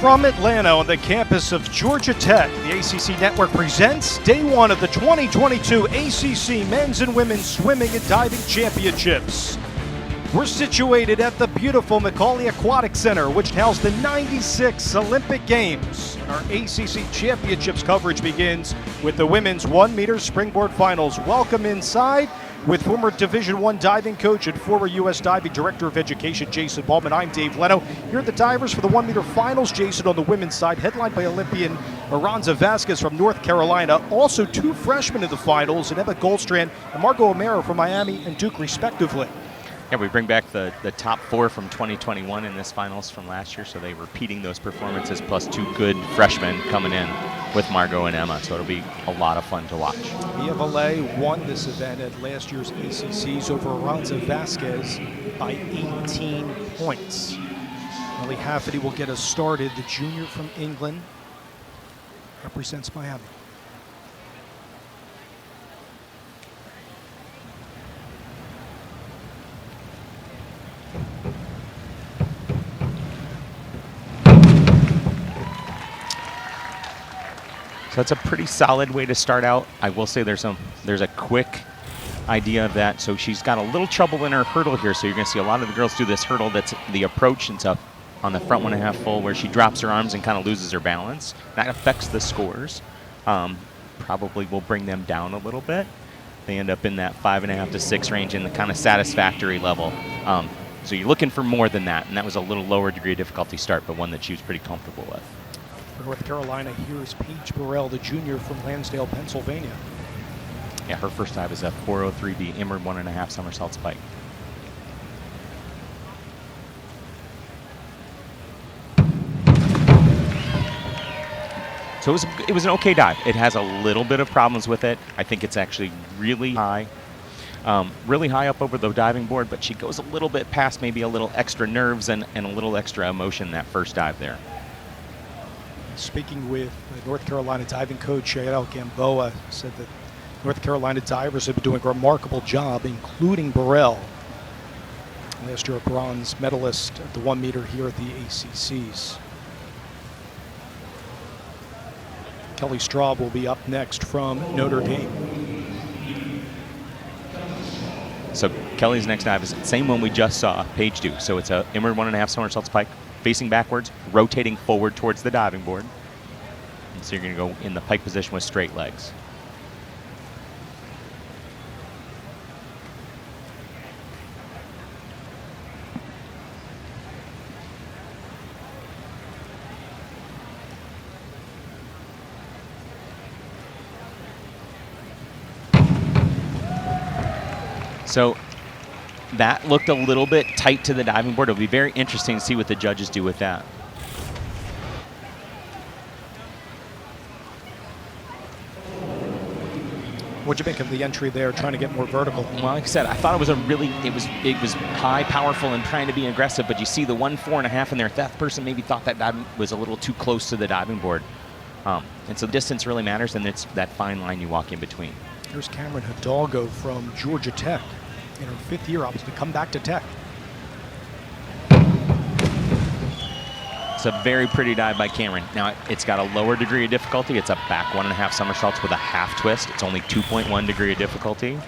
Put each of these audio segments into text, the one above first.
From Atlanta on the campus of Georgia Tech, the ACC Network presents Day 1 of the 2022 ACC Men's and Women's Swimming and Diving Championships. We're situated at the beautiful McAuley Aquatic Center, which housed the 96 Olympic Games. Our ACC Championships coverage begins with the women's 1-meter springboard finals. Welcome inside with former Division I diving coach and former U.S. Diving Director of Education, Jason Ballman. I'm Dave Leno. Here are the divers for the 1-meter finals. Jason on the women's side, headlined by Olympian Aranza Vasquez from North Carolina. Also, two freshmen in the finals, and Emma Goldstrand and Margot O'Mara from Miami and Duke, respectively. Yeah, we bring back the top four from 2021 in this finals from last year, so they're repeating those performances, plus two good freshmen coming in with Margot and Emma, so it'll be a lot of fun to watch. Mia Valle won this event at last year's ACCs over Aranza Vasquez by 18 points. Ellie Hafferty will get us started. The junior from England represents Miami. So that's a pretty solid way to start out. I will say there's a quick idea of that. So she's got a little trouble in her hurdle here. So you're going to see a lot of the girls do this hurdle that's the approach and stuff on the front 1.5 full, where she drops her arms and kind of loses her balance. That affects the scores. Probably will bring them down a little bit. They end up in that 5.5 to 6 range in the kind of satisfactory level. So you're looking for more than that, and that was a little lower degree of difficulty start, but one that she was pretty comfortable with. For North Carolina, here is Paige Burrell, the junior from Lansdale, Pennsylvania. Yeah, her first dive is a 403B inward 1.5 somersault spike. So it was an okay dive. It has a little bit of problems with it. I think it's actually really high up over the diving board, but she goes a little bit past maybe a little extra nerves and a little extra emotion that first dive there. Speaking with North Carolina diving coach Yael Gamboa, said that North Carolina divers have been doing a remarkable job, including Burrell. Last year a bronze medalist at the 1 meter here at the ACCs. Kelly Straub will be up next from Notre Dame. So Kelly's next dive is the same one we just saw Paige do. So it's a inward 1.5 somersault spike, facing backwards, rotating forward towards the diving board. And so you're going to go in the pike position with straight legs. So that looked a little bit tight to the diving board. It'll be very interesting to see what the judges do with that. What'd you make of the entry there, trying to get more vertical? Well, like I said, I thought it was it was high, powerful, and trying to be aggressive. But you see the 1.4.5 in there. That person maybe thought that dive was a little too close to the diving board, and so distance really matters, and it's that fine line you walk in between. Here's Cameron Hidalgo from Georgia Tech. In her 5th year, opts to come back to Tech. It's a very pretty dive by Cameron. Now, it's got a lower degree of difficulty. It's a back 1.5 somersaults with a half twist. It's only 2.1 degree of difficulty.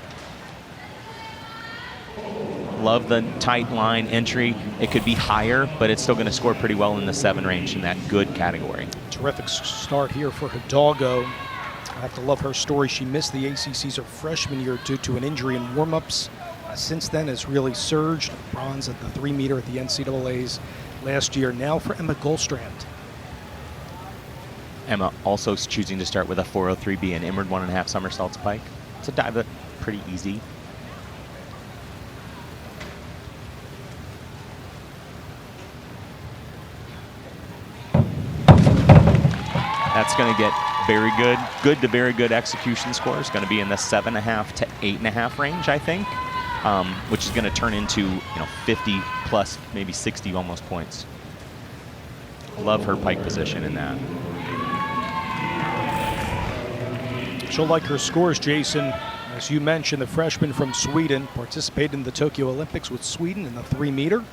Love the tight line entry. It could be higher, but it's still going to score pretty well in the 7 range in that good category. Terrific start here for Hidalgo. I have to love her story. She missed the ACCs her freshman year due to an injury in warm-ups. Since then has really surged. Bronze at the 3 meter at the NCAAs last year. Now for Emma Goldstrand. Emma also choosing to start with a 403B and inward 1.5 somersault spike. It's a dive that's pretty easy. That's going to get very good to very good execution scores. Going to be in the 7.5 to 8.5 range, I think, which is going to turn into 50 plus, maybe 60 almost points. Love her pike position in that. She'll like her scores, Jason. As you mentioned, the freshman from Sweden participated in the Tokyo Olympics with Sweden in the 3 meter.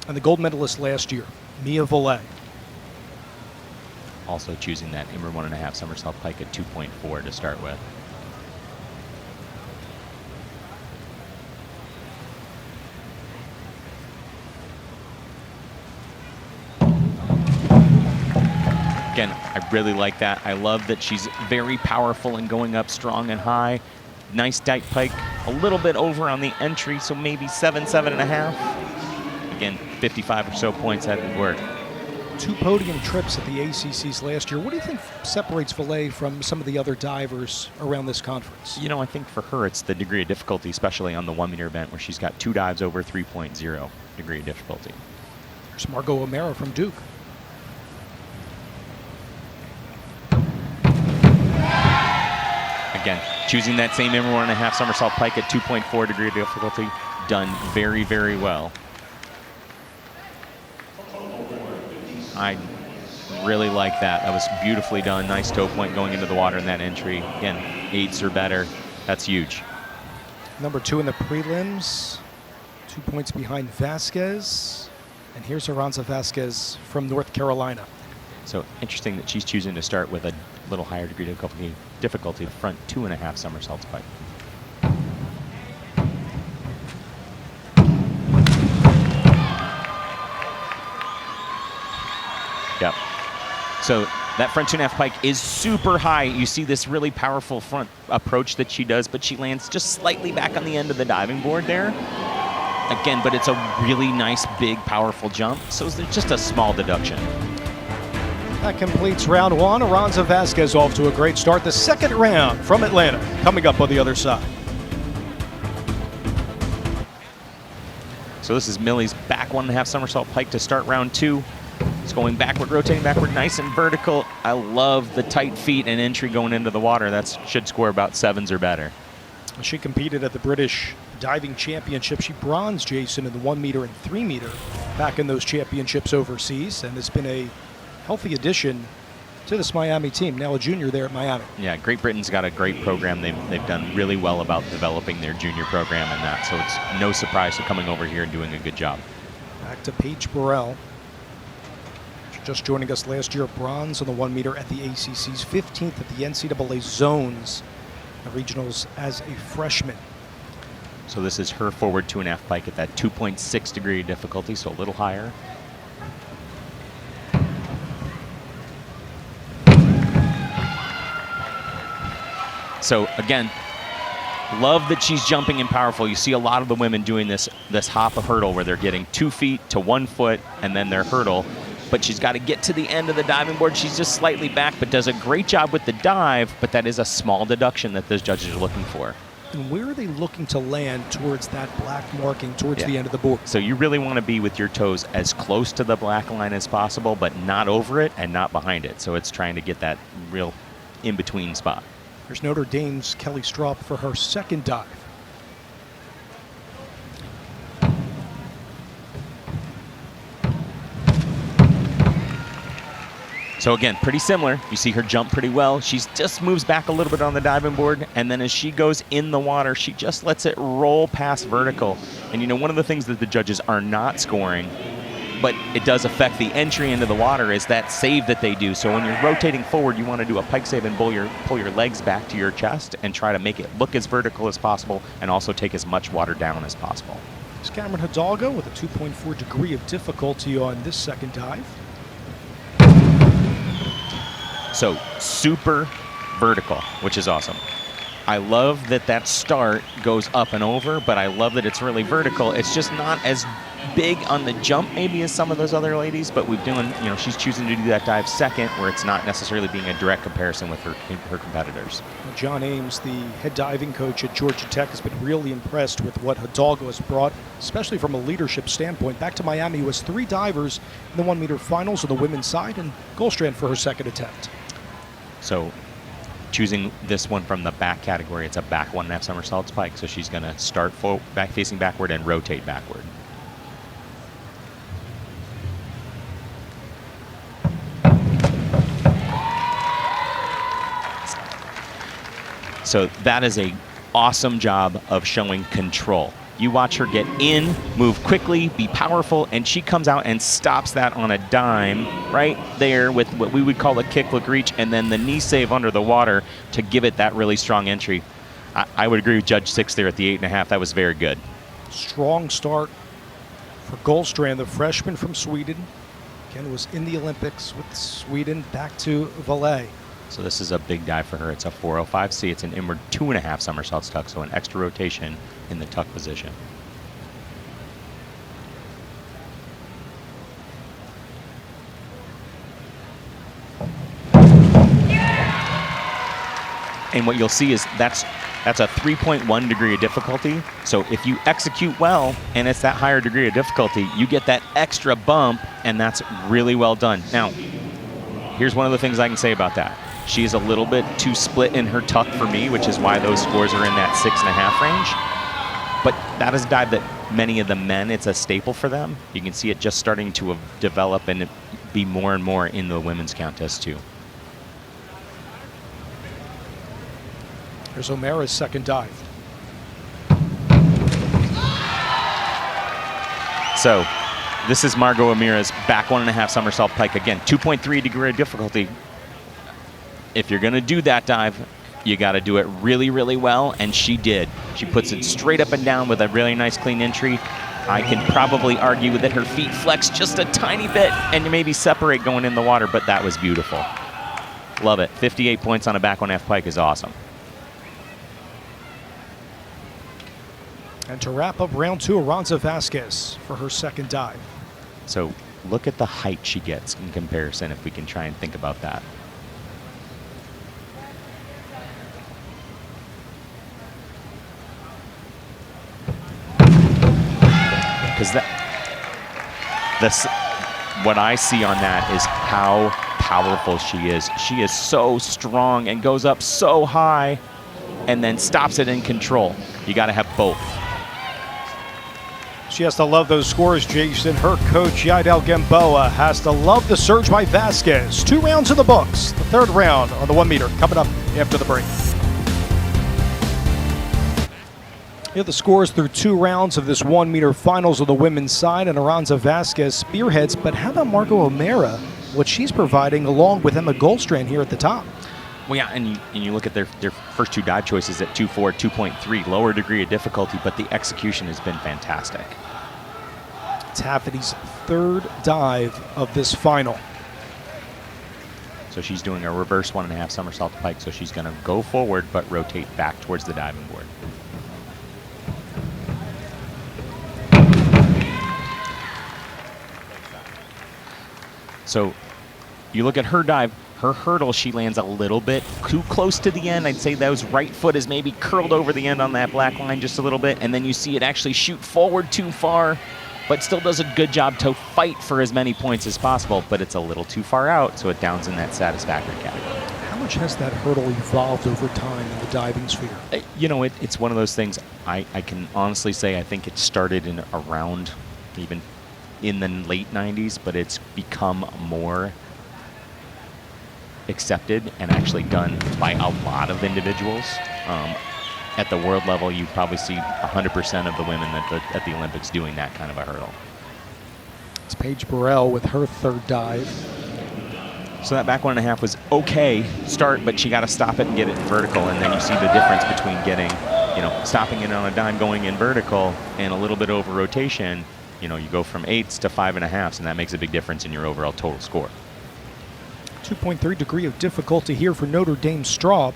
And the gold medalist last year, Mia Volley. Also choosing that inward 1.5 somersault pike at 2.4 to start with. Again, I really like that. I love that she's very powerful and going up strong and high. Nice dike pike, a little bit over on the entry, so maybe 7.5. Again, 55 or so points, that would work. 2 podium trips at the ACCs last year. What do you think separates Volley from some of the other divers around this conference? You know, I think for her it's the degree of difficulty, especially on the 1 meter event where she's got 2 dives over 3.0 degree of difficulty. There's Margot O'Mara from Duke. Again, choosing that same inward 1.5 somersault pike at 2.4 degree of difficulty, done very, very well. I really like that. That was beautifully done. Nice toe point going into the water in that entry. Again, 8s or better. That's huge. Number 2 in the prelims, 2 points behind Vasquez. And here's Aranza Vasquez from North Carolina. So interesting that she's choosing to start with a little higher degree of difficulty, front 2.5 somersaults pike. Yep. So that front 2.5 pike is super high. You see this really powerful front approach that she does, but she lands just slightly back on the end of the diving board there. Again, but it's a really nice, big, powerful jump. So there's just a small deduction. That completes round 1. Aranza Vasquez off to a great start. The second round from Atlanta coming up on the other side. So this is Millie's back 1.5 somersault pike to start round 2. It's going backward, rotating backward, nice and vertical. I love the tight feet and entry going into the water. That should score about 7s or better. She competed at the British Diving Championship. She bronzed Jason in the 1 meter and 3 meter back in those championships overseas, and has been a healthy addition to this Miami team. Now a junior there at Miami. Yeah, Great Britain's got a great program. They've done really well about developing their junior program and that, so it's no surprise to coming over here and doing a good job. Back to Paige Burrell. Just joining us last year, bronze on the 1 meter at the ACC's, 15th at the NCAA zones regionals as a freshman. So this is her forward 2.5 pike at that 2.6 degree difficulty, so a little higher. So again, love that she's jumping and powerful. You see a lot of the women doing this hop of hurdle where they're getting 2 feet to 1 foot and then their hurdle. But she's got to get to the end of the diving board. She's just slightly back, but does a great job with the dive, but that is a small deduction that those judges are looking for. And where are they looking to land towards that black marking towards the end of the board? So you really want to be with your toes as close to the black line as possible, but not over it and not behind it. So it's trying to get that real in-between spot. There's Notre Dame's Kelly Straub for her second dive. So again, pretty similar. You see her jump pretty well. She just moves back a little bit on the diving board, and then as she goes in the water, she just lets it roll past vertical. And you know, one of the things that the judges are not scoring, but it does affect the entry into the water, is that save that they do. So when you're rotating forward, you want to do a pike save and pull your legs back to your chest and try to make it look as vertical as possible and also take as much water down as possible. It's Cameron Hidalgo with a 2.4 degree of difficulty on this second dive. So super vertical, which is awesome. I love that that start goes up and over, but I love that it's really vertical. It's just not as big on the jump maybe as some of those other ladies, but we've doing, you know, she's choosing to do that dive second where it's not necessarily being a direct comparison with her competitors. John Ames, the head diving coach at Georgia Tech, has been really impressed with what Hidalgo has brought, especially from a leadership standpoint. Back to Miami, who has 3 divers in the 1 meter finals on the women's side, and Goldstrand for her second attempt. So choosing this one from the back category, it's a back 1.5 somersaults pike, so she's gonna start back facing backward and rotate backward. So that is a awesome job of showing control. You watch her get in, move quickly, be powerful, and she comes out and stops that on a dime right there with what we would call a kick, look, reach, and then the knee save under the water to give it that really strong entry. I would agree with Judge 6 there at the 8.5. That was very good. Strong start for Goldstrand, the freshman from Sweden. Again, was in the Olympics with Sweden, back to volley. So this is a big dive for her. It's a 405C. It's an inward 2.5 somersaults tuck, so an extra rotation in the tuck position. And what you'll see is that's a 3.1 degree of difficulty. So if you execute well and it's that higher degree of difficulty, you get that extra bump, and that's really well done. Now, here's one of the things I can say about that. She is a little bit too split in her tuck for me, which is why those scores are in that 6.5 range. But that is a dive that many of the men, it's a staple for them. You can see it just starting to develop and be more and more in the women's contest too. Here's O'Mara's second dive. So this is Margot O'Meara's back 1.5 somersault pike. Again, 2.3 degree of difficulty. If you're gonna do that dive, you gotta do it really, really well, and she did. She puts it straight up and down with a really nice clean entry. I can probably argue that her feet flex just a tiny bit and maybe separate going in the water, but that was beautiful. Love it. 58 points on a back 1.5 pike is awesome. And to wrap up round 2, Aranza Vasquez for her second dive. So look at the height she gets in comparison, if we can try and think about that. Because what I see on that is how powerful she is. She is so strong and goes up so high and then stops it in control. You got to have both. She has to love those scores, Jason. Her coach, Yaidel Gamboa, has to love the surge by Vasquez. 2 rounds in the books. The third round on the 1 meter coming up after the break. Here are the scores through 2 rounds of this 1 meter finals on the women's side, and Aranza Vasquez spearheads. But how about Margot O'Meara, what she's providing along with Emma Goldstrand here at the top? Well, yeah, and you look at their first 2 dive choices at 2.4, 2.3, lower degree of difficulty, but the execution has been fantastic. It's Hafferty's third dive of this final. So she's doing a reverse 1.5 somersault pike, so she's going to go forward but rotate back towards the diving board. So you look at her dive, her hurdle, she lands a little bit too close to the end. I'd say those right foot is maybe curled over the end on that black line just a little bit, and then you see it actually shoot forward too far, but still does a good job to fight for as many points as possible, but it's a little too far out, so it downs in that satisfactory category. How much has that hurdle evolved over time in the diving sphere? You know, it's one of those things, I can honestly say I think it started in around even in the late 90s, but it's become more accepted and actually done by a lot of individuals. At the world level, you probably see 100% of the women at the Olympics doing that kind of a hurdle. It's Paige Burrell with her third dive. So that back 1.5 was okay start, but she got to stop it and get it vertical, and then you see the difference between getting, stopping it on a dime going in vertical and a little bit over rotation. You go from 8s to 5.5s, and that makes a big difference in your overall total score. 2.3 degree of difficulty here for Notre Dame Straub.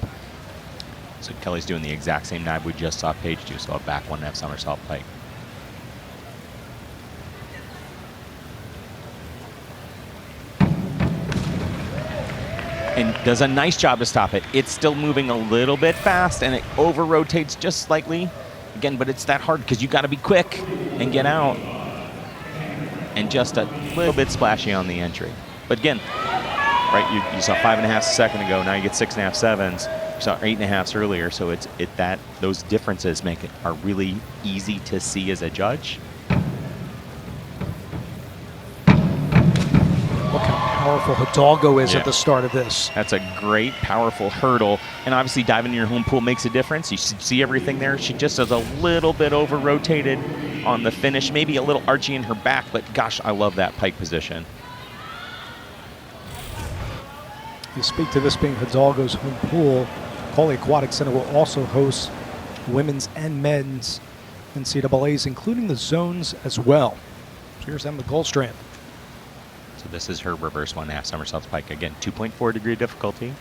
So Kelly's doing the exact same dive we just saw Paige do, so a back 1.5 somersault pike. And does a nice job to stop it. It's still moving a little bit fast, and it over-rotates just slightly. Again, but it's that hard because you got to be quick and get out. And just a little bit splashy on the entry. But again, right, you saw 5.5 a second ago, now you get 6.5 sevens. You saw 8.5s earlier, so those differences are really easy to see as a judge. How powerful Hidalgo is at the start of this. That's a great, powerful hurdle. And obviously diving in your home pool makes a difference. You see everything there. She just is a little bit over-rotated on the finish. Maybe a little archy in her back, but gosh, I love that pike position. You speak to this being Hidalgo's home pool. McAuley Aquatic Center will also host women's and men's NCAAs, including the zones as well. So here's Emma Goldstrand. So this is her reverse 1.5 somersaults pike. Again, 2.4 degree difficulty,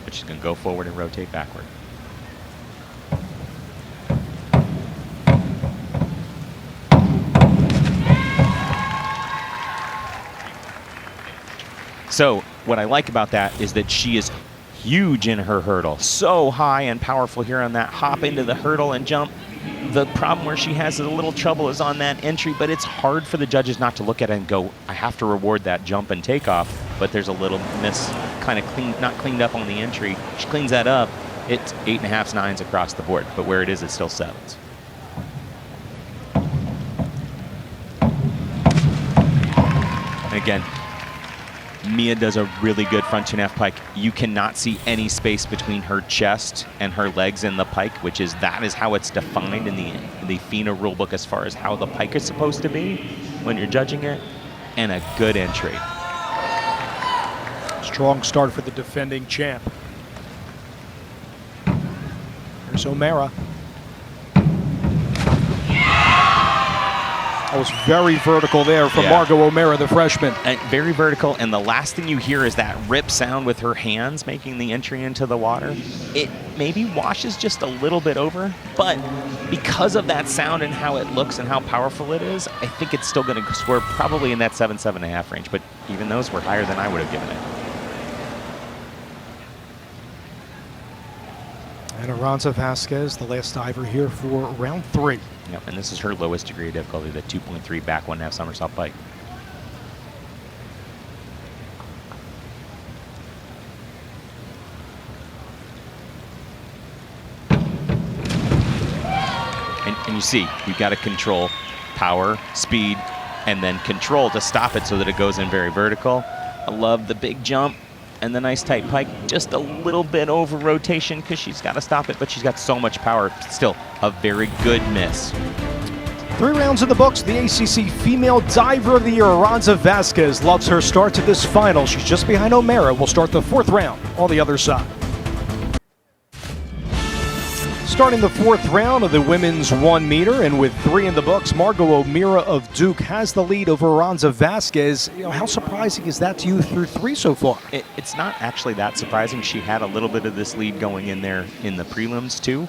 but she's going to go forward and rotate backward. So what I like about that is that she is huge in her hurdle. So high and powerful here on that hop into the hurdle and jump. The problem where she has a little trouble is on that entry, but it's hard for the judges not to look at it and go, I have to reward that jump and takeoff, but there's a little miss, kind of not cleaned up on the entry. She cleans that up, it's 8.5s, 9s across the board, but where it is, it's still 7s. And again, Mia does a really good front 2.5 pike. You cannot see any space between her chest and her legs in the pike, that is how it's defined in the FINA rulebook as far as how the pike is supposed to be when you're judging it, and a good entry. Strong start for the defending champ. Here's O'Mara. That was very vertical there from Margot O'Mara, the freshman. Very vertical, and the last thing you hear is that rip sound with her hands making the entry into the water. It maybe washes just a little bit over, but because of that sound and how it looks and how powerful it is, I think it's still going to score probably in that 7, 7.5 range, but even those were higher than I would have given it. And Aranza Vasquez, the last diver here for round 3. Yep, and this is her lowest degree of difficulty, the 2.3 back 1.5 somersault pike. And you see, you've got to control power, speed, and then control to stop it so that it goes in very vertical. I love the big jump and the nice tight pike. Just a little bit over rotation because she's got to stop it, but she's got so much power. Still a very good miss. 3 rounds in the books. The ACC Female Diver of the Year, Aranza Vasquez, loves her start to this final. She's just behind O'Mara. We'll start the 4th round on the other side. Starting the 4th round of the women's 1 meter, and with 3 in the books, Margot O'Mara of Duke has the lead over Aranza Vasquez. How surprising is that to you through 3 so far? It's not actually that surprising. She had a little bit of this lead going in there in the prelims too.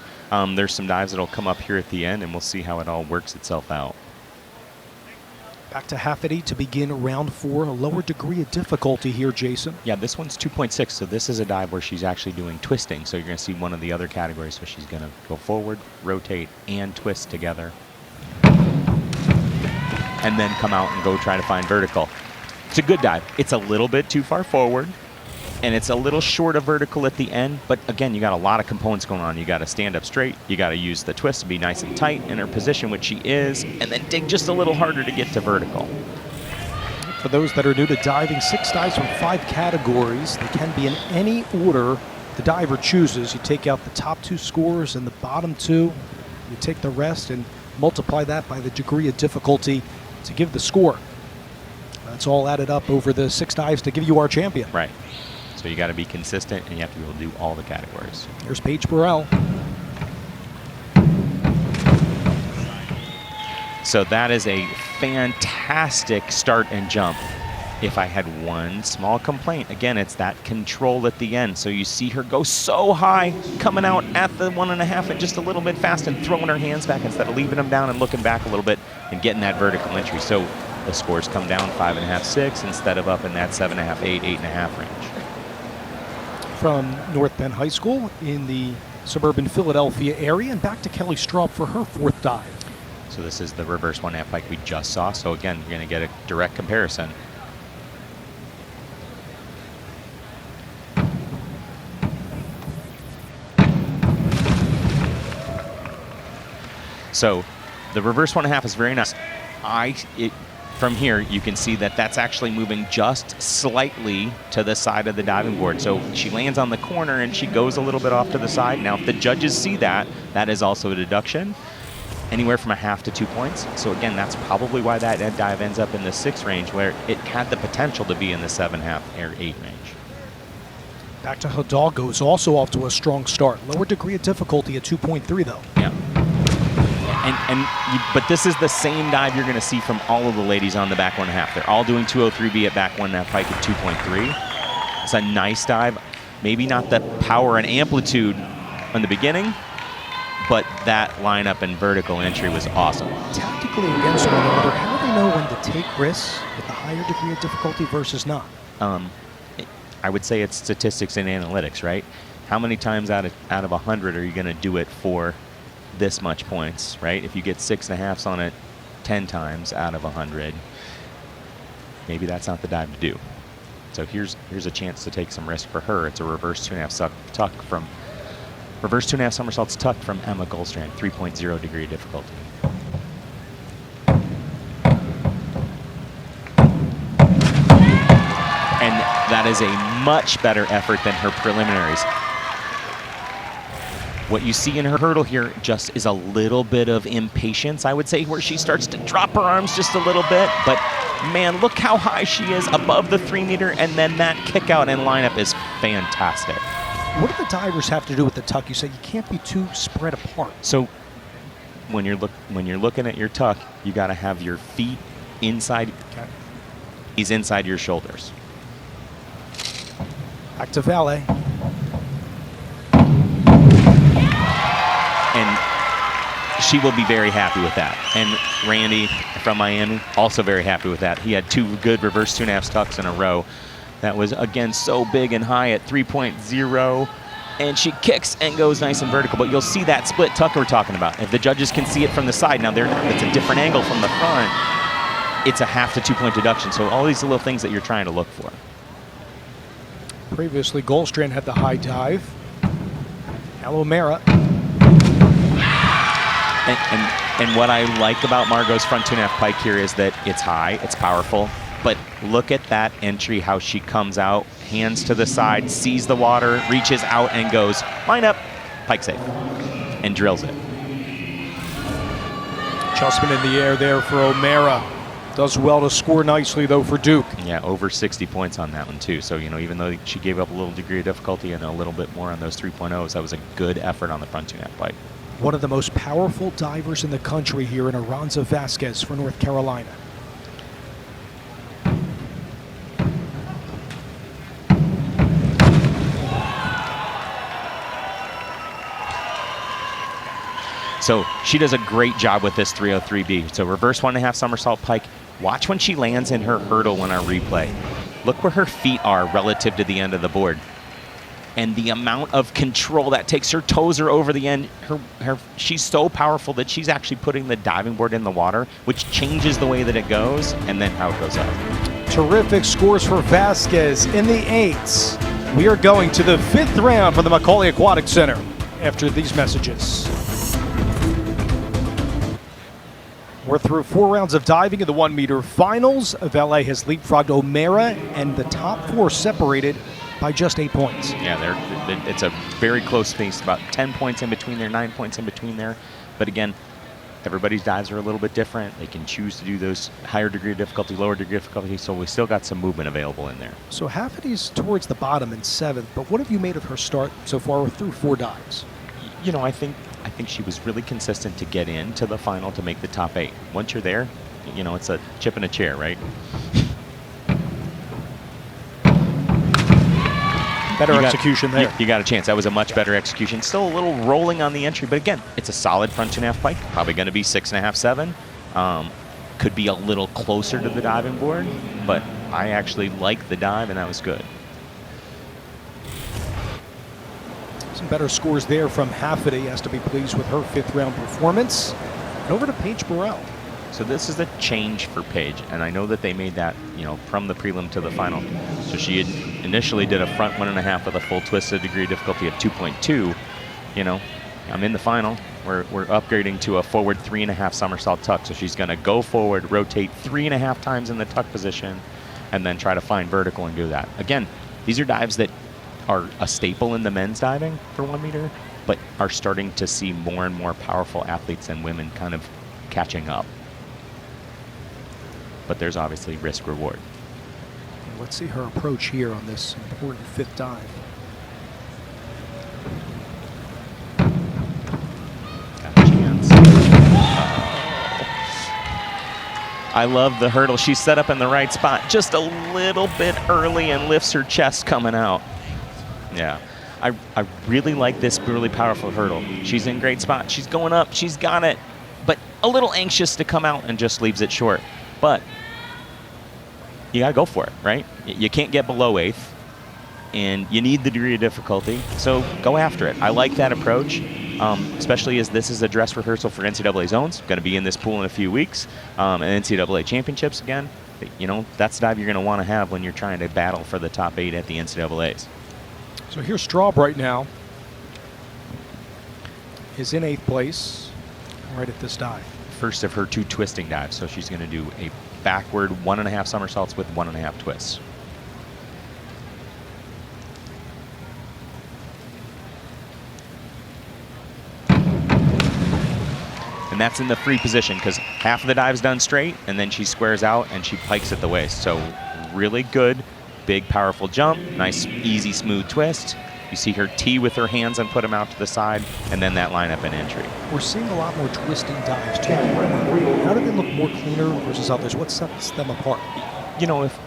There's some dives that'll come up here at the end, and we'll see how it all works itself out. Back to Hafferty to begin round 4. A lower degree of difficulty here, Jason. Yeah, this one's 2.6, so this is a dive where she's actually doing twisting. So you're going to see one of the other categories. So she's going to go forward, rotate, and twist together. And then come out and go try to find vertical. It's a good dive. It's a little bit too far forward, and it's a little short of vertical at the end. But again, you got a lot of components going on. You got to stand up straight. You got to use the twist to be nice and tight in her position, which she is, and then dig just a little harder to get to vertical. For those that are new to diving, 6 dives from 5 categories. They can be in any order the diver chooses. You take out the top 2 scores and the bottom 2. You take the rest and multiply that by the degree of difficulty to give the score. That's all added up over the 6 dives to give you our champion. Right. So you got to be consistent, and you have to be able to do all the categories. Here's Paige Burrell. So that is a fantastic start and jump. If I had one small complaint, again, it's that control at the end. So you see her go so high, coming out at the 1.5 and just a little bit fast and throwing her hands back instead of leaving them down and looking back a little bit and getting that vertical entry. So the scores come down 5.5, 6 instead of up in that 7.5, 8, 8.5 range. From North Bend High School in the suburban Philadelphia area, and back to Kelly Straub for her 4th dive. So this is the reverse 1.5 pike we just saw. So again, you're going to get a direct comparison. So the reverse 1.5 is very nice. from here, you can see that that's actually moving just slightly to the side of the diving board. So she lands on the corner and she goes a little bit off to the side. Now, if the judges see that, that is also a deduction, anywhere from 1/2 to 2 points. So again, that's probably why that dive ends up in the 6 range, where it had the potential to be in the 7.5 or 8 range. Back to Hidalgo, who's also off to a strong start. Lower degree of difficulty at 2.3, though. Yeah. But this is the same dive you're going to see from all of the ladies on the back 1.5. They're all doing 203B at back 1.5 pike at 2.3. It's a nice dive. Maybe not the power and amplitude in the beginning, but that lineup and vertical entry was awesome. Tactically against one another, how do they know when to take risks with the higher degree of difficulty versus not? I would say it's statistics and analytics, right? How many times out of 100 are you going to do it for this much points, right? If you get 6.5s on it 10 times out of 100, maybe that's not the dive to do. So here's a chance to take some risk for her. It's a reverse 2.5 tuck from reverse 2.5 somersaults tucked from Emma Goldstrand, 3.0 degree difficulty. And that is a much better effort than her preliminaries. What you see in her hurdle here just is a little bit of impatience, I would say, where she starts to drop her arms just a little bit. But man, look how high she is above the 3 meter, and then that kick out and lineup is fantastic. What do the divers have to do with the tuck? You said you can't be too spread apart. So when you're looking at your tuck, you got to have your feet inside. Okay. He's inside your shoulders. Back to valet. And she will be very happy with that. And Randy from Miami, also very happy with that. He had 2 good reverse 2.5 tucks in a row. That was, again, so big and high at 3.0. And she kicks and goes nice and vertical. But you'll see that split tuck we're talking about. If the judges can see it from the side, now it's a different angle from the front. It's a 1/2 to 2 point deduction. So all these little things that you're trying to look for. Previously, Goldstrand had the high dive. Now O'Mara. And what I like about Margot's front 2.5 pike here is that it's high, it's powerful, but look at that entry, how she comes out, hands to the side, sees the water, reaches out and goes, line up, pike safe, and drills it. Adjustment in the air there for O'Mara. Does well to score nicely, though, for Duke. Yeah, over 60 points on that one, too. So, you know, even though she gave up a little degree of difficulty and a little bit more on those 3.0s, that was a good effort on the front 2.5 pike. One of the most powerful divers in the country here in Aranza Vasquez for North Carolina. So she does a great job with this 303B. So reverse 1.5 somersault pike. Watch when she lands in her hurdle on our replay. Look where her feet are relative to the end of the board. And the amount of control that takes. Her toes are over the end. She's so powerful that she's actually putting the diving board in the water, which changes the way that it goes and then how it goes up. Terrific scores for Vasquez in the 8s. We are going to the 5th round for the McAuley Aquatic Center after these messages. We're through 4 rounds of diving in the 1 meter finals. Valet has leapfrogged O'Mara, and the top 4 separated by just 8 points. Yeah, it's a very close pace, about 10 points in between there, 9 points in between there. But again, everybody's dives are a little bit different. They can choose to do those higher degree of difficulty, lower degree of difficulty, so we still got some movement available in there. So Hafferty's towards the bottom in 7th, but what have you made of her start so far? We're through 4 dives. You know, I think she was really consistent to get into the final to make the top 8. Once you're there, you know, it's a chip in a chair, right? Better execution there. You got a chance. That was a much better execution. Still a little rolling on the entry, but again, it's a solid front 2.5 pike. Probably going to be 6.5, 7. Could be a little closer to the diving board, but I actually like the dive, and that was good. Some better scores there from Hafferty. Has to be pleased with her 5th round performance. And over to Paige Burrell. So this is the change for Paige, and I know that they made that, you know, from the prelim to the final. So she had initially did a front 1.5 with a full twisted degree difficulty of 2.2. You know, I'm in the final. we're upgrading to a forward 3.5 somersault tuck. So she's going to go forward, rotate 3.5 times in the tuck position, and then try to find vertical and do that. Again, these are dives that are a staple in the men's diving for 1 meter, but are starting to see more and more powerful athletes and women kind of catching up. But there's obviously risk reward. Let's see her approach here on this important 5th dive. Got a chance. I love the hurdle. She's set up in the right spot just a little bit early and lifts her chest coming out. Yeah, I really like this really powerful hurdle. She's in great spot. She's going up. She's got it, but a little anxious to come out and just leaves it short. But you got to go for it, right? You can't get below 8th, and you need the degree of difficulty, so go after it. I like that approach, especially as this is a dress rehearsal for NCAA zones. Going to be in this pool in a few weeks, and NCAA championships again. You know, that's the dive you're going to want to have when you're trying to battle for the top 8 at the NCAAs. So here's Straub right now. Is in 8th place right at this dive. First of her 2 twisting dives, so she's going to do a backward 1.5 somersaults with 1.5 twists. And that's in the free position because half of the dive's done straight, and then she squares out and she pikes at the waist. So really good, big, powerful jump, nice, easy, smooth twist. You see her tee with her hands and put them out to the side, and then that lineup and entry. We're seeing a lot more twisting dives too. How do they look more cleaner versus others? What sets them apart? You know, if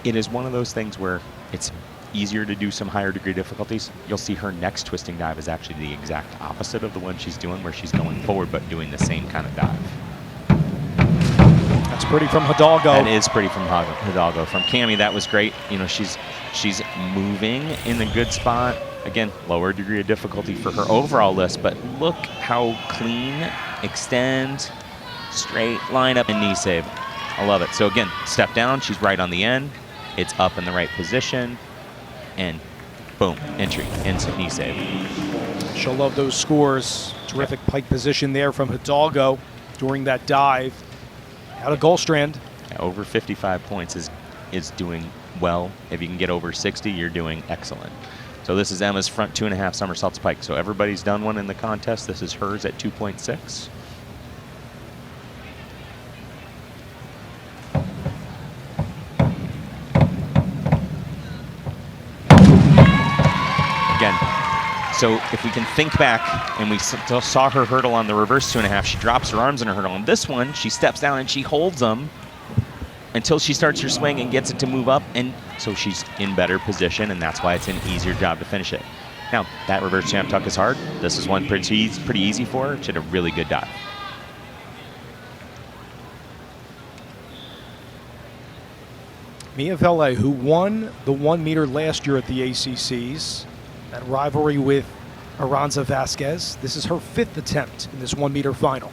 it is one of those things where it's easier to do some higher degree difficulties, you'll see her next twisting dive is actually the exact opposite of the one she's doing, where she's going forward but doing the same kind of dive. That's pretty from Hidalgo. That is pretty from Hidalgo. From Cami, that was great. You know, she's moving in a good spot. Again, lower degree of difficulty for her overall list, but look how clean, extend, straight, line up, and knee save. I love it. So again, step down, she's right on the end. It's up in the right position, and boom, entry, instant knee save. She'll love those scores. Terrific pike position there from Hidalgo during that dive. Out of Goldstrand. Yeah, over 55 points is doing well. If you can get over 60, you're doing excellent. So this is Emma's front 2.5 somersaults pike. So everybody's done one in the contest. This is hers at 2.6. Again, so if we can think back, and we saw her hurdle on the reverse 2.5, she drops her arms in her hurdle. On this one, she steps down and she holds them until she starts her swing and gets it to move up, and so she's in better position, and that's why it's an easier job to finish it. Now, that reverse champ tuck is hard. This is one pretty easy for her. She had a really good dive. Mia Vele, who won the 1 meter last year at the ACCs, that rivalry with Aranza Vasquez. This is her 5th attempt in this 1 meter final.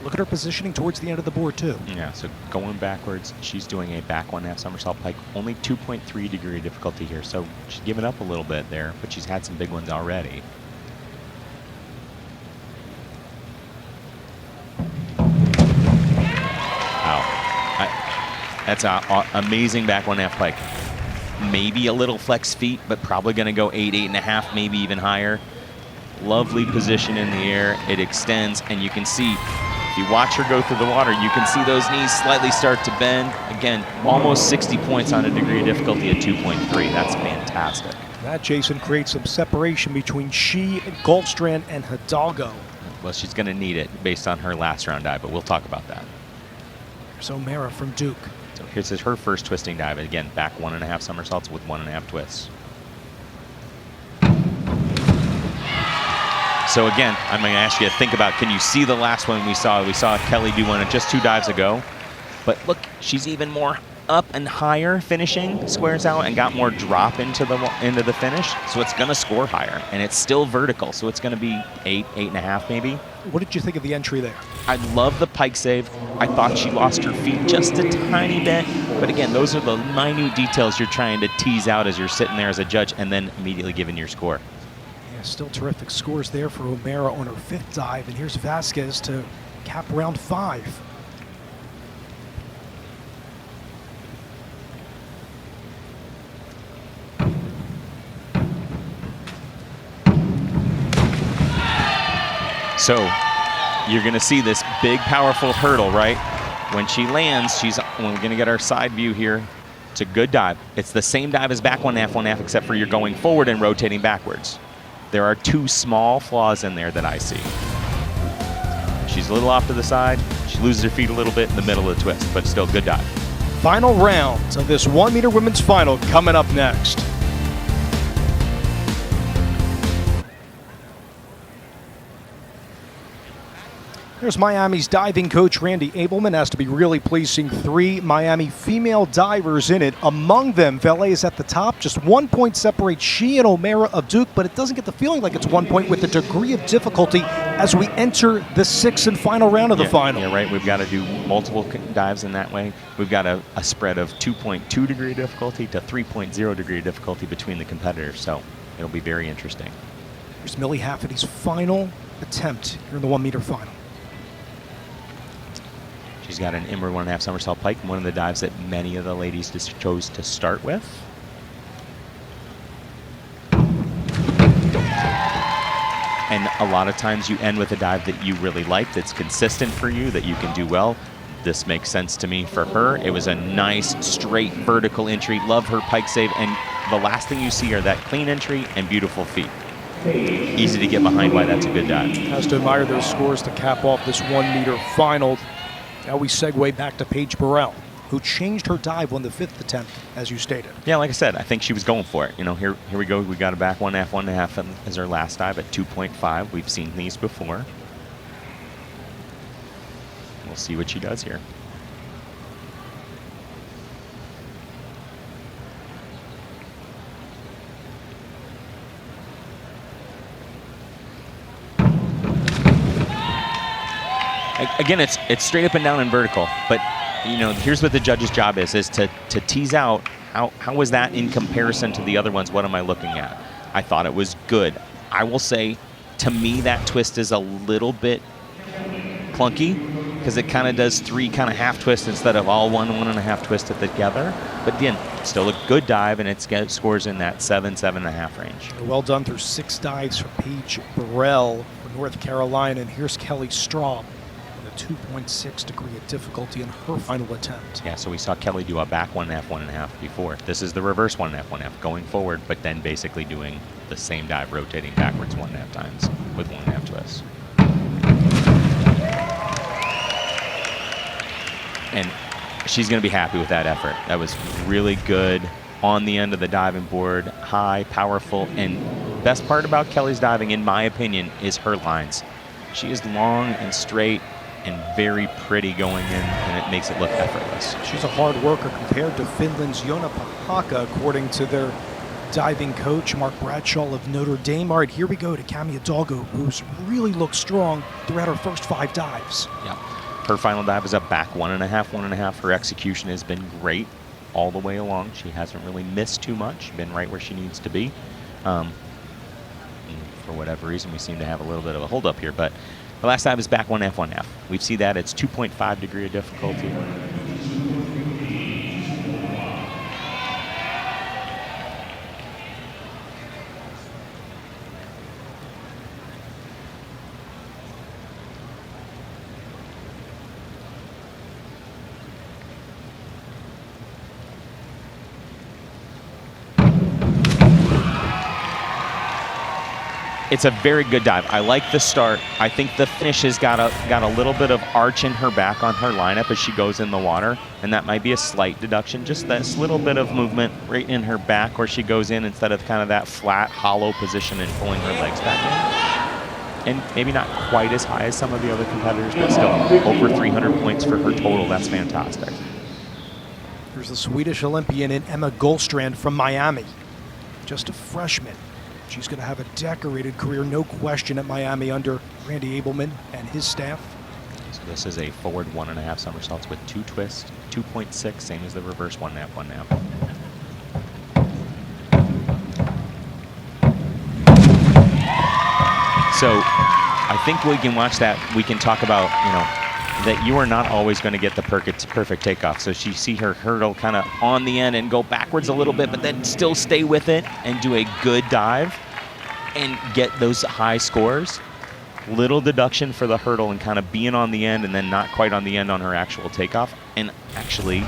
Look at her positioning towards the end of the board too. Yeah, so going backwards, she's doing a back 1.5 somersault pike, only 2.3 degree difficulty here. So she's given up a little bit there, but she's had some big ones already. Wow, that's an amazing back 1.5 pike. Maybe a little flex feet, but probably going to go 8, 8.5, maybe even higher. Lovely position in the air. It extends, and you can see, if you watch her go through the water, you can see those knees slightly start to bend. Again, almost 60 points on a degree of difficulty at 2.3. That's fantastic. That, Jason, creates some separation between she, Goldstrand, and Hidalgo. Well, she's going to need it based on her last round dive, but we'll talk about that. There's O'Mara from Duke. So here's her first twisting dive. Again, back 1.5 somersaults with 1.5 twists. So again, I'm going to ask you to think about, can you see the last one we saw? We saw Kelly do one just 2 dives ago. But look, she's even more up and higher finishing, squares out, and got more drop into the finish. So it's going to score higher, and it's still vertical. So it's going to be 8, 8.5 maybe. What did you think of the entry there? I love the pike save. I thought she lost her feet just a tiny bit. But again, those are the minute details you're trying to tease out as you're sitting there as a judge and then immediately giving your score. Yeah, Still terrific scores there for O'Mara on her 5th dive, and here's Vasquez to cap round 5. So you're going to see this big, powerful hurdle, right? When she lands, we're going to get our side view here. It's a good dive. It's the same dive as back 1.5, except for you're going forward and rotating backwards. There are 2 small flaws in there that I see. She's a little off to the side. She loses her feet a little bit in the middle of the twist, but still good dive. Final round of this 1 meter women's final coming up next. Here's Miami's diving coach, Randy Abelman. Has to be really pleased seeing 3 Miami female divers in it. Among them, Valet is at the top. Just 1 point separates she and O'Mara of Duke, but it doesn't get the feeling like it's 1 point with the degree of difficulty as we enter the 6th and final round of the final. Yeah, right. We've got to do multiple dives in that way. We've got a spread of 2.2 degree difficulty to 3.0 degree difficulty between the competitors, so it'll be very interesting. Here's Millie Hafferty's final attempt here in the 1 meter final. She's got an inward 1.5 somersault pike, one of the dives that many of the ladies just chose to start with. And a lot of times you end with a dive that you really like, that's consistent for you, that you can do well. This makes sense to me for her. It was a nice, straight, vertical entry. Love her pike save. And the last thing you see are that clean entry and beautiful feet. Easy to get behind why that's a good dive. Has to admire those scores to cap off this 1 meter final. Now we segue back to Paige Burrell, who changed her dive on the 5th attempt, as you stated. Yeah, like I said, I think she was going for it. You know, here we go. We got a back 1.5 as her last dive at 2.5. We've seen these before. We'll see what she does here. Again, it's straight up and down and vertical, but you know, here's what the judge's job is to tease out how was that in comparison to the other ones. What am I looking at? I thought it was good. I will say, to me, that twist is a little bit clunky because it kind of does 3 kind of half twists instead of all 1.5 twisted together. But again, still a good dive, and it scores in that 7.5 range. Well done through 6 dives for Paige Burrell for North Carolina, and here's Kelly Straub. 2.6 degree of difficulty in her final attempt. Yeah, so we saw Kelly do a back 1.5 before. This is the reverse 1.5 going forward, but then basically doing the same dive, rotating backwards 1.5 times with 1.5 twists. And she's going to be happy with that effort. That was really good on the end of the diving board, high, powerful, and best part about Kelly's diving, in my opinion, is her lines. She is long and straight and very pretty going in, and it makes it look effortless. She's a hard worker compared to Finland's Joona Pahaka, according to their diving coach, Mark Bradshaw of Notre Dame. All right, here we go to Cami Hidalgo, who's really looked strong throughout her first 5 dives. Yeah, her final dive is a back 1.5. Her execution has been great all the way along. She hasn't really missed too much, been right where she needs to be. For whatever reason, we seem to have a little bit of a hold up here, but the last dive is back 1.5. We see that it's 2.5 degree of difficulty. It's a very good dive. I like the start. I think the finish has got a little bit of arch in her back on her lineup as she goes in the water, and that might be a slight deduction. Just this little bit of movement right in her back where she goes in instead of kind of that flat, hollow position and pulling her legs back in. And maybe not quite as high as some of the other competitors, but still over 300 points for her total. That's fantastic. Here's the Swedish Olympian in Emma Goldstrand from Miami. Just a freshman. She's going to have a decorated career, no question, at Miami under Randy Abelman and his staff. So this is a forward 1.5 somersaults with 2 twists, 2.6, same as the reverse 1.5. So I think we can watch that. We can talk about, that you are not always going to get the perfect takeoff. So she see her hurdle kind of on the end and go backwards a little bit, but then still stay with it and do a good dive and get those high scores. Little deduction for the hurdle and kind of being on the end and then not quite on the end on her actual takeoff, and actually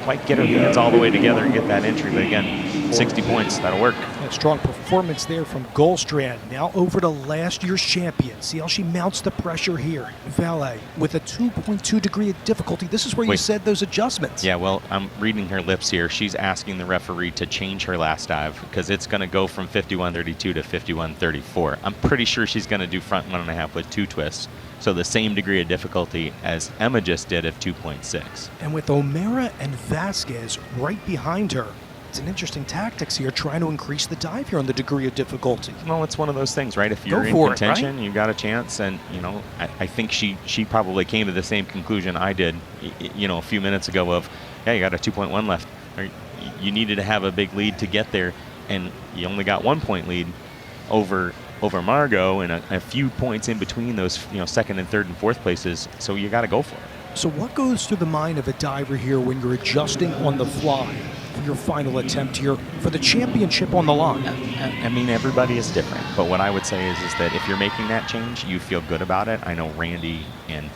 quite get her hands all the way together and get that entry. But again, 60 points, that'll work. A strong performance there from Goldstrand. Now over to last year's champion. See how she mounts the pressure here. Valet with a 2.2 degree of difficulty. This is where you said those adjustments. Yeah, well, I'm reading her lips here. She's asking the referee to change her last dive because it's going to go from 51.32 to 51.34. I'm pretty sure she's going to do front 1.5 with 2 twists. So the same degree of difficulty as Emma just did of 2.6. And with O'Mara and Vasquez right behind her, it's an interesting tactics here, trying to increase the dive here on the degree of difficulty. Well, it's one of those things, right? If you're in contention, you got a chance. And, I think she probably came to the same conclusion I did, a few minutes ago of, yeah, you got a 2.1 left. Or you needed to have a big lead to get there, and you only got 1 point lead over Margot, and a few points in between those, second and third and fourth places. So you got to go for it. So what goes through the mind of a diver here when you're adjusting on the fly for your final attempt here for the championship on the line? I mean, everybody is different, but what I would say is that if you're making that change, you feel good about it. I know Randy, and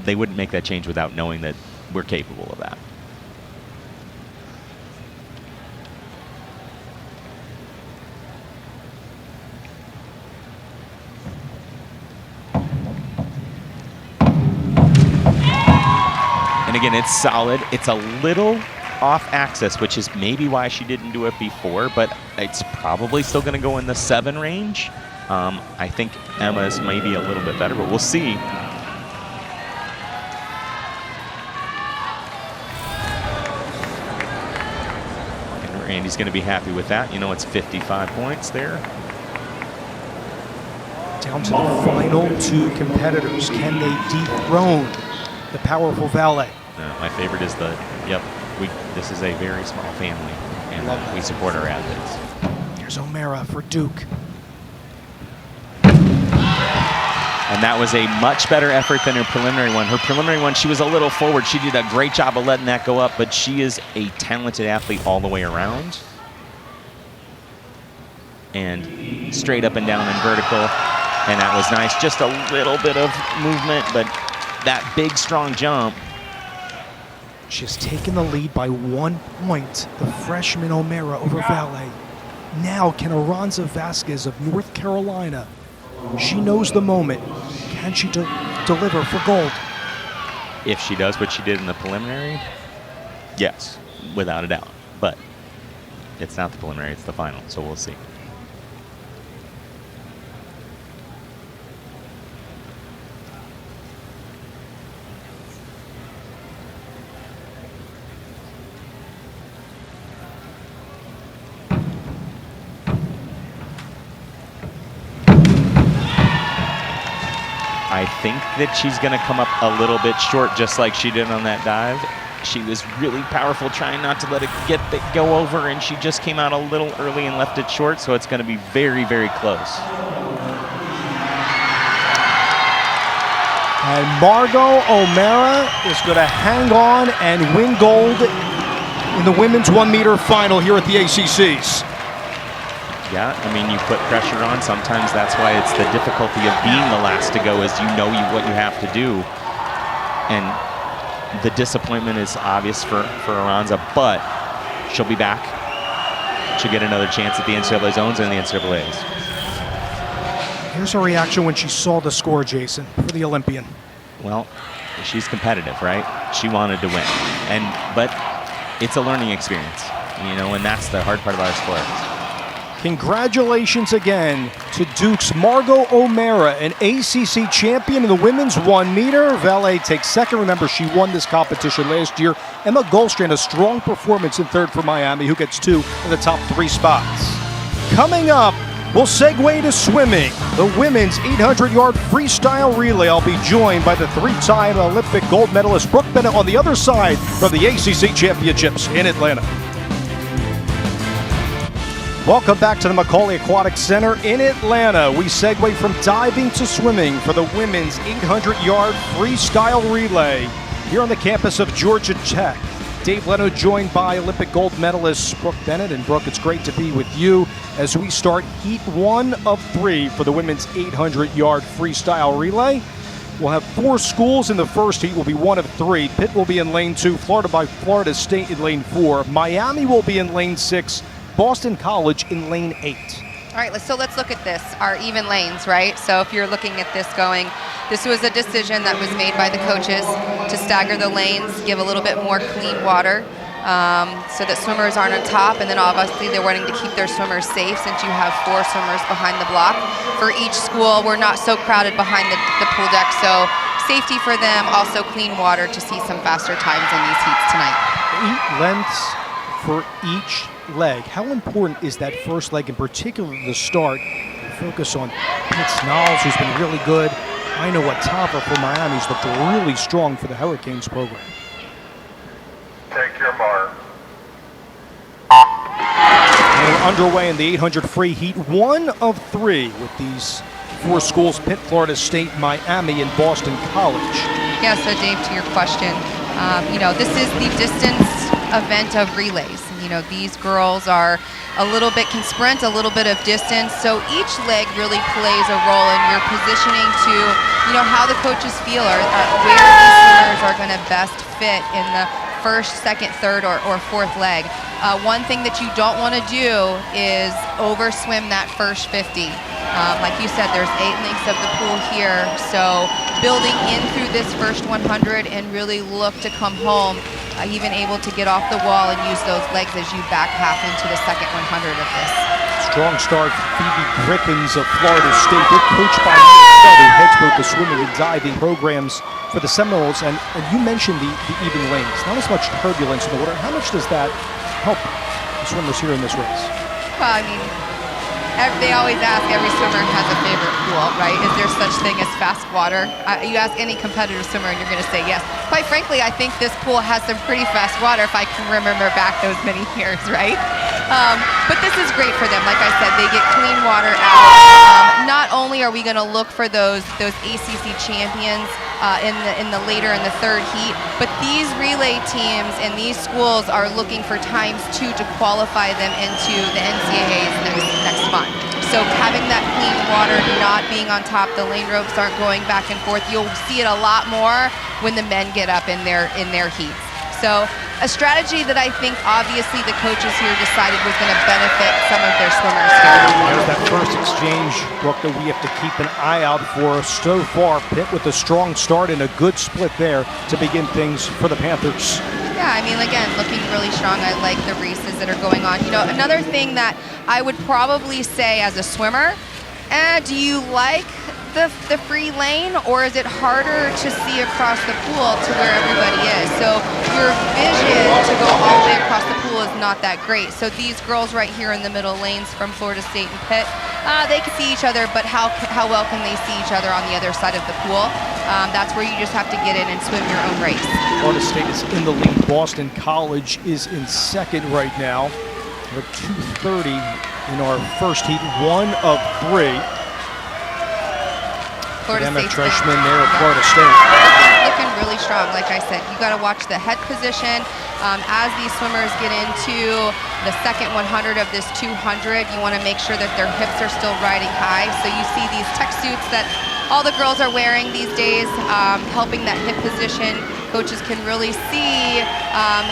they wouldn't make that change without knowing that we're capable of that. And again, it's solid. It's a little off axis, which is maybe why she didn't do it before, but it's probably still going to go in the 7 range. I think Emma's maybe a little bit better, but we'll see. And Randy's going to be happy with that. It's 55 points there. Down to the final 2 competitors. Can they dethrone the powerful Valet? My favorite is this is a very small family, and we support our athletes. Here's O'Mara for Duke. And that was a much better effort than her preliminary one. Her preliminary one, she was a little forward. She did a great job of letting that go up, but she is a talented athlete all the way around. And straight up and down and vertical, and that was nice. Just a little bit of movement, but that big, strong jump. She's taken the lead by 1 point, the freshman O'Mara over Valet. Now can Aranza Vasquez of North Carolina, she knows the moment. Can she deliver for gold? If she does what she did in the preliminary, yes, without a doubt. But it's not the preliminary, it's the final, so we'll see. I think that she's going to come up a little bit short, just like she did on that dive. She was really powerful, trying not to let it go over, and she just came out a little early and left it short, so it's going to be very, very close. And Margot O'Mara is going to hang on and win gold in the women's 1 meter final here at the ACCs. Yeah, I mean, you put pressure on. Sometimes that's why it's the difficulty of being the last to go, is what you have to do. And the disappointment is obvious for Aranza, but she'll be back. She'll get another chance at the NCAA zones and the NCAAs. Here's her reaction when she saw the score, Jason, for the Olympian. Well, she's competitive, right? She wanted to win. But it's a learning experience, and that's the hard part about our sport. Congratulations again to Duke's Margot O'Mara, an ACC champion in the women's 1 meter. Valet takes second. Remember, she won this competition last year. Emma Goldstrand, a strong performance in third for Miami, who gets 2 in the top 3 spots. Coming up, we'll segue to swimming. The women's 800-yard freestyle relay. I'll be joined by the 3-time Olympic gold medalist Brooke Bennett on the other side from the ACC championships in Atlanta. Welcome back to the McAuley Aquatic Center in Atlanta. We segue from diving to swimming for the women's 800-yard freestyle relay here on the campus of Georgia Tech. Dave Leno joined by Olympic gold medalist Brooke Bennett. And Brooke, it's great to be with you as we start heat 1 of 3 for the women's 800-yard freestyle relay. We'll have 4 schools in the first heat. Will be 1 of 3. Pitt will be in lane 2, Florida by Florida State in lane 4. Miami will be in lane 6, Boston College in lane 8. All right, so let's look at this, our even lanes, right? So if you're looking at this going, this was a decision that was made by the coaches to stagger the lanes, give a little bit more clean water so that swimmers aren't on top, and then obviously they're wanting to keep their swimmers safe since you have 4 swimmers behind the block. For each school, we're not so crowded behind the pool deck, so safety for them, also clean water to see some faster times in these heats tonight. 8 lengths for each leg. How important is that first leg, in particular the start? Focus on Pitt's Knowles, who's been really good. I know what Topper for Miami's looked really strong for the Hurricanes program. Take your mark. And we're underway in the 800 free heat 1 of 3 with these 4 schools: Pitt, Florida State, Miami, and Boston College. Yeah, so Dave, to your question, this is the distance event of relays. These girls are a little bit can sprint, a little bit of distance, so each leg really plays a role in your positioning to, how the coaches feel or where these swimmers are going to best fit in the first, second, third, or fourth leg. One thing that you don't want to do is overswim that first 50. Like you said, there's 8 lengths of the pool here, so building in through this first 100 and really look to come home, even able to get off the wall and use those legs as you back half into the second 100 of this. Strong start for Phoebe Griffins of Florida State. They're coached by Neil Studd, who heads both the swimming and diving programs for the Seminoles. And you mentioned the even lanes. Not as much turbulence in the water. How much does that help the swimmers here in this race? Well, they always ask, every swimmer has a favorite pool, right? Is there such thing as fast water? You ask any competitive swimmer and you're going to say yes. Quite frankly, I think this pool has some pretty fast water if I can remember back those many years, right? But this is great for them. Like I said, they get clean water out. Not only are we going to look for those ACC champions in the later in the third heat, but these relay teams and these schools are looking for times too to qualify them into the NCAAs next month. So having that clean water, not being on top, the lane ropes aren't going back and forth. You'll see it a lot more when the men get up in their heats. So a strategy that I think obviously the coaches here decided was going to benefit some of their swimmers here. There's that first exchange, Brooke, that we have to keep an eye out for. So far, Pitt with a strong start and a good split there to begin things for the Panthers. Yeah, again, looking really strong. I like the races that are going on. Another thing that I would probably say as a swimmer, do you like the free lane, or is it harder to see across the pool to where everybody is? So your vision to go all the way across the pool is not that great. So these girls right here in the middle lanes from Florida State and Pitt, they can see each other, but how well can they see each other on the other side of the pool? That's where you just have to get in and swim your own race. Florida State is in the lead. Boston College is in second right now. We're at 2:30 in our first heat, 1 of 3. Florida State freshman there at Florida State. Looking really strong. Like I said, you got to watch the head position. As these swimmers get into the second 100 of this 200, you want to make sure that their hips are still riding high. So you see these tech suits that all the girls are wearing these days, helping that hip position. Coaches can really see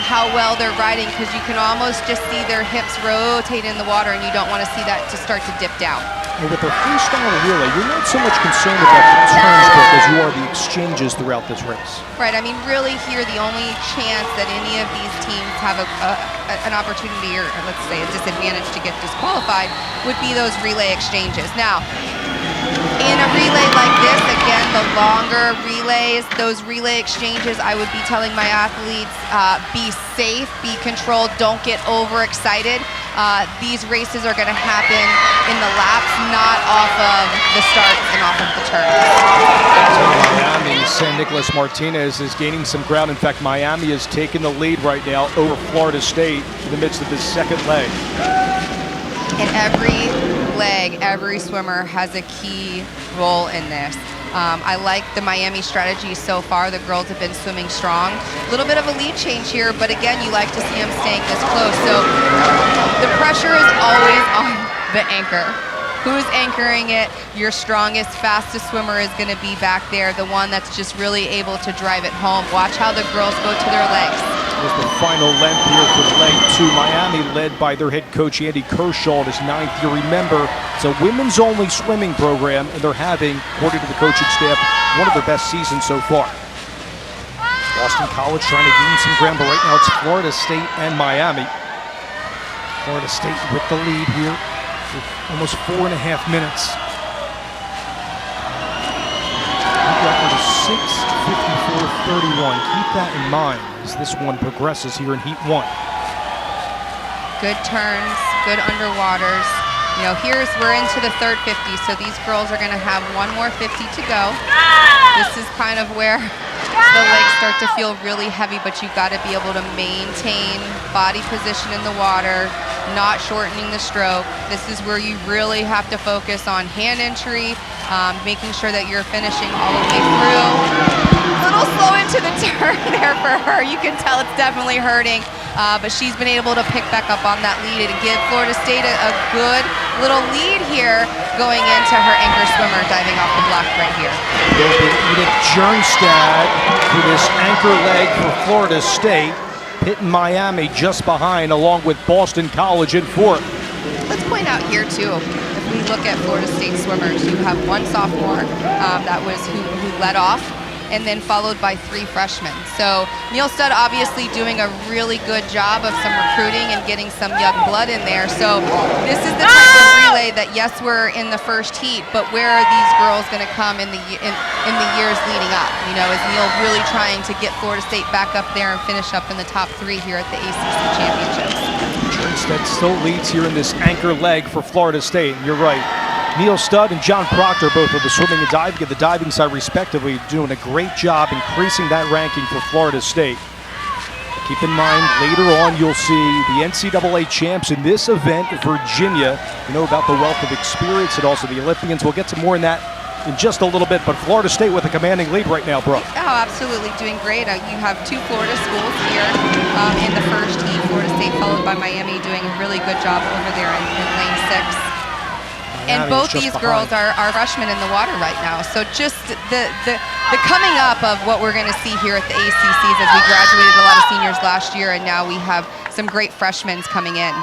how well they're riding, because you can almost just see their hips rotate in the water, and you don't want to see that to start to dip down. And with the freestyle relay, you're not so much concerned about the turns, Brooke, as you are the exchanges throughout this race. Right. Really here, the only chance that any of these teams have an opportunity, or let's say a disadvantage to get disqualified, would be those relay exchanges. Now, in a relay like this, again, the longer relays, those relay exchanges, I would be telling my athletes, be safe, be controlled, don't get overexcited. These races are going to happen in the laps, not off of the starts and off of the turns. Miami, San Nicolas Martinez is gaining some ground. In fact, Miami is taking the lead right now over Florida State in the midst of this second leg. And every leg, every swimmer has a key role in this. I like the Miami strategy so far. The girls have been swimming strong. A little bit of a lead change here, but again, you like to see them staying this close. So the pressure is always on the anchor. Who's anchoring it? Your strongest, fastest swimmer is going to be back there, the one that's just really able to drive it home. Watch how the girls go to their legs. Here's the final length here for leg 2. Miami led by their head coach Andy Kershaw in his 9th year. Remember, it's a women's only swimming program, and they're having, according to the coaching staff, one of their best seasons so far. Boston College trying to gain some ground, but right now it's Florida State and Miami. Florida State with the lead here with almost 4.5 minutes. Record is 6:54.31. Keep that in mind as this one progresses here in Heat 1. Good turns, good underwaters. You know, we're into the third 50, so these girls are going to have one more 50 to go. This is kind of where the legs start to feel really heavy, but you've got to be able to maintain body position in the water, not shortening the stroke. This is where you really have to focus on hand entry, making sure that you're finishing all the way through. A little slow into the turn there for her. You can tell it's definitely hurting, but she's been able to pick back up on that lead and give Florida State a good little lead here going into her anchor swimmer diving off the block right here. Edith Jernstad for this anchor leg for Florida State. Pitt and Miami just behind, along with Boston College in 4th. Let's point out here too, if we look at Florida State swimmers, you have one sophomore that was who led off, and then followed by 3 freshmen. So Neil Studd obviously doing a really good job of some recruiting and getting some young blood in there. So this is the type of relay that, yes, we're in the first heat, but where are these girls going to come in the years leading up? You know, is Neil really trying to get Florida State back up there and finish up in the top 3 here at the ACC Championships? Jernstad still leads here in this anchor leg for Florida State. And you're right. Neil Studd and John Proctor, both of the swimming and diving at the diving side respectively, doing a great job increasing that ranking for Florida State. Keep in mind, later on you'll see the NCAA champs in this event, Virginia. You know about the wealth of experience and also the Olympians. We'll get to more in that in just a little bit, but Florida State with a commanding lead right now, Brooke. Oh, absolutely, doing great. You have 2 Florida schools here in the first heat. Florida State followed by Miami doing a really good job over there in lane 6. And both these girls are freshmen in the water right now. So just the coming up of what we're going to see here at the ACCs, as we graduated a lot of seniors last year, and now we have some great freshmen coming in.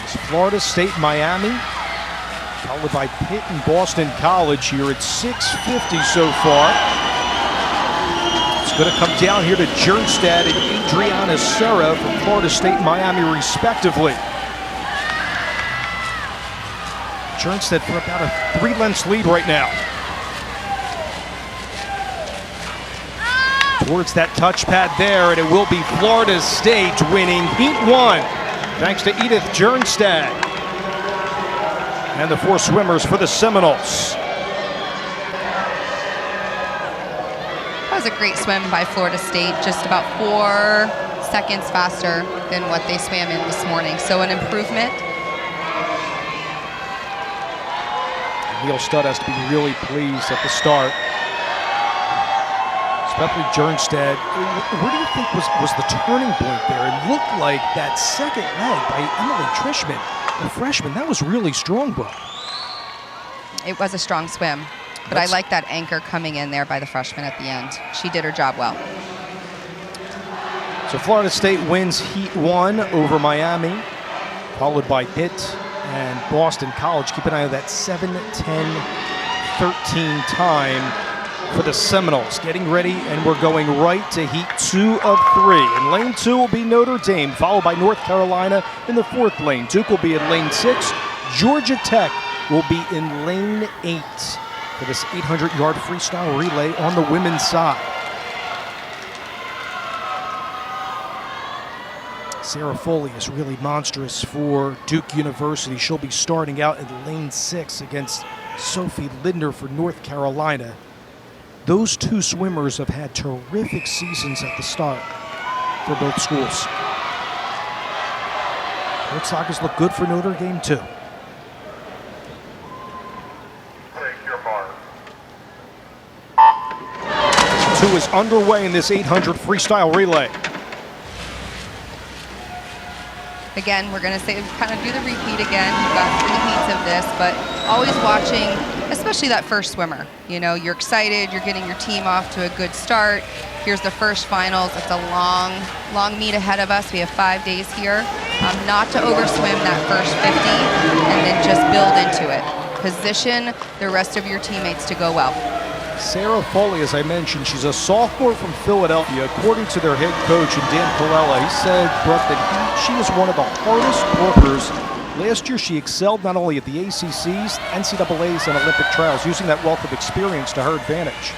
It's Florida State, Miami, followed by Pitt and Boston College here at 6:50 so far. It's going to come down here to Jernstad and Adriana Serra from Florida State and Miami respectively. Jernstad for about a 3 lengths lead right now. Towards that touchpad there, and it will be Florida State winning Heat 1, thanks to Edith Jernstad. And the 4 swimmers for the Seminoles. That was a great swim by Florida State, just about 4 seconds faster than what they swam in this morning. So an improvement. Neil Studd has to be really pleased at the start. Especially Jernstad. Where do you think was the turning point there? It looked like that second leg by Emily Trishman, the freshman. That was really strong, bro. It was a strong swim, but I like that anchor coming in there by the freshman at the end. She did her job well. So Florida State wins Heat 1 over Miami, followed by Pitt and Boston College. Keep an eye on that 7:10:13 time for the Seminoles. Getting ready, and we're going right to Heat 2 of 3. In lane 2 will be Notre Dame, followed by North Carolina in the 4th lane. Duke will be in lane 6. Georgia Tech will be in lane 8 for this 800-yard freestyle relay on the women's side. Sarah Foley is really monstrous for Duke University. She'll be starting out in lane 6 against Sophie Lindner for North Carolina. Those 2 swimmers have had terrific seasons at the start for both schools. Both sockets look good for Notre Dame too. is underway in this 800 freestyle relay. Again, we're going to say kind of do the repeat again. You've got 3 heats of this, but always watching, especially that first swimmer. You know, you're excited, you're getting your team off to a good start. Here's the first finals. It's a long, long meet ahead of us. We have 5 days here. Not to overswim that first 50 and then just build into it. Position the rest of your teammates to go well. Sarah Foley, as I mentioned, she's a sophomore from Philadelphia. According to their head coach, Dan Colella, he said, Brooke, that she is one of the hardest workers. Last year, she excelled not only at the ACCs, NCAAs, and Olympic trials, using that wealth of experience to her advantage.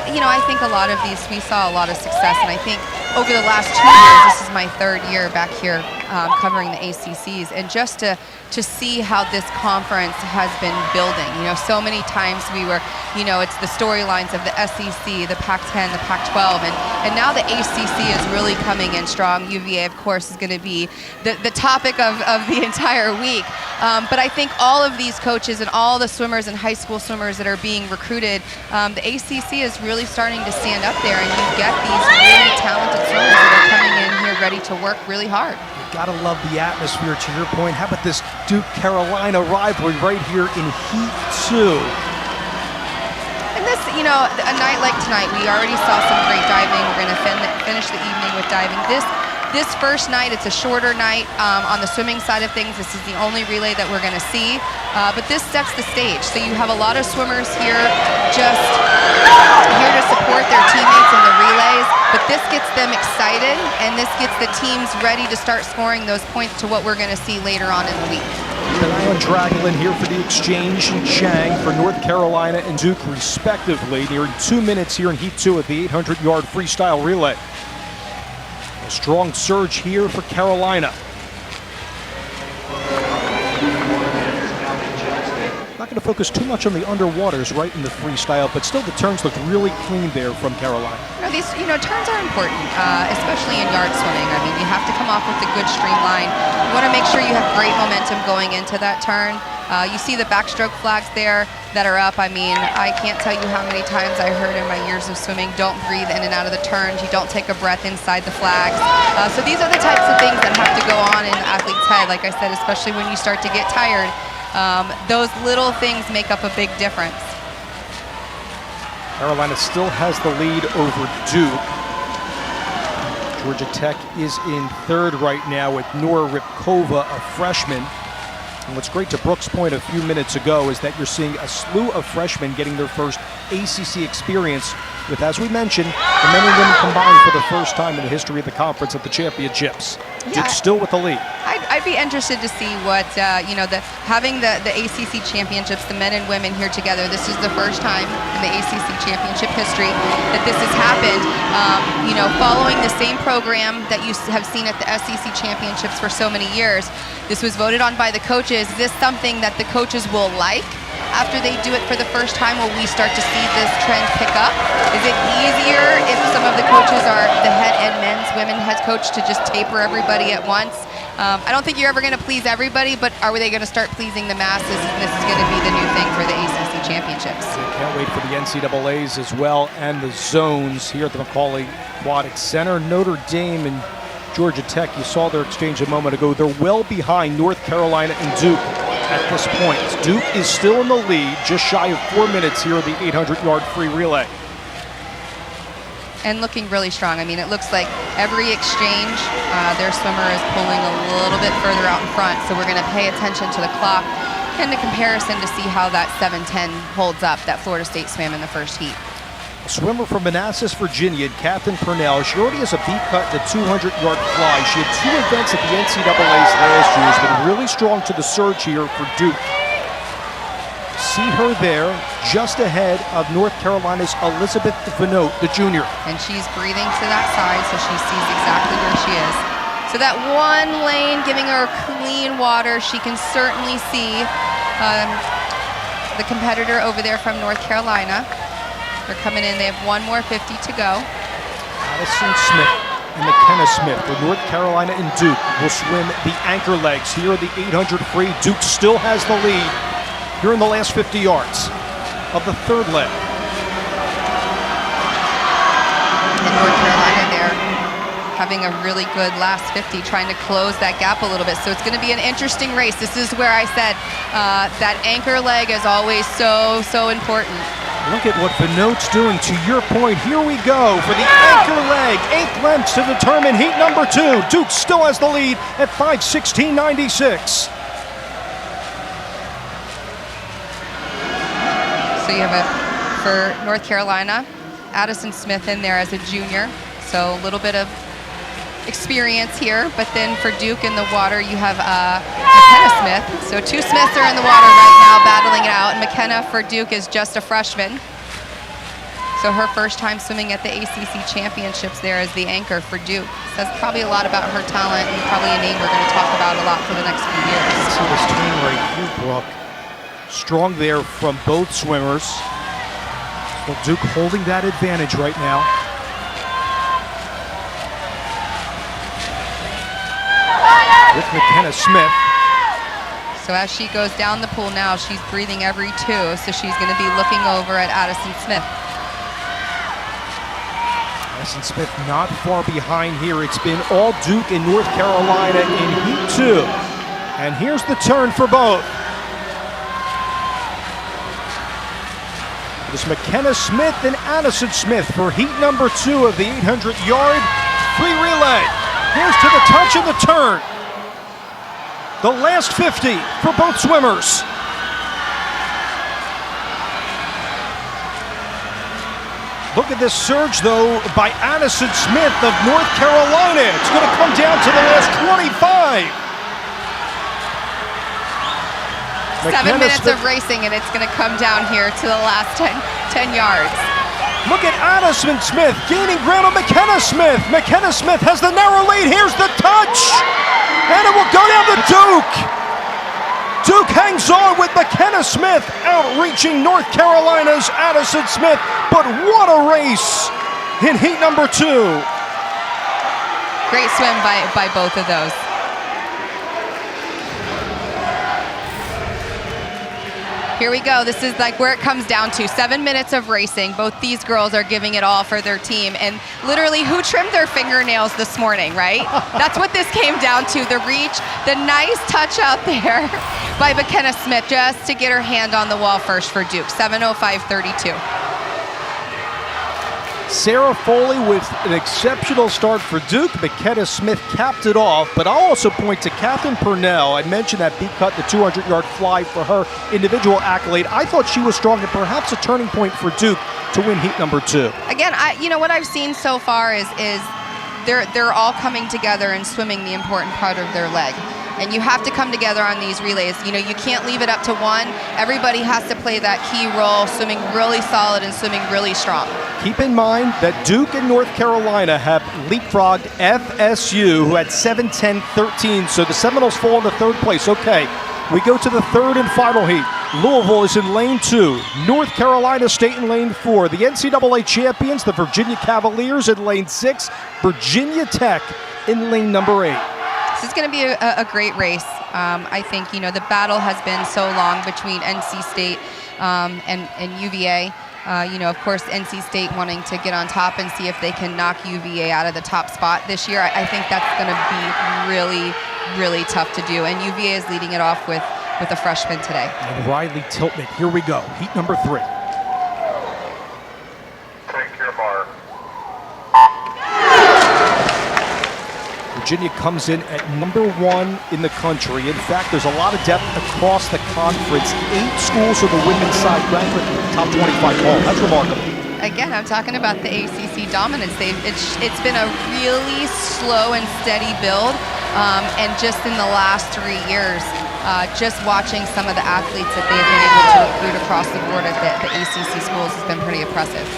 You know, I think a lot of these, we saw a lot of success, and I think over the last 2 years, this is my 3rd year back here covering the ACCs, and just to see how this conference has been building. You know, so many times we were, you know, it's the storylines of the SEC, the Pac-10, the Pac-12, and now the ACC is really coming in strong. UVA, of course, is going to be the topic of the entire week. But I think all of these coaches and all the swimmers and high school swimmers that are being recruited, the ACC is really starting to stand up there, and you get these really talented swimmers that are coming in here ready to work really hard. Gotta love the atmosphere, to your point. How about this Duke-Carolina rivalry right here in Heat 2? And this, you know, a night like tonight, we already saw some great diving. We're going to finish the evening with diving. This first night, it's a shorter night on the swimming side of things. This is the only relay that we're going to see. But this sets the stage. So you have a lot of swimmers here just here to support their teammates in the relays. But this gets them excited, and this gets the teams ready to start scoring those points to what we're going to see later on in the week. Island Draglin here for the exchange, and Chang for North Carolina and Duke, respectively. Nearing 2 minutes here in Heat 2 of the 800-yard freestyle relay. A strong surge here for Carolina. Not going to focus too much on the underwaters right in the freestyle, but still the turns look really clean there from Carolina. These turns are important, especially in yard swimming. I mean, you have to come off with a good streamline. You want to make sure you have great momentum going into that turn. You see the backstroke flags there that are up. I mean, I can't tell you how many times I heard in my years of swimming, don't breathe in and out of the turns. You don't take a breath inside the flags. So these are the types of things that have to go on in the athlete's head, like I said, especially when you start to get tired. Those little things make up a big difference. Carolina still has the lead over Duke. Georgia Tech is in 3rd right now with Nora Ripkova, a freshman. And what's great, to Brooks' point a few minutes ago, is that you're seeing a slew of freshmen getting their first ACC experience with, as we mentioned, the men and women combined for the first time in the history of the conference at the championships. Yeah. Duke still with the lead. I'd be interested to see what, having the ACC championships, the men and women here together. This is the first time in the ACC championship history that this has happened. Following the same program that you have seen at the SEC championships for so many years. This was voted on by the coaches. Is this something that the coaches will like after they do it for the first time? Will we start to see this trend pick up? Is it easier if some of the coaches are the head and men's, women head coach to just taper everybody at once? I don't think you're ever going to please everybody, but are they going to start pleasing the masses? And this is going to be the new thing for the ACC championships. Can't wait for the NCAAs as well, and the zones here at the McAuley Aquatic Center. Notre Dame and Georgia Tech, you saw their exchange a moment ago. They're well behind North Carolina and Duke at this point. Duke is still in the lead, just shy of 4 minutes here at the 800-yard free relay. And looking really strong. I mean, it looks like every exchange, their swimmer is pulling a little bit further out in front. So we're going to pay attention to the clock and the comparison to see how that 7:10 holds up, that Florida State swam in the first heat. A swimmer from Manassas, Virginia, Catherine Purnell. She already has a B cut in the 200-yard fly. She had 2 events at the NCAAs last year. Has been really strong to the surge here for Duke. See her there, just ahead of North Carolina's Elizabeth Vanote, the junior. And she's breathing to that side, so she sees exactly where she is. So that one lane giving her clean water, she can certainly see the competitor over there from North Carolina. They're coming in. They have 1 more 50 to go. Addison Smith and McKenna Smith for North Carolina and Duke will swim the anchor legs here at the 800 free. Duke still has the lead here in the last 50 yards of the 3rd leg. North Carolina there, having a really good last 50, trying to close that gap a little bit. So it's going to be an interesting race. This is where I said that anchor leg is always so important. Look at what Vinot's doing. To your point, here we go for the anchor leg. 8th lengths to determine heat number 2. Duke still has the lead at 5:16.96. So you have for North Carolina, Addison Smith in there as a junior. So a little bit of experience here. But then for Duke in the water, you have McKenna Smith. So 2 Smiths are in the water right now battling it out. And McKenna for Duke is just a freshman. So her first time swimming at the ACC championships there as the anchor for Duke. Says probably a lot about her talent and probably a name we're going to talk about a lot for the next few years. See this team right here, Brooke. Strong there from both swimmers. Well, Duke holding that advantage right now. With McKenna Smith. So as she goes down the pool now, she's breathing every 2, so she's going to be looking over at Addison Smith. Addison Smith not far behind here. It's been all Duke and North Carolina in heat 2. And here's the turn for both. It's McKenna Smith and Addison Smith for heat number 2 of the 800-yard free relay. Here's to the touch and the turn. The last 50 for both swimmers. Look at this surge, though, by Addison Smith of North Carolina. It's going to come down to the last 25. 7 minutes of racing, and it's going to come down here to the last 10 yards. Look at Addison Smith gaining ground on McKenna Smith. McKenna Smith has the narrow lead. Here's the touch. And it will go down to Duke. Duke hangs on with McKenna Smith outreaching North Carolina's Addison Smith. But what a race in heat number 2. Great swim by both of those. Here we go. This is like where it comes down to. 7 minutes of racing. Both these girls are giving it all for their team. And literally, who trimmed their fingernails this morning, right? That's what this came down to. The reach, the nice touch out there by McKenna Smith just to get her hand on the wall first for Duke. 7:05.32. Sarah Foley with an exceptional start for Duke. McKenna Smith capped it off, but I'll also point to Catherine Purnell. I mentioned that B-cut, the 200-yard fly for her individual accolade. I thought she was strong and perhaps a turning point for Duke to win heat number 2. Again, what I've seen so far is they're all coming together and swimming the important part of their leg. And you have to come together on these relays. You can't leave it up to one. Everybody has to play that key role, swimming really solid and swimming really strong. Keep in mind that Duke and North Carolina have leapfrogged FSU, who had 7:10.13. So the Seminoles fall into 3rd place. Okay, we go to the 3rd and final heat. Louisville is in lane 2. North Carolina State in lane 4. The NCAA champions, the Virginia Cavaliers, in lane 6. Virginia Tech in lane number 8. This is going to be a great race. I think, the battle has been so long between NC State and UVA. Of course, NC State wanting to get on top and see if they can knock UVA out of the top spot this year. I think that's going to be really, really tough to do. And UVA is leading it off with a freshman today. And Riley Tiltman. Here we go. Heat number 3. Take your mark. Virginia comes in at number 1 in the country. In fact, there's a lot of depth across the conference. 8 schools on the women's side ranked with the top 25 all. That's remarkable. Again, I'm talking about the ACC dominance. It's been a really slow and steady build, and just in the last 3 years, just watching some of the athletes that they've been able to recruit across the board at the ACC schools has been pretty impressive.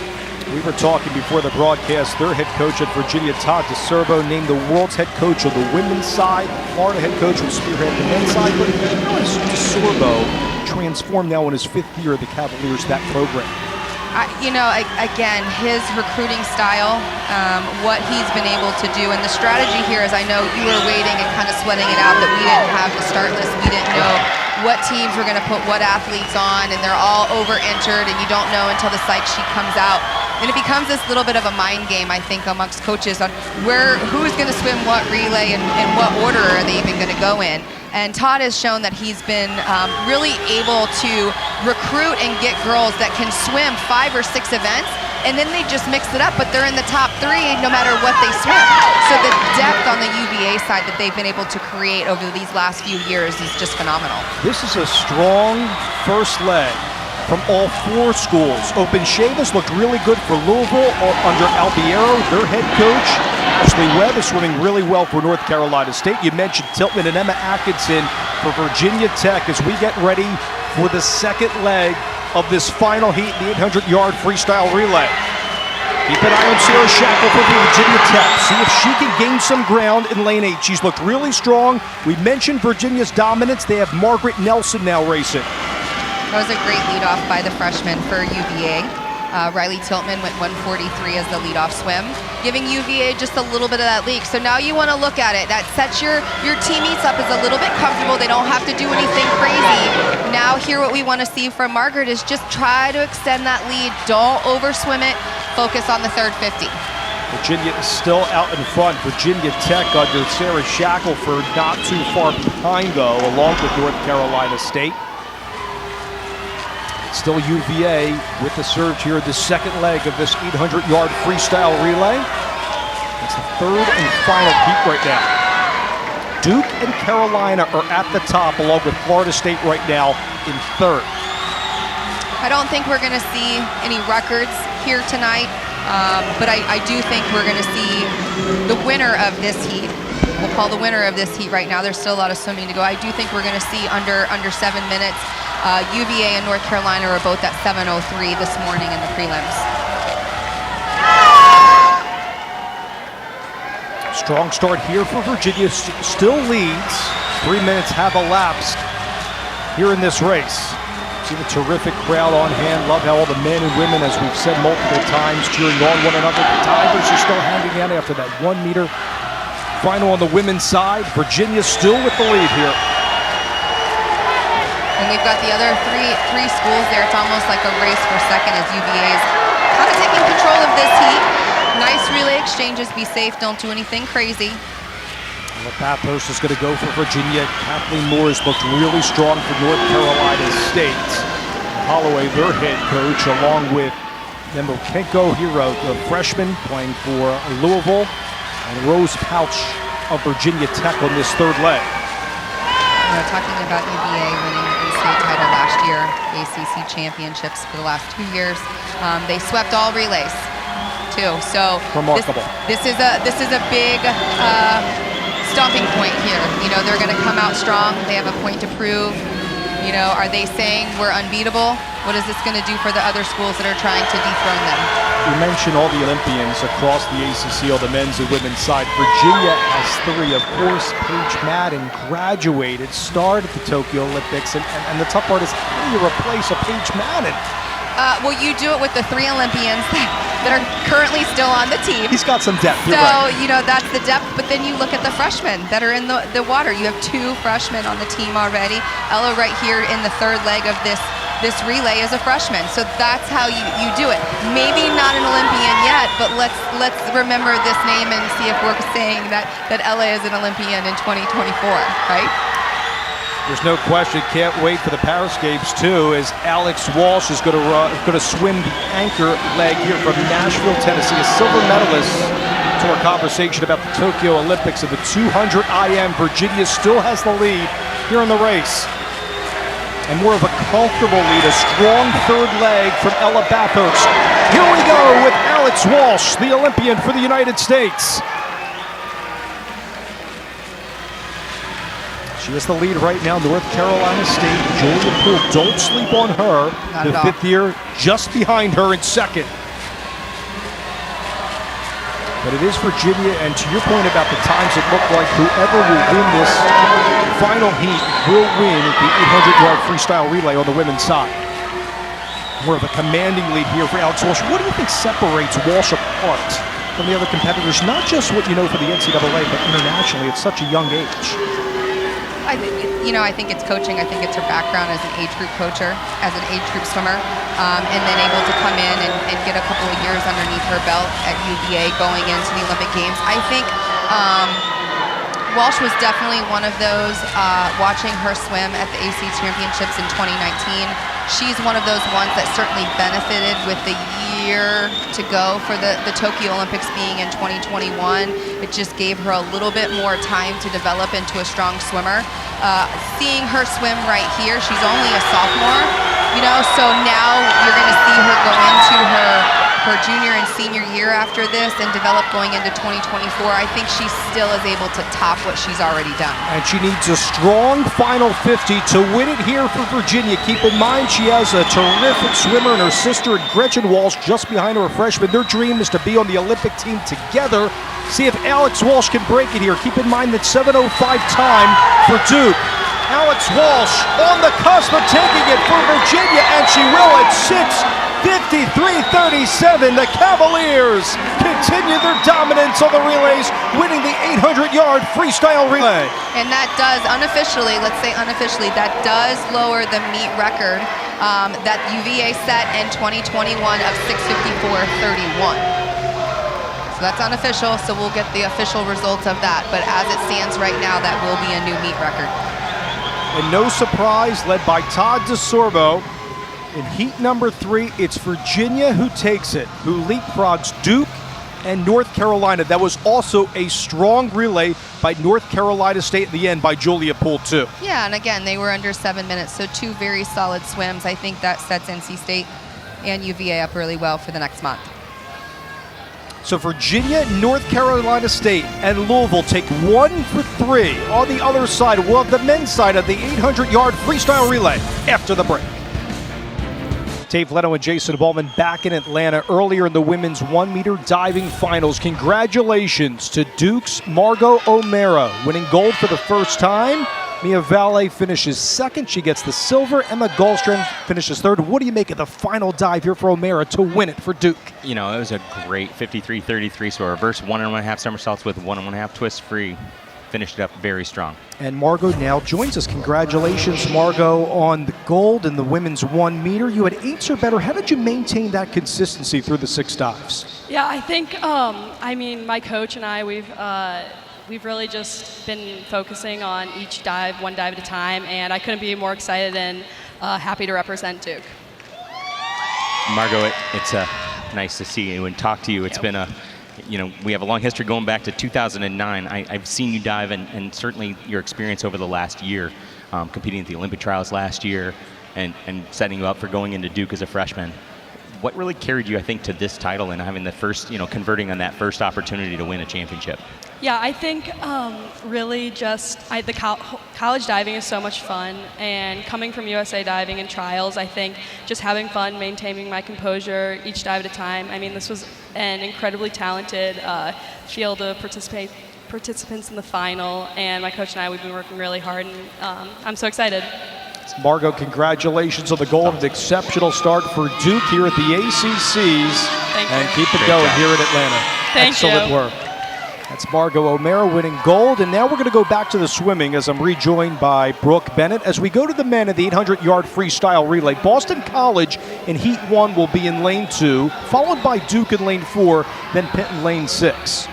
We were talking before the broadcast. Their head coach at Virginia, Todd DeSerbo, named the world's head coach on the women's side. Florida head coach will spearhead the men's side. But how has DeSerbo transformed now in his 5th year of the Cavaliers, that program? Again, his recruiting style, what he's been able to do, and the strategy here is, I know you were waiting and kind of sweating it out that we didn't have the start list. We didn't know what teams were going to put what athletes on, and they're all over-entered, and you don't know until the psych sheet comes out. And it becomes this little bit of a mind game, I think, amongst coaches on who's going to swim what relay and what order are they even going to go in. And Todd has shown that he's been really able to recruit and get girls that can swim 5 or 6 events, and then they just mix it up, but they're in the top 3 no matter what they swim. So the depth on the UVA side that they've been able to create over these last few years is just phenomenal. This is a strong first leg from all 4 schools. Open Chavis looked really good for Louisville under Albiero, their head coach. Ashley Webb is swimming really well for North Carolina State. You mentioned Tiltman and Emma Atkinson for Virginia Tech as we get ready for the second leg of this final heat, the 800-yard freestyle relay. Keep an eye on Sarah Shackle for Virginia Tech. See if she can gain some ground in lane 8. She's looked really strong. We mentioned Virginia's dominance. They have Margaret Nelson now racing. That was a great leadoff by the freshman for UVA. Riley Tiltman went 143 as the leadoff swim, giving UVA just a little bit of that leak. So now you want to look at it. That sets your teammates up as a little bit comfortable. They don't have to do anything crazy. Now here what we want to see from Margaret is just try to extend that lead. Don't overswim it. Focus on the third 50. Virginia is still out in front. Virginia Tech under Sarah Shackelford not too far behind, though, along with North Carolina State. Still UVA with the surge here, the second leg of this 800-yard freestyle relay. It's the third and final heat right now. Duke and Carolina are at the top, along with Florida State right now in third. I don't think we're going to see any records here tonight, but I do think we're going to see the winner of this heat. We'll call the winner of this heat right now. There's still a lot of swimming to go. I do think we're going to see under 7 minutes. UVA and North Carolina are both at 7:03 this morning in the prelims. Strong start here for Virginia. Still leads. 3 minutes have elapsed here in this race. See the terrific crowd on hand. Love how all the men and women, as we've said multiple times, cheering on one another. The divers are still hanging out after that 1 meter final on the women's side. Virginia still with the lead here. And we've got the other three schools there. It's almost like a race for second as UVA is kind of taking control of this heat. Nice relay exchanges. Be safe. Don't do anything crazy. The Bathurst is going to go for Virginia. Kathleen Moore has looked really strong for North Carolina State. Holloway, their head coach, along with Nemokenko Hero, the freshman playing for Louisville, and Rose Pouch of Virginia Tech on this third leg. Talking about UVA winning the state title last year, ACC championships for the last 2 years. They swept all relays, too. So remarkable. This is a big stomping point here. You know, they're going to come out strong. They have a point to prove. You know, are they saying we're unbeatable? What is this going to do for the other schools that are trying to dethrone them? We mentioned all the Olympians across the ACC on the men's and women's side. Virginia has 3. Of course, Paige Madden graduated, starred at the Tokyo Olympics, and the tough part is how do you replace a Paige Madden? Well, you do it with the 3 Olympians that are currently still on the team. He's got some depth, you're so, right. You know, that's the depth, but then you look at the freshmen that are in the water. You have 2 freshmen on the team already. Ella right here in the third leg of this relay is a freshman. So that's how you do it. Maybe not an Olympian yet, but let's remember this name and see if we're saying that Ella is an Olympian in 2024, right? There's no question. Can't wait for the Paris Games too, as Alex Walsh is going to swim the anchor leg here from Nashville, Tennessee, a silver medalist. To our conversation about the Tokyo Olympics and the 200 IM. Virginia still has the lead here in the race, and more of a comfortable lead. A strong third leg from Ella Bathurst. Here we go with Alex Walsh, the Olympian for the United States. She has the lead right now, North Carolina State. Julia Poole, don't sleep on her. The 5th year just behind her in second. But it is Virginia, and to your point about the times, it looked like whoever will win this final heat will win the 800-yard freestyle relay on the women's side. More of a commanding lead here for Alex Walsh. What do you think separates Walsh apart from the other competitors? Not just what you know for the NCAA, but internationally at such a young age. I think it's coaching. I think it's her background as an age group coacher, as an age group swimmer, and then able to come in and get a couple of years underneath her belt at UVA going into the Olympic Games. I think Walsh was definitely one of those, watching her swim at the ACC Championships in 2019. She's one of those ones that certainly benefited with the year to go for the Tokyo Olympics being in 2021. It just gave her a little bit more time to develop into a strong swimmer. Seeing her swim right here, she's only a sophomore, so now you're going to see her go into her junior and senior year after this and develop going into 2024. I think she still is able to top what she's already done. And she needs a strong final 50 to win it here for Virginia. Keep in mind she has a terrific swimmer and her sister Gretchen Walsh just behind her, a freshman. Their dream is to be on the Olympic team together. See if Alex Walsh can break it here. Keep in mind that 7:05 time for Duke. Alex Walsh on the cusp of taking it for Virginia, and she will at 6:53.37. The Cavaliers continue their dominance on the relays, winning the 800-yard freestyle relay. And that does unofficially, let's say unofficially, that does lower the meet record that UVA set in 2021 of 6:54.31. So that's unofficial, so we'll get the official results of that. But as it stands right now, that will be a new meet record. And no surprise, led by Todd DeSorbo. In heat number 3, it's Virginia who takes it, who leapfrogs Duke and North Carolina. That was also a strong relay by North Carolina State at the end by Julia Poole, too. Yeah, and again, they were under 7 minutes, so 2 very solid swims. I think that sets NC State and UVA up really well for the next month. So Virginia, North Carolina State, and Louisville take 1 for 3. On the other side, we'll have the men's side of the 800-yard freestyle relay after the break. Dave Leno and Jason Ballman back in Atlanta earlier in the women's 1-meter diving finals. Congratulations to Duke's Margot O'Mara, winning gold for the first time. Mia Valle finishes second. She gets the silver. Emma Gallstrand finishes third. What do you make of the final dive here for O'Mara to win it for Duke? It was a great 53.33, so a reverse 1.5 somersaults with 1.5 twist free. Finished it up very strong. And Margot now joins us. Congratulations, Margot, on the gold in the women's 1-meter. You had 8s or better. How did you maintain that consistency through the 6 dives? Yeah, I think, my coach and I, we've really just been focusing on each dive, one dive at a time, and I couldn't be more excited and happy to represent Duke. Margot, it's nice to see you and talk to you. It's been we have a long history going back to 2009. I've seen you dive, and certainly your experience over the last year, competing at the Olympic trials last year and setting you up for going into Duke as a freshman. What really carried you, I think, to this title and having the first, converting on that first opportunity to win a championship? Yeah, I think really just college diving is so much fun, and coming from USA Diving and trials, I think just having fun, maintaining my composure each dive at a time. This was an incredibly talented field of participants in the final, and my coach and I, we've been working really hard, and I'm so excited. Margot, congratulations on the gold. An exceptional start for Duke here at the ACCs. Thank you. And keep it going here in Atlanta. Thank you. Excellent work. That's Margot O'Mara winning gold. And now we're going to go back to the swimming as I'm rejoined by Brooke Bennett. As we go to the men at the 800-yard freestyle relay, Boston College in Heat 1 will be in lane 2, followed by Duke in lane 4, then Pitt in lane 6.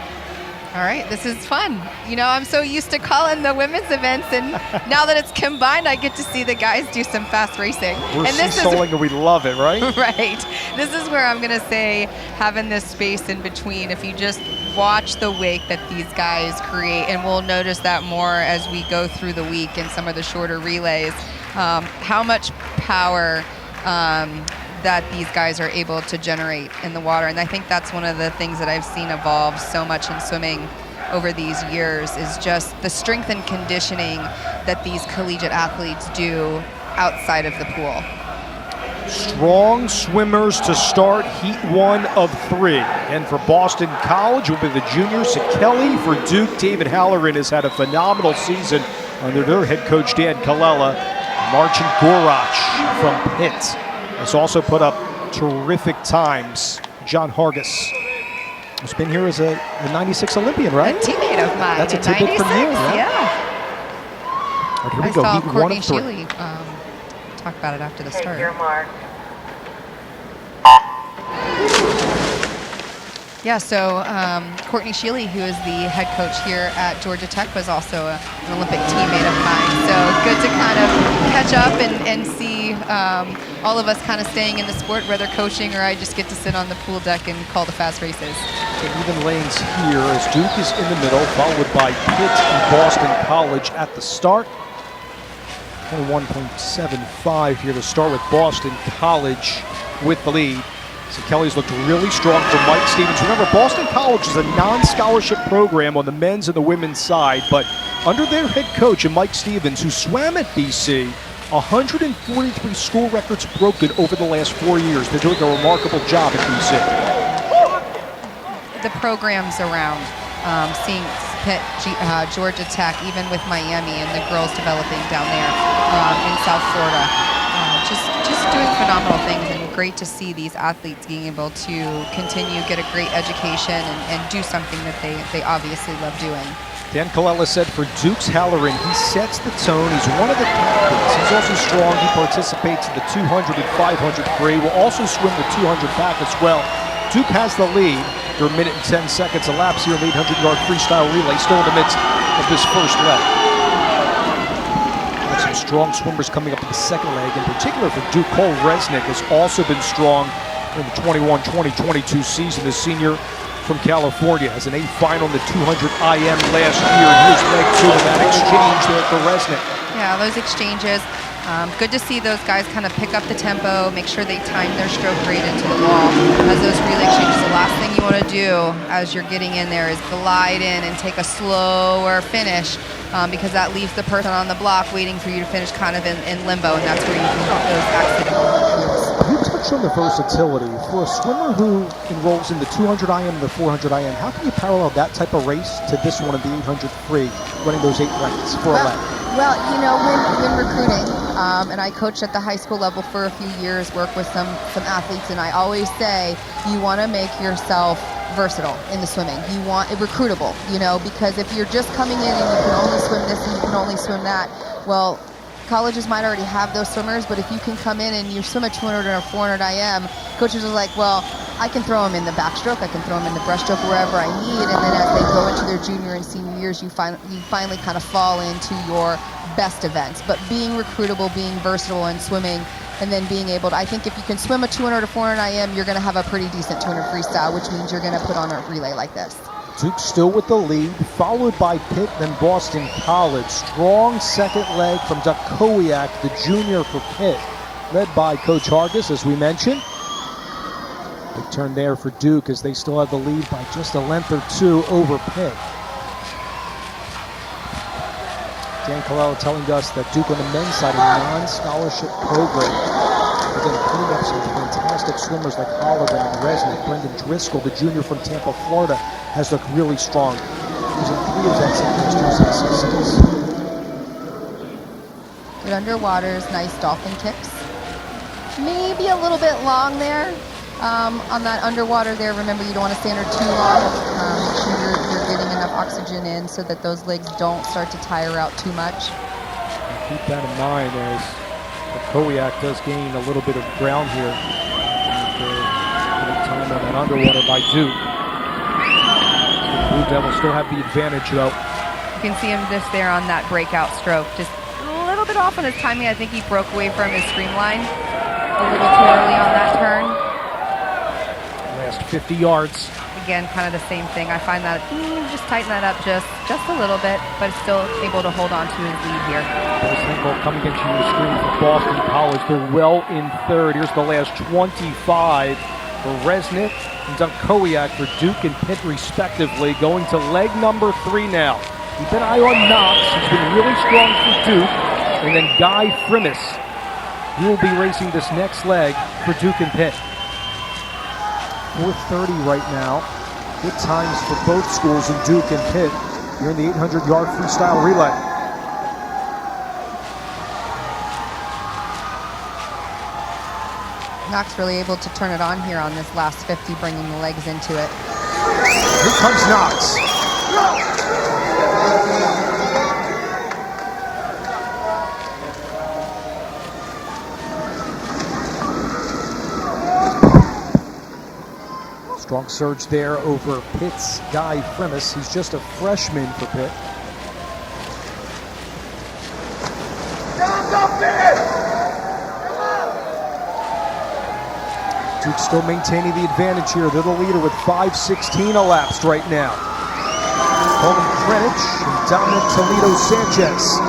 All right, this is fun. I'm so used to calling the women's events, and now that it's combined, I get to see the guys do some fast racing. We're and this seesawing and we love it, right? Right. This is where I'm going to say having this space in between, if you just watch the wake that these guys create, and we'll notice that more as we go through the week in some of the shorter relays, how much power that these guys are able to generate in the water. And I think that's one of the things that I've seen evolve so much in swimming over these years, is just the strength and conditioning that these collegiate athletes do outside of the pool. Strong swimmers to start Heat 1 of 3. And for Boston College will be the junior Kelly. For Duke, David Halloran has had a phenomenal season under their head coach Dan Colella. Marcin Gorach from Pitt has also put up terrific times. John Hargis has been here as a 96 Olympian, right? A teammate of mine. That's a tidbit from you. Yeah. All right, here we I go. saw Heat 1 Courtney of 3. Shealy talk about it after the Take start. your mark. Yeah, so Courtney Shealy, who is the head coach here at Georgia Tech, was also an Olympic teammate of mine. So good to kind of catch up and see all of us kind of staying in the sport, whether coaching or I just get to sit on the pool deck and call the fast races. Even lanes here as Duke is in the middle, followed by Pitt and Boston College at the start. 21.75 here to start with Boston College with the lead. So Kelly's looked really strong for Mike Stevens. Remember, Boston College is a non-scholarship program on the men's and the women's side, but under their head coach, Mike Stevens, who swam at BC, 143 school records broken over the last 4 years. They're doing a remarkable job at BC. The programs around, seeing Pitt, Georgia Tech, even with Miami and the girls developing down there in South Florida. Just doing phenomenal things, and great to see these athletes being able to continue, get a great education, and do something that they obviously love doing. Dan Colella said for Duke's Halloran, he sets the tone. He's one of the captains. He's also strong. He participates in the 200 and 500 free. Will also swim the 200 back as well. Duke has the lead. There are 1 minute and 10 seconds elapsed here in the 800-yard freestyle relay, still in the midst of this first leg. Some strong swimmers coming up in the second leg, in particular for Duke. Cole Resnick has also been strong in the 21-20-22 season. The senior from California has an A final in the 200 IM last year. And here's leg 2 of that exchange there for Resnick. Yeah, those exchanges. Good to see those guys kind of pick up the tempo, make sure they time their stroke rate into the wall. As those relay exchanges, the last thing you want to do as you're getting in there is glide in and take a slower finish, because that leaves the person on the block waiting for you to finish kind of in limbo, and that's where you can get those accidental moves. You touched on the versatility. For a swimmer who enrolls in the 200 IM and the 400 IM, how can you parallel that type of race to this one of the 800 free, running those 8 lengths for a leg? Well, you know, when recruiting, and I coached at the high school level for a few years, work with some athletes, and I always say you want to make yourself versatile in the swimming. You want it recruitable, you know, because if you're just coming in and you can only swim this and you can only swim that, well, colleges might already have those swimmers, but if you can come in and you swim a 200 or a 400 IM, coaches are like, well, I can throw them in the backstroke, I can throw them in the breaststroke, wherever I need, and then as they go into their junior and senior years, you finally kind of fall into your best events. But being recruitable, being versatile in swimming, and then being able to, I think if you can swim a 200 or 400 IM, you're going to have a pretty decent 200 freestyle, which means you're going to put on a relay like this. Duke still with the lead, followed by Pitt and Boston College. Strong second leg from Dukowiak, the junior for Pitt, led by Coach Hargis, as we mentioned. Big turn there for Duke as they still have the lead by just a length or 2 over Pitt. Dan Colella telling us that Duke on the men's side, a non-scholarship program. Again, putting up some fantastic swimmers like Oliver and Resnick. Brendan Driscoll, the junior from Tampa, Florida, has looked really strong. He's in 3 events in his 2 Good underwaters, nice dolphin kicks. Maybe a little bit long there on that underwater there. Remember, you don't want to stand her too long. Make sure you're getting enough oxygen in so that those legs don't start to tire out too much. Keep that in mind as Kowiak does gain a little bit of ground here. Time on that underwater by Duke. The Blue Devils still have the advantage, though. You can see him just there on that breakout stroke. Just a little bit off on his timing. I think he broke away from his streamline a little too early on that turn. Last 50 yards. Again, kind of the same thing. I find that just tighten that up just a little bit, but still able to hold on to his lead here. Hinkle coming into the screen for Boston College. They're well in third. Here's the last 25 for Resnick and Dukowiak for Duke and Pitt, respectively. Going to leg number 3 now. Keep an eye on Knox. He's been really strong for Duke. And then Guy Frimis. He will be racing this next leg for Duke and Pitt. 4:30 right now. Good times for both schools in Duke and Pitt. Here in the 800-yard freestyle relay. Knox really able to turn it on here on this last 50, bringing the legs into it. Here comes Knox. Strong surge there over Pitt's Guy Frimas. He's just a freshman for Pitt. Duke still maintaining the advantage here. They're the leader with 5:16 elapsed right now. Coleman Greenwich and Dominic Toledo Sanchez.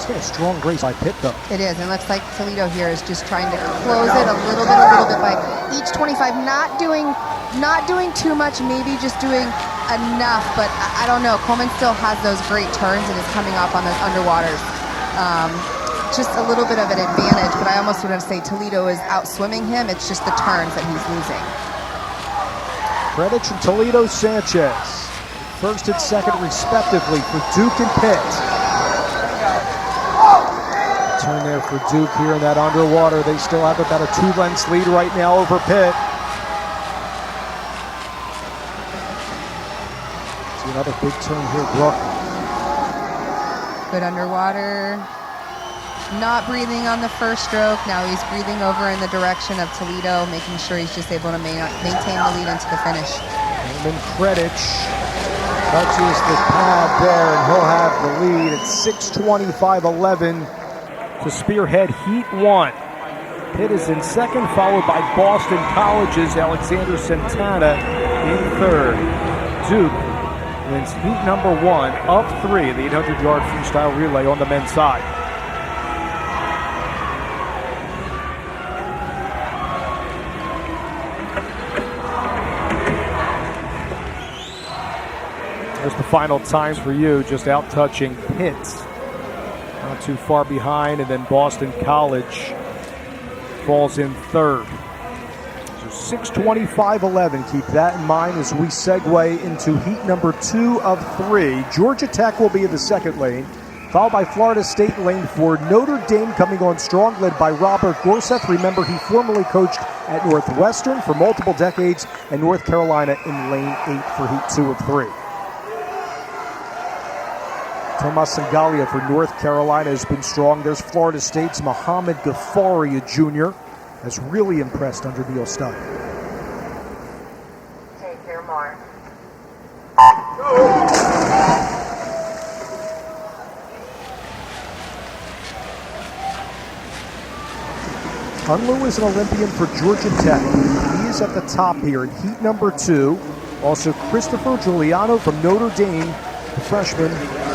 Still a strong race by Pitt, though. It is, and it looks like Toledo here is just trying to close it a little bit by each 25. Not doing too much, maybe just doing enough, but I don't know. Coleman still has those great turns and is coming up on those underwaters. Just a little bit of an advantage, but I almost would say Toledo is outswimming him. It's just the turns that he's losing. Greenwich and Toledo Sanchez, first and second respectively for Duke and Pitt. Turn there for Duke here in that underwater. They still have about a 2-length lead right now over Pitt. See another big turn here, Brooke. Good underwater. Not breathing on the first stroke. Now he's breathing over in the direction of Toledo, making sure he's just able to maintain the lead into the finish. Coleman Greenwich touches the pad there, and he'll have the lead at 6:25.11 to spearhead Heat 1. Pitt is in second, followed by Boston College's Alexander Santana in third. Duke wins Heat number 1, up 3 in the 800-yard freestyle relay on the men's side. There's the final times for you, just out touching Pitt. Not too far behind, and then Boston College falls in third. So 6:25.11. Keep that in mind as we segue into heat number 2 of 3. Georgia Tech will be in the second lane, followed by Florida State in lane 4. Notre Dame coming on strong, led by Robert Gorseth. Remember, he formerly coached at Northwestern for multiple decades, and North Carolina in lane 8 for heat 2 of 3. Tomas Sangalia for North Carolina has been strong. There's Florida State's Muhammad Ghaffari, a junior, has really impressed under Neil Stein. Take your mark. Unlu is an Olympian for Georgia Tech. He is at the top here in heat number 2. Also, Christopher Giuliano from Notre Dame, the freshman,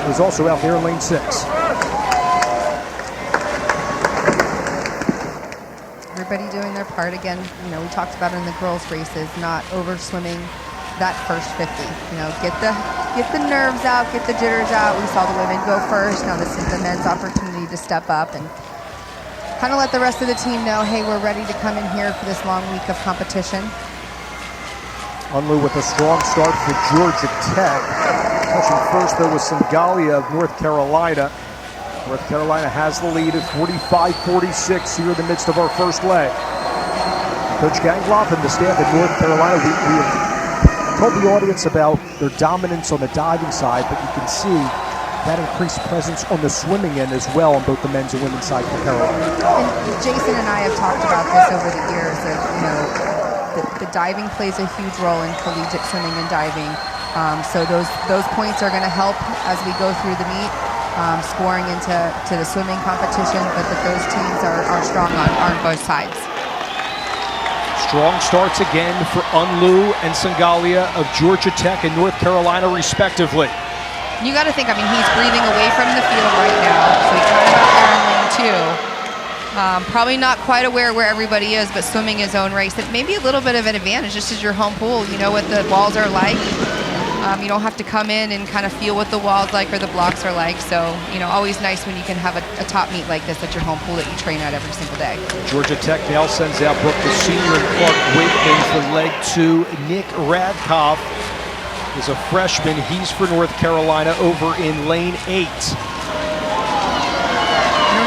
is also out there in lane 6. Everybody doing their part again. You know, we talked about it in the girls' races, not over swimming that first 50. You know, get the nerves out, get the jitters out. We saw the women go first. Now this is the men's opportunity to step up and kind of let the rest of the team know, hey, we're ready to come in here for this long week of competition. Unlu with a strong start for Georgia Tech. Touching first, though, was Sangalia of North Carolina. North Carolina has the lead at 45-46 here in the midst of our first leg. Coach Gangloff and the staff at North Carolina, we have told the audience about their dominance on the diving side, but you can see that increased presence on the swimming end as well on both the men's and women's side for Carolina. And Jason and I have talked about this over the years that, you know, the diving plays a huge role in collegiate swimming and diving. So those points are going to help as we go through the meet, scoring into the swimming competition, but that those teams are strong on both sides. Strong starts again for Unlu and Sangalia of Georgia Tech and North Carolina, respectively. You got to think, I mean, he's breathing away from the field right now, so he's kind of out there in lane 2. Probably not quite aware where everybody is, but swimming his own race. It may be a little bit of an advantage. This is your home pool. You know what the walls are like. You don't have to come in and kind of feel what the walls like or the blocks are like. So, you know, always nice when you can have a top meet like this at your home pool that you train at every single day. Georgia Tech now sends out Brooke, the senior, and Clark Wakeman for leg 2. Nick Radkoff is a freshman. He's for North Carolina over in lane 8. And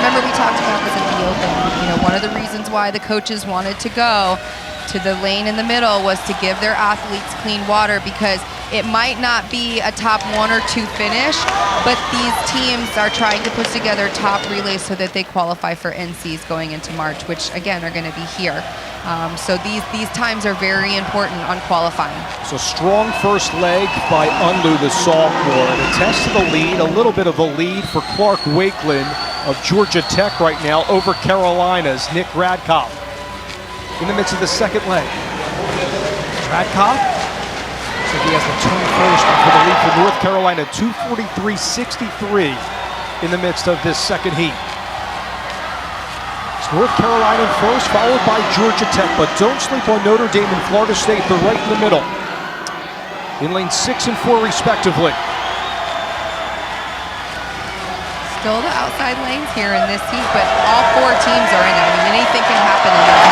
remember, we talked about this at the Open. You know, one of the reasons why the coaches wanted to go to the lane in the middle was to give their athletes clean water, because It might not be a top 1 or 2 finish, but these teams are trying to put together top relays so that they qualify for NCs going into March, which again are going to be here. So these times are very important on qualifying. So strong first leg by Unlu, the sophomore. And a test to the lead, a little bit of a lead for Clark Wakeland of Georgia Tech right now over Carolina's Nick Radkoff in the midst of the second leg. Radkoff, looks like he has the 21st for the lead for North Carolina, 2:43.63 in the midst of this second heat. It's North Carolina first, followed by Georgia Tech, but don't sleep on Notre Dame and Florida State. They're right in the middle, in lanes 6 and 4 respectively. Still the outside lanes here in this heat, but all 4 teams are in it. I mean, anything can happen in that.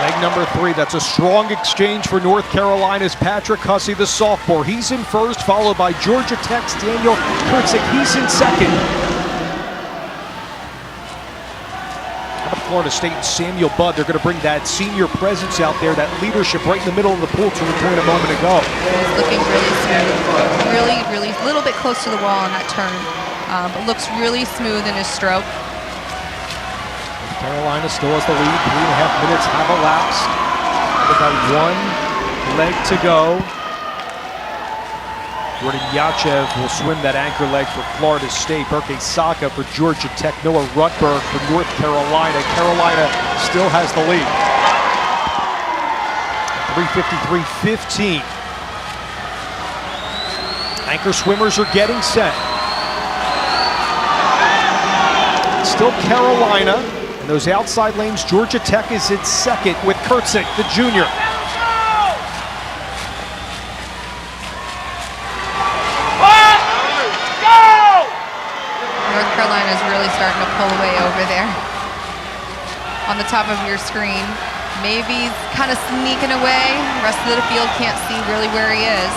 Leg number 3, that's a strong exchange for North Carolina's Patrick Hussey, the sophomore. He's in first, followed by Georgia Tech's Daniel Kurtzik. He's in second. How about Florida State's Samuel Budd? They're going to bring that senior presence out there, that leadership right in the middle of the pool to the point a moment ago. He's looking really smooth, really a little bit close to the wall on that turn. But looks really smooth in his stroke. Carolina still has the lead. 3.5 minutes have elapsed. They've got 1 leg to go. Jordan Yachev will swim that anchor leg for Florida State. Berke Saka for Georgia Tech. Noah Rutberg for North Carolina. Carolina still has the lead. 3:53.15. Anchor swimmers are getting set. Still Carolina. In those outside lanes, Georgia Tech is in second with Kurtzik, the junior. North Carolina is really starting to pull away over there. On the top of your screen, maybe kind of sneaking away. The rest of the field can't see really where he is.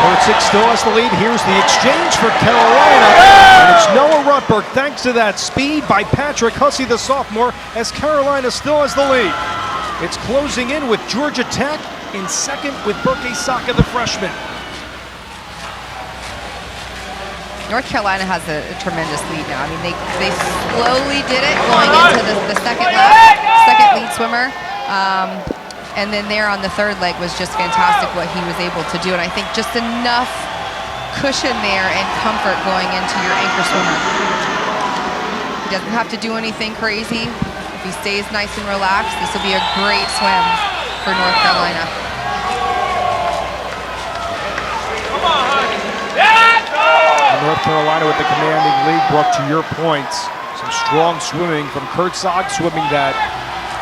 Kurtzik still has the lead. Here's the exchange for Carolina. And it's Noah Rutberg, thanks to that speed by Patrick Hussey, the sophomore, as Carolina still has the lead. It's closing in with Georgia Tech in second with Berke Saka, the freshman. North Carolina has a tremendous lead now. I mean, they slowly did it going into the second lap, second lead swimmer. And then there on the third leg was just fantastic what he was able to do. And I think just enough cushion there and comfort going into your anchor swimmer. He doesn't have to do anything crazy. If he stays nice and relaxed, this will be a great swim for North Carolina. North Carolina with the commanding lead, Brooke, to your points. Some strong swimming from Kurtzog, swimming that.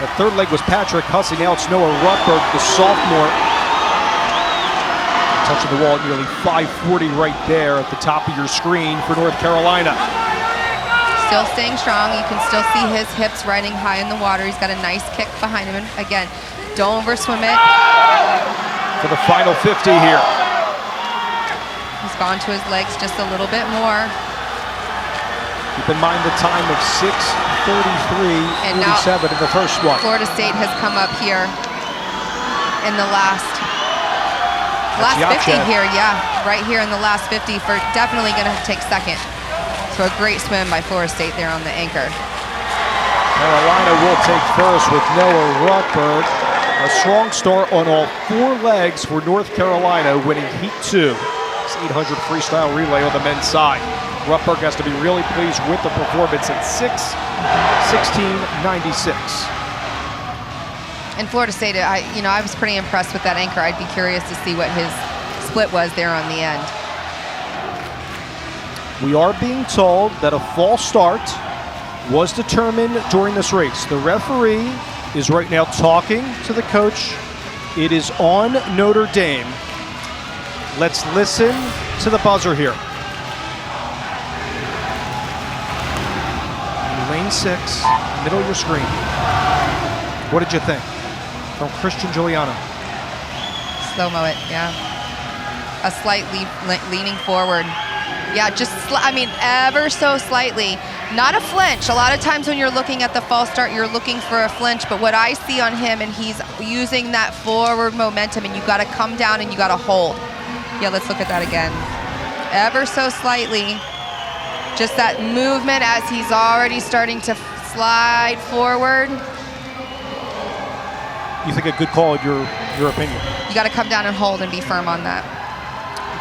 The third leg was Patrick Hussey. Now it's Noah Rutberg, the sophomore. Touching the wall at nearly 5:40 right there at the top of your screen for North Carolina. Still staying strong. You can still see his hips riding high in the water. He's got a nice kick behind him. And again, don't overswim it. For the final 50 here. He's gone to his legs just a little bit more. Keep in mind the time of 6:33.47 in the first one. Florida State has come up here in the last 50 here, yeah, right here in the last 50 for definitely going to take second. So a great swim by Florida State there on the anchor. Carolina will take first with Noah Rutberg. A strong start on all 4 legs for North Carolina, winning Heat 2. It's 800 freestyle relay on the men's side. Rutberg has to be really pleased with the performance at 6:16.96. And Florida State, I was pretty impressed with that anchor. I'd be curious to see what his split was there on the end. We are being told that a false start was determined during this race. The referee is right now talking to the coach. It is on Notre Dame. Let's listen to the buzzer here. Lane 6, middle of your screen. What did you think from Christian Giuliano? Slow-mo it, yeah. A slight leaning forward. Yeah, just, I mean, ever so slightly. Not a flinch. A lot of times when you're looking at the false start, you're looking for a flinch. But what I see on him, and he's using that forward momentum, and you got to come down and you got to hold. Yeah, let's look at that again. Ever so slightly. Just that movement as he's already starting to slide forward. You think a good call in your opinion? You got to come down and hold and be firm on that.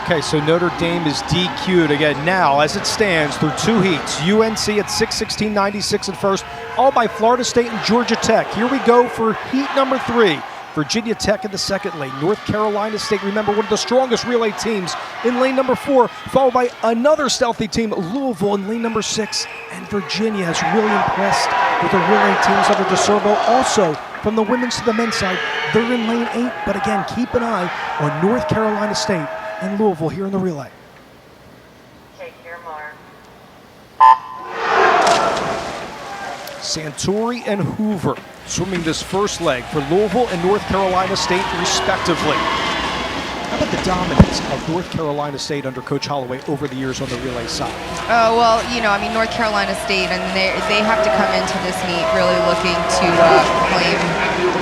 Okay, so Notre Dame is DQ'd again now as it stands through 2 heats. UNC at 6-16, 96 in first, all by Florida State and Georgia Tech. Here we go for heat number 3. Virginia Tech in the second lane. North Carolina State, remember, one of the strongest relay teams in lane number 4, followed by another stealthy team, Louisville, in lane number 6. And Virginia has really impressed with the relay teams under DeSerbo. Also, from the women's to the men's side, they're in lane 8. But again, keep an eye on North Carolina State and Louisville here in the relay. Take your mark. Santori and Hoover swimming this first leg for Louisville and North Carolina State respectively. How about the dominance of North Carolina State under Coach Holloway over the years on the relay side? Oh, well, you know, I mean, North Carolina State, and they have to come into this meet really looking to claim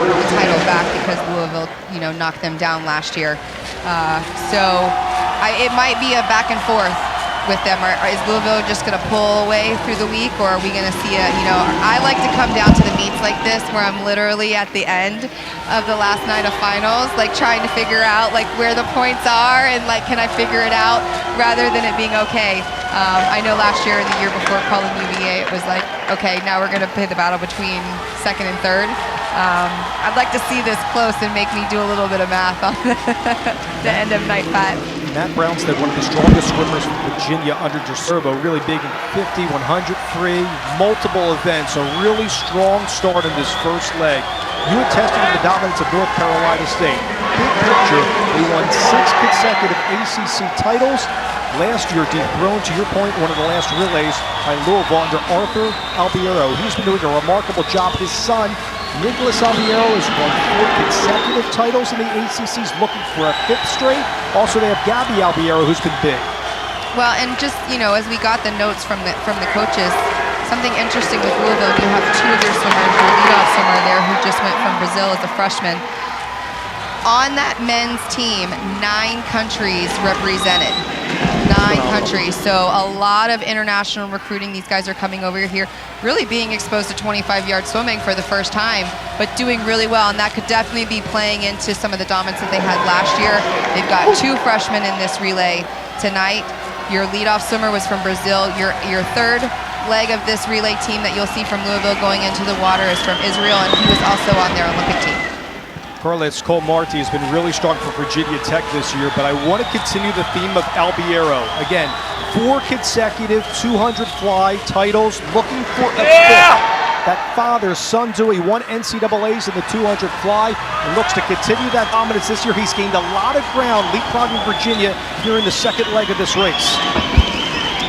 the title back because Louisville, you know, knocked them down last year. It might be a back and forth with them. Is Louisville just going to pull away through the week, or are we going to see a, you know, I like to come down to the meets like this where I'm literally at the end of the last night of finals, like trying to figure out like where the points are and like, can I figure it out rather than it being okay. I know last year and the year before calling UVA, it was like, okay, now we're going to play the battle between second and third. I'd like to see this close and make me do a little bit of math on the end of night 5. Matt Brownstead, one of the strongest swimmers from Virginia under DeSerbo, really big in 50, 100 free, multiple events. A really strong start in this first leg. You attested to the dominance of North Carolina State. Big picture, they won 6 consecutive ACC titles. Last year, dethroned, to your point, one of the last relays by Louisville under Arthur Albiero. He's been doing a remarkable job. His son, Nicholas Albiero, has won 4 consecutive titles in the ACC. He's looking for a 5th straight. Also, they have Gabby Albiero, who's been big. Well, and just, you know, as we got the notes from the coaches, something interesting with Louisville, you have 2 of their swimmers, your leadoff swimmer there who just went from Brazil as a freshman. On that men's team, 9 countries represented. 9 countries. So a lot of international recruiting. These guys are coming over here, really being exposed to 25-yard swimming for the first time, but doing really well. And that could definitely be playing into some of the dominance that they had last year. They've got 2 freshmen in this relay tonight. Your leadoff swimmer was from Brazil. Your third leg of this relay team that you'll see from Louisville going into the water is from Israel, and he was also on their Olympic team. Carlos Cole-Marti has been really strong for Virginia Tech this year, but I want to continue the theme of Albiero. Again, 4 consecutive 200 fly titles, looking for a 5th. That father-son duo, he won NCAAs in the 200 fly and looks to continue that dominance this year. He's gained a lot of ground, leapfrogging Virginia here in the second leg of this race.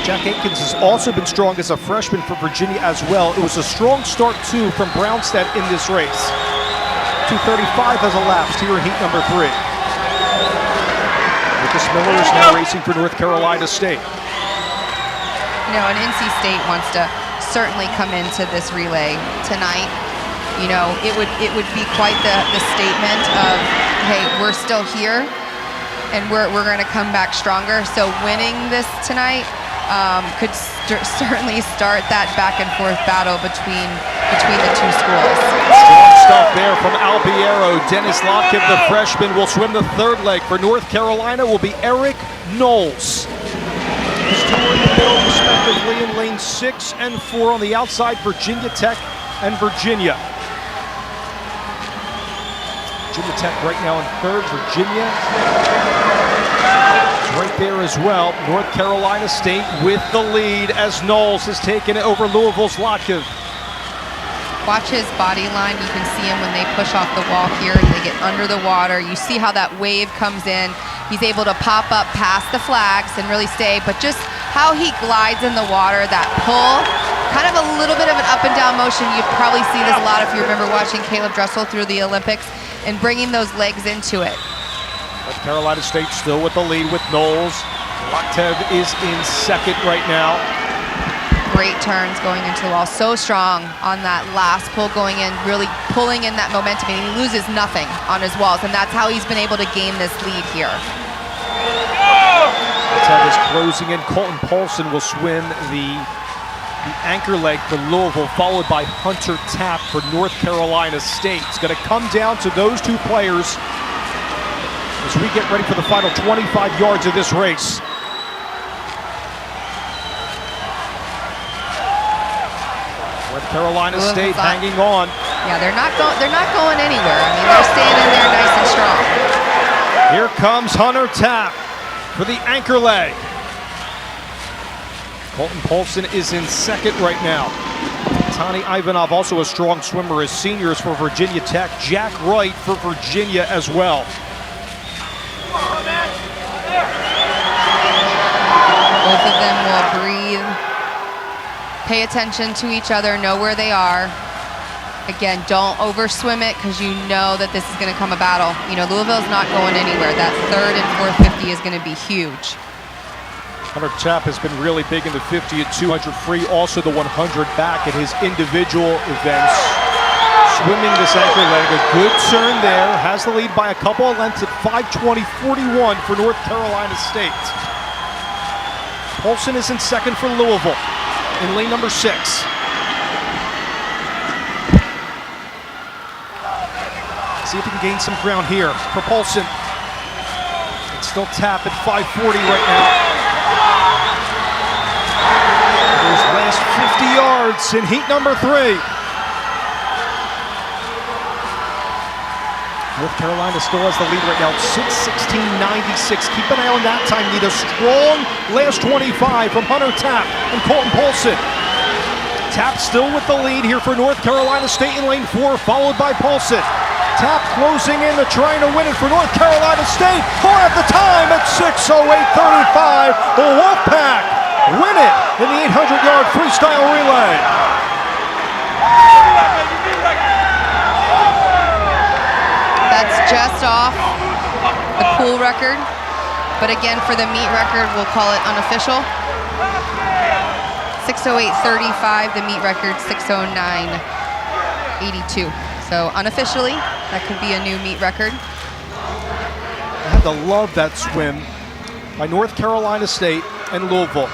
Jack Aikens has also been strong as a freshman for Virginia as well. It was a strong start, too, from Brownstead in this race. 2:35 has elapsed here in heat number 3. Lucas Miller is now racing for North Carolina State. You know, and NC State wants to certainly come into this relay tonight. You know, it would be quite the statement of, hey, we're still here, and we're going to come back stronger. So winning this tonight could certainly start that back and forth battle between the 2 schools. Strong stuff there from Albiero. Dennis Lockett, the freshman, will swim the 3rd leg. For North Carolina will be Eric Knowles. These 2 in the middle, respectively, in lane 6 and 4 on the outside, Virginia Tech and Virginia. Virginia Tech right now in 3rd. Virginia right there as well. North Carolina State with the lead as Knowles has taken it over Louisville's Lotkov. Watch his body line. You can see him when they push off the wall here and they get under the water. You see how that wave comes in. He's able to pop up past the flags and really stay, but just how he glides in the water, that pull, kind of a little bit of an up and down motion. You've probably seen this a lot if you remember watching Caleb Dressel through the Olympics and bringing those legs into it. North Carolina State still with the lead with Knowles. Aktev is in second right now. Great turns going into the wall. So strong on that last pull going in, really pulling in that momentum, and he loses nothing on his walls, and that's how he's been able to gain this lead here. Aktev is closing in. Colton Paulson will swim the anchor leg for Louisville, followed by Hunter Tapp for North Carolina State. It's going to come down to those two players as we get ready for the final 25 yards of this race. North Carolina State hanging on. Yeah, they're not going anywhere. I mean, they're staying in there nice and strong. Here comes Hunter Tapp for the anchor leg. Colton Paulson is in second right now. Tani Ivanov, also a strong swimmer, as seniors for Virginia Tech. Jack Wright for Virginia as well. Both of them will breathe, pay attention to each other, know where they are. Again, don't overswim it, because you know that this is going to come a battle. You know, Louisville's not going anywhere. That third and 450 is going to be huge. Hunter Tapp has been really big in the 50 and 200 free, also the 100 back at his individual events. Swimming this anchor leg, a good turn there, has the lead by a couple of lengths at 5:20.41 for North Carolina State. Paulson is in second for Louisville in lane number 6. See if he can gain some ground here for Paulson. It's still Tapp at 5:40 right now. Those last 50 yards in heat number 3. North Carolina still has the lead right now, 6:16.96. Keep an eye on that time. Need a strong last 25 from Hunter Tapp and Colton Paulson. Tapp still with the lead here for North Carolina State in lane 4, followed by Paulson. Tapp closing in to trying to win it for North Carolina State. Hard at the time at 6:08.35. The Wolfpack win it in the 800-yard freestyle relay. That's just off the pool record, but again, for the meet record, we'll call it unofficial. 6:08.35, the meet record 6:09.82. So unofficially, that could be a new meet record. I have to love that swim by North Carolina State and Louisville.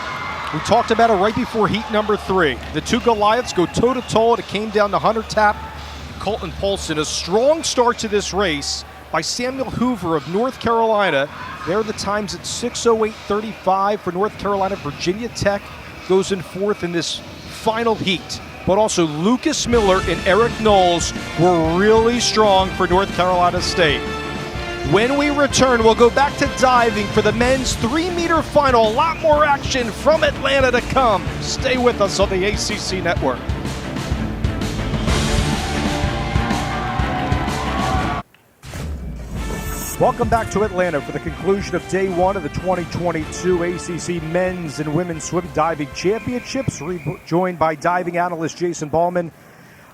We talked about it right before heat number 3. The two Goliaths go toe-to-toe. It came down to Hunter Tapp, Colton Paulson. A strong start to this race by Samuel Hoover of North Carolina. There are the times at 6:08.35 for North Carolina. Virginia Tech goes in fourth in this final heat. But also Lucas Miller and Eric Knowles were really strong for North Carolina State. When we return, we'll go back to diving for the men's 3-meter final. A lot more action from Atlanta to come. Stay with us on the ACC Network. Welcome back to Atlanta for the conclusion of day 1 of the 2022 ACC Men's and Women's Swim Diving Championships. Joined by diving analyst Jason Ballman.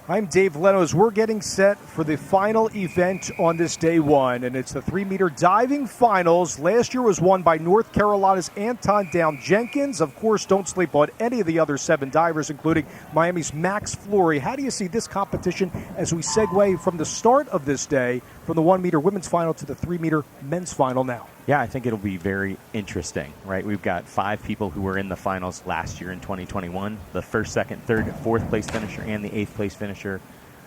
I'm Dave Leno as we're getting set for the final event on this day 1, and it's the 3-meter diving finals. Last year was won by North Carolina's Anton Down Jenkins. Of course, don't sleep on any of the other 7 divers, including Miami's Max Flory. How do you see this competition as we segue from the start of this day, from the 1-meter women's final to the 3-meter men's final now? Yeah, I think it'll be very interesting, right? We've got 5 people who were in the finals last year in 2021. The first, second, third, fourth place finisher and the 8th place finisher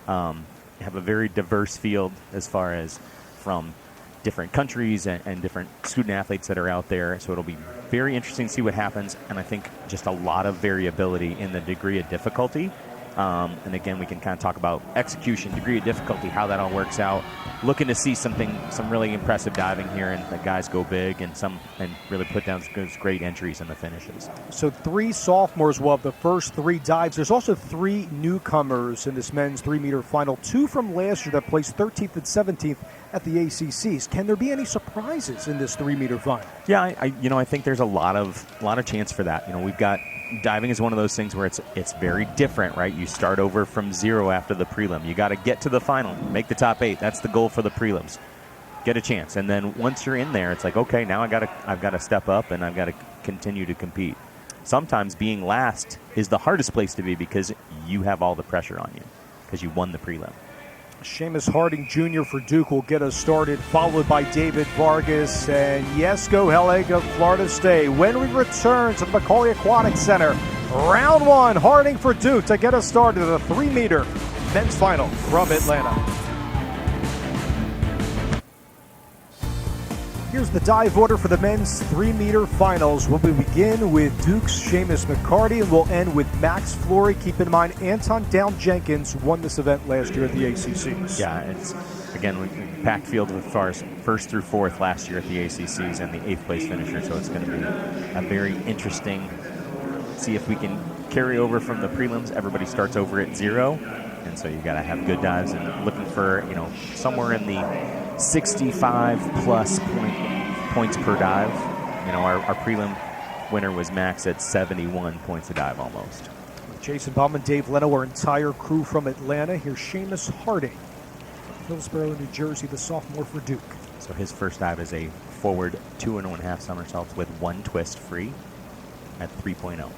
have a very diverse field as far as from different countries and different student athletes that are out there. So it'll be very interesting to see what happens. And I think just a lot of variability in the degree of difficulty. And again, we can kind of talk about execution, degree of difficulty, how that all works out. Looking to see some really impressive diving here, and the guys go big and really put down some great entries in the finishes. So 3 sophomores will have the first 3 dives. There's also 3 newcomers in this men's 3-meter final. 2 from last year that placed 13th and 17th at the ACCs. Can there be any surprises in this 3-meter final? Yeah, I think there's a lot of chance for that. We've got diving is one of those things where it's very different, right? You start over from 0 after the prelim. You got to get to the final, make the top 8. That's the goal for the prelims. get a chance. And then once you're in there, it's like, okay, now I've got to step up and I've got to continue to compete. Sometimes being last is the hardest place to be because you have all the pressure on you because you won the prelim. Seamus Harding Jr. for Duke will get us started, followed by David Vargas and Jesko Hellig of Florida State. When we return to the McAuley Aquatic Center, round one, Harding for Duke to get us started at the 3-meter men's final from Atlanta. Here's the dive order for the men's 3-meter finals. We'll begin with Duke's Seamus McCarty, and we'll end with Max Flory. Keep in mind, Anton Down-Jenkins won this event last year at the ACCs. Yeah, it's, again, we packed field as far as first through fourth last year at the ACCs and the 8th place finisher, so it's going to be a very interesting, see if we can carry over from the prelims. Everybody starts over at 0, and so you got to have good dives and looking for, somewhere in the 65 plus points per dive. Our prelim winner was Max at 71 points a dive almost. Jason Bauman, Dave Leno, our entire crew from Atlanta. Here's Seamus Harding, Hillsborough, New Jersey, the sophomore for Duke. So his first dive is a forward 2.5 somersaults with 1 twist free at 3.0.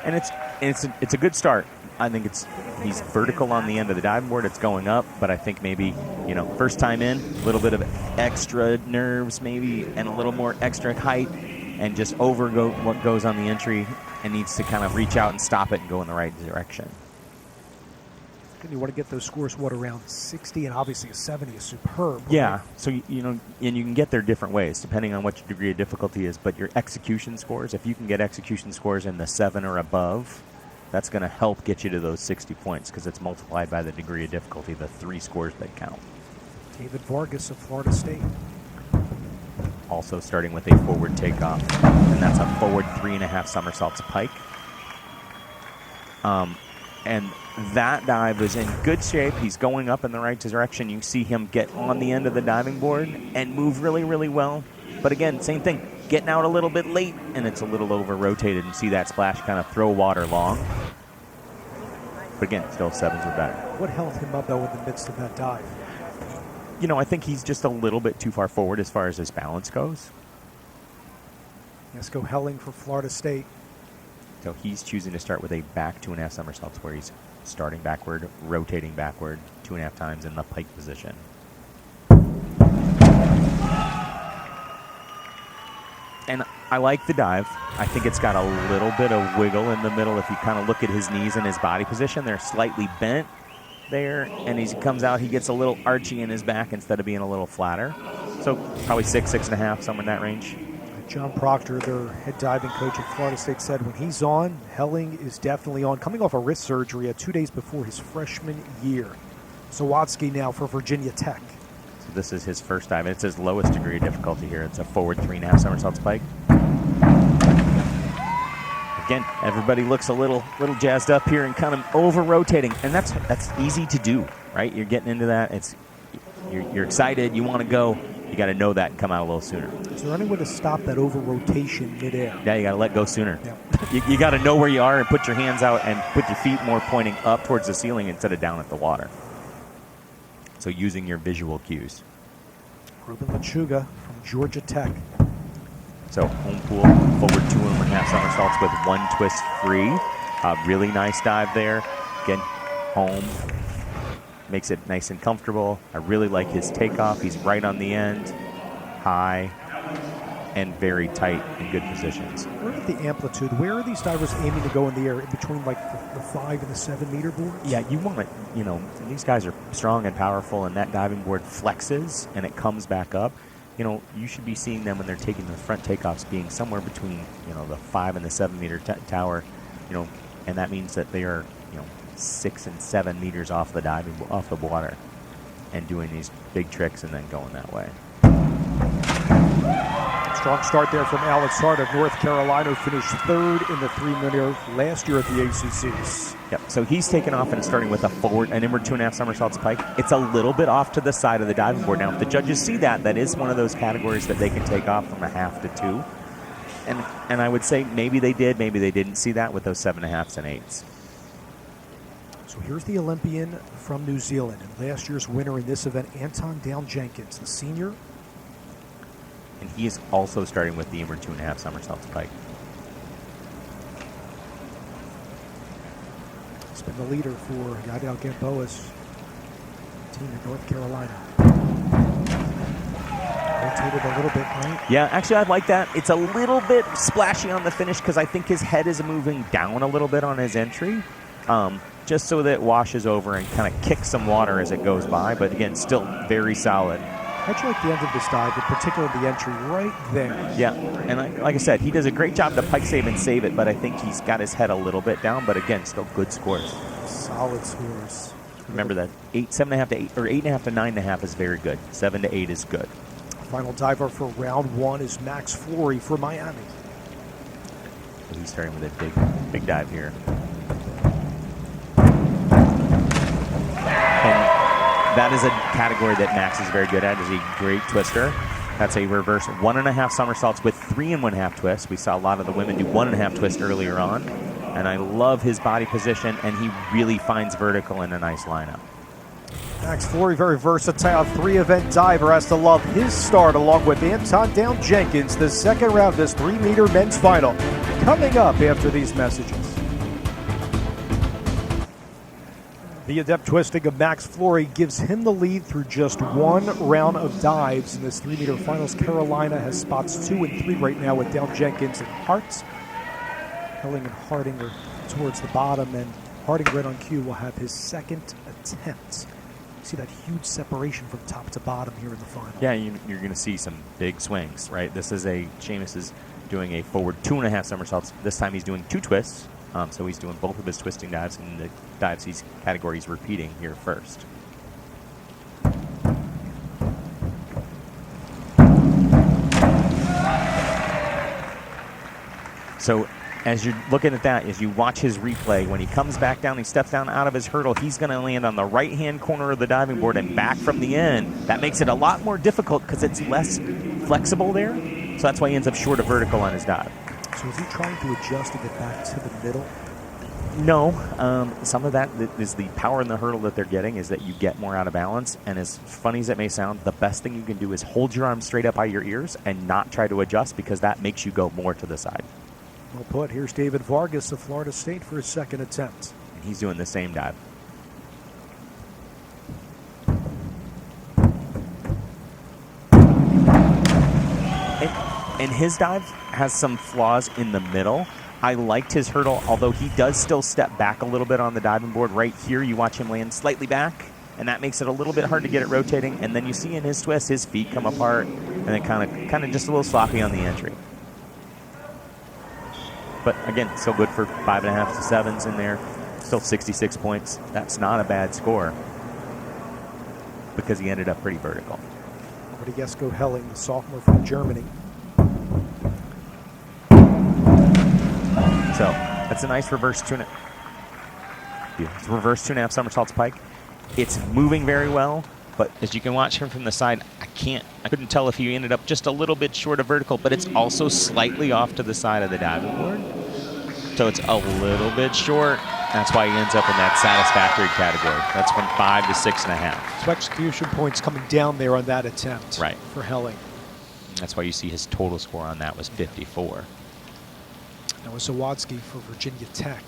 And it's a good start. I think he's vertical on the end of the diving board. It's going up, but I think maybe, first time in, a little bit of extra nerves maybe and a little more extra height and just what goes on the entry and needs to kind of reach out and stop it and go in the right direction. And you want to get those scores, around 60, and obviously a 70 is superb. Yeah, right? so, and you can get there different ways depending on what your degree of difficulty is, but your execution scores, if you can get execution scores in the 7 or above, that's going to help get you to those 60 points because it's multiplied by the degree of difficulty, the 3 scores that count. David Vargas of Florida State. Also starting with a forward takeoff, and that's a forward 3.5 somersaults pike. And that dive is in good shape. He's going up in the right direction. You see him get on the end of the diving board and move really, really well. But again, same thing, getting out a little bit late, and it's a little over-rotated. And see that splash kind of throw water long. But again, still 7s are better. What held him up, though, in the midst of that dive? I think he's just a little bit too far forward as far as his balance goes. Jesko Hellig for Florida State. So he's choosing to start with a back 2.5 somersaults where he's starting backward, rotating backward 2.5 times in the pike position. And I like the dive. I think it's got a little bit of wiggle in the middle. If you kind of look at his knees and his body position, they're slightly bent there. And as he comes out, he gets a little archy in his back instead of being a little flatter. So probably 6, 6.5, somewhere in that range. John Proctor, their head diving coach at Florida State, said when he's on, Hellig is definitely on. Coming off a wrist surgery 2 days before his freshman year. Sawatsky now for Virginia Tech. So this is his first dive. It's his lowest degree of difficulty here. It's a forward 3.5 somersaults pike. Again, everybody looks a little jazzed up here and kind of over-rotating, and that's easy to do, right? You're getting into that. You're excited. You want to go. You got to know that and come out a little sooner. Is there any way to stop that over-rotation midair? Yeah, you got to let go sooner. Yeah. You got to know where you are and put your hands out and put your feet more pointing up towards the ceiling instead of down at the water. So using your visual cues. Ruben Lechuga from Georgia Tech. So home pool, forward 2.5 somersaults with 1 twist free. Really nice dive there. Again, home. Makes it nice and comfortable. I really like his takeoff. He's right on the end, high, and very tight in good positions. Where is the amplitude? Where are these divers aiming to go in the air? In between like the 5 and the 7 meter boards? Yeah, you want it. These guys are strong and powerful, and that diving board flexes and it comes back up. You should be seeing them when they're taking the front takeoffs being somewhere between, the 5 and the 7 meter tower, and that means that they are, 6 and 7 meters off the water and doing these big tricks and then going that way. Strong start there from Alex Hart of North Carolina, who finished 3rd in the 3-meter last year at the ACCs. Yep, so he's taken off and starting with an inward 2.5 somersaults pike. It's a little bit off to the side of the diving board. Now, if the judges see that is one of those categories that they can take off from a 1/2 to 2. And I would say maybe they did, maybe they didn't see that with those 7.5s and 8s. So here's the Olympian from New Zealand and last year's winner in this event, Anton Down-Jenkins, the senior. And he is also starting with the inward 2.5 somersaults pike. He's been the leader for Yadiel Gamboa's team in North Carolina. Rotated a little bit, right? Yeah, actually, I like that. It's a little bit splashy on the finish because I think his head is moving down a little bit on his entry, just so that it washes over and kind of kicks some water as it goes by. But again, still very solid. How'd you like the end of this dive, in particular the entry right there? Yeah, and like I said, he does a great job to pike save and save it, but I think he's got his head a little bit down. But again, still good scores. Solid scores. Remember that 7.5 to 8, or 8.5 to 9.5 is very good. 7 to 8 is good. Final diver for round one is Max Flory for Miami. So he's starting with a big dive here. And that is a category that Max is very good at, is a great twister. That's a reverse 1.5 somersaults with 3 1/2 twists. We saw a lot of the women do 1.5 twist earlier on. And I love his body position, and he really finds vertical in a nice lineup. Max Flory, very versatile 3-event diver, has to love his start along with Anton Down-Jenkins, the second round of this 3-meter men's final. Coming up after these messages. The adept twisting of Max Flory gives him the lead through just one round of dives in this 3-meter finals. Carolina has spots 2 and 3 right now with Down-Jenkins and Hart. Helling and Harding are towards the bottom, and Harding right on cue will have his second attempt. See that huge separation from top to bottom here in the final. Yeah, you're going to see some big swings, right? This is Seamus is doing a forward 2.5 somersaults. This time he's doing 2 twists, so he's doing both of his twisting dives, and the dives he's categories repeating here first. So as you're looking at that, as you watch his replay, when he comes back down, he steps down out of his hurdle, he's going to land on the right-hand corner of the diving board and back from the end. That makes it a lot more difficult because it's less flexible there. So that's why he ends up short of vertical on his dive. So is he trying to adjust to get back to the middle? No. Some of that is the power in the hurdle that they're getting, is that you get more out of balance. And as funny as it may sound, the best thing you can do is hold your arms straight up by your ears and not try to adjust, because that makes you go more to the side. Well put. Here's David Vargas of Florida State for his second attempt. And he's doing the same dive. And his dive has some flaws in the middle. I liked his hurdle, although he does still step back a little bit on the diving board. Right here, you watch him land slightly back, and that makes it a little bit hard to get it rotating. And then you see in his twist, his feet come apart, and then kind of just a little sloppy on the entry. But again, still good for 5.5 to 7s in there. Still 66 points. That's not a bad score, because he ended up pretty vertical. Rodriguesco Helling, the sophomore from Germany. So that's a nice reverse 2.5. It's reverse 2.5 somersaults pike. It's moving very well, but as you can watch him from the side, I couldn't tell if he ended up just a little bit short of vertical, but it's also slightly off to the side of the diving board. So it's a little bit short. That's why he ends up in that satisfactory category. That's from 5 to 6.5. So execution points coming down there on that attempt, right, for Helling. That's why you see his total score on that was 54. Noah Zawadski for Virginia Tech.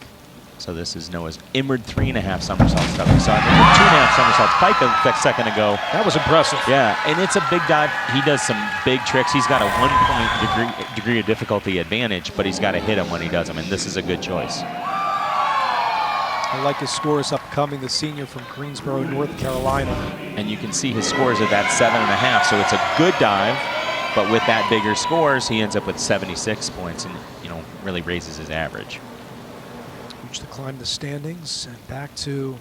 So this is Noah's inward 3.5 somersaults. So we saw him inward 2.5 somersaults pike a second ago. That was impressive. Yeah, and it's a big dive. He does some big tricks. He's got a 1-point degree of difficulty advantage, but he's got to hit them when he does them, and this is a good choice. I like his scores upcoming, the senior from Greensboro, North Carolina. And you can see his scores at that 7.5, so it's a good dive, but with that bigger scores, he ends up with 76 points and, really raises his average. Huge decline in the standings, and back to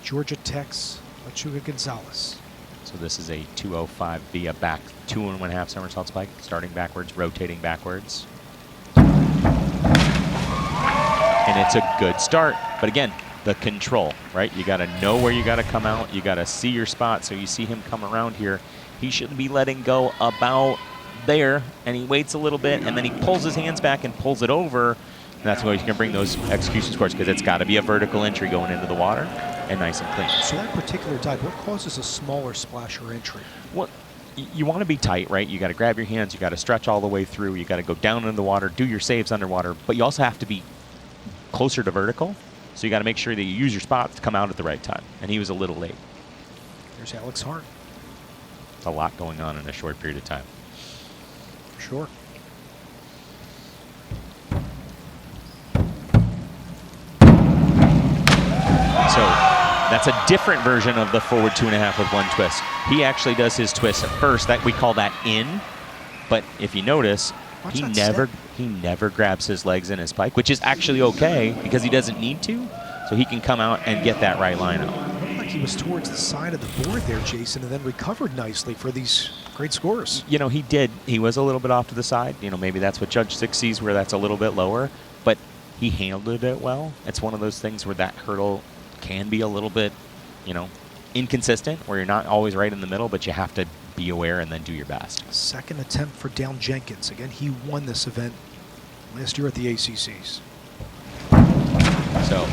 Georgia Tech's Lechuga Gonzalez. So this is a 205 via back 2.5 somersaults pike, starting backwards, rotating backwards. And it's a good start, but again, the control, right? You got to know where you got to come out. You got to see your spot. So you see him come around here. He should be letting go about there, and he waits a little bit, and then he pulls his hands back and pulls it over. And that's why you can bring those execution scores, because it's got to be a vertical entry going into the water and nice and clean. So that particular dive, what causes a smaller splash or entry? Well, you want to be tight, right? You got to grab your hands, you got to stretch all the way through, you got to go down into the water, do your saves underwater, but you also have to be closer to vertical. So you got to make sure that you use your spots to come out at the right time. And he was a little late. There's Alex Hart. It's a lot going on in a short period of time. For sure. So that's a different version of the forward 2.5 with one twist. He actually does his twist at first. That we call that in. But if you notice, he never grabs his legs in his pike, which is actually okay because he doesn't need to. So he can come out and get that right line out. It looked like he was towards the side of the board there, Jason, and then recovered nicely for these great scores. You know, he did. He was a little bit off to the side. You know, maybe that's what Judge 6 sees, where that's a little bit lower. But he handled it well. It's one of those things where that hurdle can be a little bit, you know, inconsistent, where you're not always right in the middle, but you have to be aware and then do your best. Second attempt for Down Jenkins. Again, he won this event last year at the ACCs. So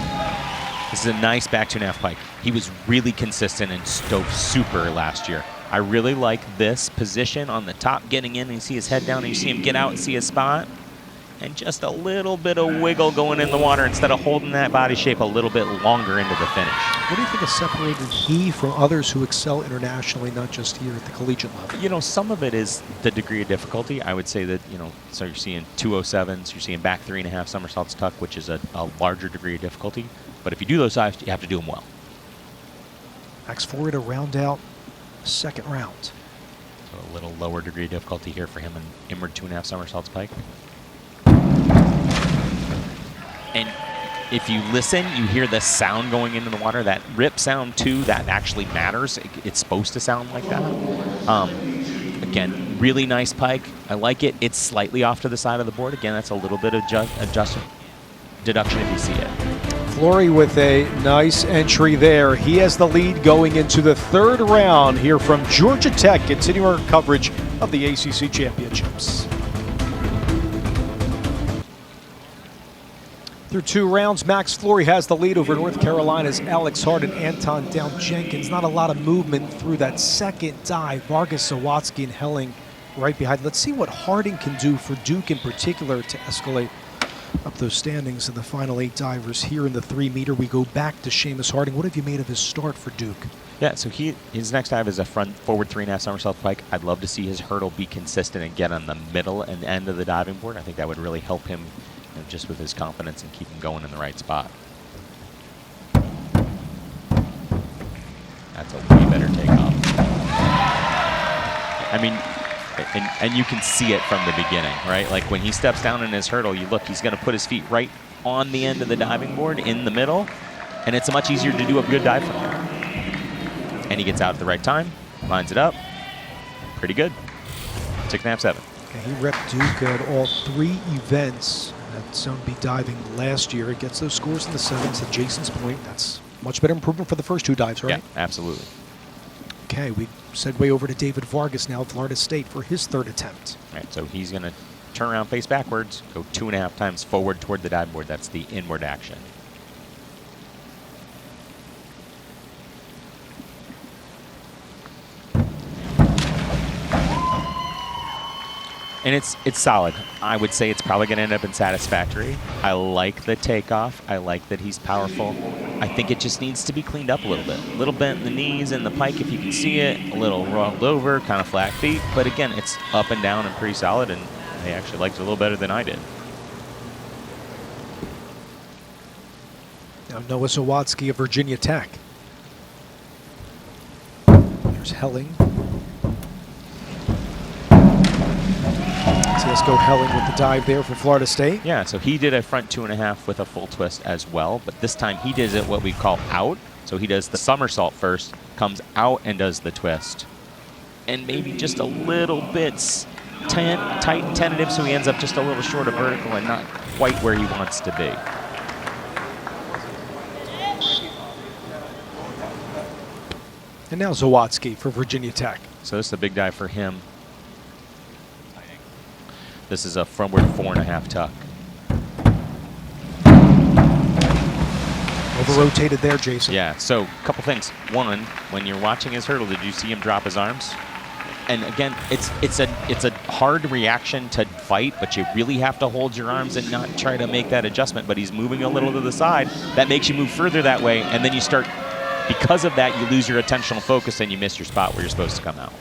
this is a nice back 2.5 pike. He was really consistent and stove super last year. I really like this position on the top, getting in, and you see his head down, and you see him get out and see his spot. And just a little bit of wiggle going in the water instead of holding that body shape a little bit longer into the finish. What do you think has separated he from others who excel internationally, not just here at the collegiate level? You know, some of it is the degree of difficulty. I would say that, you know, so you're seeing 207s, you're seeing back 3.5 somersaults tuck, which is a larger degree of difficulty. But if you do those dives, you have to do them well. Max Flory to round out the second round. So a little lower degree of difficulty here for him in inward 2.5 somersaults pike. And if you listen, you hear the sound going into the water. That rip sound, too, that actually matters. It's supposed to sound like that. Again, really nice pike. I like it. It's slightly off to the side of the board. Again, that's a little bit of deduction if you see it. Flory with a nice entry there. He has the lead going into the third round here from Georgia Tech, continuing our coverage of the ACC Championships. Through 2 rounds, Max Flory has the lead over North Carolina's Alex Hart and Anton Down Jenkins. Not a lot of movement through that second dive. Vargas, Sawatsky, and Helling right behind. Let's see what Harding can do for Duke in particular to escalate up those standings in the final 8 divers. Here in the 3-meter, we go back to Seamus Harding. What have you made of his start for Duke? Yeah, so his next dive is a forward 3.5 somersault pike. I'd love to see his hurdle be consistent and get on the middle and end of the diving board. I think that would really help him, you know, just with his confidence and keep him going in the right spot. That's a way better takeoff. I mean, and you can see it from the beginning, right? Like when he steps down in his hurdle, you look, he's going to put his feet right on the end of the diving board in the middle, and it's much easier to do a good dive from there. And he gets out at the right time, lines it up. Pretty good. 6.5, 7. Okay, he repped Duke at all 3 events at Zone B diving last year. It gets those scores in the 7s. To Jason's point, that's much better improvement for the first 2 dives, right? Yeah, absolutely. Okay, we segue over to David Vargas now at Florida State for his 3rd attempt. All right, so he's going to turn around, face backwards, go 2.5 times forward toward the dive board. That's the inward action. And it's solid. I would say it's probably going to end up in satisfactory. I like the takeoff. I like that he's powerful. I think it just needs to be cleaned up a little bit. A little bent in the knees and the pike if you can see it. A little rolled over, kind of flat feet. But again, it's up and down and pretty solid, and they actually liked it a little better than I did. Now Noah Sawatsky of Virginia Tech. Here's Helling. CSGO Helling with the dive there for Florida State. Yeah, so he did a front 2.5 with a full twist as well, but this time he does it what we call out. So he does the somersault first, comes out and does the twist. And maybe just a little bit tight and tentative, so he ends up just a little short of vertical and not quite where he wants to be. And now Sawatsky for Virginia Tech. So this is a big dive for him. This is a frontward 4.5 tuck. Over-rotated there, Jason. Yeah, so a couple things. One, when you're watching his hurdle, did you see him drop his arms? And again, it's a hard reaction to fight, but you really have to hold your arms and not try to make that adjustment. But he's moving a little to the side. That makes you move further that way, and then you start, because of that, you lose your attentional focus and you miss your spot where you're supposed to come out.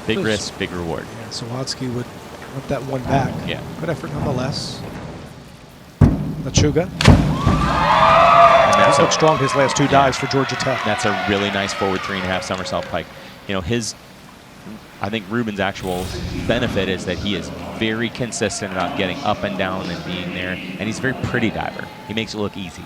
Big risk, big reward. Yeah, Sawatsky would want that one back. Yeah. Good effort nonetheless. Lechuga. He's looked strong his last 2 dives for Georgia Tech. That's a really nice forward 3.5 somersault pike. You know, I think Ruben's actual benefit is that he is very consistent about getting up and down and being there, and he's a very pretty diver. He makes it look easy.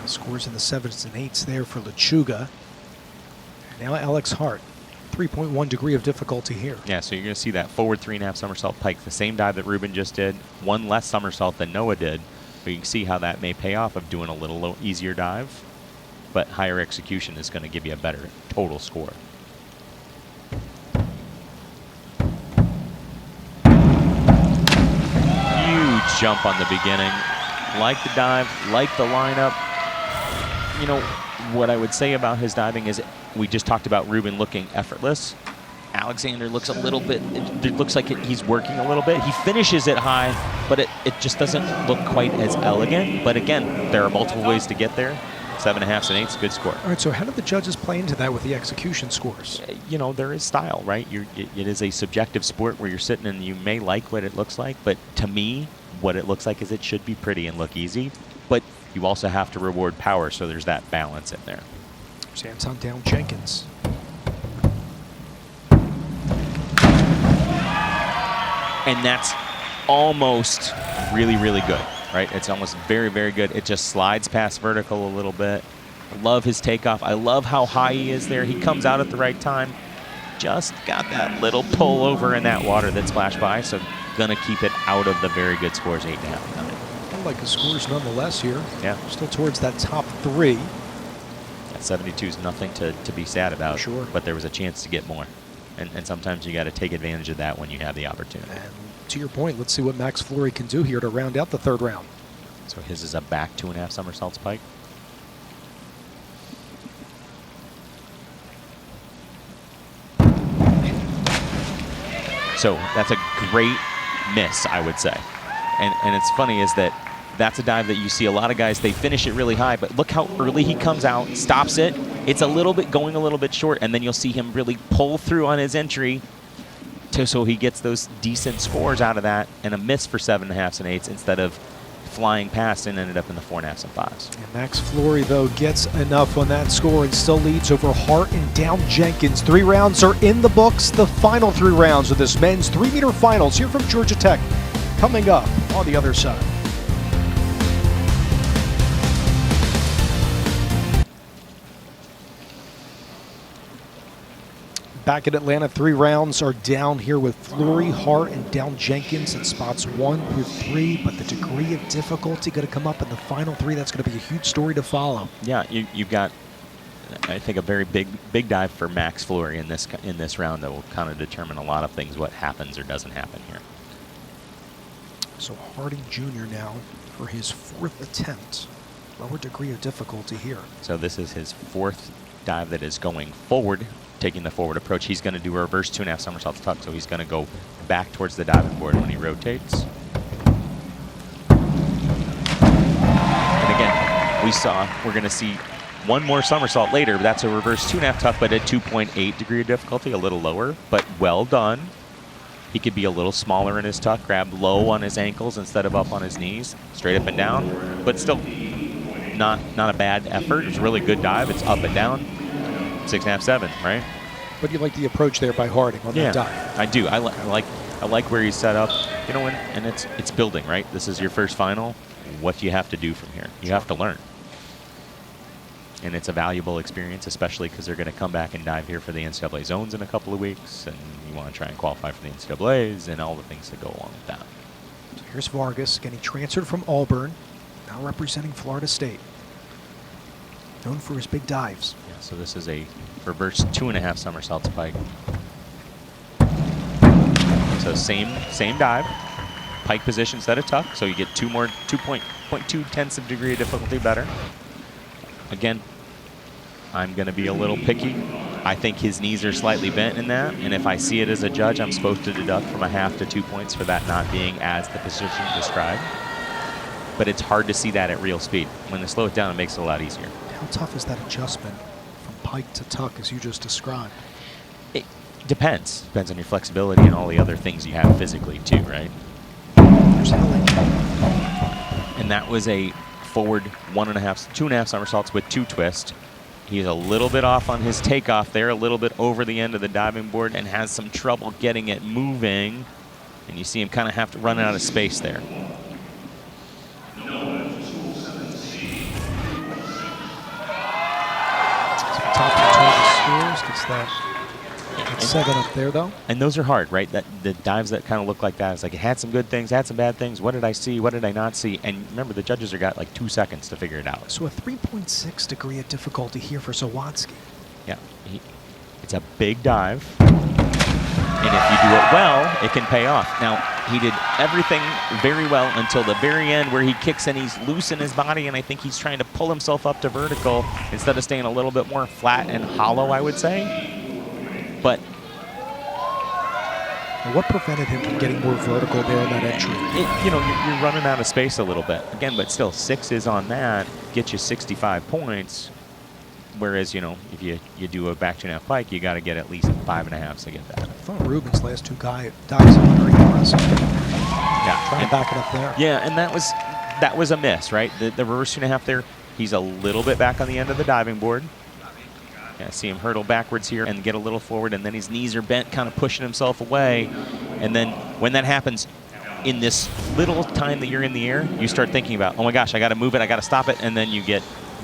Scores in the 7s and 8s there for Lechuga. Now Alex Hart, 3.1 degree of difficulty here. Yeah, so you're going to see that forward 3.5 somersault pike, the same dive that Ruben just did, one less somersault than Noah did. But you can see how that may pay off of doing a little easier dive, but higher execution is going to give you a better total score. Huge jump on the beginning. Like the dive, like the lineup. You know, what I would say about his diving is we just talked about Ruben looking effortless. Alexander looks a little bit, it looks like he's working a little bit. He finishes it high, but it just doesn't look quite as elegant. But again, there are multiple ways to get there. 7.5s and 8s, good score. All right, so how did the judges play into that with the execution scores? You know, there is style, right? It is a subjective sport where you're sitting and you may like what it looks like, but to me, what it looks like is it should be pretty and look easy, but you also have to reward power, so there's that balance in there. There's Anton Down Jenkins. And that's almost really, really good, right? It's almost very, very good. It just slides past vertical a little bit. I love his takeoff. I love how high he is there. He comes out at the right time. Just got that little pull over in that water that splashed by, so gonna keep it out of the very good scores, 8.5, 9. I like the scores nonetheless here. Yeah. Still towards that top 3. That 72 is nothing to be sad about, Sure. but there was a chance to get more. And sometimes you got to take advantage of that when you have the opportunity. And to your point, let's see what Max Fleury can do here to round out the 3rd round. So his is a back 2.5 somersaults pike. So that's a great miss, I would say. And it's funny is that that's a dive that you see a lot of guys, they finish it really high, but look how early he comes out, stops it. It's a little bit going a little bit short, and then you'll see him really pull through on his entry so he gets those decent scores out of that, and a miss for 7.5s and 8s instead of flying past and ended up in the 4.5s and 5s. And Max Fleury, though, gets enough on that score and still leads over Hart and Down Jenkins. 3 rounds are in the books. The final 3 rounds of this men's 3-meter finals here from Georgia Tech coming up on the other side. Back in Atlanta, 3 rounds are down here with Fleury, Hart, and Down Jenkins in spots 1 through 3. But the degree of difficulty going to come up in the final 3. That's going to be a huge story to follow. Yeah, you've got, I think, a very big dive for Max Fleury in this round that will kind of determine a lot of things, what happens or doesn't happen here. So Harding Jr. now for his 4th attempt. Lower degree of difficulty here. So this is his 4th dive that is going forward, taking the forward approach. He's going to do a reverse 2.5 somersaults tuck, so he's going to go back towards the diving board when he rotates. And again, we're going to see one more somersault later, but that's a reverse 2.5 tuck, but at 2.8 degree of difficulty, a little lower, but well done. He could be a little smaller in his tuck, grab low on his ankles instead of up on his knees, straight up and down, but still not a bad effort. It's a really good dive. It's up and down. 6.5, 7, right? But you like the approach there by Harding on that dive. I do. I like where he's set up. You know, and it's building, right? This is your first final. What do you have to do from here? You have to learn. And it's a valuable experience, especially because they're going to come back and dive here for the NCAA zones in a couple of weeks, and you want to try and qualify for the NCAAs and all the things that go along with that. So here's Vargas getting transferred from Auburn, now representing Florida State. known for his big dives. Yeah, so this is a reverse 2.5 somersaults pike. So same dive, pike position instead of tuck, so you get 2.2 tenths of degree of difficulty better. Again, I'm going to be a little picky. I think his knees are slightly bent in that, and if I see it as a judge, I'm supposed to deduct from 1/2 to 2 points for that not being as the position described. But it's hard to see that at real speed. When they slow it down, it makes it a lot easier. How tough is that adjustment from pike to tuck as you just described? It depends. Depends on your flexibility and all the other things you have physically too, right? There's Helen. And that was a forward 2.5 somersaults with 2 twists. He's a little bit off on his takeoff there, a little bit over the end of the diving board, and has some trouble getting it moving. And you see him kind of have to run out of space there. Top between the spheres, gets that 7 up there though. And those are hard, right? That the dives that kind of look like that, it's like it had some good things, had some bad things. What did I see? What did I not see? And remember, the judges are got like 2 seconds to figure it out. So a 3.6 degree of difficulty here for Zawatsky. Yeah, it's a big dive. And if you do it well, it can pay off. Now, he did everything very well until the very end where he kicks and he's loose in his body, and I think he's trying to pull himself up to vertical instead of staying a little bit more flat and hollow, I would say. But what prevented him from getting more vertical there in that entry? You're running out of space a little bit. Again, but still, 6s on that get you 65 points. Whereas, if you do a back 2.5 pike, you got to get at least 5.5s to get that. I thought Ruben's last 2 dives were very impressive. Yeah, trying to back it up there. Yeah, and that was a miss, right? The reverse 2.5 there, he's a little bit back on the end of the diving board. Yeah, see him hurdle backwards here and get a little forward, and then his knees are bent, kind of pushing himself away. And then when that happens, in this little time that you're in the air, you start thinking about, oh my gosh, I got to move it, I got to stop it, and then you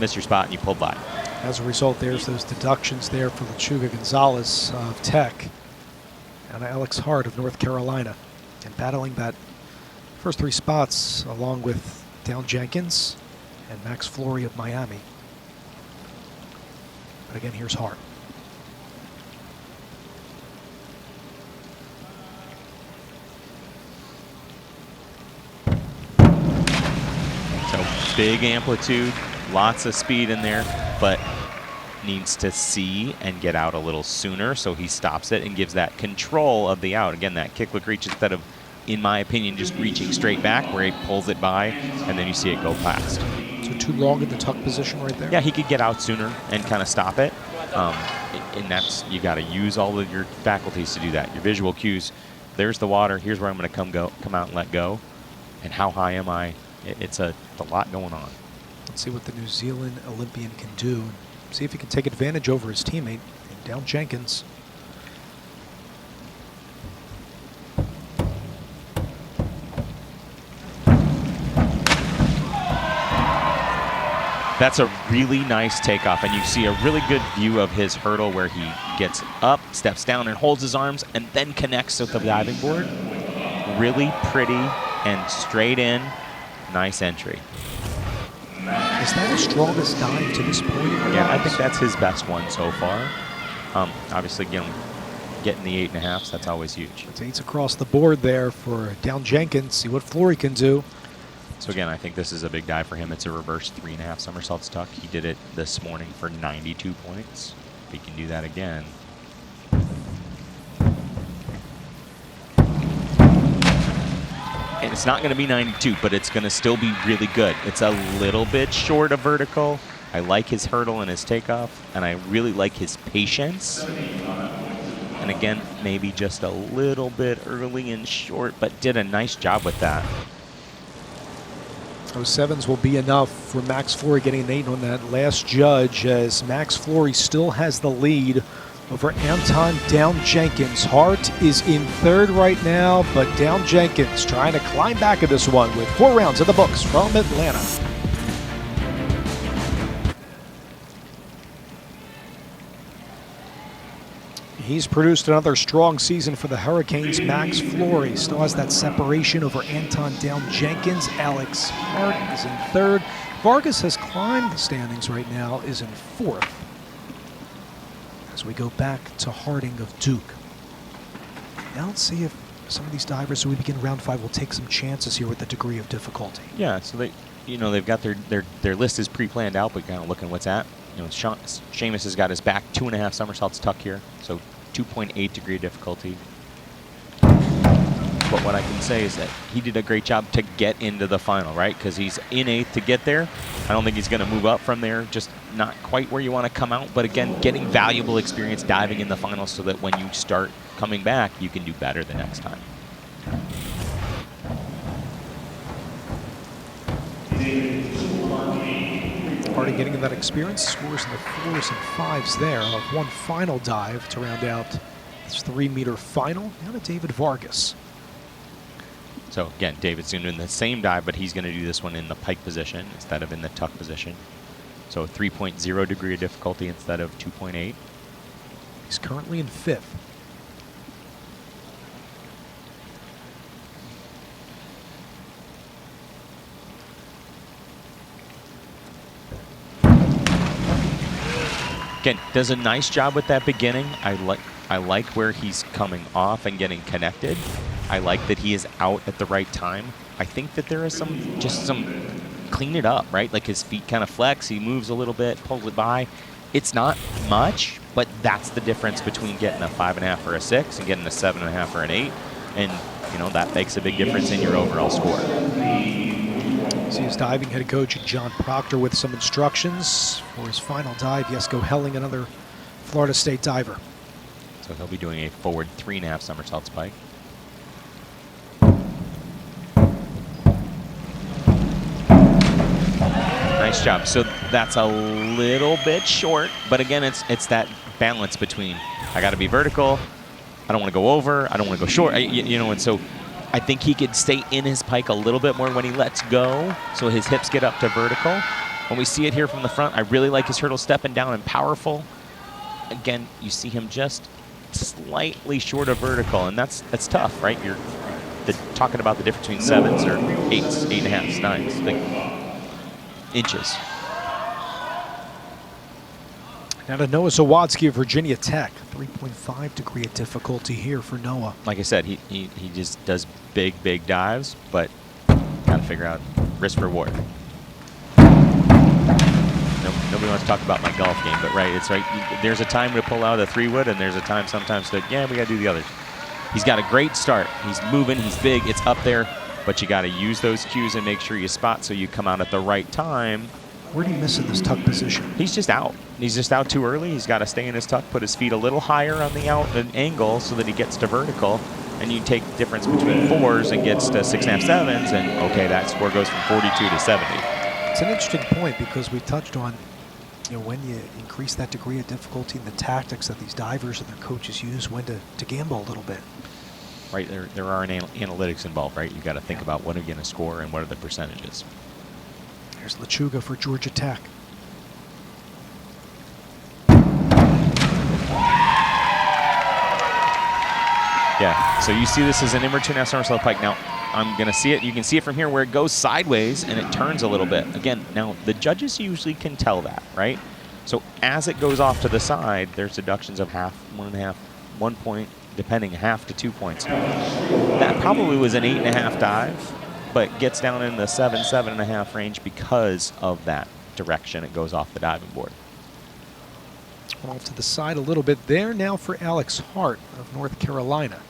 miss your spot and you pull by. As a result, there's those deductions there for Lechuga Gonzalez of Tech and Alex Hart of North Carolina. And battling that first 3 spots along with Dale Jenkins and Max Flory of Miami. But again, here's Hart. So big amplitude, lots of speed in there, but needs to see and get out a little sooner, so he stops it and gives that control of the out. Again, that kick, look, reach, instead of, in my opinion, just reaching straight back where he pulls it by and then you see it go past. So too long in the tuck position right there? Yeah, he could get out sooner and kind of stop it. And that's, you got to use all of your faculties to do that. Your visual cues, there's the water, here's where I'm going to come out and let go. And how high am I? It's a lot going on. Let's see what the New Zealand Olympian can do. See if he can take advantage over his teammate, Dale Jenkins. That's a really nice takeoff, and you see a really good view of his hurdle where he gets up, steps down, and holds his arms, and then connects with the diving board. Really pretty and straight in. Nice entry. Is that his strongest dive to this point? Yeah, I think that's his best one so far. Obviously, getting the 8.5s, that's always huge. It's 8s across the board there for Dale Jenkins. See what Flory can do. So again, I think this is a big dive for him. It's a reverse 3.5 somersaults tuck. He did it this morning for 92 points. If he can do that again. And it's not going to be 92, but it's going to still be really good. It's a little bit short of vertical. I like his hurdle and his takeoff, and I really like his patience. And again, maybe just a little bit early and short, but did a nice job with that. Those 7s will be enough for Max Flory getting an 8 on that last judge, as Max Flory still has the lead over Anton Dale Jenkins. Hart is in 3rd right now, but Dale Jenkins trying to climb back at this one with 4 rounds of the books from Atlanta. He's produced another strong season for the Hurricanes. Max Flory still has that separation over Anton Down-Jenkins. Alex Hart is in third. Vargas has climbed the standings right now, is in fourth. As we go back to Harding of Duke. Now let's see if some of these divers, as we begin round 5, will take some chances here with the degree of difficulty. Yeah, so they've got their list is pre-planned out, but kind of looking what's at. Seamus has got his back 2.5 somersaults tuck here, so 2.8 degree of difficulty. But what I can say is that he did a great job to get into the final, right? Because he's in 8th to get there. I don't think he's going to move up from there, just not quite where you want to come out. But again, getting valuable experience diving in the final so that when you start coming back, you can do better the next time. Harding getting that experience, scores in the 4s and 5s there. One final dive to round out this 3-meter final. Now to David Vargas. So again, David's doing the same dive, but he's going to do this one in the pike position instead of in the tuck position. So 3.0 degree of difficulty instead of 2.8. He's currently in 5th. Again, does a nice job with that beginning. I like where he's coming off and getting connected. I like that he is out at the right time. I think that there is some clean it up, right? Like his feet kind of flex, he moves a little bit, pulls it by. It's not much, but that's the difference between getting a 5.5 or a 6 and getting a 7.5 or an 8. And that makes a big difference in your overall score. See his diving head coach John Proctor with some instructions for his final dive. Jesko Helling, another Florida State diver. So he'll be doing a forward 3.5 somersaults pike. Nice job. So that's a little bit short, but again, it's that balance between I got to be vertical, I don't want to go over, I don't want to go short, and so I think he could stay in his pike a little bit more when he lets go, so his hips get up to vertical. When we see it here from the front, I really like his hurdle stepping down and powerful. Again, you see him just slightly short of vertical, and that's tough, right? You're talking about the difference between 7s or 8s, 8.5s, 9s, like inches. Now to Noah Zawadski of Virginia Tech. 3.5 degree of difficulty here for Noah. Like I said, he just does big dives, but gotta figure out risk reward. Nobody wants to talk about my golf game, but right, it's right. There's a time to pull out a 3-wood, and there's a time sometimes to, we gotta do the others. He's got a great start. He's moving, he's big, it's up there, but you gotta use those cues and make sure you spot so you come out at the right time. Where did he miss in this tuck position? He's just out. He's just out too early. He's got to stay in his tuck, put his feet a little higher on the angle so that he gets to vertical. And you take the difference between 4s and gets to 6.5, 7s, and okay, that score goes from 42 to 70. It's an interesting point because we touched on, when you increase that degree of difficulty and the tactics that these divers and their coaches use, when to gamble a little bit. Right, there are analytics involved, right? You got to think about what are you going to score and what are the percentages. Here's Lechuga for Georgia Tech. Yeah, so you see this as an inward 2.5 somersault pike. Now, I'm going to see it. You can see it from here where it goes sideways and it turns a little bit. Again, now the judges usually can tell that, right? So as it goes off to the side, there's deductions of 0.5, 1.5, 1 point, depending, 0.5 to 2 points. That probably was an 8.5 dive, but gets down in the 7, 7.5 range because of that direction it goes off the diving board. Off to the side a little bit there. Now for Alex Hart of North Carolina.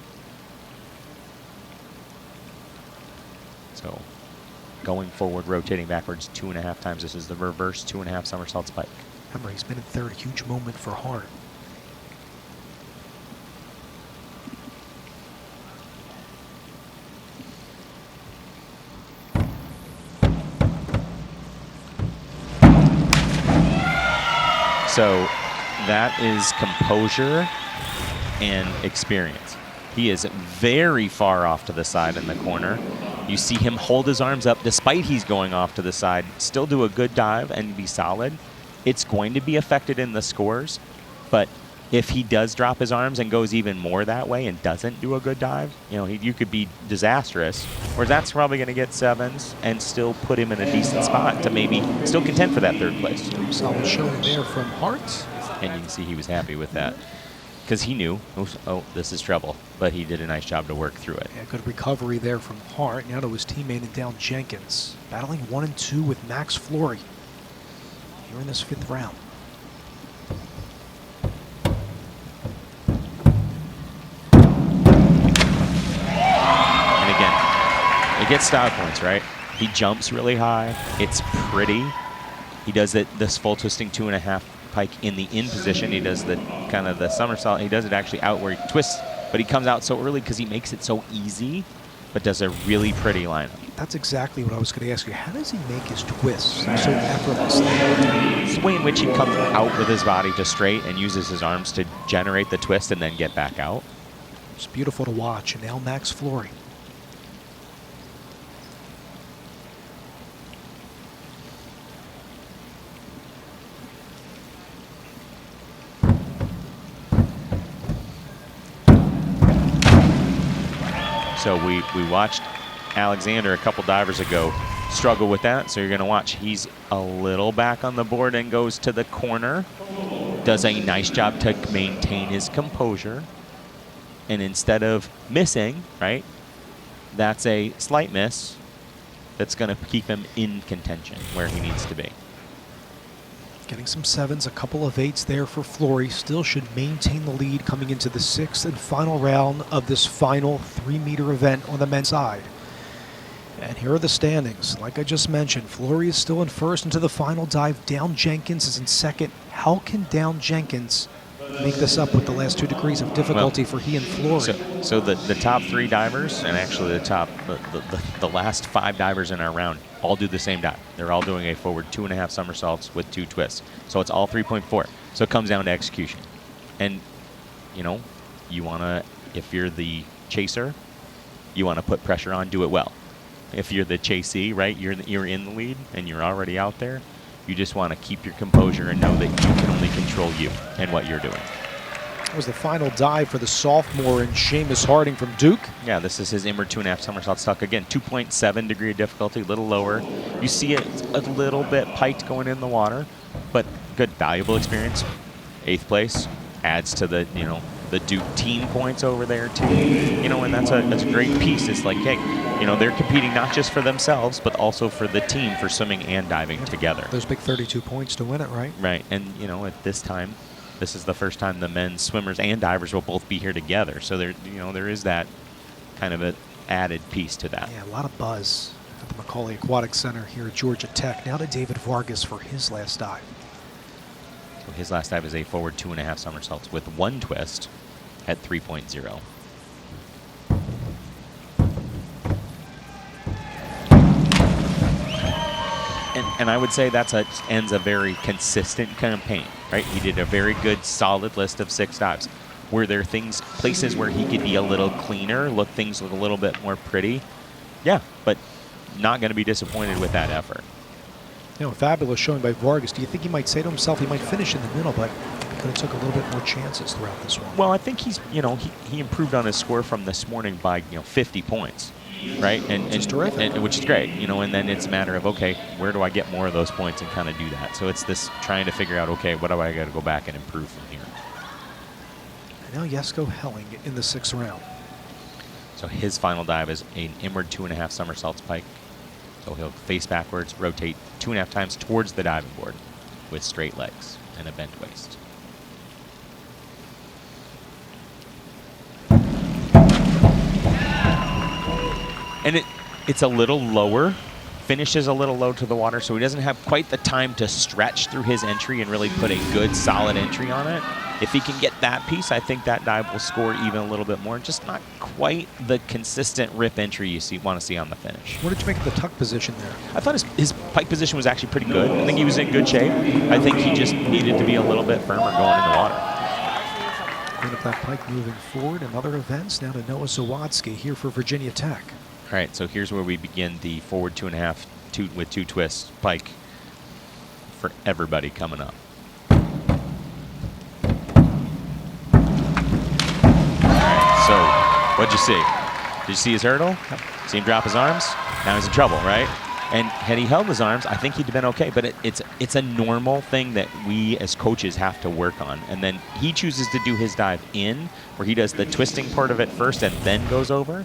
So going forward, rotating backwards 2.5 times. This is the reverse 2.5 somersaults pike. Remember, he's been in third. Huge moment for Hart. So that is composure and experience. He is very far off to the side in the corner. You see him hold his arms up despite he's going off to the side, still do a good dive and be solid. It's going to be affected in the scores, but If he does drop his arms and goes even more that way and doesn't do a good dive, you could be disastrous. Whereas that's probably going to get 7s and still put him in a decent spot to maybe still contend for that 3rd place. Solid showing there from Hart. And you can see he was happy with that because he knew, oh, this is trouble. But he did a nice job to work through it. Yeah, good recovery there from Hart. Now to his teammate and down Jenkins. Battling 1 and 2 with Max Flory here in this 5th round. It gets style points, right? He jumps really high. It's pretty. He does this full twisting 2.5 pike in the in position. He does the kind of the somersault. He does it actually out where he twists, but he comes out so early because he makes it so easy, but does a really pretty lineup. That's exactly what I was going to ask you. How does he make his twists so effortlessly? It's the way in which he comes out with his body to straight and uses his arms to generate the twist and then get back out. It's beautiful to watch. And now Max Flory. So we watched Alexander a couple divers ago struggle with that. So you're going to watch. He's a little back on the board and goes to the corner. Does a nice job to maintain his composure. And instead of missing, right, that's a slight miss that's going to keep him in contention where he needs to be. Getting some 7s, a couple of 8s there for Flory. Still should maintain the lead coming into the 6th and final round of this final 3-meter event on the men's side. And here are the standings. Like I just mentioned, Flory is still in 1st into the final dive. Down Jenkins is in 2nd. How can Down Jenkins make this up with the last 2 degrees of difficulty for he and Flory? So the top 3 divers, and actually the last 5 divers in our round, all do the same dive. They're all doing a forward 2.5 somersaults with 2 twists. So it's all 3.4. So it comes down to execution. And, you want to, if you're the chaser, you want to put pressure on, do it well. If you're the chasee, right, you're in the lead and you're already out there, you just want to keep your composure and know that you can only control you and what you're doing. That was the final dive for the sophomore and Seamus Harding from Duke. Yeah, this is his inward 2.5 somersault stuck. Again, 2.7 degree of difficulty, a little lower. You see it a little bit piked going in the water, but good, valuable experience. 8th place adds to the, the Duke team points over there too. And that's a great piece. It's like, hey, they're competing not just for themselves, but also for the team for swimming and diving together. Those big 32 points to win it, right? Right, and at this time, this is the first time the men's swimmers and divers will both be here together. So there is that kind of an added piece to that. Yeah, a lot of buzz at the McAuley Aquatic Center here at Georgia Tech. Now to David Vargas for his last dive. So his last dive is a forward 2.5 somersaults with 1 twist at 3.0. And I would say ends a very consistent campaign, right? He did a very good, solid list of 6 dives. Were there places where he could be a little cleaner, things look a little bit more pretty? Yeah, but not going to be disappointed with that effort. Fabulous showing by Vargas. Do you think he might say to himself he might finish in the middle, but he could have took a little bit more chances throughout this one? Well, I think he's, he improved on his score from this morning by, 50 points. Right, and it's terrific, which is great, and then it's a matter of, okay, where do I get more of those points and kind of do that? So it's this trying to figure out, okay, what do I got to go back and improve from here? And now Jesko Helling in the 6th round. So his final dive is an inward 2.5 somersaults pike. So he'll face backwards, rotate 2.5 times towards the diving board with straight legs and a bent waist. And it's a little lower, finishes a little low to the water, so he doesn't have quite the time to stretch through his entry and really put a good, solid entry on it. If he can get that piece, I think that dive will score even a little bit more. Just not quite the consistent rip entry you want to see on the finish. What did you make of the tuck position there? I thought his pike position was actually pretty good. I think he was in good shape. I think he just needed to be a little bit firmer going in the water. And if that pike moving forward in other events, now to Noah Zawadski here for Virginia Tech. All right, so here's where we begin the forward 2.5 with 2 twists pike for everybody coming up. What'd you see? Did you see his hurdle? See him drop his arms? Now he's in trouble, right? And had he held his arms, I think he'd have been okay. But it's a normal thing that we as coaches have to work on. And then he chooses to do his dive in, where he does the twisting part of it first and then goes over.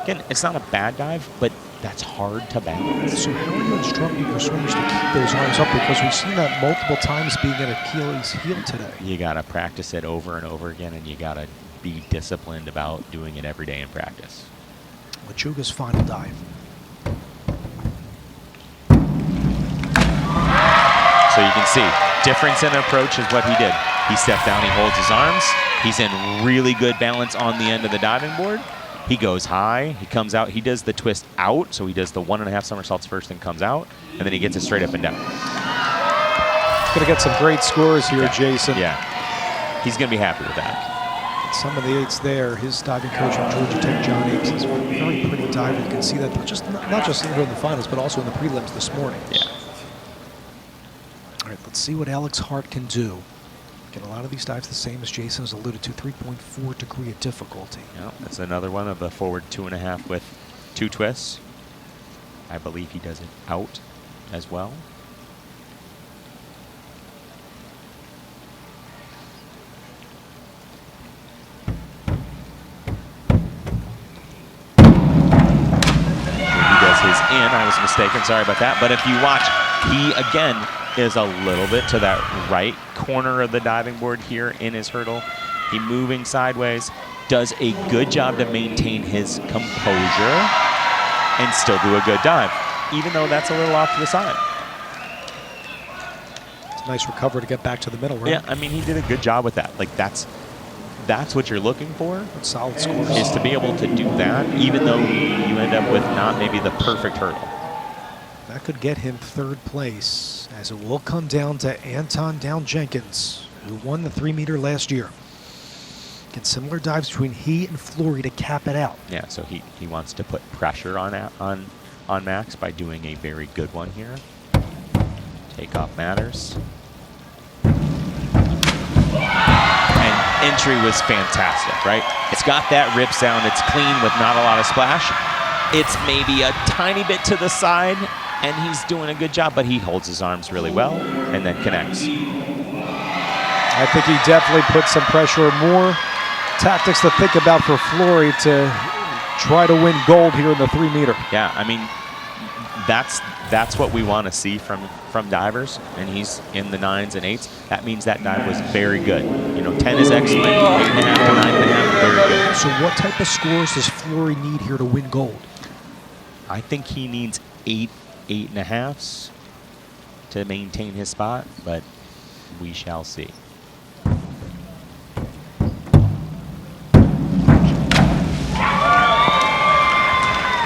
Again, it's not a bad dive, but that's hard to balance. So how are you instructing your swimmers to keep those arms up? Because we've seen that multiple times being an Achilles heel today. You got to practice it over and over again, and you got to be disciplined about doing it every day in practice. Machuga's final dive. So you can see, difference in approach is what he did. He stepped down, he holds his arms. He's in really good balance on the end of the diving board. He goes high, he comes out, he does the twist out, so he does the 1.5 somersaults first and comes out, and then he gets it straight up and down. Going to get some great scores here, Jason. Yeah, he's going to be happy with that. Some of the eights there, his diving coach from Georgia Tech, John Apes, is a very pretty diver. You can see that not just here in the finals, but also in the prelims this morning. Yeah. All right, let's see what Alex Hart can do. Get a lot of these dives the same as Jason has alluded to, 3.4 degree of difficulty. Yeah, that's another one of the forward 2.5 with 2 twists. I believe he does it out as well. He does his in. I was mistaken. Sorry about that. But if you watch, he again is a little bit to that right corner of the diving board here in his hurdle. He moving sideways, does a good job to maintain his composure and still do a good dive, even though that's a little off to the side. It's a nice recovery to get back to the middle, right? Yeah, I mean, he did a good job with that. Like, that's what you're looking for. That's solid scores. Is to be able to do that, even though you end up with not maybe the perfect hurdle. That could get him 3rd place, as it will come down to Anton Down-Jenkins, who won the 3-meter last year. Get similar dives between he and Flory to cap it out. Yeah, so he wants to put pressure on Max by doing a very good one here. Takeoff matters. And entry was fantastic, right? It's got that rip sound. It's clean with not a lot of splash. It's maybe a tiny bit to the side, and he's doing a good job, but he holds his arms really well and then connects. I think he definitely put some pressure, more tactics to think about for Flory to try to win gold here in the 3-meter. Yeah, I mean, that's what we want to see from divers, and he's in the 9s and 8s. That means that dive was very good. You know, 10 is excellent, 8.5 to 9.5, very good. So what type of scores does Flory need here to win gold? I think he needs 8.5s to maintain his spot, but we shall see.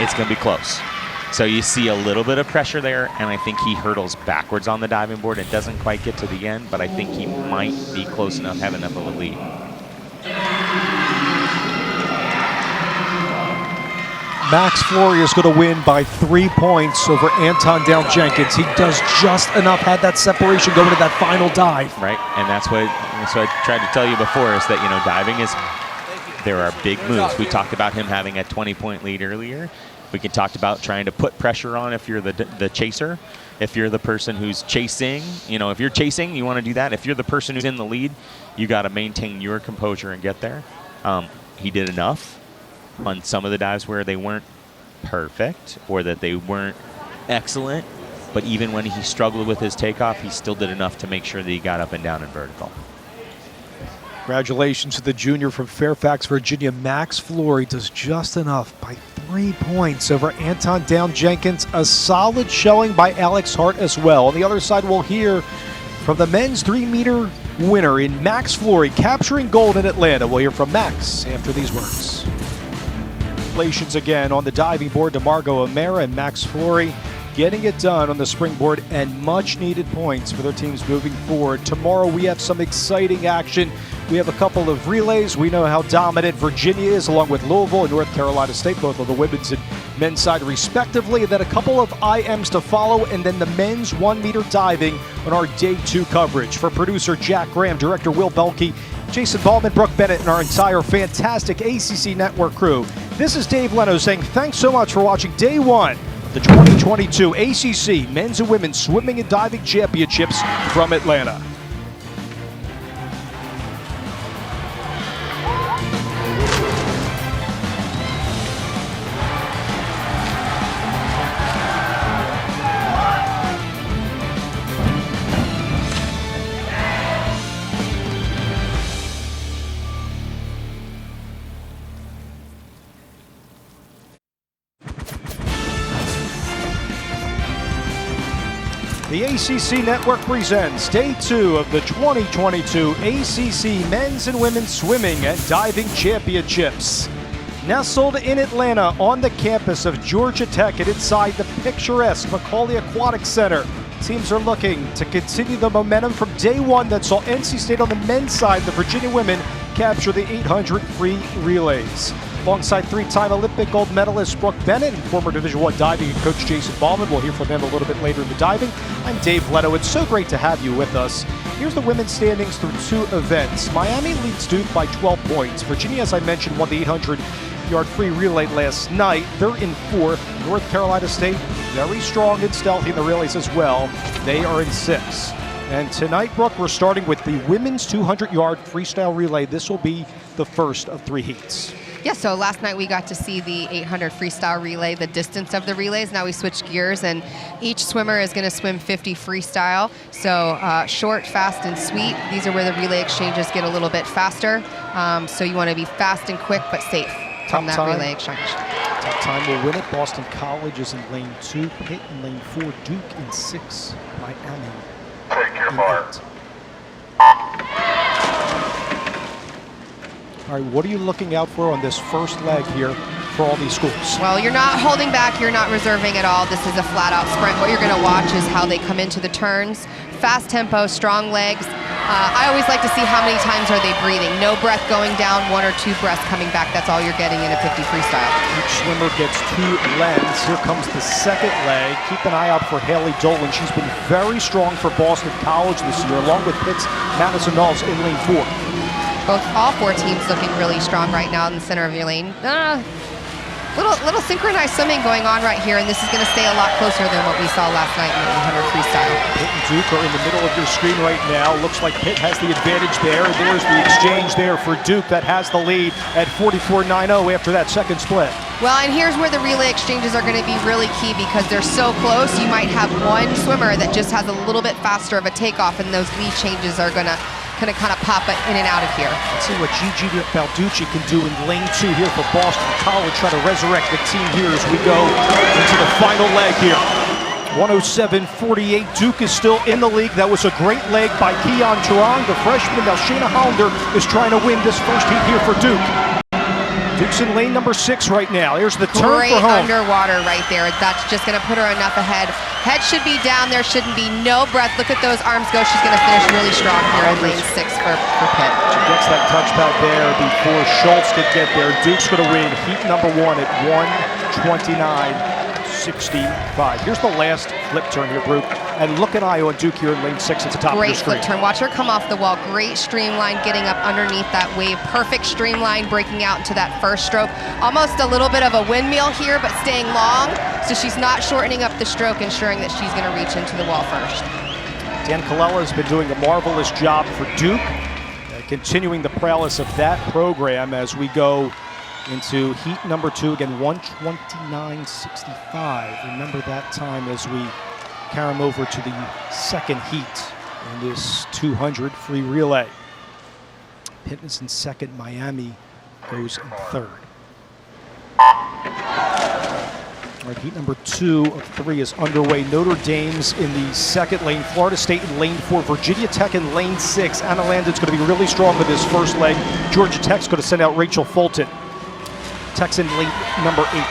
It's going to be close. So you see a little bit of pressure there, and I think he hurdles backwards on the diving board. It doesn't quite get to the end, but I think he might be close enough, have enough of a lead. Max Flory is going to win by 3 points over Anton Down-Jenkins. He does just enough, had that separation going to that final dive. Right, and that's what I tried to tell you before, is that, you know, diving is, there are big moves. We talked about him having a 20-point lead earlier. We can talk about trying to put pressure on if you're the chaser. If you're the person who's chasing, you know, if you're chasing, you want to do that. If you're the person who's in the lead, you got to maintain your composure and get there. He did enough on some of the dives where they weren't perfect or that they weren't excellent. But even when he struggled with his takeoff, he still did enough to make sure that he got up and down in vertical. Congratulations to the junior from Fairfax, Virginia. Max Flory does just enough by 3 points over Anton Down-Jenkins. A solid showing by Alex Hart as well. On the other side, we'll hear from the men's 3-meter winner in Max Flory, capturing gold in Atlanta. We'll hear from Max after these words. Congratulations again on the diving board to Margot O'Mara and Max Flory, getting it done on the springboard, and much needed points for their teams moving forward. Tomorrow we have some exciting action. We have a couple of relays. We know how dominant Virginia is, along with Louisville and North Carolina State, both on the women's and men's side respectively. And then a couple of IMs to follow, and then the men's 1-meter diving on our Day 2 coverage. For producer Jack Graham, director Will Belkey, Jason Ballman, Brooke Bennett, and our entire fantastic ACC Network crew. This is Dave Leno saying thanks so much for watching day one of the 2022 ACC Men's and Women's Swimming and Diving Championships from Atlanta. The ACC Network presents Day 2 of the 2022 ACC Men's and Women's Swimming and Diving Championships. Nestled in Atlanta on the campus of Georgia Tech and inside the picturesque McAuley Aquatic Center, teams are looking to continue the momentum from day one that saw NC State on the men's side, the Virginia women, capture the 800 free relays. Alongside three-time Olympic gold medalist Brooke Bennett and former Division I diving coach Jason Ballman. We'll hear from them a little bit later in the diving. I'm Dave Leno. It's so great to have you with us. Here's the women's standings through two events. Miami leads Duke by 12 points. Virginia, as I mentioned, won the 800-yard free relay last night. They're in fourth. North Carolina State, very strong and stealthy in the relays as well. They are in sixth. And tonight, Brooke, we're starting with the women's 200-yard freestyle relay. This will be the first of three heats. Yeah, so last night we got to see the 800 freestyle relay, the distance of the relays. Now we switch gears, and each swimmer is going to swim 50 freestyle. So short, fast, and sweet. These are where the relay exchanges get a little bit faster. So you want to be fast and quick, but safe from that relay exchange. Top time will win it. Boston College is in lane 2, Pitt in lane 4, Duke in 6, Miami Take your mark. 8. All right, what are you looking out for on this first leg here for all these schools? Well, you're not holding back, you're not reserving at all. This is a flat-out sprint. What you're going to watch is how they come into the turns. Fast tempo, strong legs. I always like to see how many times are they breathing. No breath going down, 1 or 2 breaths coming back. That's all you're getting in a 50 freestyle. Each swimmer gets 2 lengths. Here comes the second leg. Keep an eye out for Haley Dolan. She's been very strong for Boston College this year, along with Pitt's Madison Knowles in lane 4. All 4 teams looking really strong right now in the center of your lane. Little synchronized swimming going on right here, and this is going to stay a lot closer than what we saw last night in the 800 freestyle. Pitt and Duke are in the middle of your screen right now. Looks like Pitt has the advantage there. There's the exchange there for Duke that has the lead at 44.90 after that second split. Well, and here's where the relay exchanges are going to be really key because they're so close. You might have one swimmer that just has a little bit faster of a takeoff, and those lead changes are going to kind of pop it in and out of here. Let's see what Gigi Balducci can do in lane 2 here for Boston College. Try to resurrect the team here as we go into the final leg here. 107.48. Duke is still in the league. That was a great leg by Keon Turang. The freshman, now Shayna Hollander, is trying to win this first heat here for Duke. Duke's in lane number 6 right now. Here's the turn Great for home. Underwater right there. That's just going to put her enough ahead. Head should be down. There shouldn't be no breath. Look at those arms go. She's going to finish really strong here in lane 6 for Pitt. She gets that touchback there before Schultz could get there. Duke's going to win heat number 1 at 1:29.65. Here's the last flip turn here, Brooke. And look at Io and Duke here in lane 6 at the top of the Great screen. flip turn. Watch her come off the wall. Great streamline getting up underneath that wave. Perfect streamline breaking out into that first stroke. Almost a little bit of a windmill here, but staying long. So she's not shortening up the stroke, ensuring that she's going to reach into the wall first. Dan Colella has been doing a marvelous job for Duke, continuing the prowess of that program as we go into heat number 2, again, 1:29.65. Remember that time as we carry them over to the second heat in this 200 free relay. Pitt is in second, Miami goes in third. All right, heat number 2 of 3 is underway. Notre Dame's in the second lane, Florida State in lane 4, Virginia Tech in lane 6. Anna Landon's going to be really strong with this first leg. Georgia Tech's going to send out Rachel Fulton. Tech's in lane number 8.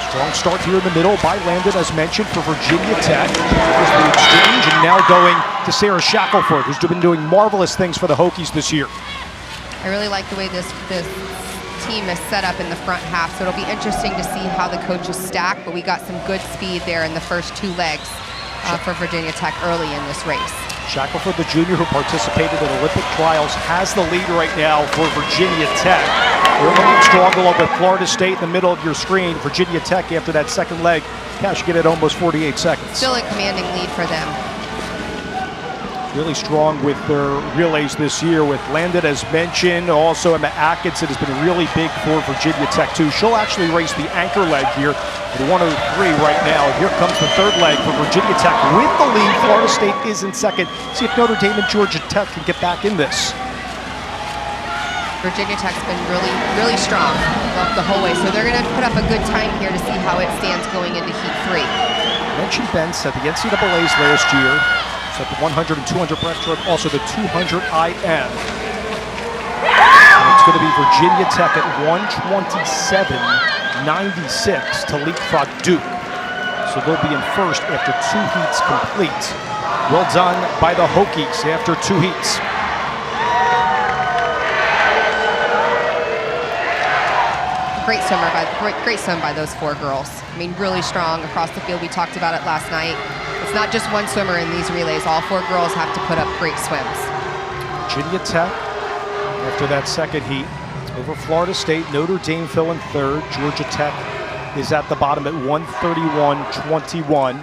Strong start here in the middle by Landon, as mentioned, for Virginia Tech. Here's the exchange, and now going to Sarah Shackelford, who's been doing marvelous things for the Hokies this year. I really like the way this team is set up in the front half, so it'll be interesting to see how the coaches stack, but we got some good speed there in the first 2 legs for Virginia Tech early in this race. Shackelford, the junior who participated in Olympic trials, has the lead right now for Virginia Tech. They're looking strong along with Florida State in the middle of your screen. Virginia Tech, after that second leg, cashing it at almost 48 seconds. Still a commanding lead for them. Really strong with their relays this year with Landon, as mentioned. Also, Emma Atkinson has been really big for Virginia Tech, too. She'll actually race the anchor leg here at 1:03 right now. Here comes the third leg for Virginia Tech with the lead. Florida State is in second. See if Notre Dame and Georgia Tech can get back in this. Virginia Tech's been really strong the whole way, so they're going to put up a good time here to see how it stands going into Heat 3. Mentioned Bentz at the NCAAs last year. At the 100 and 200 breaststroke, also the 200 IM. And it's going to be Virginia Tech at 127.96 to leapfrog Duke. So they'll be in first after 2 heats complete. Well done by the Hokies after 2 heats. Great swim by those 4 girls. I mean, really strong across the field. We talked about it last night. It's not just one swimmer in these relays. All 4 girls have to put up great swims. Virginia Tech, after that second heat, over Florida State. Notre Dame fell in third. Georgia Tech is at the bottom at 131.21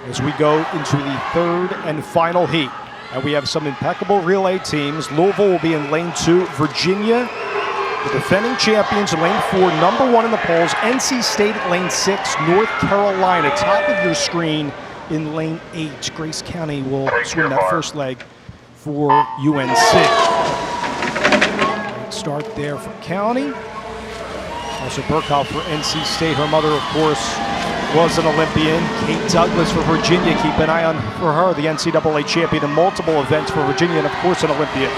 as we go into the third and final heat. And we have some impeccable relay teams. Louisville will be in lane 2. Virginia, the defending champions, in lane 4, number 1 in the polls. NC State at lane 6. North Carolina, top of your screen, in lane 8. Grace County will swim that first leg for UNC. Great start there for County. Also Burkhoff for NC State. Her mother, of course, was an Olympian. Kate Douglas for Virginia. Keep an eye on for her, the NCAA champion in multiple events for Virginia, and of course an Olympian.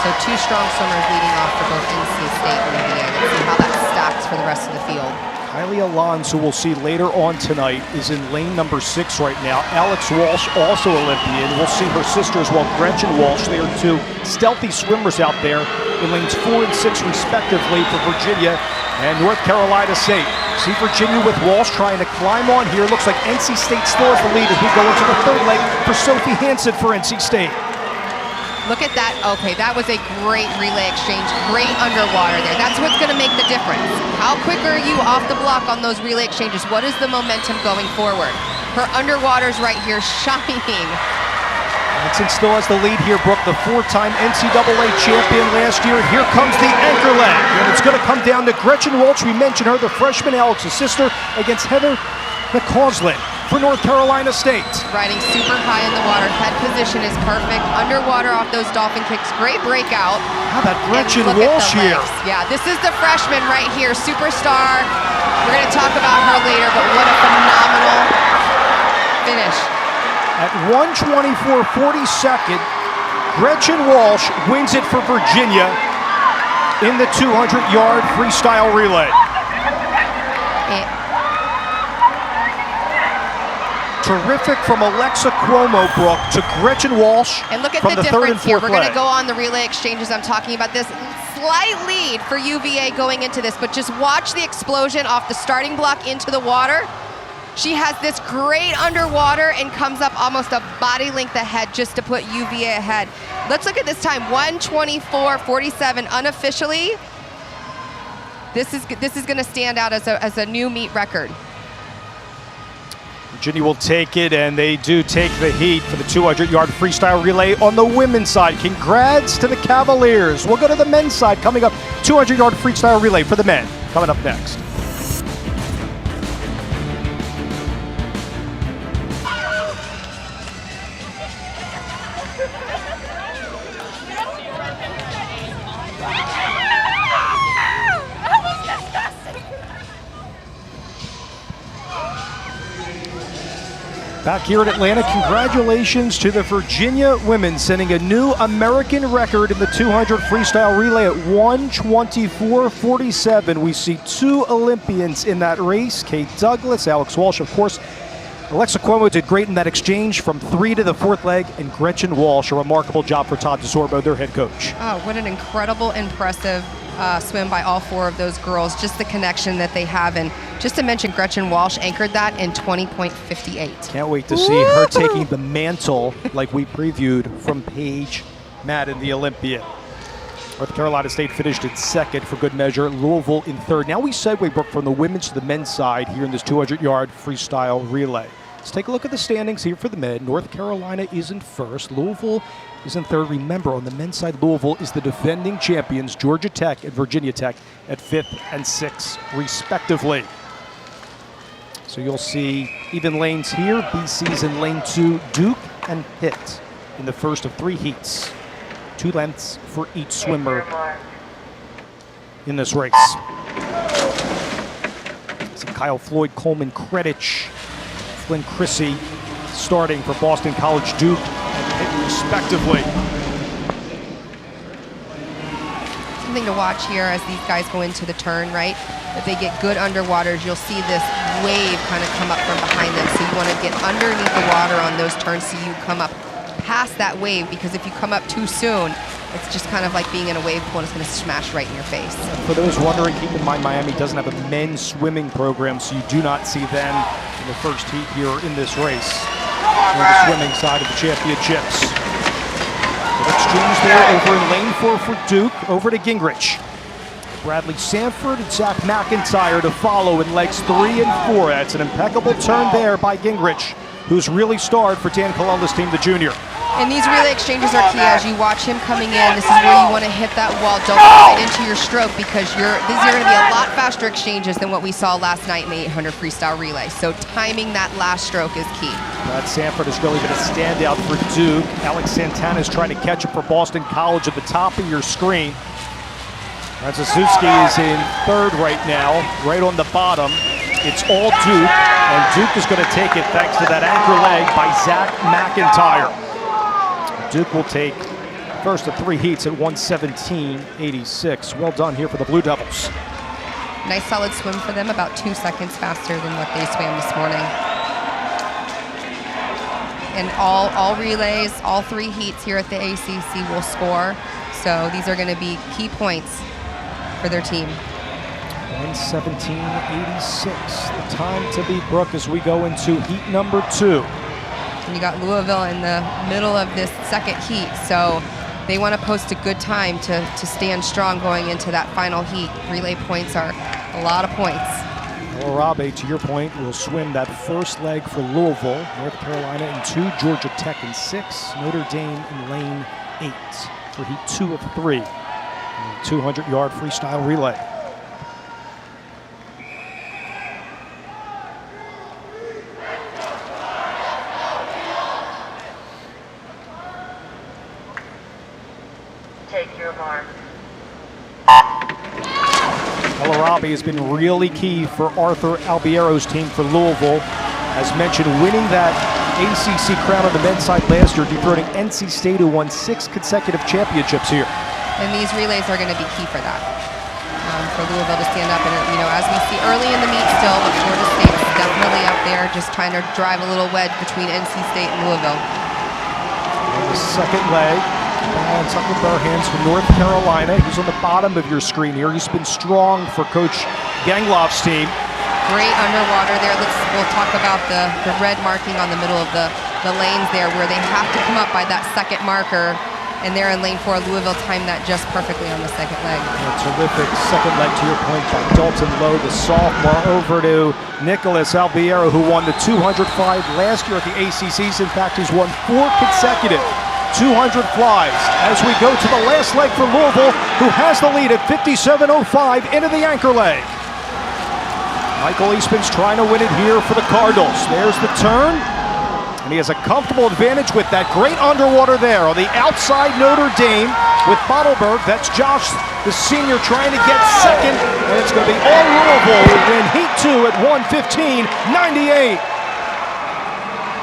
So 2 strong swimmers leading off for both NC State and UVA. Let's see how that stacks for the rest of the field. Kylie Alonso, who we'll see later on tonight, is in lane number 6 right now. Alex Walsh, also Olympian. We'll see her sister as well, Gretchen Walsh. They are 2 stealthy swimmers out there in lanes 4 and 6 respectively for Virginia and North Carolina State. See Virginia with Walsh trying to climb on here. Looks like NC State still has the lead as we go into the third leg for Sophie Hansen for NC State. Look at that. Okay, that was a great relay exchange. Great underwater there. That's what's going to make the difference. How quick are you off the block on those relay exchanges? What is the momentum going forward? Her underwater's right here shining. Hansen still has the lead here, Brooke, the 4-time NCAA champion last year. Here comes the anchor leg, and it's going to come down to Gretchen Walsh. We mentioned her, the freshman, Alex's sister, against Heather McCauley for North Carolina State. Riding super high in the water. Head position is perfect. Underwater off those dolphin kicks. Great breakout. How about Gretchen Walsh here? Yeah, this is the freshman right here, superstar. We're going to talk about her later, but what a phenomenal finish. At 1:24.42, Gretchen Walsh wins it for Virginia in the 200-yard freestyle relay. Terrific from Alexa Cuomo, Brooke, to Gretchen Walsh. And look at from the third and difference here. fourth We're going to leg. go on the relay exchanges. I'm talking about this slight lead for UVA going into this, but just watch the explosion off the starting block into the water. She has this great underwater and comes up almost a body length ahead just to put UVA ahead. Let's look at this time, 1:24.47 unofficially. This is going to stand out as a new meet record. Virginia will take it, and they do take the heat for the 200-yard freestyle relay on the women's side. Congrats to the Cavaliers. We'll go to the men's side coming up. 200-yard freestyle relay for the men coming up next. Back here in Atlanta, congratulations to the Virginia women, setting a new American record in the 200 freestyle relay at 1:24.47. We see 2 Olympians in that race, Kate Douglas, Alex Walsh, of course. Alexa Cuomo did great in that exchange from 3 to the 4th leg, and Gretchen Walsh, a remarkable job for Todd DeSorbo, their head coach. Oh, what an incredible, impressive swim by all 4 of those girls. Just the connection that they have and Just to mention, Gretchen Walsh anchored that in 20.58. Can't wait to see her taking the mantle, like we previewed, from Paige Madden, the Olympian. North Carolina State finished in second for good measure. Louisville in third. Now we segue, Brooke, from the women's to the men's side here in this 200-yard freestyle relay. Let's take a look at the standings here for the men. North Carolina is in first. Louisville is in third. Remember, on the men's side, Louisville is the defending champions, Georgia Tech and Virginia Tech, at 5th and 6th, respectively. So you'll see even lanes here. BC's in lane 2, Duke and Pitt in the first of 3 heats. 2 lengths for each swimmer in this race. So Kyle Floyd, Coleman Kredich, Flynn Chrissy starting for Boston College, Duke, and Pitt respectively. Something to watch here as these guys go into the turn, right? If they get good underwaters, you'll see this wave kind of come up from behind them. So you want to get underneath the water on those turns so you come up past that wave, because if you come up too soon, it's just kind of like being in a wave pool and it's going to smash right in your face. For those wondering, keep in mind Miami doesn't have a men's swimming program, so you do not see them in the first heat here in this race on the swimming side of the championships. Good exchange there over in lane 4 for Duke, over to Gingrich. Bradley Sanford and Zach McIntyre to follow in legs 3 and 4. That's an impeccable turn there by Gingrich, who's really starred for Dan Columba's team, the junior. And these relay exchanges are key. As you watch him coming in, this is where you want to hit that wall. Don't go right into your stroke, because these are going to be a lot faster exchanges than what we saw last night in the 800 freestyle relay. So timing that last stroke is key. Brad Sanford has really been a standout for Duke. Alex Santana is trying to catch up for Boston College at the top of your screen. Radziszewski is in third right now, right on the bottom. It's all Duke, and Duke is going to take it thanks to that anchor leg by Zach McIntyre. Duke will take first of 3 heats at 1:17.86. Well done here for the Blue Devils. Nice solid swim for them, about 2 seconds faster than what they swam this morning. And all relays, all 3 heats here at the ACC will score. So these are going to be key points for their team. 1:17.86, the time to beat, Brooke, as we go into heat number 2. And you got Louisville in the middle of this second heat, so they want to post a good time to stand strong going into that final heat. Relay points are a lot of points. Arabe, to your point, will swim that first leg for Louisville. North Carolina in 2, Georgia Tech in 6, Notre Dame in lane 8 for heat 2 of 3. 200-yard freestyle relay. Take your mark. El-Arabi has been really key for Arthur Albiero's team for Louisville. As mentioned, winning that ACC crown on the men's side last year, dethroning NC State, who won 6 consecutive championships here. And these relays are going to be key for that, for Louisville to stand up. And, you know, as we see early in the meet still, but Florida State's definitely up there, just trying to drive a little wedge between NC State and Louisville. And the second leg, and Tucker Burhans from North Carolina. He's on the bottom of your screen here. He's been strong for Coach Gangloff's team. Great underwater there. We'll talk about the red marking on the middle of the lanes there, where they have to come up by that second marker. And there in lane 4, Louisville timed that just perfectly on the second leg. A terrific second leg, to your point, by Dalton Lowe, the sophomore, over to Nicholas Albiero, who won the 200 fly last year at the ACCs. In fact, he's won 4 consecutive 200 flies. As we go to the last leg for Louisville, who has the lead at 57.05 into the anchor leg. Michael Eastman's trying to win it here for the Cardinals. There's the turn. And he has a comfortable advantage with that great underwater there on the outside. Notre Dame with Bottleberg. That's Josh, the senior, trying to get second. And it's going to be all Louisville to win heat 2 at 1:15.98.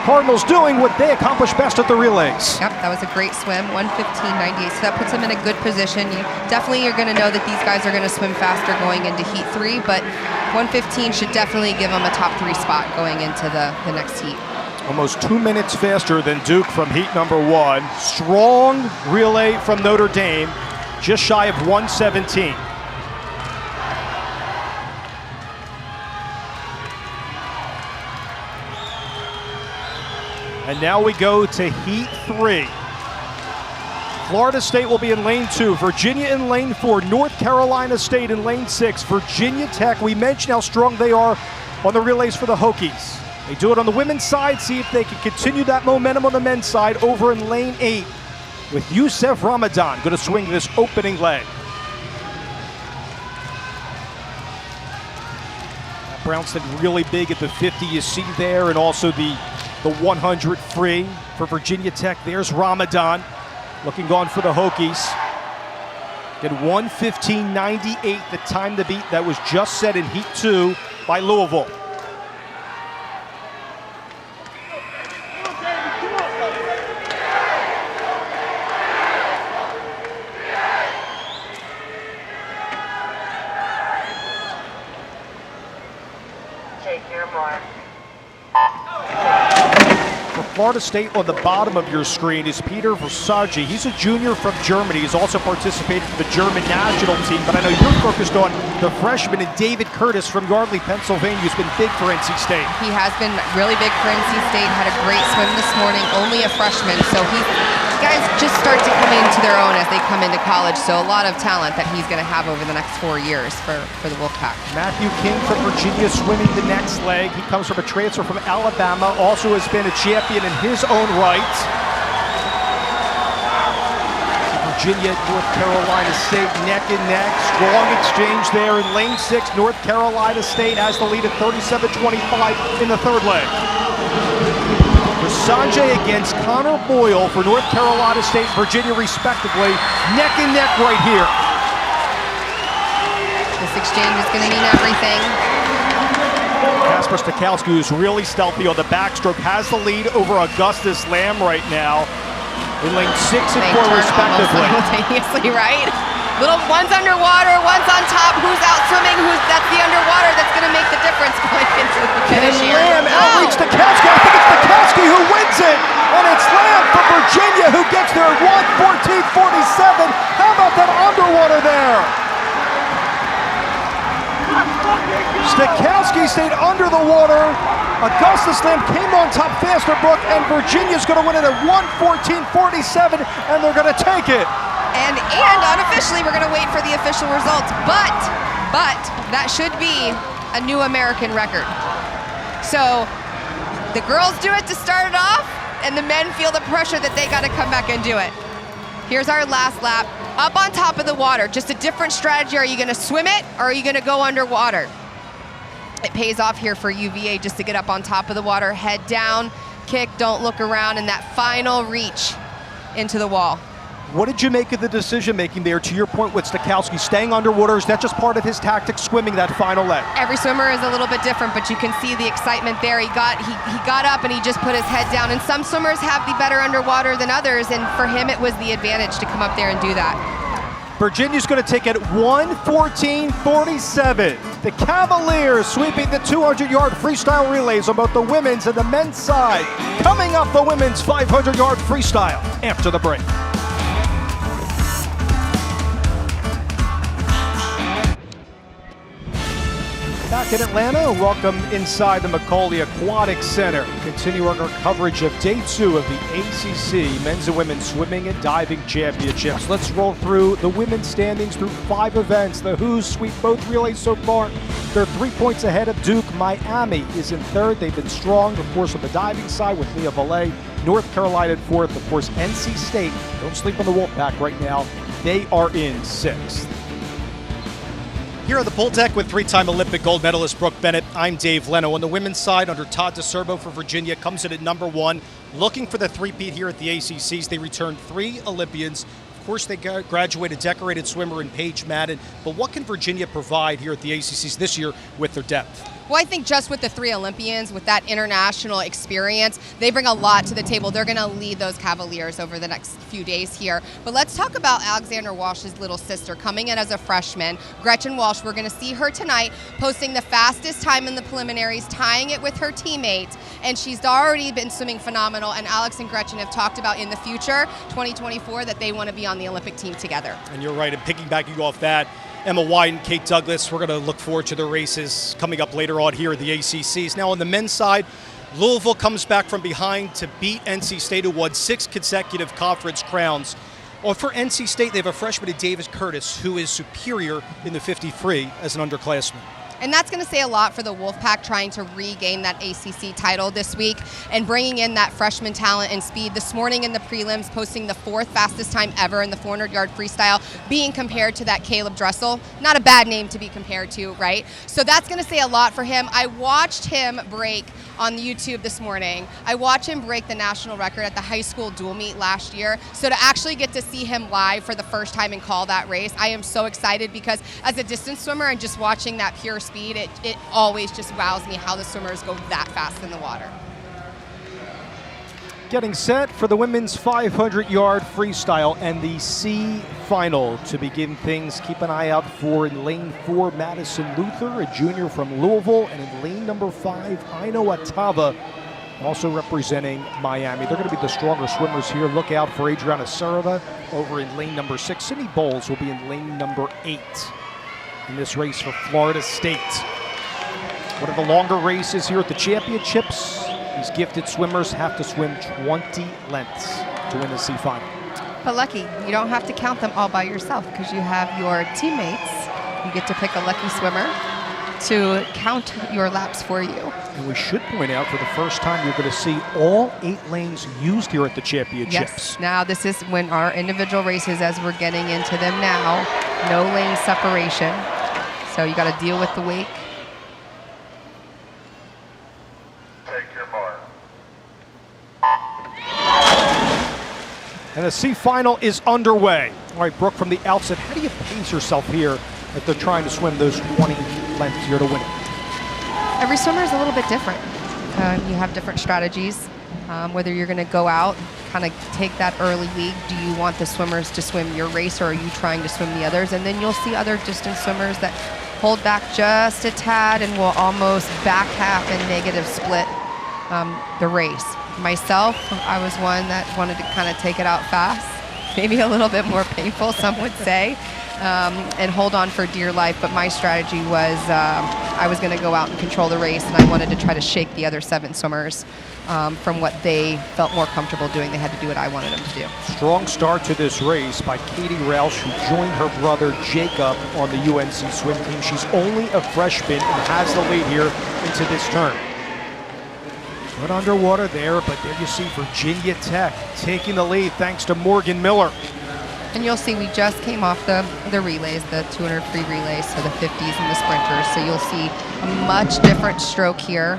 Cardinals doing what they accomplish best at the relays. Yep, that was a great swim, 1:15.98. So that puts them in a good position. Definitely you're going to know that these guys are going to swim faster going into heat 3, but 1:15 should definitely give them a top 3 spot going into the next heat. Almost 2 minutes faster than Duke from heat number 1. Strong relay from Notre Dame, just shy of 1:17. And now we go to Heat 3. Florida State will be in lane 2, Virginia in lane 4, North Carolina State in lane 6, Virginia Tech. We mentioned how strong they are on the relays for the Hokies. They do it on the women's side, see if they can continue that momentum on the men's side over in lane 8 with Youssef Ramadan going to swing this opening leg. Brownstead really big at the 50 you see there, and also the 100 free for Virginia Tech. There's Ramadan looking on for the Hokies. Did 1:15.98, the time to beat that was just set in Heat 2 by Louisville. Take your mark. For Florida State, on the bottom of your screen is Peter Versace. He's a junior from Germany. He's also participated for the German national team, but I know you're focused on the freshman and David Curtis from Yardley, Pennsylvania, who's been big for NC State. He has been really big for NC State, had a great swim this morning, only a freshman, so guys just start to come into their own as they come into college, so a lot of talent that he's going to have over the next 4 years for the Wolfpack. Matthew King from Virginia swimming the next leg. He comes from a transfer from Alabama, also has been a champion in his own right. Virginia, North Carolina State neck and neck. Strong exchange there in lane 6. North Carolina State has the lead at 37-25 in the third leg. Sanjay against Connor Boyle for North Carolina State, Virginia respectively. Neck and neck right here. This exchange is going to mean everything. Kasper Stakowski, who's really stealthy on the backstroke, has the lead over Augustus Lamb right now in lane 6 and 4 respectively. Simultaneously, right? Little one's underwater, one's on top. Who's out swimming? That's the underwater that's going to make the difference going into the finish here. Lamb outreach Stakowski. I think it's Stakowski who wins it, and it's Lamb for Virginia who gets there at 1:14.47. How about that underwater there? Stakowski stayed under the water. Augustus Lamb came on top faster, Brooke, and Virginia's going to win it at 1:14.47, and they're going to take it. And unofficially, we're going to wait for the official results, but that should be a new American record. So the girls do it to start it off, and the men feel the pressure that they got to come back and do it. Here's our last lap, up on top of the water. Just a different strategy. Are you going to swim it, or are you going to go underwater? It pays off here for UVA just to get up on top of the water, head down, kick, don't look around, and that final reach into the wall. What did you make of the decision-making there, to your point with Stakowski staying underwater? Is that just part of his tactics, swimming that final leg? Every swimmer is a little bit different, but you can see the excitement there. He got up and he just put his head down, and some swimmers have the better underwater than others, and for him it was the advantage to come up there and do that. Virginia's going to take it 1:14.47. The Cavaliers sweeping the 200-yard freestyle relays on both the women's and the men's side. Coming up, the women's 500-yard freestyle after the break. Back in Atlanta, welcome inside the McAuley Aquatic Center. Continuing our coverage of Day 2 of the ACC Men's and Women's Swimming and Diving Championships. Let's roll through the women's standings through 5 events. The Who's sweep both relays so far. They're 3 points ahead of Duke. Miami is in 3rd. They've been strong, of course, on the diving side with Leah Valle. North Carolina in 4th. Of course, NC State. Don't sleep on the Wolfpack right now. They are in 6th. Here at the pool deck with 3-time Olympic gold medalist Brooke Bennett, I'm Dave Leno. On the women's side, under Todd DeSerbo for Virginia, comes in at number 1. Looking for the three-peat here at the ACCs. They returned 3 Olympians. Of course, they graduated decorated swimmer in Paige Madden. But what can Virginia provide here at the ACCs this year with their depth? Well, I think just with the 3 Olympians, with that international experience, they bring a lot to the table. They're going to lead those Cavaliers over the next few days here. But let's talk about Alexander Walsh's little sister coming in as a freshman, Gretchen Walsh. We're going to see her tonight posting the fastest time in the preliminaries, tying it with her teammate. And she's already been swimming phenomenal. And Alex and Gretchen have talked about in the future, 2024, that they want to be on the Olympic team together. And you're right, and piggybacking off that, Emma White and Kate Douglas, we're going to look forward to their races coming up later on here at the ACCs. Now on the men's side, Louisville comes back from behind to beat NC State, who won 6 consecutive conference crowns. Well, for NC State, they have a freshman, Davis Curtis, who is superior in the 53 as an underclassman. And that's going to say a lot for the Wolfpack trying to regain that ACC title this week and bringing in that freshman talent and speed. This morning in the prelims, posting the 4th fastest time ever in the 400-yard freestyle, being compared to that Caleb Dressel. Not a bad name to be compared to, right? So that's going to say a lot for him. I watched him break on YouTube this morning. I watched him break the national record at the high school dual meet last year. So to actually get to see him live for the first time and call that race, I am so excited because as a distance swimmer and just watching that pure speed, it always just wows me how the swimmers go that fast in the water. Getting set for the women's 500-yard freestyle and the C final. To begin things, keep an eye out for in lane 4, Madison Luther, a junior from Louisville, and in lane number 5, Aino Atava, also representing Miami. They're going to be the stronger swimmers here. Look out for Adriana Sarova over in lane number 6. Sydney Bowles will be in lane number 8 in this race for Florida State. One of the longer races here at the championships. These gifted swimmers have to swim 20 lengths to win the C final. But lucky, you don't have to count them all by yourself because you have your teammates. You get to pick a lucky swimmer to count your laps for you. And we should point out, for the first time, you're going to see all 8 lanes used here at the championships. Yes, now this is when our individual races, as we're getting into them now, no lane separation. So you got to deal with the wake. Take your mark. And the C final is underway. All right, Brooke, from the outset, how do you pace yourself here if they're trying to swim those 20 lengths here to win it? Every swimmer is a little bit different. You have different strategies. Whether you're going to go out, kind of take that early lead. Do you want the swimmers to swim your race, or are you trying to swim the others? And then you'll see other distance swimmers that hold back just a tad and will almost back half and negative split the race. Myself, I was one that wanted to kind of take it out fast, maybe a little bit more painful, some would say, and hold on for dear life. But my strategy was I was going to go out and control the race, and I wanted to try to shake the other 7 swimmers from what they felt more comfortable doing. They had to do what I wanted them to do. Strong start to this race by Katie Roush, who joined her brother Jacob on the UNC swim team. She's only a freshman and has the lead here into this turn. Good underwater there, but there you see Virginia Tech taking the lead thanks to Morgan Miller. And you'll see we just came off the relays, the 200 free relays, so the 50s and the sprinters. So you'll see a much different stroke here.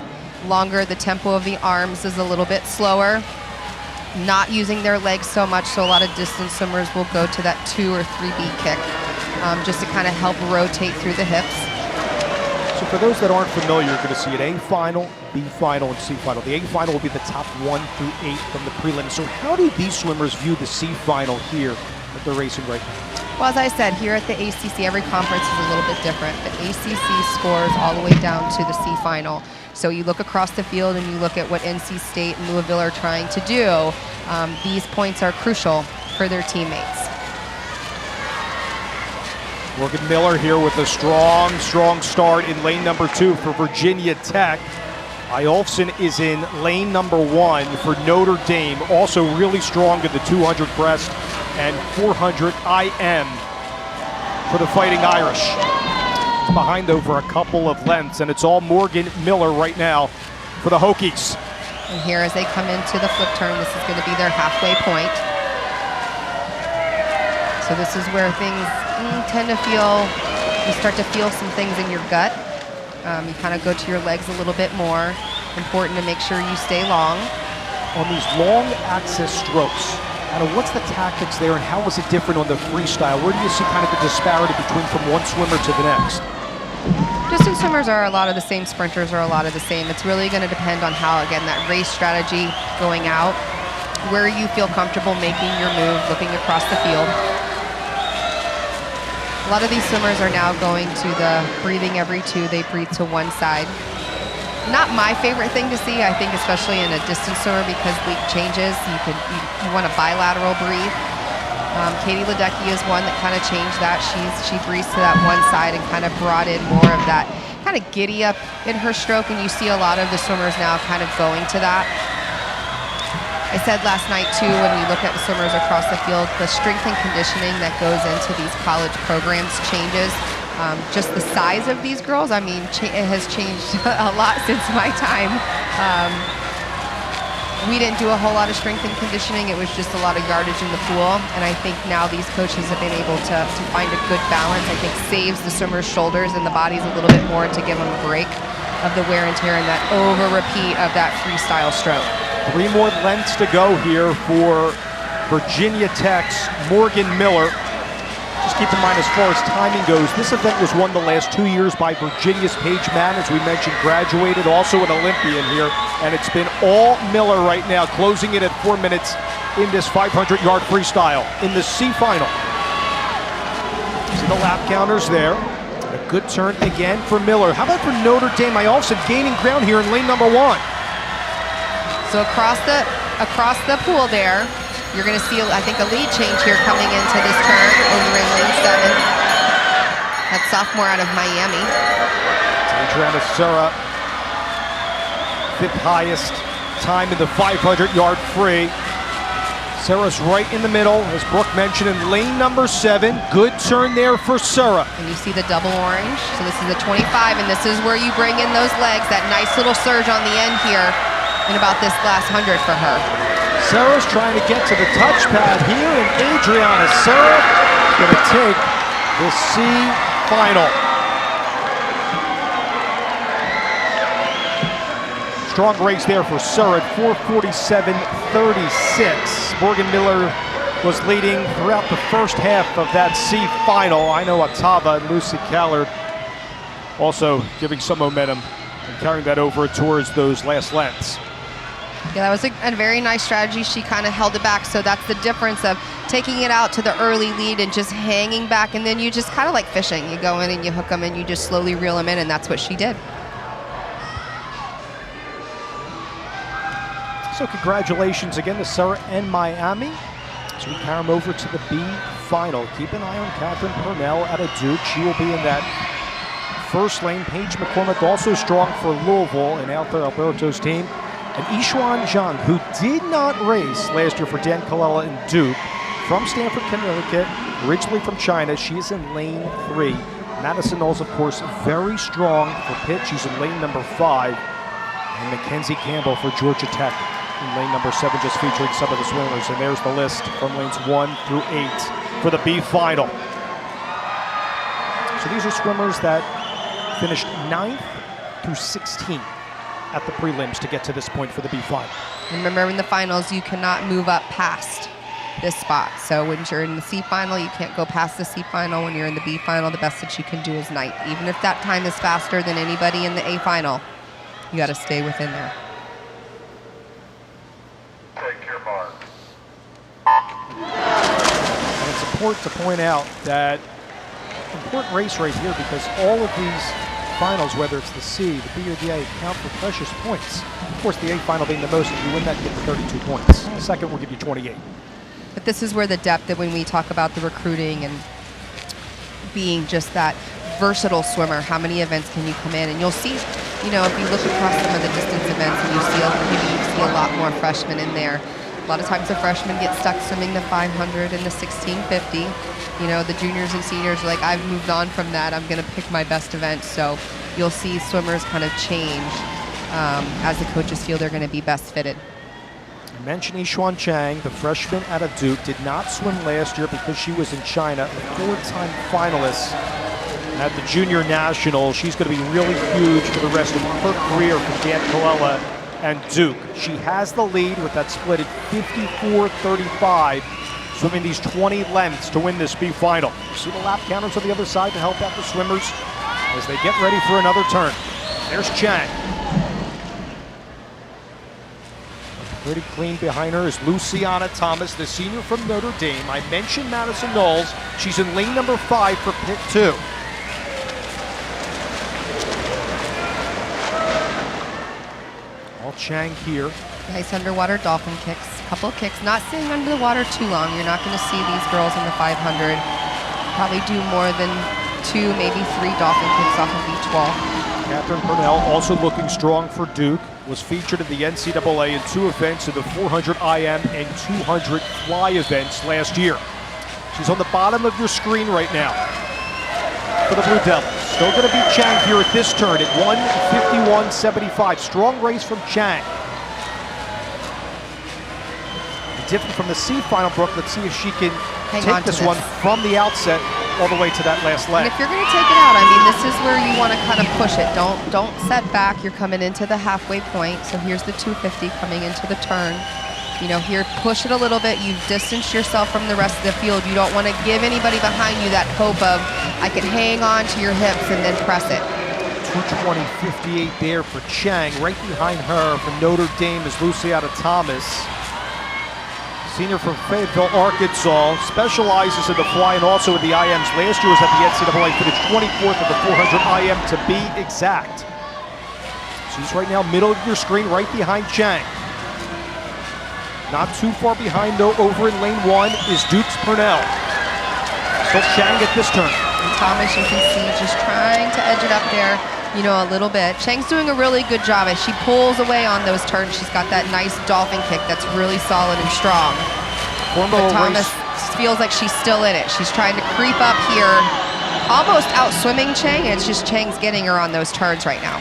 Longer, the tempo of the arms is a little bit slower. Not using their legs so much, so a lot of distance swimmers will go to that 2 or 3 beat kick just to kind of help rotate through the hips. So for those that aren't familiar, you're going to see an A final, B final, and C final. The A final will be the top 1 through 8 from the prelims. So how do these swimmers view the C final here that they're racing right now? Well, as I said, here at the ACC, every conference is a little bit different. The ACC scores all the way down to the C final. So you look across the field and you look at what NC State and Louisville are trying to do. These points are crucial for their teammates. Morgan Miller here with a strong start in lane number 2 for Virginia Tech. Iolfson is in lane number 1 for Notre Dame. Also really strong in the 200 breast and 400 IM for the Fighting Irish. It's behind over a couple of lengths, and it's all Morgan Miller right now for the Hokies. And here as they come into the flip turn, this is going to be their halfway point. So this is where things tend to feel, you start to feel some things in your gut. You kind of go to your legs a little bit more. Important to make sure you stay long. On these long access strokes, what's the tactics there, and how is it different on the freestyle? Where do you see kind of the disparity between from one swimmer to the next? Distance swimmers are a lot of the same, sprinters are a lot of the same. It's really going to depend on how, again, that race strategy going out, where you feel comfortable making your move, looking across the field. A lot of these swimmers are now going to the breathing every 2. They breathe to one side. Not my favorite thing to see, I think, especially in a distance swimmer, because leak changes. You want a bilateral breathe. Katie Ledecky is one that kind of changed that. She breathes to that one side and kind of brought in more of that kind of giddy up in her stroke, and you see a lot of the swimmers now kind of going to that. I said last night too, when you look at the swimmers across the field, the strength and conditioning that goes into these college programs changes. Just the size of these girls, I mean, it has changed a lot since my time. We didn't do a whole lot of strength and conditioning. It was just a lot of yardage in the pool. And I think now these coaches have been able to find a good balance. I think saves the swimmers' shoulders and the bodies a little bit more to give them a break of the wear and tear and that over-repeat of that freestyle stroke. 3 more lengths to go here for Virginia Tech's Morgan Miller. Just keep in mind, as far as timing goes, this event was won the last 2 years by Virginia's Paige Mann, as we mentioned, graduated, also an Olympian here, and it's been all Miller right now, closing it at 4 minutes in this 500-yard freestyle in the C final. See the lap counters there. A good turn again for Miller. How about for Notre Dame? I also gaining ground here in lane number 1. So across the pool there, you're going to see, I think, a lead change here coming into this turn over in lane 7. That sophomore out of Miami. Adriana Sura, 5th highest time in the 500-yard free. Sura's right in the middle, as Brooke mentioned, in lane number 7. Good turn there for Sura. And you see the double orange. So this is a 25, and this is where you bring in those legs, that nice little surge on the end here in about this last 100 for her. Sura's trying to get to the touchpad here, and Adriana Sura going to take the C final. Strong race there for Sura at 4:47.36. Morgan Miller was leading throughout the first half of that C final. I know Otava and Lucy Callard also giving some momentum and carrying that over towards those last lengths. Yeah, that was a very nice strategy. She kind of held it back, so that's the difference of taking it out to the early lead and just hanging back, and then you just kind of like fishing. You go in and you hook them and you just slowly reel them in, and that's what she did. So congratulations again to Sura and Miami. So we carry them over to the B final. Keep an eye on Catherine Purnell out of Duke. She will be in that first lane. Paige McCormick also strong for Louisville and Althea Alberto's team. And Yishuan Zhang, who did not race last year for Dan Colella and Duke, from Stamford, Connecticut, originally from China. She is in lane 3. Madison Knowles, of course, very strong for Pitt. She's in lane number 5. And Mackenzie Campbell for Georgia Tech in lane number 7, just featuring some of the swimmers. And there's the list from lanes 1 through 8 for the B final. So these are swimmers that finished 9th through 16th at the prelims to get to this point for the B final. Remember, in the finals, you cannot move up past this spot. So when you're in the C final, you can't go past the C final. When you're in the B final, the best that you can do is 9th. Even if that time is faster than anybody in the A final, you got to stay within there. Take your mark. And it's important to point out that important race right here, because all of these finals, whether it's the C, the B, or the A, count for precious points. Of course, the A final being the most. If you win that, you get 32 points. The second will give you 28. But this is where the depth, that when we talk about the recruiting and being just that versatile swimmer, how many events can you come in? And you'll see, you know, if you look across some of the distance events, and you see a lot more freshmen in there. A lot of times the freshmen get stuck swimming the 500 and the 1650. You know, the juniors and seniors are like, I've moved on from that. I'm going to pick my best event. So you'll see swimmers kind of change as the coaches feel they're going to be best fitted. I mentioned Yishuan Chang, the freshman out of Duke, did not swim last year because she was in China, a 4-time finalist at the Junior National. She's going to be really huge for the rest of her career for Dan Colella and Duke. She has the lead with that split at 54-35, swimming these 20 lengths to win this B final. You see the lap counters on the other side to help out the swimmers as they get ready for another turn. There's Chang. Pretty clean behind her is Luciana Thomas, the senior from Notre Dame. I mentioned Madison Knowles. She's in lane number 5 for Pitt 2. All Chang here. Nice underwater dolphin kicks, couple kicks, not staying under the water too long. You're not going to see these girls in the 500 probably do more than 2, maybe 3 dolphin kicks off of each wall. Catherine Purnell, also looking strong for Duke, was featured in the NCAA in 2 events in the 400 IM and 200 fly events last year. She's on the bottom of your screen right now for the Blue Devils. Still going to beat Chang here at this turn at 1:51.75. Strong race from Chang. Different from the C final, Brooke. Let's see if she can take this one from the outset all the way to that last leg. And if you're going to take it out, I mean, this is where you want to kind of push it. Don't set back. You're coming into the halfway point. So here's the 250 coming into the turn. You know, here, push it a little bit. You've distanced yourself from the rest of the field. You don't want to give anybody behind you that hope of, I can hang on to your hips and then press it. 2:20.58 there for Chang. Right behind her from Notre Dame is Luciana Thomas. Senior from Fayetteville, Arkansas, specializes in the fly and also in the IMs. Last year was at the NCAA, finished 24th of the 400 IM to be exact. She's right now middle of your screen, right behind Chang. Not too far behind though, over in lane 1 is Duke's Purnell. Still Chang at this turn. And Thomas, you can see, just trying to edge it up there, you know, a little bit. Chang's doing a really good job as she pulls away on those turns. She's got that nice dolphin kick that's really solid and strong. But Thomas feels like she's still in it. She's trying to creep up here, almost out-swimming Chang, and it's just Chang's getting her on those turns right now.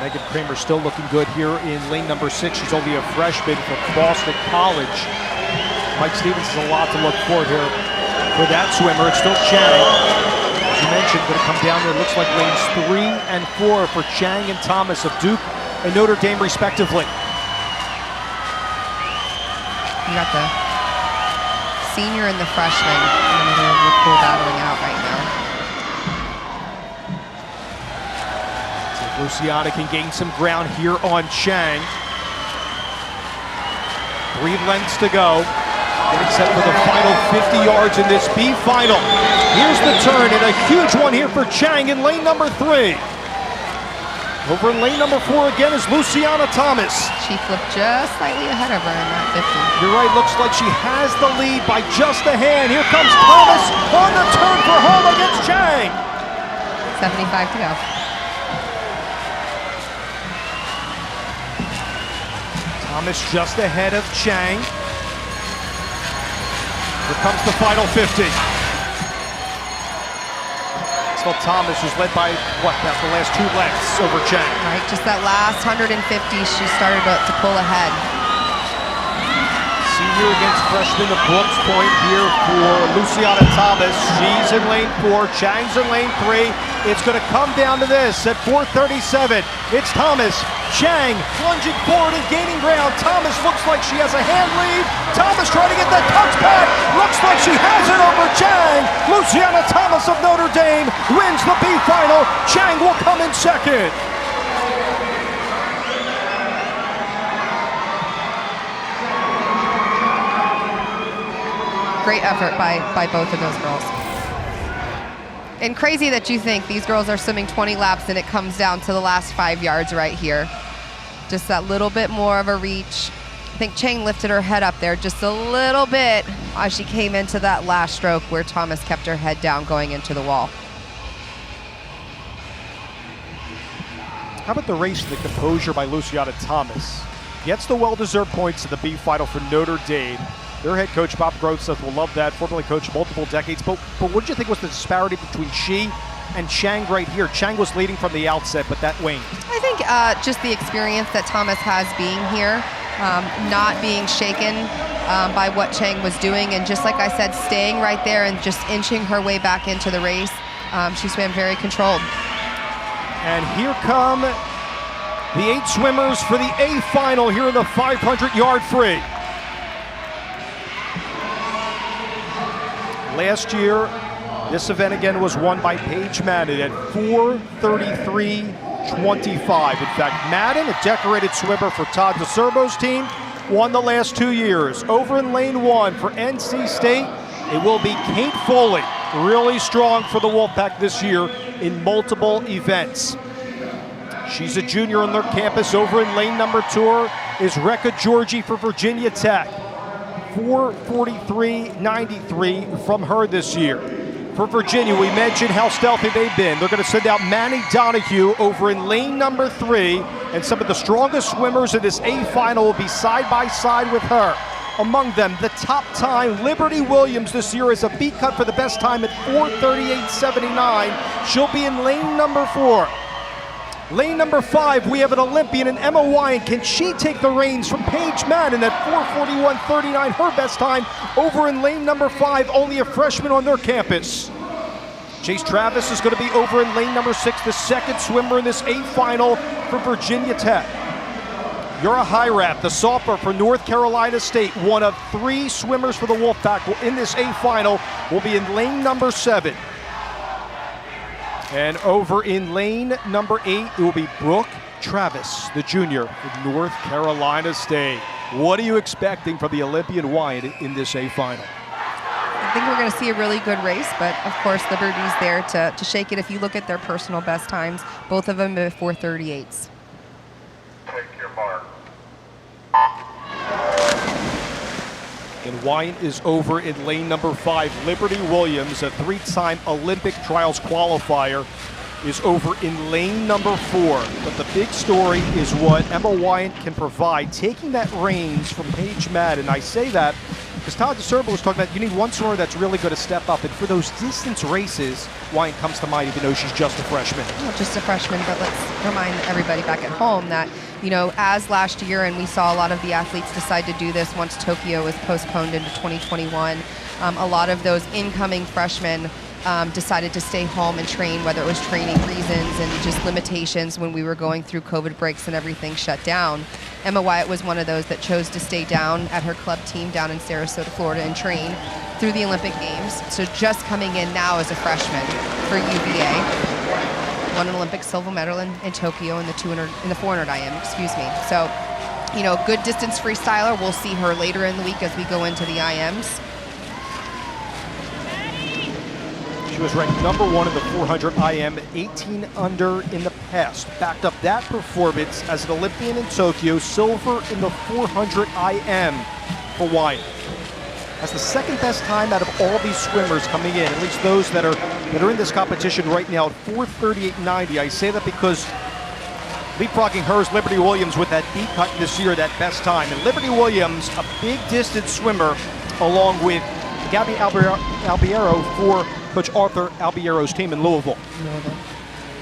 Megan Kramer still looking good here in lane number 6. She's only a freshman from Boston College. Mike Stevens has a lot to look for here for that swimmer. It's still Chang. As you mentioned, going to come down there. Looks like lanes 3 and 4 for Chang and Thomas of Duke and Notre Dame, respectively. You got the senior and the freshman in the middle of the pool battling out right now. So Luciana can gain some ground here on Chang. 3 lengths to go. Getting set for the final 50 yards in this B final. Here's the turn, and a huge one here for Chang in lane number 3. Over in lane number 4 again is Luciana Thomas. She flipped just slightly ahead of her in that 50. You're right, looks like she has the lead by just a hand. Here comes Thomas on the turn for home against Chang. 75 to go. Thomas just ahead of Chang. Here comes the final 50. So Thomas was led by, what, the last 2 lengths over Chang. Right, just that last 150, she started to pull ahead. Senior against freshman of Brooks Point here for Luciana Thomas. She's in lane 4, Chang's in lane 3. It's going to come down to this at 4:37. It's Thomas, Chang plunging forward and gaining ground. Thomas looks like she has a hand lead. Thomas trying to get that touchback. Looks like she has it over Chang. Luciana Thomas of Notre Dame wins the B final. Chang will come in second. Great effort by both of those girls. And crazy that you think these girls are swimming 20 laps and it comes down to the last 5 yards right here. Just that little bit more of a reach. I think Chang lifted her head up there just a little bit as she came into that last stroke where Thomas kept her head down going into the wall. How about the race and the composure by Luciana Thomas? Gets the well-deserved points in the B final for Notre Dame. Their head coach, Bob Grosseth, will love that. Formerly coached multiple decades. But what did you think was the disparity between she and Chang right here? Chang was leading from the outset, but that waned. I think just the experience that Thomas has being here, not being shaken by what Chang was doing, and just like I said, staying right there and just inching her way back into the race. She swam very controlled. And here come the 8 swimmers for the A final here in the 500-yard free. Last year, this event again was won by Paige Madden at 4:33.25. In fact, Madden, a decorated swimmer for Todd DeSerbo's team, won the last 2 years. Over in lane 1 for NC State, it will be Kate Foley, really strong for the Wolfpack this year in multiple events. She's a junior on their campus. Over in lane number 2 is Rekha Georgie for Virginia Tech. 4:43.93 from her this year. For Virginia, we mentioned how stealthy they've been. They're going to send out Manny Donahue over in lane number 3, and some of the strongest swimmers in this A final will be side by side with her. Among them, the top time, Liberty Williams this year is a beat cut for the best time at 4:38.79. She'll be in lane number 4. Lane number 5, we have an Olympian in Emma Wyatt. Can she take the reins from Paige Madden at 4:41.39, her best time, over in lane number 5, only a freshman on their campus. Chase Travis is going to be over in lane number 6, the second swimmer in this A final for Virginia Tech. Uriah Hirap, the sophomore for North Carolina State, one of 3 swimmers for the Wolfpack in this A final, will be in lane number 7. And over in lane number 8, it will be Brooke Travis, the junior from North Carolina State. What are you expecting from the Olympian Wyatt in this A final? I think we're going to see a really good race, but of course Liberty's there to shake it. If you look at their personal best times, both of them at 4:38s. Take your mark. And Wyatt is over in lane number 5. Liberty Williams, a 3-time Olympic trials qualifier, is over in lane number 4. But the big story is what Emma Wyatt can provide, taking that reins from Paige Madden. I say that because Todd DeSerbo was talking about you need one swimmer that's really going to step up. And for those distance races, Wyatt comes to mind even though she's just a freshman. Not just a freshman, but let's remind everybody back at home that, you know, as last year, and we saw a lot of the athletes decide to do this once Tokyo was postponed into 2021, a lot of those incoming freshmen decided to stay home and train, whether it was training reasons and just limitations when we were going through COVID breaks and everything shut down. Emma Wyatt was one of those that chose to stay down at her club team down in Sarasota, Florida, and train through the Olympic Games. So just coming in now as a freshman for UVA. Won an Olympic silver medal in Tokyo in the 400 IM, excuse me. So, you know, good distance freestyler. We'll see her later in the week as we go into the IMs. She was ranked number 1 in the 400 IM, 18 under in the past. Backed up that performance as an Olympian in Tokyo, silver in the 400 IM for Wyatt. That's the second best time out of all these swimmers coming in, at least those that are in this competition right now at 4:38.90. I say that because leapfrogging her is Liberty Williams with that beat cut this year, that best time. And Liberty Williams, a big distance swimmer, along with Gabby Albiero for Coach Arthur Albiero's team in Louisville.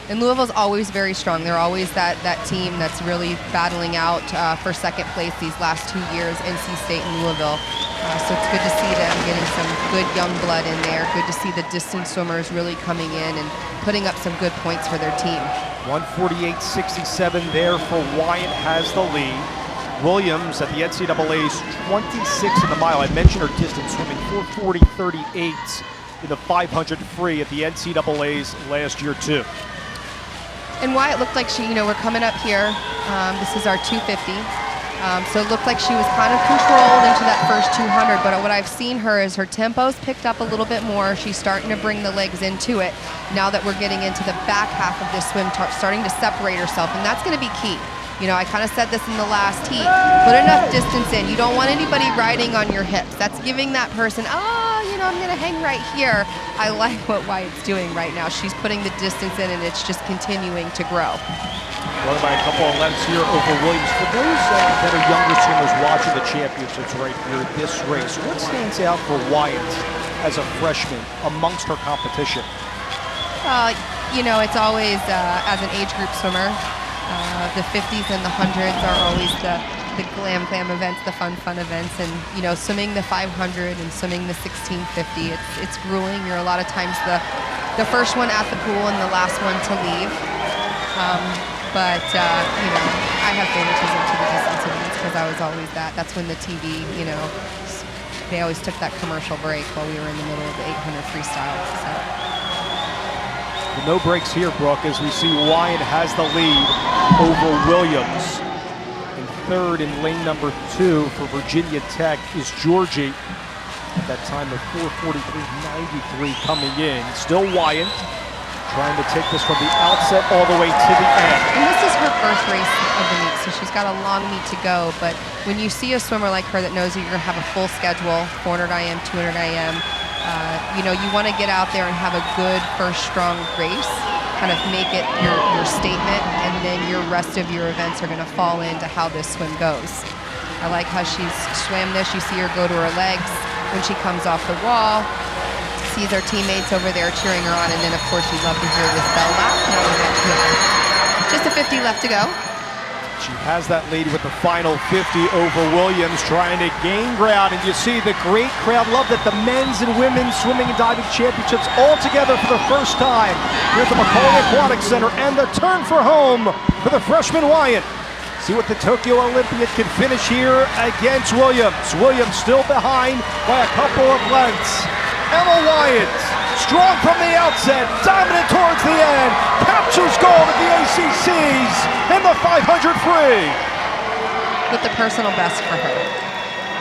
And Louisville's always very strong. They're always that team that's really battling out for second place these last 2 years, NC State and Louisville. So it's good to see them getting some good young blood in there. Good to see the distance swimmers really coming in and putting up some good points for their team. 148.67 there for Wyatt has the lead. Williams at the NCAA's 26 in the mile. I mentioned her distance swimming 4:40.38 in the 500 free at the NCAA's last year too. And Wyatt looked like she, you know, we're coming up here. This is our 250. So it looked like she was kind of controlled into that first 200, but what I've seen her is her tempo's picked up a little bit more. She's starting to bring the legs into it now that we're getting into the back half of this swim, starting to separate herself, and that's going to be key. You know, I kind of said this in the last heat. Put enough distance in. You don't want anybody riding on your hips. That's giving that person, you know, I'm going to hang right here. I like what Wyatt's doing right now. She's putting the distance in, and it's just continuing to grow. Run by a couple of lengths here over Williams. For those that are younger swimmers watching the championships right here, this race, what stands out for Wyatt as a freshman amongst her competition? You know, it's always, as an age group swimmer, the 50s and the 100s are always the glam events, the fun events, and you know, swimming the 500 and swimming the 1650, it's grueling. You're a lot of times the first one at the pool and the last one to leave. But you know, I have favoritism to the distance events because I was always that. That's when the TV, you know, they always took that commercial break while we were in the middle of the 800 freestyle. So. No breaks here, Brooke, as we see Wyatt has the lead over Williams. In third in lane number 2 for Virginia Tech is Georgie. At that time of 4:43.93 coming in. Still Wyatt trying to take this from the outset all the way to the end. And this is her first race of the meet, so she's got a long meet to go. But when you see a swimmer like her that knows that you're going to have a full schedule, 400 IM, 200 IM, You know, you want to get out there and have a good first strong race, kind of make it your statement, and then your rest of your events are going to fall into how this swim goes. I like how she's swam this. You see her go to her legs when she comes off the wall, sees her teammates over there cheering her on, and then of course you love to hear this bell lap. Now we get just a 50 left to go. She has that lead with the final 50 over Williams, trying to gain ground. And you see the great crowd love that the men's and women's swimming and diving championships all together for the first time here at the McAuley Aquatic Center. And the turn for home for the freshman Wyatt. See what the Tokyo Olympian can finish here against Williams. Williams still behind by a couple of lengths. Emma Wyatt, strong from the outset, dominant towards the end, captures gold at the ACCs in the 500 free. With the personal best for her.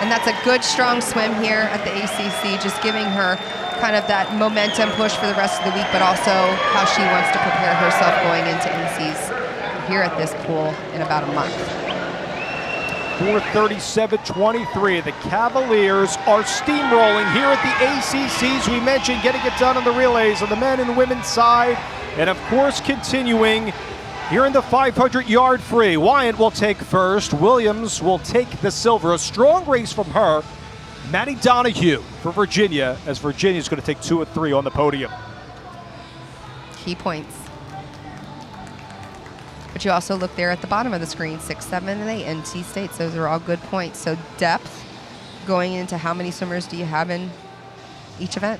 And that's a good, strong swim here at the ACC, just giving her kind of that momentum push for the rest of the week, but also how she wants to prepare herself going into ACs here at this pool in about a month. 4:37.23. The Cavaliers are steamrolling here at the ACCs. We mentioned getting it done on the relays on the men and women's side. And of course, continuing here in the 500-yard free. Wyatt will take first. Williams will take the silver. A strong race from her. Maddie Donahue for Virginia, as Virginia is going to take 2 and 3 on the podium. Key points. But you also look there at the bottom of the screen, 6, 7, and 8, NC States. Those are all good points. So depth going into how many swimmers do you have in each event?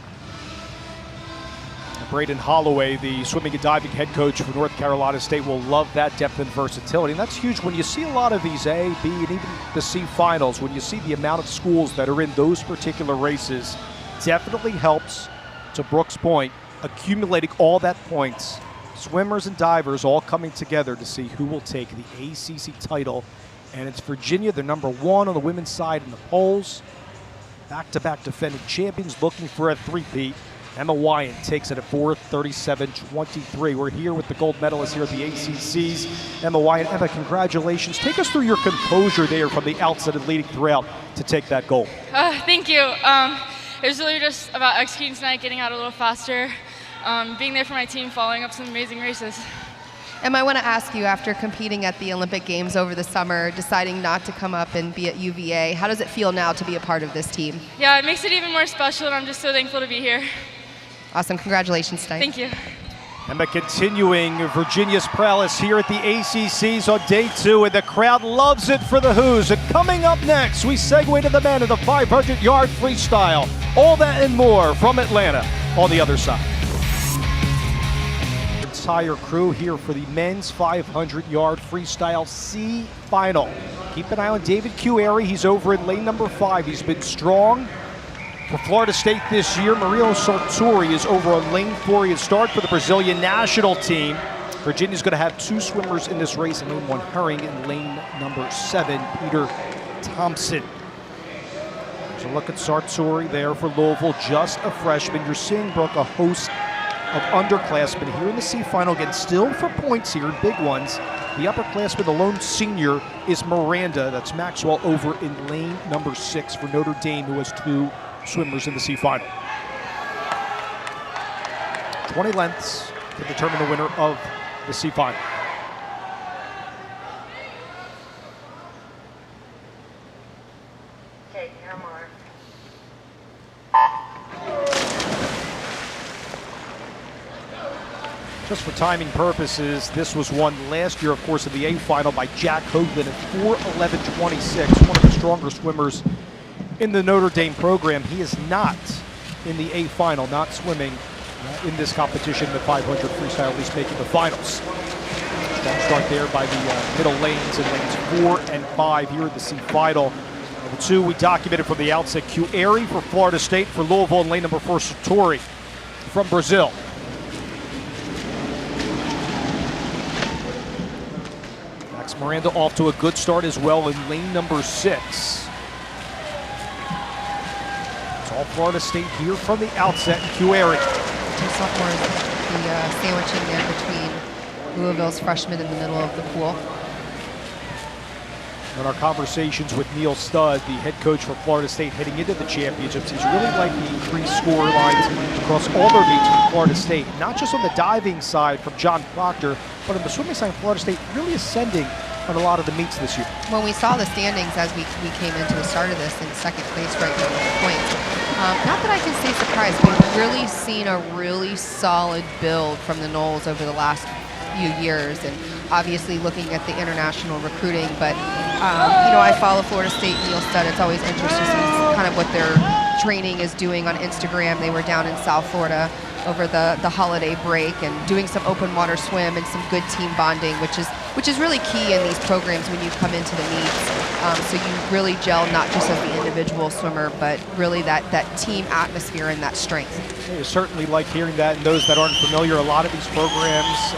Braden Holloway, the swimming and diving head coach for North Carolina State, will love that depth and versatility. And that's huge when you see a lot of these A, B, and even the C finals. When you see the amount of schools that are in those particular races, definitely helps, to Brooks' point, accumulating all that points. Swimmers and divers all coming together to see who will take the ACC title. And it's Virginia, the number 1 on the women's side in the polls. Back-to-back defending champions looking for a three-peat. Emma Wyatt takes it at 4:37.23. We're here with the gold medalist here at the ACCs. Emma Wyatt. Emma, congratulations. Take us through your composure there from the outset and leading throughout to take that gold. Thank you. It was really just about executing tonight, getting out a little faster, being there for my team, following up some amazing races. Emma, I want to ask you, after competing at the Olympic Games over the summer, deciding not to come up and be at UVA, how does it feel now to be a part of this team? Yeah, it makes it even more special, and I'm just so thankful to be here. Awesome. Congratulations tonight. Thank you. Emma continuing Virginia's prowess here at the ACCs on day 2, and the crowd loves it for the Who's. And coming up next, we segue to the men of the 500-yard freestyle. All that and more from Atlanta on the other side. Entire crew here for the men's 500-yard freestyle C final. Keep an eye on David Cueri. He's over in lane number 5. He's been strong for Florida State this year. Mario Sartori is over on lane 4. He has started for the Brazilian national team. Virginia's going to have 2 swimmers in this race, in lane 1, Herring, and lane number 7, Peter Thompson. There's a look at Sartori there for Louisville, just a freshman. You're seeing, Brooke, a host of underclassmen here in the C final, again, still for points here, big ones. The upperclassman, the lone senior, is Miranda. That's Maxwell over in lane number 6 for Notre Dame, who has 2 swimmers in the C final. 20 lengths to determine the winner of the C final. Take your mark. Just for timing purposes, this was won last year, of course, in the A final by Jack Hoagland at 4:11.26, one of the stronger swimmers in the Notre Dame program. He is not in the A final, not swimming in this competition, the 500 freestyle, at least making the finals. Strong start there by the middle lanes in lanes 4 and 5 here at the C final. Number 2, we documented from the outset, Cueri for Florida State, for Louisville, and lane number 4, Sartori from Brazil. Max Miranda off to a good start as well in lane number 6. All Florida State here from the outset. Cueri. The sophomores, the sandwiching there between Louisville's freshmen in the middle of the pool. In our conversations with Neil Studd, the head coach for Florida State heading into the championships, he's really like the increased score lines across all their meets from Florida State. Not just on the diving side from John Proctor, but on the swimming side, Florida State really ascending on a lot of the meets this year. When we saw the standings as we came into the start of this in second place right now with the points, not that I can say surprised, we've really seen a really solid build from the Noles over the last few years, and obviously looking at the international recruiting, but you know, I follow Florida State and Neil Studd. It's always interesting to see kind of what their training is doing on Instagram. They were down in South Florida over the holiday break and doing some open water swim and some good team bonding, which is really key in these programs when you come into the meets. So you really gel not just as the individual swimmer, but really that team atmosphere and that strength. I certainly like hearing that, and those that aren't familiar, a lot of these programs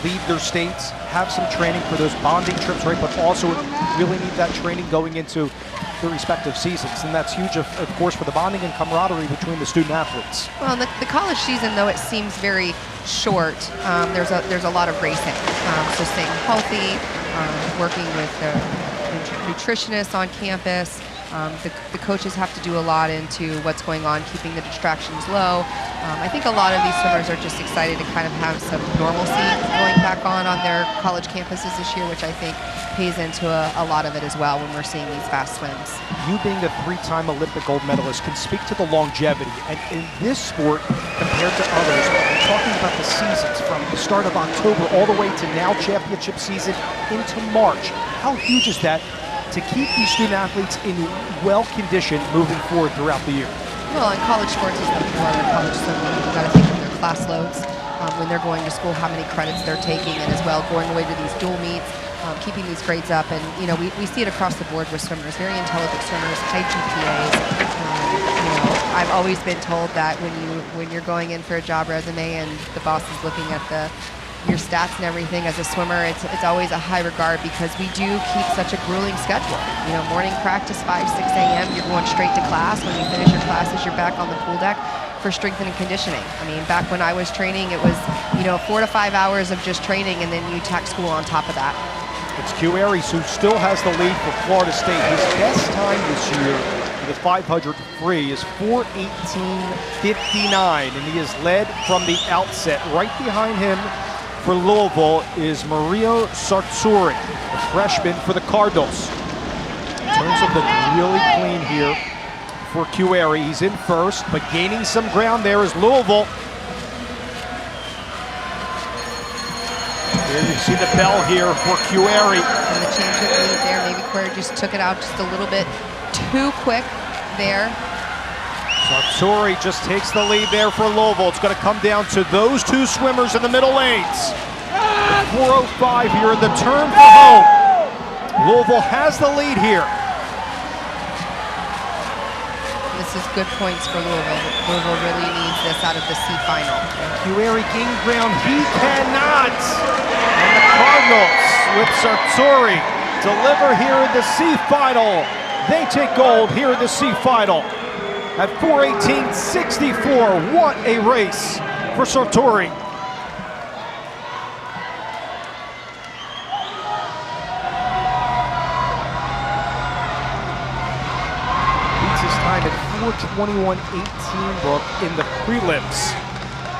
leave their states, have some training for those bonding trips, right, but also really need that training going into their respective seasons, and that's huge, of course, for the bonding and camaraderie between the student athletes. Well, the college season, though it seems very short, there's a lot of racing, so staying healthy, working with the nutritionists on campus. The coaches have to do a lot into what's going on, keeping the distractions low. I think a lot of these swimmers are just excited to kind of have some normalcy going back on their college campuses this year, which I think pays into a lot of it as well when we're seeing these fast swims. You being a three-time Olympic gold medalist can speak to the longevity, and in this sport compared to others, we're talking about the seasons from the start of October all the way to now championship season into March. How huge is that to keep these student athletes in well condition moving forward throughout the year? Well, in college sports, as nothing more than college swimming. You've got to think of their class loads, when they're going to school, how many credits they're taking, and as well going away to these dual meets, keeping these grades up. And you know, we see it across the board with swimmers, very intelligent swimmers, high GPAs. You know, I've always been told that when you're going in for a job resume and the boss is looking at your stats and everything as a swimmer, it's always a high regard, because we do keep such a grueling schedule. You know, morning practice 5, 6 a.m., you're going straight to class. When you finish your classes, you're back on the pool deck for strength and conditioning. I mean, back when I was training, it was, you know, 4 to 5 hours of just training, and then you tack school on top of that. It's Q Aries who still has the lead for Florida State. His best time this year for the 500 free is 4:18:59, and he has led from the outset. Right behind him for Louisville is Mario Sartori, the freshman for the Cardinals. In terms of the really clean here for Cueri, he's in first, but gaining some ground there is Louisville. There you see the bell here for Cueri. And the change of lead there, maybe Cueri just took it out just a little bit too quick there. Sartori just takes the lead there for Louisville. It's going to come down to those two swimmers in the middle lanes. 4:05 here in the turn for home. Louisville has the lead here. This is good points for Louisville. Louisville really needs this out of the C final. Cueri gained ground. He cannot. And the Cardinals with Sartori deliver here in the C final. They take gold here in the C final. At 4:18:64, what a race for Sartori. Beats his time at 4:21:18 book in the prelims.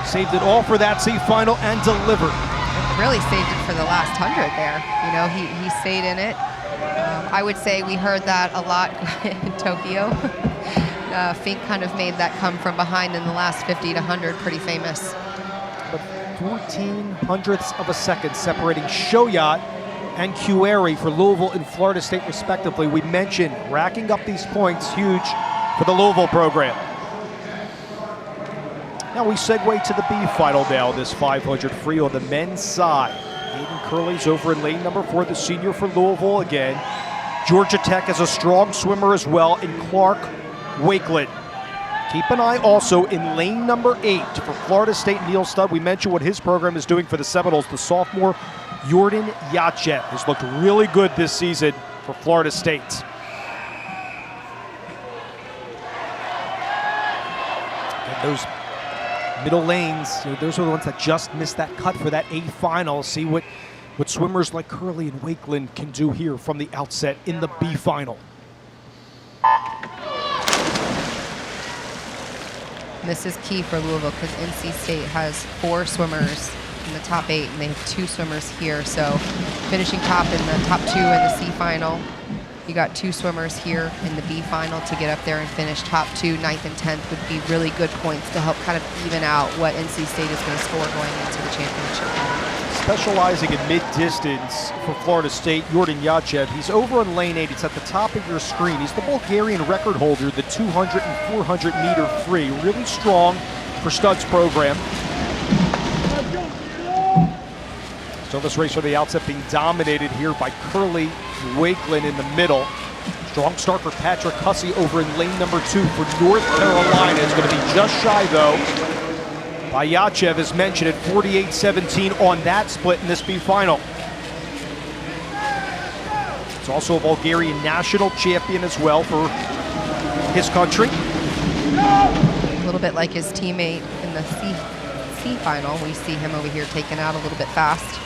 Saved it all for that C final and delivered. Really saved it for the last 100 there. You know, he stayed in it. I would say we heard that a lot in Tokyo. Fink kind of made that come from behind in the last 50 to 100 pretty famous. But 14 hundredths of a second separating Shoyat and Cueri for Louisville and Florida State respectively. We mentioned racking up these points, huge for the Louisville program. Now we segue to the B final now, this 500 free on the men's side. Hayden Curley's over in lane number 4, the senior for Louisville again. Georgia Tech has a strong swimmer as well in Clark Wakeland. Keep an eye also in lane number 8 for Florida State, Neil Studd. We mentioned what his program is doing for the Seminoles. The sophomore Jordan Yatchev has looked really good this season for Florida State. And those middle lanes, those are the ones that just missed that cut for that A final. See what what swimmers like Curley and Wakeland can do here from the outset in the B final. This is key for Louisville because NC State has 4 swimmers in the top 8, and they have 2 swimmers here. So finishing top in the top 2 in the C final. You got 2 swimmers here in the B final to get up there and finish top 2. 9th and 10th would be really good points to help kind of even out what NC State is going to score going into the championship. Specializing in mid-distance for Florida State, Jordan Yachev. He's over in lane 8. It's at the top of your screen. He's the Bulgarian record holder, the 200 and 400 meter free. Really strong for Stud's program. So this race from the outset being dominated here by Curley Wakeland in the middle. Strong start for Patrick Hussey over in lane number 2 for North Carolina. It's going to be just shy, though, by Yachev, as mentioned, at 48-17 on that split in this B final. It's also a Bulgarian national champion as well for his country. A little bit like his teammate in the C final. We see him over here taken out a little bit fast.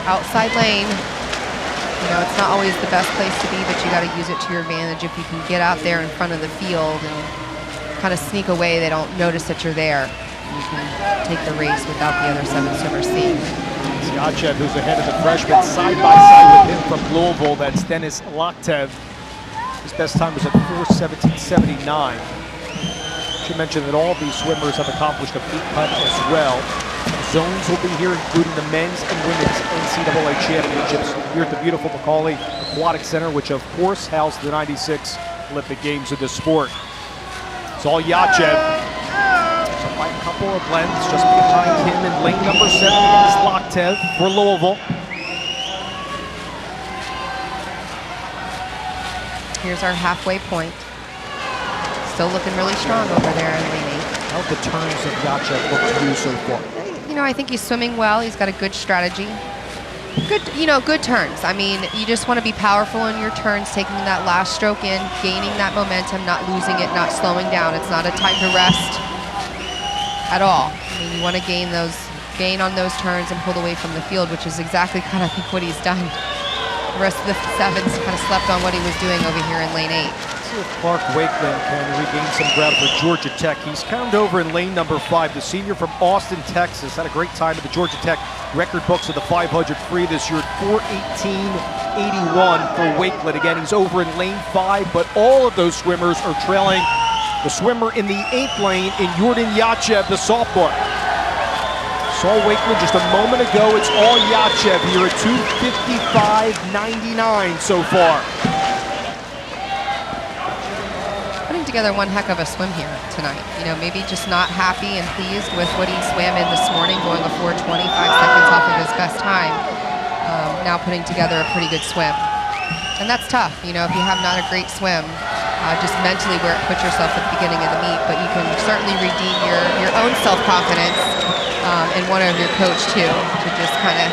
Outside lane, you know, it's not always the best place to be, but you got to use it to your advantage. If you can get out there in front of the field and kind of sneak away, they don't notice that you're there. You can take the race without the other 7 swimmers seeing. It's Yachev who's ahead of the freshman, side by side with him from Louisville. That's Denis Loktev. His best time was at 4:17.79. Should mention that all these swimmers have accomplished a peak putt as well. Zones will be here, including the men's and women's NCAA championships here at the beautiful McAuley Aquatic Center, which of course housed the '96 Olympic Games of this sport. It's all Yachev. So by a couple of lengths, just behind him in lane number 7 against Loktev for Louisville. Here's our halfway point. Still looking really strong over there in lane 8. How the turns of Yachev look to you so far? You know, I think he's swimming well. He's got a good strategy. Good turns. I mean, you just want to be powerful in your turns, taking that last stroke in, gaining that momentum, not losing it, not slowing down. It's not a time to rest at all. I mean, you want to gain on those turns and pull away from the field, which is exactly kind of, I think, what he's done. The rest of the 7s kind of slept on what he was doing over here in lane 8. See if Clark Wakeland can regain some ground for Georgia Tech. He's found over in lane number 5. The senior from Austin, Texas, had a great time at the Georgia Tech record books of the 500 free this year at 4:18.81 for Wakeland. Again, he's over in lane 5, but all of those swimmers are trailing the swimmer in the 8th lane in Jordan Yachev, the sophomore. Saw Wakeland just a moment ago. It's all Yachev here at 2:55.99 so far. Putting together one heck of a swim here tonight. You know, maybe just not happy and pleased with what he swam in this morning, going a 4:25 seconds off of his best time. Now putting together a pretty good swim. And that's tough, you know, if you have not a great swim, just mentally where it puts yourself at the beginning of the meet, but you can certainly redeem your own self-confidence and one of your coach too, to just kind of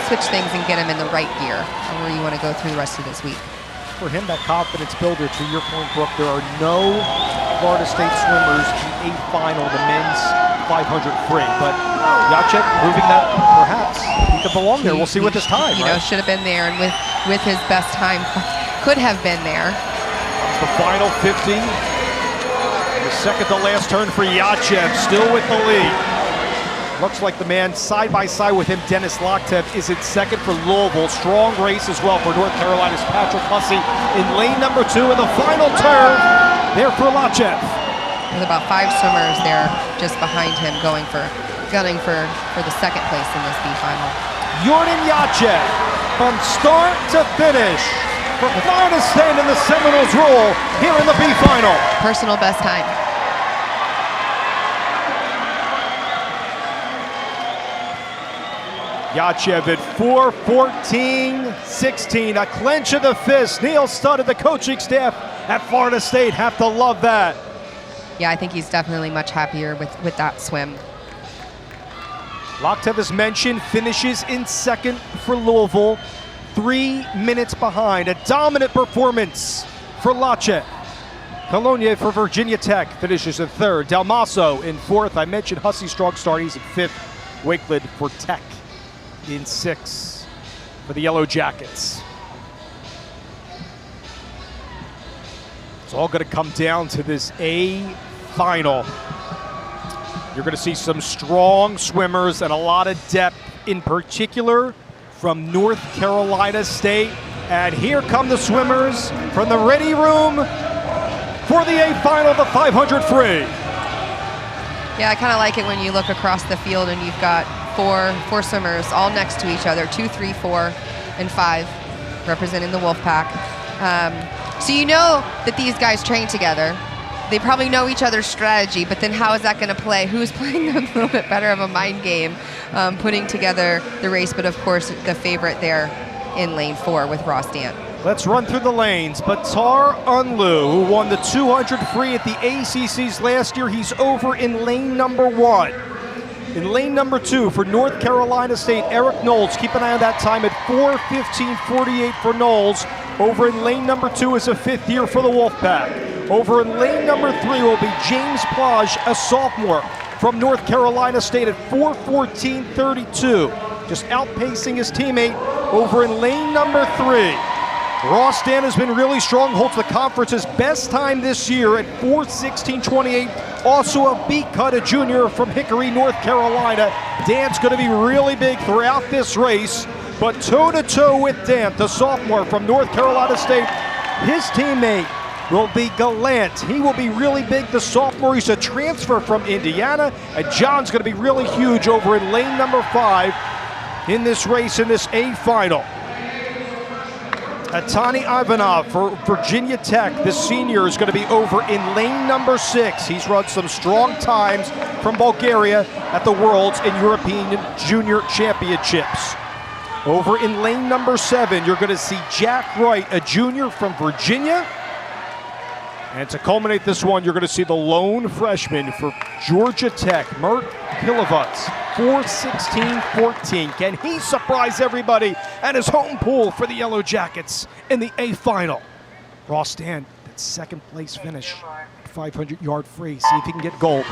switch things and get him in the right gear where you want to go through the rest of this week. For him, that confidence builder, to your point, Brooke, there are no Florida State swimmers in a final, the men's 500 free. But Yachev proving that perhaps he could belong there. We'll see with his time, You know, should have been there, and with his best time, could have been there. It's the final 50. The second to last turn for Yachev, still with the lead. Looks like the man side by side with him, Denis Loktev, is in second for Louisville. Strong race as well for North Carolina's Patrick Hussey in lane number 2 in the final turn there for Yachev. With about 5 swimmers there just behind him gunning for the second place in this B final. Jordan Yachev from start to finish for Florida State in the Seminoles rule here in the B final. Personal best time. Yachev at 4:14.16, a clench of the fist. Neil Stud and the coaching staff at Florida State have to love that. Yeah, I think he's definitely much happier with that swim. Loktev, as mentioned, finishes in second for Louisville, 3 minutes behind. A dominant performance for Yachev. Cologne for Virginia Tech finishes in third. Dalmaso in fourth. I mentioned Hussey's strong start. He's in fifth. Wakeland for Tech in 6 for the Yellow Jackets. It's all going to come down to this A final. You're going to see some strong swimmers and a lot of depth, in particular from North Carolina State. And here come the swimmers from the ready room for the A final, the 500 free. Yeah, I kind of like it when you look across the field and you've got four swimmers all next to each other, 2, 3, 4, and 5, representing the Wolfpack. So you know that these guys train together. They probably know each other's strategy, but then how is that going to play? Who's playing a little bit better of a mind game, putting together the race, but of course the favorite there in lane 4 with Ross Dant. Let's run through the lanes. Batar Unlu, who won the 200 free at the ACCs last year, he's over in lane number 1. In lane number 2 for North Carolina State, Eric Knowles, keep an eye on that time at 4:15:48 for Knowles. Over in lane number 2 is a 5th year for the Wolfpack. Over in lane number 3 will be James Plage, a sophomore from North Carolina State at 4:14:32, just outpacing his teammate. Over in lane number 3, Ross Dant has been really strong, holds the conference's best time this year at 4:16:28. Also a beat cut, a junior from Hickory, North Carolina. Dant's going to be really big throughout this race, but toe-to-toe with Dant, the sophomore from North Carolina State. His teammate will be Gallant. He will be really big, the sophomore. He's a transfer from Indiana, and John's going to be really huge over in lane number 5 in this race, in this A final. Atani Ivanov for Virginia Tech, the senior, is going to be over in lane number 6. He's run some strong times from Bulgaria at the Worlds and European Junior Championships. Over in lane number 7, you're going to see Jack Wright, a junior from Virginia. And to culminate this one, you're going to see the lone freshman for Georgia Tech, Mert Kilovats, 4:16:14. Can he surprise everybody at his home pool for the Yellow Jackets in the A final? Ross Dant, that second place finish, 500-yard free. See if he can get gold.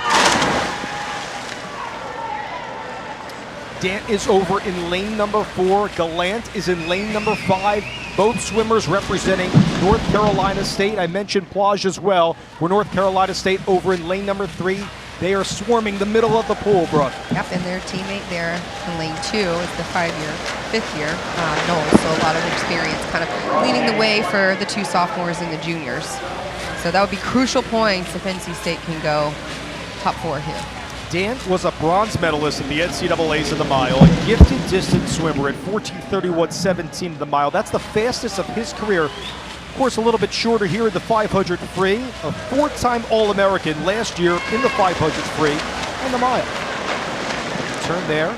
Dant is over in lane number 4. Gallant is in lane number 5. Both swimmers representing North Carolina State. I mentioned Plage as well. For North Carolina State over in lane number 3. They are swarming the middle of the pool, Brooke. Yep, and their teammate there in lane 2 is the 5th year, Knowles. So a lot of experience kind of leading the way for the 2 sophomores and the juniors. So that would be crucial points if NC State can go top 4 here. Dant was a bronze medalist in the NCAAs in the mile, a gifted distance swimmer at 14:31:17 in the mile. That's the fastest of his career. Of course, a little bit shorter here in the 500 free. A 4-time All-American last year in the 500 free and the mile. Turn there.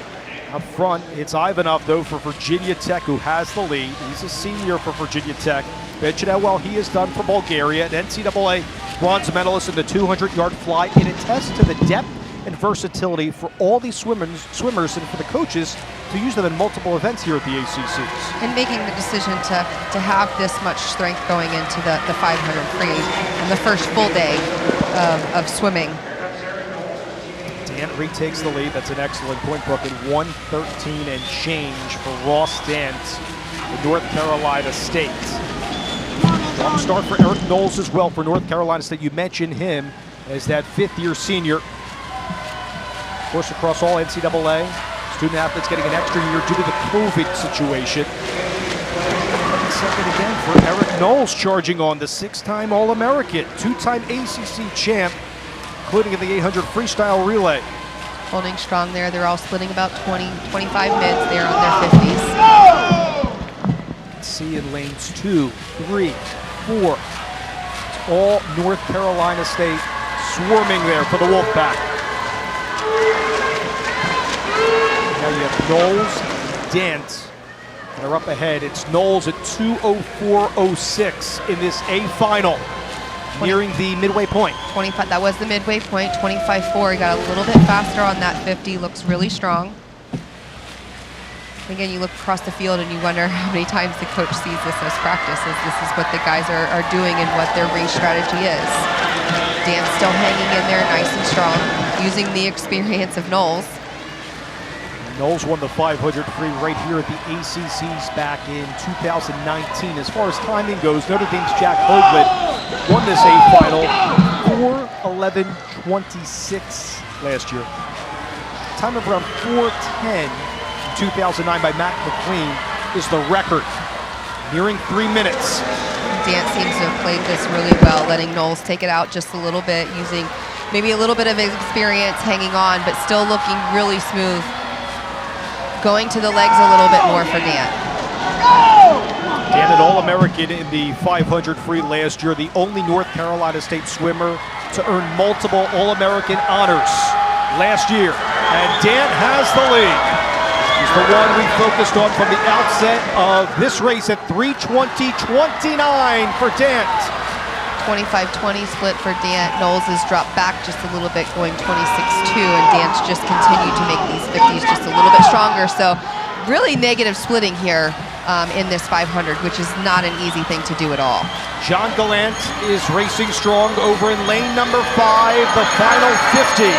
Up front, it's Ivanov, though, for Virginia Tech, who has the lead. He's a senior for Virginia Tech. Mentioned how well he has done for Bulgaria, an NCAA bronze medalist in the 200-yard fly. It attests to the depth and versatility for all these swimmers and for the coaches to use them in multiple events here at the ACCs. And making the decision to have this much strength going into the 500 free and the first full day of swimming. Dant retakes the lead. That's an excellent point, Brooke, in 1:13 and change for Ross Dant in North Carolina State. Strong start for Eric Knowles as well for North Carolina State. You mentioned him as that 5th-year senior. Of course, across all NCAA, student athletes getting an extra year due to the COVID situation. Second again for Eric Knowles, charging on, the 6-time All-American, 2-time ACC champ, including in the 800 freestyle relay. Holding strong there. They're all splitting about 20-25 mids. They're on their 50s. See in lanes 2, 3, 4. It's all North Carolina State swarming there for the Wolfpack. Now you have Knowles, Dant. They're up ahead. It's Knowles at 2:04:06 in this A final, nearing the midway point. 25. That was the midway point. 25.4. He got a little bit faster on that 50. Looks really strong. Again, you look across the field and you wonder how many times the coach sees this as practice. This is what the guys are doing and what their race strategy is. Dan's still hanging in there nice and strong, using the experience of Knowles. Knowles won the 500 free right here at the ACCs back in 2019. As far as timing goes, Notre Dame's Jack Hoagland won this A final 4:11.26 last year. Time of around 4:10 in 2009 by McAuley is the record, nearing 3 minutes. Dan seems to have played this really well, letting Knowles take it out just a little bit, using maybe a little bit of experience hanging on, but still looking really smooth. Going to the legs a little bit more for Dan. Dan, an All-American in the 500 free last year, the only North Carolina State swimmer to earn multiple All-American honors last year. And Dan has the lead. He's the one we focused on from the outset of this race at 3:20.29 for Dant. 25-20 split for Dant. Knowles has dropped back just a little bit, going 26-2, and Dant's just continued to make these 50s just a little bit stronger. So really negative splitting here in this 500, which is not an easy thing to do at all. John Gallant is racing strong over in lane number 5, the final 50.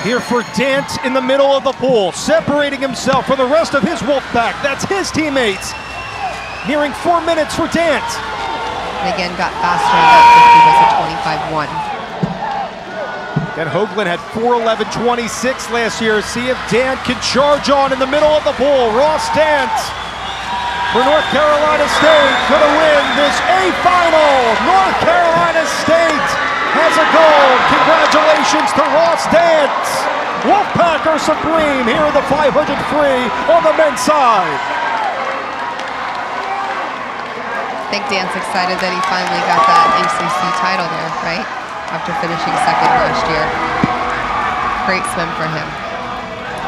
Here for Dant in the middle of the pool, separating himself from the rest of his wolf pack. That's his teammates. Nearing 4 minutes for Dant. And again, got faster in that 50 was a 25-1. Then Hoagland had 4:11.26 last year. See if Dant can charge on in the middle of the pool. Ross Dant for North Carolina State gonna win this A final. North Carolina State has a gold. Congratulations to Ross Dant. Wolfpack are supreme here in the 500 free on the men's side. I think Dan's excited that he finally got that ACC title there, right? After finishing second last year. Great swim for him.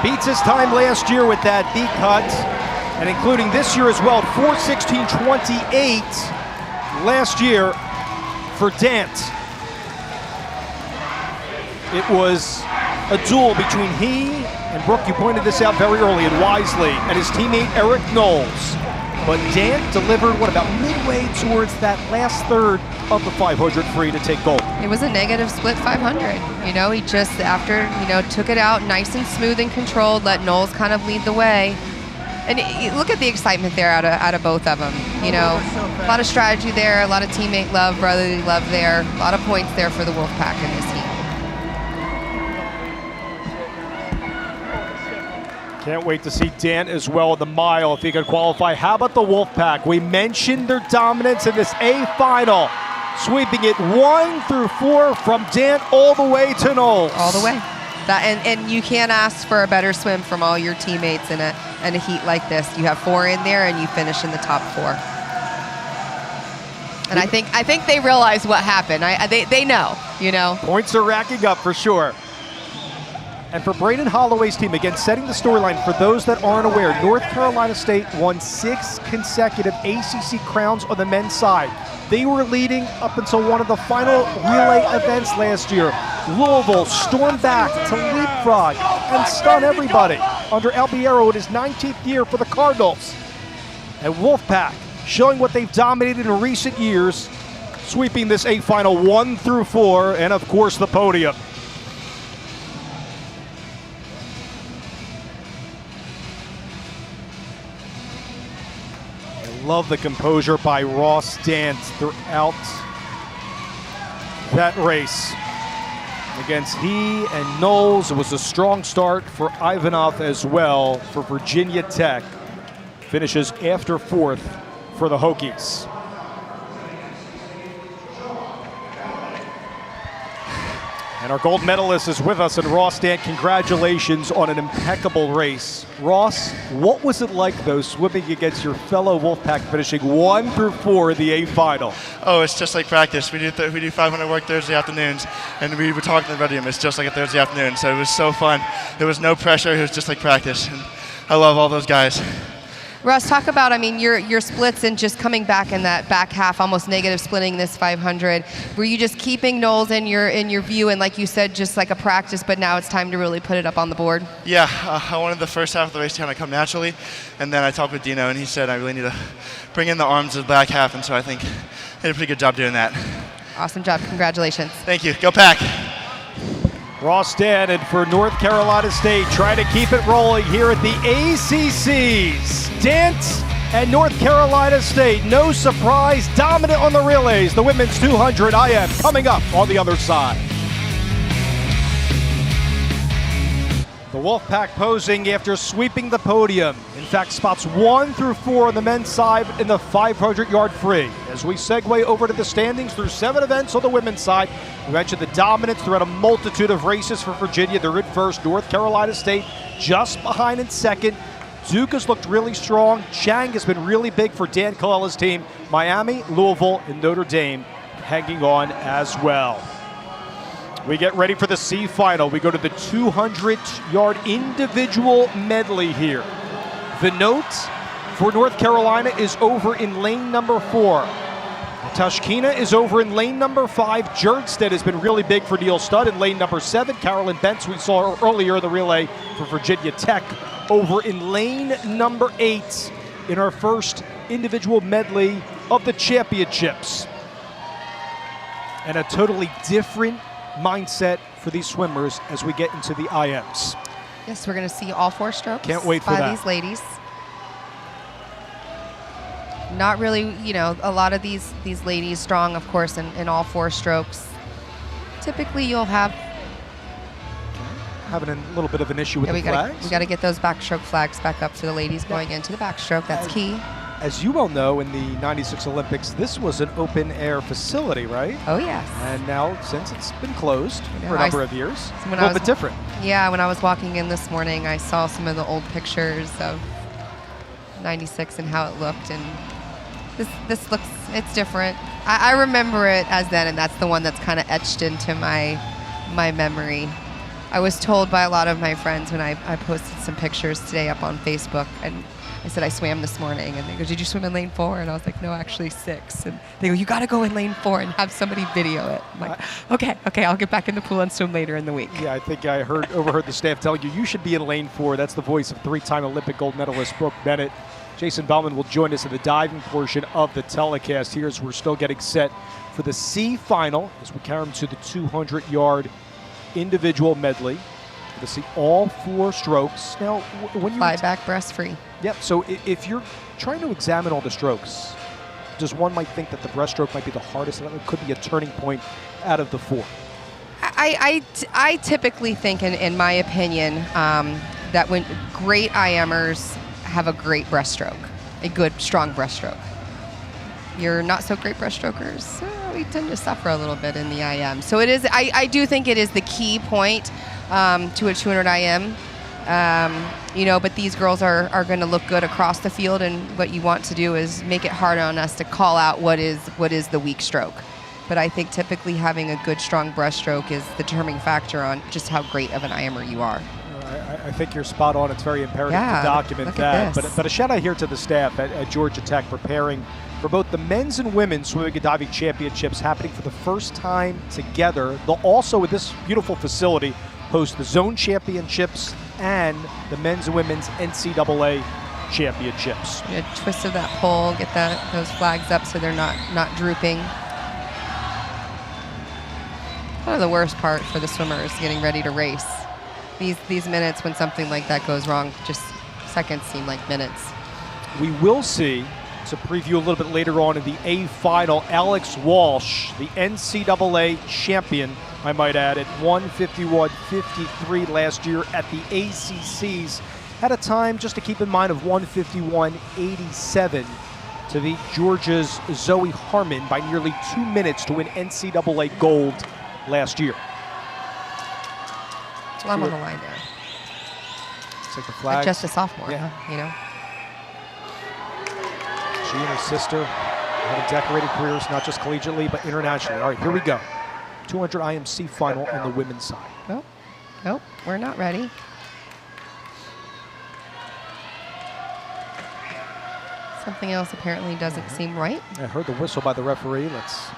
Beats his time last year with that B cut, and including this year as well, 4:16.28 last year for Dant. It was a duel between he and Brooke, you pointed this out very early and wisely, and his teammate Eric Knowles. But Dant delivered, about midway towards that last third of the 500 free to take gold. It was a negative split 500. You know, he just, after, took it out nice and smooth and controlled, let Knowles kind of lead the way. And look at the excitement there out of both of them. A lot of strategy there, a lot of teammate love, brotherly love there, a lot of points there for the Wolfpack in this heat. Can't wait to see Dant as well in the mile if he could qualify. How about the Wolfpack? We mentioned their dominance in this A final, sweeping it 1 through 4 from Dant all the way to Knowles. All the way. And you can't ask for a better swim from all your teammates in a heat like this. You have 4 in there and you finish in the top 4. And I think they realize what happened. They know, Points are racking up for sure. And for Braden Holloway's team, again, setting the storyline for those that aren't aware, North Carolina State won 6 consecutive ACC crowns on the men's side. They were leading up until one of the final relay events last year. Louisville stormed back to leapfrog and stun everybody under Albiero in his 19th year for the Cardinals. And Wolfpack showing what they've dominated in recent years, sweeping this A final 1 through 4, and of course the podium. Love the composure by Ross Dant throughout that race. Against he and Knowles, it was a strong start for Ivanov as well for Virginia Tech. Finishes after 4th for the Hokies. And our gold medalist is with us, and Ross Dant, congratulations on an impeccable race. Ross, what was it like, though, swimming against your fellow Wolfpack, finishing 1 through 4 in the A final? Oh, it's just like practice. We do 500 work Thursday afternoons, and we were talking about it. It's just like a Thursday afternoon, so it was so fun. There was no pressure. It was just like practice. And I love all those guys. Russ, talk about, your splits and just coming back in that back half, almost negative splitting this 500. Were you just keeping Knowles in your view, and like you said, just like a practice, but now it's time to really put it up on the board? Yeah, I wanted the first half of the race to kind of come naturally, and then I talked with Dino, and he said I really need to bring in the arms of the back half, and so I think I did a pretty good job doing that. Awesome job. Congratulations. Thank you. Go Pack. Ross Dannon for North Carolina State trying to keep it rolling here at the ACC's. Dance and North Carolina State, no surprise, dominant on the relays. The women's 200 IM coming up on the other side. The Wolfpack posing after sweeping the podium. In fact, spots 1 through 4 on the men's side in the 500-yard free. As we segue over to the standings through 7 events on the women's side, we mentioned the dominance throughout a multitude of races for Virginia. They're in first. North Carolina State just behind in second. Duke has looked really strong. Chang has been really big for Dan Colella's team. Miami, Louisville, and Notre Dame hanging on as well. We get ready for the C final. We go to the 200-yard individual medley here. The note for North Carolina is over in lane number 4. Tashkina is over in lane number 5. Jerstead has been really big for Neil Studd in lane number 7. Carolyn Bentz, we saw earlier in the relay for Virginia Tech, over in lane number 8 in our first individual medley of the championships. And a totally different mindset for these swimmers as we get into the IMs. Yes, we're going to see all 4 strokes. Can't wait for by that. These ladies. Not really, you know, a lot of these ladies strong, of course, in all 4 strokes. Typically, you'll have. Having a little bit of an issue with the flags. We got to get those backstroke flags back up for the ladies going into the backstroke. That's key. As you well know, in the 96 Olympics, this was an open-air facility, right? Oh, yes. And now, since it's been closed for a number of years, a little bit different. Yeah, when I was walking in this morning, I saw some of the old pictures of 96 and how it looked, and this looks, it's different. I remember it as then, and that's the one that's kind of etched into my memory. I was told by a lot of my friends when I posted some pictures today up on Facebook, and I said I swam this morning, and they go, "Did you swim in lane 4?" And I was like, "No, actually 6." And they go, "You got to go in lane 4 and have somebody video it." I'm like, okay, I'll get back in the pool and swim later in the week. Yeah, I think I overheard the staff telling you should be in lane 4. That's the voice of 3-time Olympic gold medalist Brooke Bennett. Jason Bellman will join us in the diving portion of the telecast here as we're still getting set for the C final as we carry them to the 200-yard individual medley. To see all 4 strokes. Now, when you fly back breast free. Yep. So if you're trying to examine all the strokes, does one might think that the breaststroke might be the hardest, and that could be a turning point out of the 4? I typically think, in my opinion, that when great IMers have a great breaststroke, a good, strong breaststroke. Your not so great breaststrokers, we tend to suffer a little bit in the IM. So it is. I do think it is the key point to a 200 IM. You know, but these girls are going to look good across the field, and what you want to do is make it hard on us to call out what is the weak stroke. But I think typically having a good, strong breaststroke is the determining factor on just how great of an IMer you are. I think you're spot on. It's very imperative to document that. But a shout out here to the staff at Georgia Tech preparing for both the men's and women's swimming and diving championships happening for the first time together. They'll also, with this beautiful facility, host the zone championships and the men's and women's NCAA championships. You know, twist of that pole, get those flags up so they're not drooping. Kind of the worst part for the swimmers getting ready to race. These minutes, when something like that goes wrong, just seconds seem like minutes. We will see, to preview a little bit later on in the A final, Alex Walsh, the NCAA champion, I might add, at 151.53 last year at the ACCs, had a time, just to keep in mind, of 151.87 to beat Georgia's Zoe Harmon by nearly 2 minutes to win NCAA gold last year. Well, I'm on the line there. It's like the flag. Just a sophomore, yeah. You know. She and her sister have decorated careers, not just collegiately, but internationally. All right, here we go. 200 IMC final on the women's side. Nope, we're not ready. Something else apparently doesn't seem right. I heard the whistle by the referee. Let's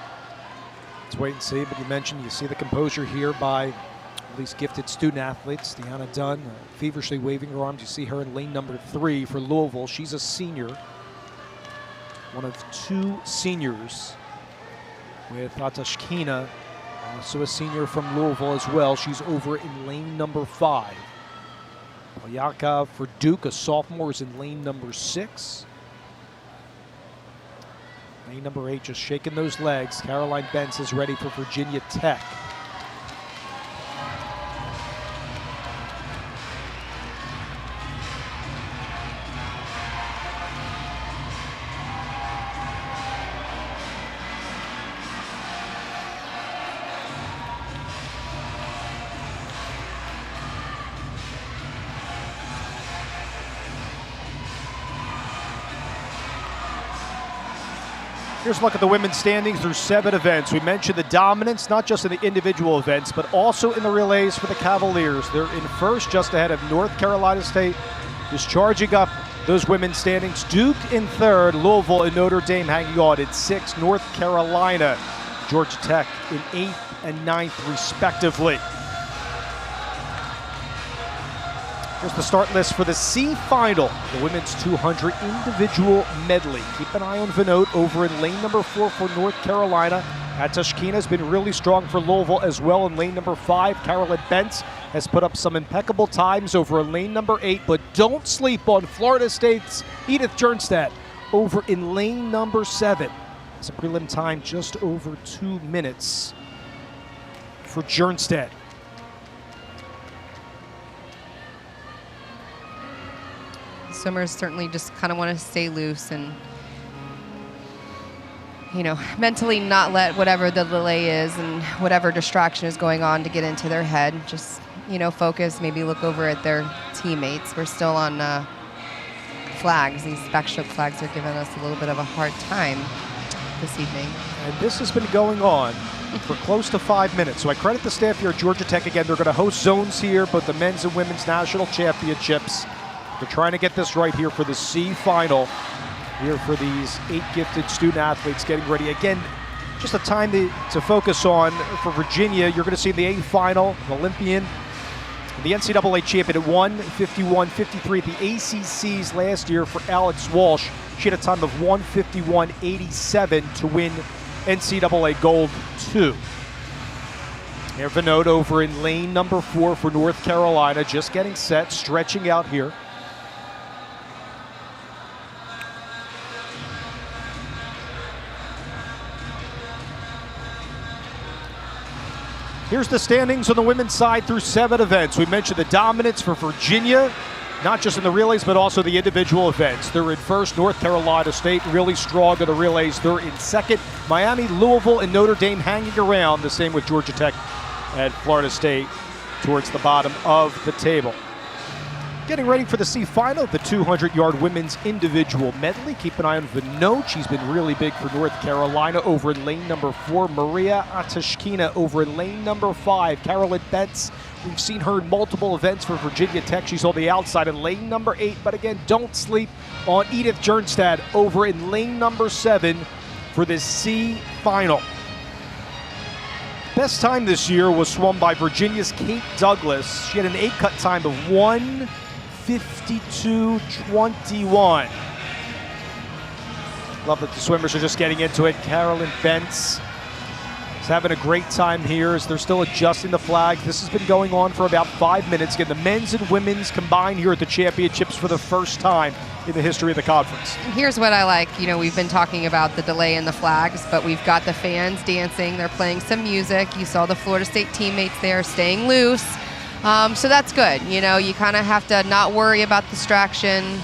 wait and see. But you mentioned, you see the composure here by at least gifted student athletes. Deanna Dunn feverishly waving her arms. You see her in lane number 3 for Louisville. She's a senior. One of 2 seniors with Tashkina Also a senior from Louisville as well. She's over in lane number 5. Oyaka for Duke, a sophomore, is in lane number 6. Lane number 8 just shaking those legs. Caroline Bentz is ready for Virginia Tech. Here's a look at the women's standings through 7 events. We mentioned the dominance, not just in the individual events, but also in the relays for the Cavaliers. They're in first, just ahead of North Carolina State, just charging up those women's standings. Duke in third, Louisville and Notre Dame hanging on in 6th, North Carolina, Georgia Tech in 8th and 9th, respectively. Here's the start list for the C final, the women's 200 individual medley. Keep an eye on Vinote over in lane number 4 for North Carolina. Atashkina has been really strong for Louisville as well in lane number 5. Caroline Bentz has put up some impeccable times over in lane number 8, but don't sleep on Florida State's Edith Jernstad over in lane number 7. It's a prelim time just over 2 minutes for Jernstad. Swimmers certainly just kind of want to stay loose and, you know, mentally not let whatever the delay is and whatever distraction is going on to get into their head. Just, you know, focus, maybe look over at their teammates. We're still on flags. These backstroke flags are giving us a little bit of a hard time this evening. And this has been going on for close to 5 minutes. So I credit the staff here at Georgia Tech. Again, they're going to host zones here, both the men's and women's national championships. They're trying to get this right here for the C final here for these 8 gifted student athletes getting ready. Again, just a time to focus on for Virginia. You're going to see the A final, an Olympian, the NCAA champion at 1:51.53 at the ACCs last year for Alex Walsh. She had a time of 1:51.87 to win NCAA Gold 2. Here Vinote over in lane number 4 for North Carolina, just getting set, stretching out here. Here's the standings on the women's side through 7 events. We mentioned the dominance for Virginia, not just in the relays, but also the individual events. They're in first, North Carolina State, really strong in the relays. They're in second, Miami, Louisville, and Notre Dame hanging around. The same with Georgia Tech and Florida State towards the bottom of the table. Getting ready for the C final, the 200-yard women's individual medley. Keep an eye on Vinote. She's been really big for North Carolina over in lane number 4. Maria Atashkina over in lane number 5. Caroline Bentz, we've seen her in multiple events for Virginia Tech. She's on the outside in lane number 8. But again, don't sleep on Edith Jernstad over in lane number 7 for this C final. Best time this year was swum by Virginia's Kate Douglas. She had an 8-cut time of 1:52.21. Love that the swimmers are just getting into it. Caroline Bentz is having a great time here as they're still adjusting the flags. This has been going on for about 5 minutes. Again, the men's and women's combined here at the championships for the first time in the history of the conference. Here's what I like. You know, we've been talking about the delay in the flags, but we've got the fans dancing. They're playing some music. You saw the Florida State teammates there staying loose. So that's good. You know, you kind of have to not worry about distraction,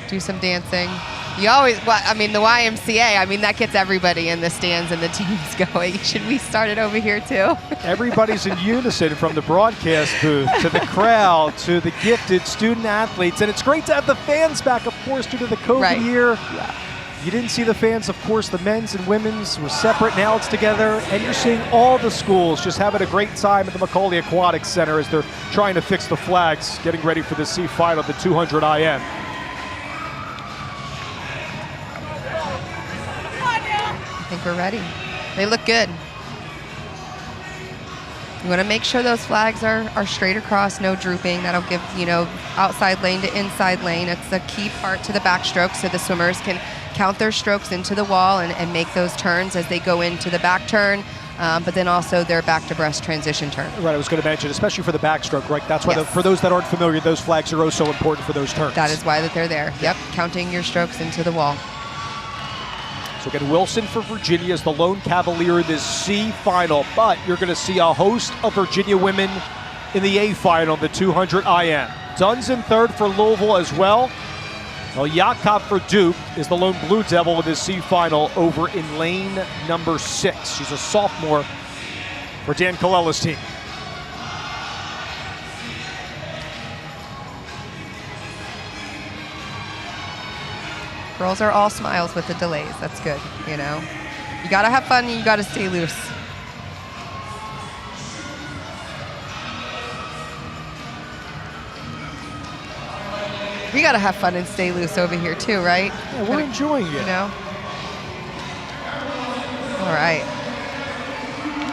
do some dancing. You always, well, I mean, the YMCA, I mean, that gets everybody in the stands and the teams going. Should we start it over here too? Everybody's in unison from the broadcast booth to the crowd to the gifted student athletes. And it's great to have the fans back, of course, due to the COVID year. Yeah. You didn't see the fans, of course, the men's and women's were separate, now it's together, and you're seeing all the schools just having a great time at the McAuley Aquatic Center as they're trying to fix the flags, getting ready for the C final, the 200 IM. I think we're ready. They look good. You want to make sure those flags are straight across, no drooping. That'll give, you know, outside lane to inside lane. It's the key part to the backstroke so the swimmers can count their strokes into the wall and make those turns as they go into the back turn. but then also their back to breast transition turn. Right, I was going to mention, especially for the backstroke, right? That's why, Yes. for those that aren't familiar, those flags are oh so important for those turns. That is why that they're there. Yep, counting your strokes into the wall. So again, Wilson for Virginia is the lone Cavalier in this C final, but you're going to see a host of Virginia women in the A final, the 200 IM. Dunn's in third for Louisville as well. Well, Yakov for Duke is the lone Blue Devil in this C final over in lane number 6. She's a sophomore for Dan Colella's team. Girls are all smiles with the delays. That's good, you know. You gotta have fun and you gotta stay loose. We gotta have fun and stay loose over here too, right? Yeah, we're enjoying it. You know? All right.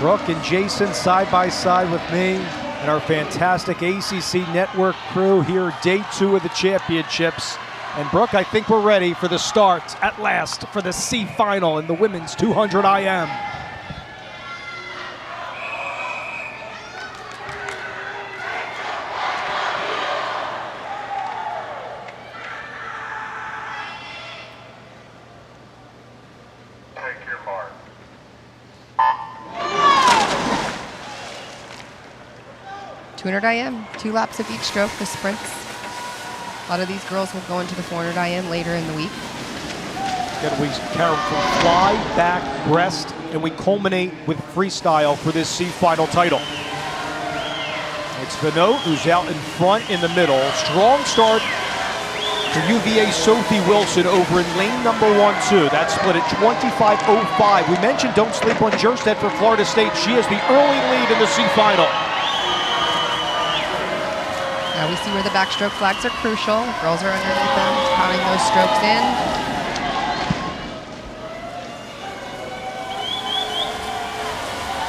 Brooke and Jason side by side with me and our fantastic ACC network crew here, day 2 of the championships. And Brooke, I think we're ready for the start at last for the C final in the women's 200 IM. Take your mark. 200 IM, 2 laps of each stroke, the sprints. A lot of these girls will go into the 400 IM later in the week. Again, we carry from fly, back, breast, and we culminate with freestyle for this C final title. It's Vanote who's out in front in the middle. Strong start for UVA Sophie Wilson over in lane number 1-2. That's split at 25.05. We mentioned don't sleep on Jerstead for Florida State. She has the early lead in the C final. Now we see where the backstroke flags are crucial. Girls are underneath them, counting those strokes in.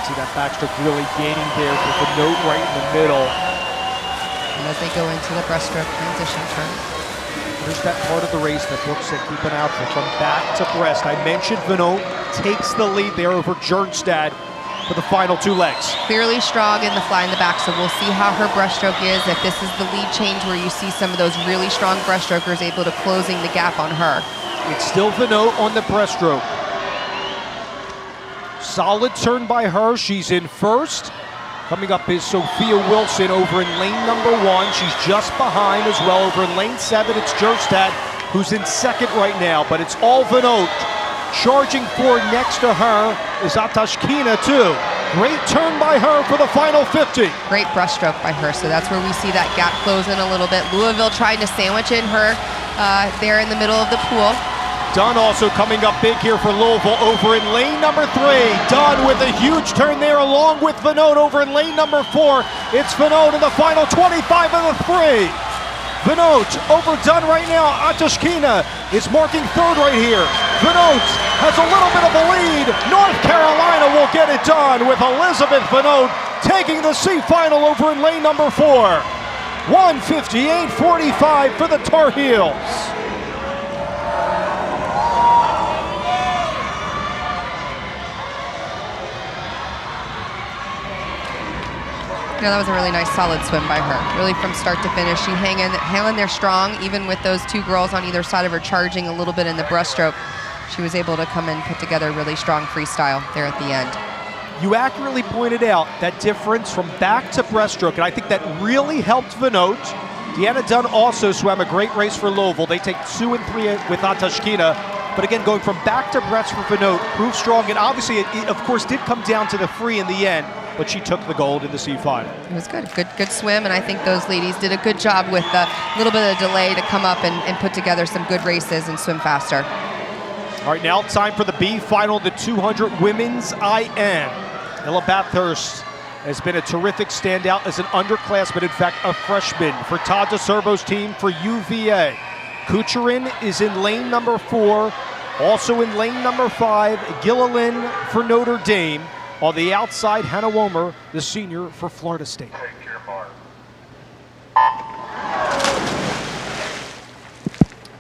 See that backstroke really gaining there with the note right in the middle. And as they go into the breaststroke transition turn. There's that part of the race that Brooke said keep an eye out for, from back to breast. I mentioned Vanote takes the lead there over Jernstad for the final 2 legs. Clearly strong in the fly in the back, so we'll see how her breaststroke is. If this is the lead change where you see some of those really strong breaststrokers able to closing the gap on her. It's still Vanote on the breaststroke. Solid turn by her. She's in first. Coming up is Sophia Wilson over in lane number 1. She's just behind as well. Over in lane 7, it's Jernstad, who's in second right now, but it's all Vanote. Charging forward next to her is Atashkina too. Great turn by her for the final 50. Great breaststroke by her, so that's where we see that gap close in a little bit. Louisville trying to sandwich in her there in the middle of the pool. Dunn also coming up big here for Louisville over in lane number 3. Dunn with a huge turn there along with Vanote over in lane number 4. It's Vanote in the final 25 of the 3. Vanote over Dunn right now. Atashkina is marking third right here. Vanote has a little bit of a lead. North Carolina will get it done with Elizabeth Vanote taking the C final over in lane number 4. 1:58.45 for the Tar Heels. Yeah, that was a really nice solid swim by her. Really from start to finish, she hanging there strong, even with those 2 girls on either side of her charging a little bit in the breaststroke. She was able to come and put together a really strong freestyle there at the end. You accurately pointed out that difference from back to breaststroke, and I think that really helped Vanote. Deanna Dunn also swam a great race for Louisville. They take 2 and 3 with Atashkina. But again, going from back to breast for Vanote proved strong, and obviously it of course did come down to the free in the end, but she took the gold in the C final. It was good swim, and I think those ladies did a good job with a little bit of delay to come up and put together some good races and swim faster. All right, now time for the B final, the 200 women's IM. Ella Bathurst has been a terrific standout as an underclassman, in fact, a freshman for Todd DeServo's team for UVA. Kucherin is in lane number 4, also in lane number 5, Gilliland for Notre Dame. On the outside, Hannah Womer, the senior for Florida State. Take your mark.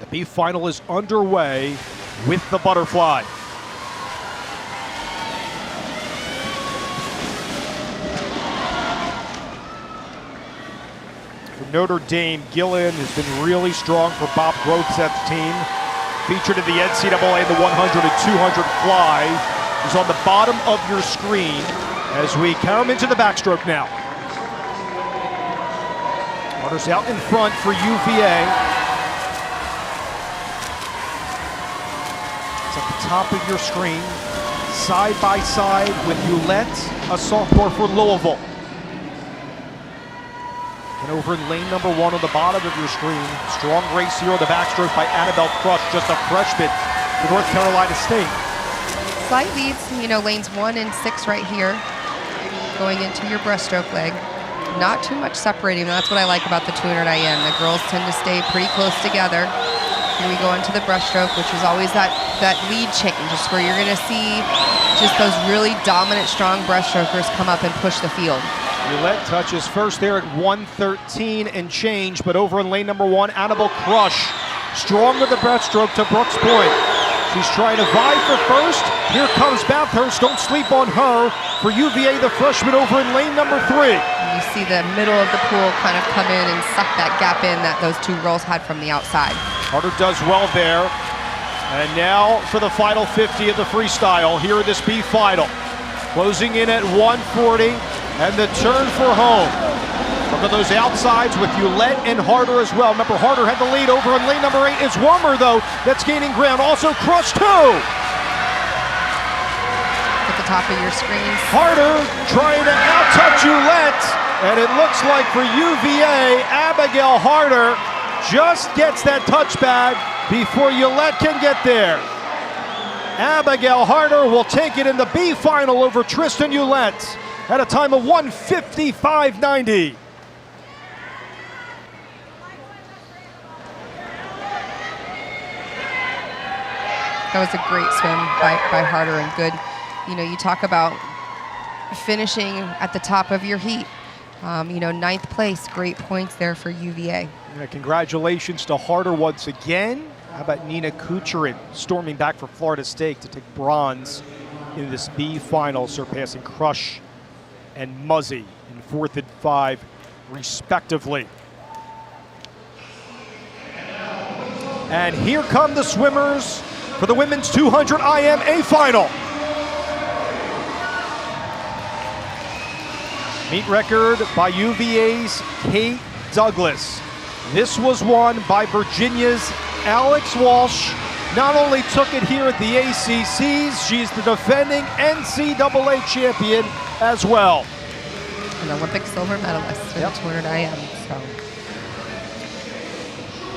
The B final is underway with the butterfly. Notre Dame. Gillen has been really strong for Bob Groth's team. Featured in the NCAA, the 100 and 200 fly. Is on the bottom of your screen as we carry him into the backstroke now. Carter's out in front for UVA. It's at the top of your screen. Side by side with Ulette, a sophomore for Louisville. And over in lane number 1 on the bottom of your screen, strong race here on the backstroke by Annabelle Crush, just a freshman for North Carolina State. Slight leads, lanes 1 and 6 right here, going into your breaststroke leg. Not too much separating. That's what I like about the 200 IM. The girls tend to stay pretty close together. Here we go into the breaststroke, which is always that lead change. It's where you're going to see just those really dominant, strong breaststrokers come up and push the field. Ulette touches first there at 1:13 and change, but over in lane number 1, Annabelle Crush. Strong with the breaststroke to Brooks Point. She's trying to vie for first. Here comes Bathurst. Don't sleep on her. For UVA, the freshman over in lane number 3. And you see the middle of the pool kind of come in and suck that gap in that those two girls had from the outside. Carter does well there. And now for the final 50 of the freestyle here in this B final. Closing in at 140 and the turn for home. Look at those outsides with Ulette and Harder as well. Remember, Harder had the lead over in lane number 8. It's Wormer, though, that's gaining ground. Also, Crush, too. At the top of your screen. Harder trying to out-touch Ulette. And it looks like for UVA, Abigail Harder just gets that touchback before Ulette can get there. Abigail Harder will take it in the B final over Tristan Ulette at a time of 1:55.90. That was a great swim by Harder and good. You talk about finishing at the top of your heat. 9th place, great points there for UVA. Yeah, congratulations to Harder once again. How about Nina Kucherin storming back for Florida State to take bronze in this B final, surpassing Crush and Muzzy in 4th and 5, respectively. And here come the swimmers for the women's 200 IMA final. Meet record by UVA's Kate Douglas. This was won by Virginia's Alex Walsh. Not only took it here at the ACCs, she's the defending NCAA champion as well. An Olympic silver medalist in the 200 IM. So.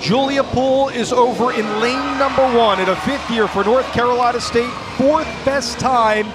Julia Poole is over in lane number 1 at a 5th year for North Carolina State, 4th best time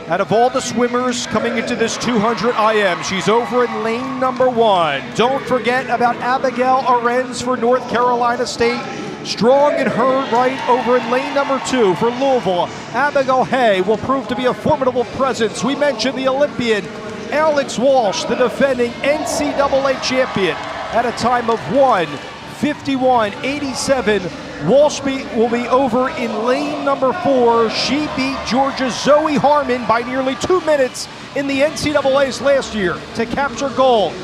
out of all the swimmers coming into this 200 IM. She's over in lane number 1. Don't forget about Abigail Arends for North Carolina State. Strong in her right over in lane number 2 for Louisville. Abigail Hay will prove to be a formidable presence. We mentioned the Olympian Alex Walsh, the defending NCAA champion, at a time of 1:51.87. Walsh will be over in lane number 4. She beat Georgia's Zoe Harmon by nearly 2 minutes in the NCAAs last year to capture gold.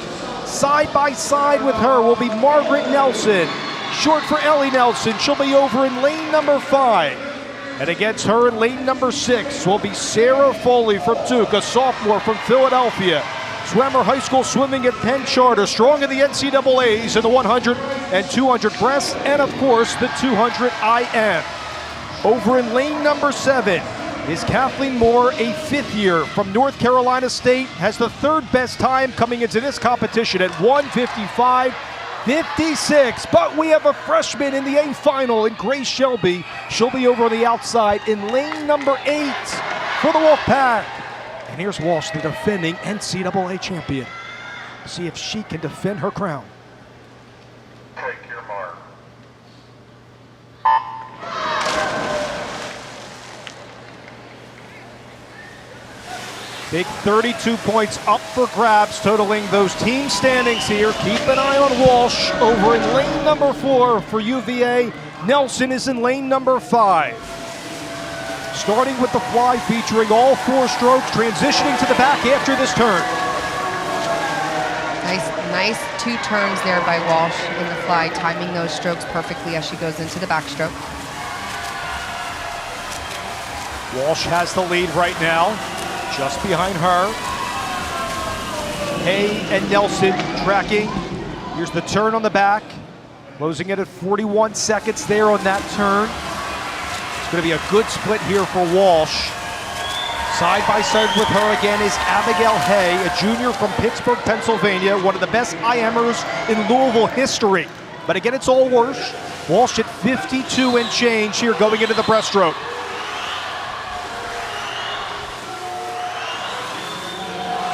Side by side with her will be Margaret Nelson, short for Ellie Nelson. She'll be over in lane number 5. And against her in lane number 6 will be Sarah Foley from Duke, a sophomore from Philadelphia. Swam her high school swimming at Penn Charter, strong in the NCAAs in the 100 and 200 breast, and of course the 200 IM. Over in lane number 7 is Kathleen Moore, a 5th year from North Carolina State, has the 3rd best time coming into this competition at 1:55.56. But we have a freshman in the A final in Grace Shelby. She'll be over on the outside in lane number 8 for the Wolfpack. And here's Walsh, the defending NCAA champion. See if she can defend her crown. Take your mark. Big 32 points up for grabs, totaling those team standings here. Keep an eye on Walsh over in lane number 4 for UVA. Nelson is in lane number 5. Starting with the fly, featuring all 4 strokes, transitioning to the back after this turn. Nice 2 turns there by Walsh in the fly, timing those strokes perfectly as she goes into the backstroke. Walsh has the lead right now, just behind her. Hay and Nelson tracking. Here's the turn on the back. Closing it at 41 seconds there on that turn. It's going to be a good split here for Walsh. Side by side with her again is Abigail Hay, a junior from Pittsburgh, Pennsylvania, one of the best IMers in Louisville history. But again, it's all Walsh. Walsh at 52 and change here going into the breaststroke.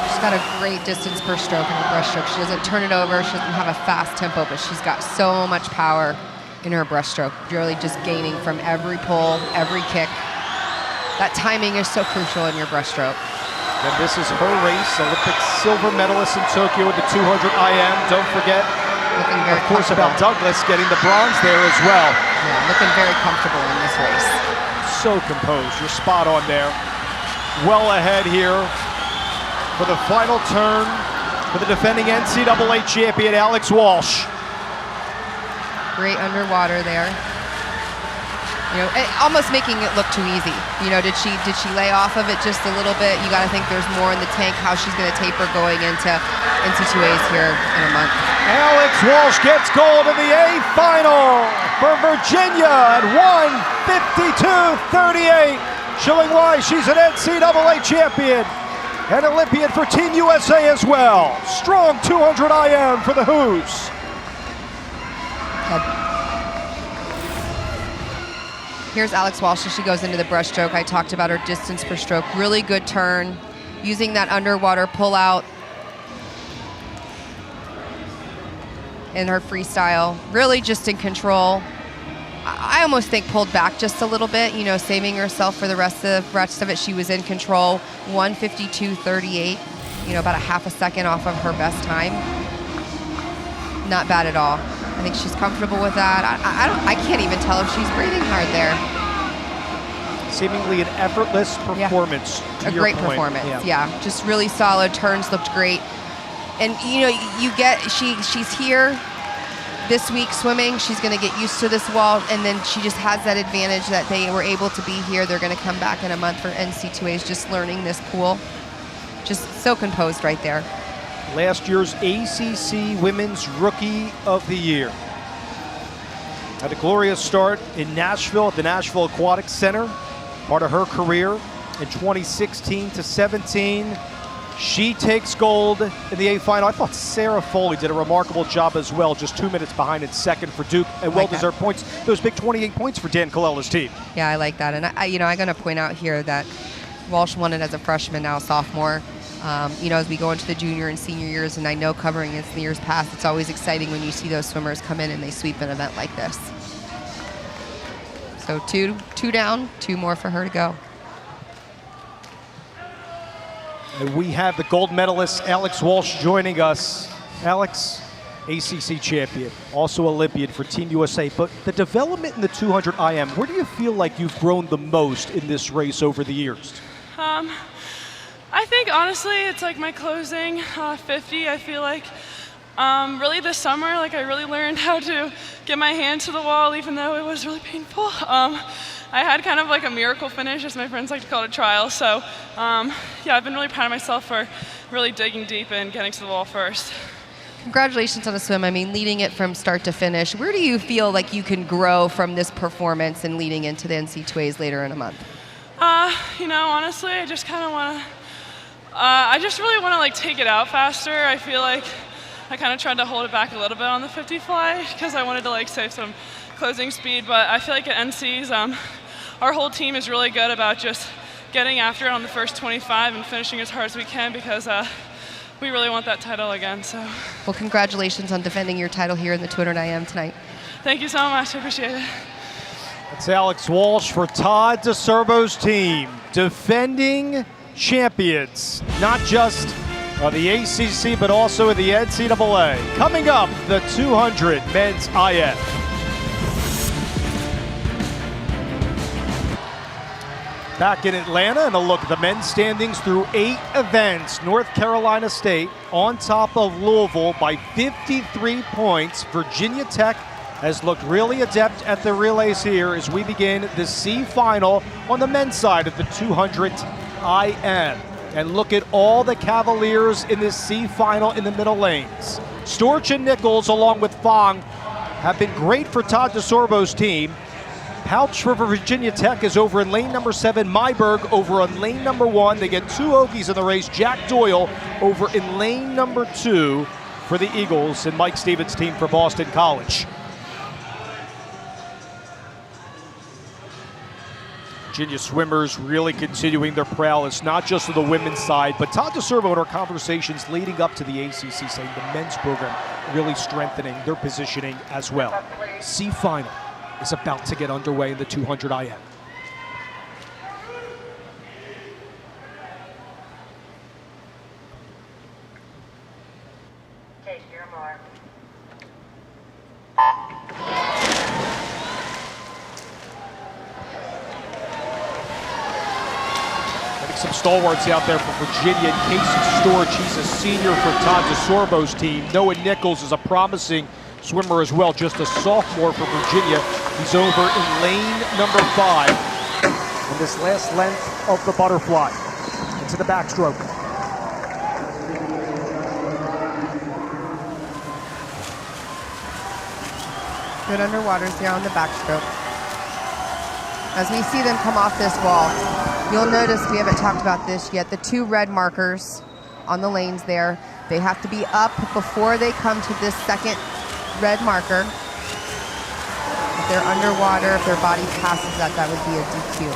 She's got a great distance per stroke in her breaststroke. She doesn't turn it over, she doesn't have a fast tempo, but she's got so much power in her breaststroke. Really just gaining from every pull, every kick. That timing is so crucial in your breaststroke. And this is her race, Olympic silver medalist in Tokyo with the 200 IM. Don't forget, Looking very of course, about Douglas getting the bronze there as well. Yeah, looking very comfortable in this race. So composed, you're spot on there. Well ahead here for the final turn for the defending NCAA champion, Alex Walsh. Great underwater there. You know, almost making it look too easy. You know, did she lay off of it just a little bit? You got to think there's more in the tank. How she's going to taper going into NC2As here in a month. Alex Walsh gets gold in the A final for Virginia at 1:52.38, showing why she's an NCAA champion and Olympian for Team USA as well. Strong 200 IM for the Who's. Here's Alex Walsh as she goes into the breaststroke. I talked about her distance per stroke. Really good turn, using that underwater pull out in her freestyle. Really just in control. I almost think pulled back just a little bit, you know, saving herself for the rest of it. She was in control. 1:52.38, you know, about a half a second off of her best time. Not bad at all. I think she's comfortable with that. I can't even tell if she's breathing hard there. Seemingly an effortless performance. Yeah. A great performance. Yeah, just really solid. Turns looked great. And you know, she's here this week swimming. She's going to get used to this wall, and then she just has that advantage that they were able to be here. They're going to come back in a month for NC2As, just learning this pool. Just so composed right there. Last year's ACC Women's Rookie of the Year. Had a glorious start in Nashville at the Nashville Aquatic Center. Part of her career in 2016 to 17. She takes gold in the A final. I thought Sarah Foley did a remarkable job as well, just 2 minutes behind in second for Duke, and well-deserved points. Those big 28 points for Dan Colella's team. Yeah, I like that. And I'm going to point out here that Walsh won it as a freshman, now a sophomore. You know, as we go into the junior and senior years, and I know covering it in the years past, it's always exciting when you see those swimmers come in and they sweep an event like this. So two down, 2 more for her to go. And we have the gold medalist Alex Walsh joining us. Alex, ACC champion, also Olympian for Team USA, but the development in the 200 IM, where do you feel like you've grown the most in this race over the years? I think honestly it's like my closing 50. I feel like really this summer, like I really learned how to get my hand to the wall, even though it was really painful. I had kind of like a miracle finish, as my friends like to call it, a trial. So yeah, I've been really proud of myself for really digging deep and getting to the wall first. Congratulations on the swim. I mean, leading it from start to finish. Where do you feel like you can grow from this performance and leading into the NC2As later in a month? You know, honestly, I just kind of want to. I just really want to like take it out faster. I feel like I kind of tried to hold it back a little bit on the 50 fly because I wanted to like save some closing speed. But I feel like at NCs, our whole team is really good about just getting after it on the first 25 and finishing as hard as we can because we really want that title again. So. Well, congratulations on defending your title here in the 200 IM tonight. Thank you so much. I appreciate it. That's Alex Walsh for Todd DeSerbo's team, defending champions, not just of the ACC, but also of the NCAA. Coming up, the 200 men's IF. Back in Atlanta, and a look at the men's standings through 8 events. North Carolina State on top of Louisville by 53 points. Virginia Tech has looked really adept at the relays here as we begin the C final on the men's side of the 200 IM. And look at all the Cavaliers in this C final in the middle lanes. Storch and Nichols, along with Fong, have been great for Todd DeSorbo's team. Pouch for Virginia Tech is over in lane number 7. Myberg over on lane number 1. They get 2 Okies in the race. Jack Doyle over in lane number 2 for the Eagles and Mike Stevens' team for Boston College. Virginia swimmers really continuing their prowess, not just on the women's side, but Todd DeSorbo in our conversations leading up to the ACC saying the men's program really strengthening their positioning as well. C final is about to get underway in the 200 IM. Take your mark. Some stalwarts out there for Virginia. Casey Storch, he's a senior for Todd DeSorbo's team. Noah Nichols is a promising swimmer as well, just a sophomore for Virginia. He's over in lane number 5 on this last length of the butterfly into the backstroke. Good underwaters here on the backstroke. As we see them come off this wall, you'll notice we haven't talked about this yet. The 2 red markers on the lanes there, they have to be up before they come to this second red marker. If they're underwater, if their body passes that, that would be a DQ.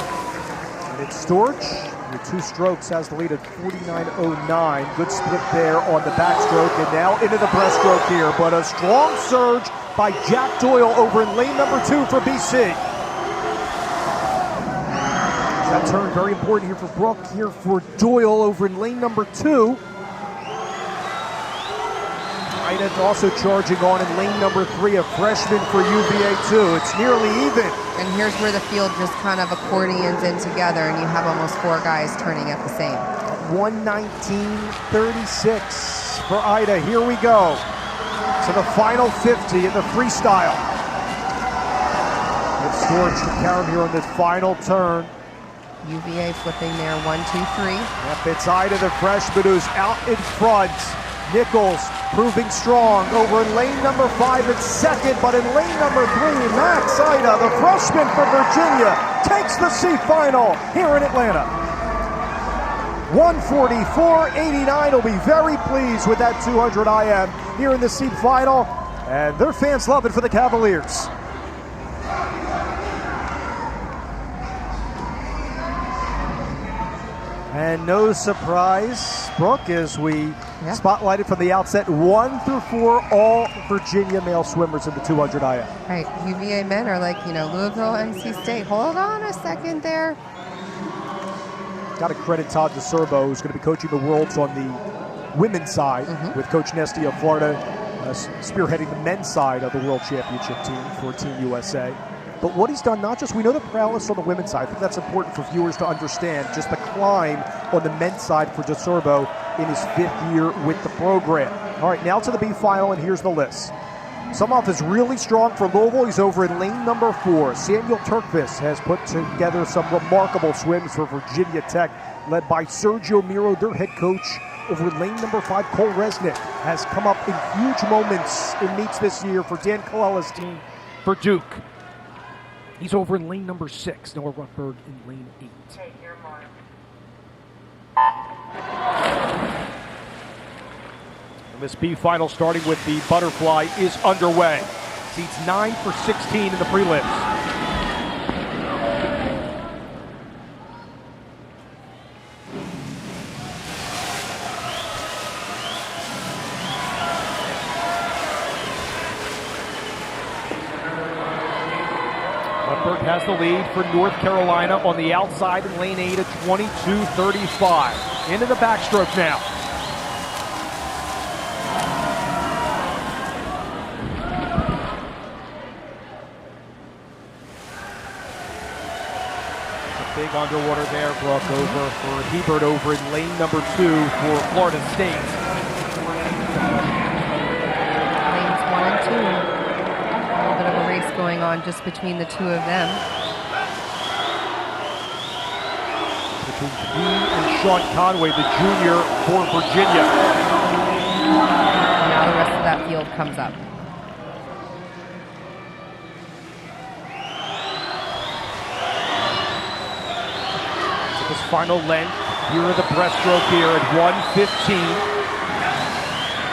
And it's Storch with 2 strokes has the lead at 49.09. Good split there on the backstroke and now into the breaststroke here. But a strong surge by Jack Doyle over in lane number 2 for BC. That turn very important here for Brooke, here for Doyle over in lane number 2. Ida also charging on in lane number 3, a freshman for UVA too. It's nearly even. And here's where the field just kind of accordions in together and you have almost 4 guys turning at the same. 1:19.36 for Ida. Here we go to the final 50 in the freestyle. With Storch to count here on this final turn. UVA flipping there, 1, 2, 3. Yep, it's Ida, the freshman, who's out in front. Nichols proving strong over in lane number 5 and second, but in lane number 3, Max Ida, the freshman for Virginia, takes the C final here in Atlanta. 1:44.89 will be very pleased with that 200 IM here in the C final, and their fans love it for the Cavaliers. And no surprise, Brooke, as we spotlighted from the outset, 1 through 4, all Virginia male swimmers in the 200 IM. Right, UVA men are like, Louisville, NC State. Hold on a second there. Got to credit Todd DeSorbo, who's going to be coaching the Worlds on the women's side, with Coach Nesty of Florida spearheading the men's side of the World Championship team for Team USA. But what he's done, not just, we know the prowess on the women's side. I think that's important for viewers to understand, just the climb on the men's side for DeSorbo in his 5th year with the program. All right, now to the B final, and here's the list. Sumoff is really strong for Louisville. He's over in lane number 4. Samuel Turkvis has put together some remarkable swims for Virginia Tech, led by Sergio Miro, their head coach. Over in lane number 5, Cole Resnick has come up in huge moments in meets this year for Dan Colella's team for Duke. He's over in lane number 6. Noah Ruttberg in lane 8. Take your mark. And this B final, starting with the butterfly, is underway. Seats 9 for 16 in the prelims. Ruttberg has the lead for North Carolina on the outside in lane 8 at 22.35. Into the backstroke now. Big underwater there, Brooke, over for Hebert over in lane number 2 for Florida State. Lanes 1 and 2. A little bit of a race going on just between the two of them. Between Dean and Sean Conway, the junior for Virginia. Now the rest of that field comes up. His final length, here are the breaststroke here at 1:15.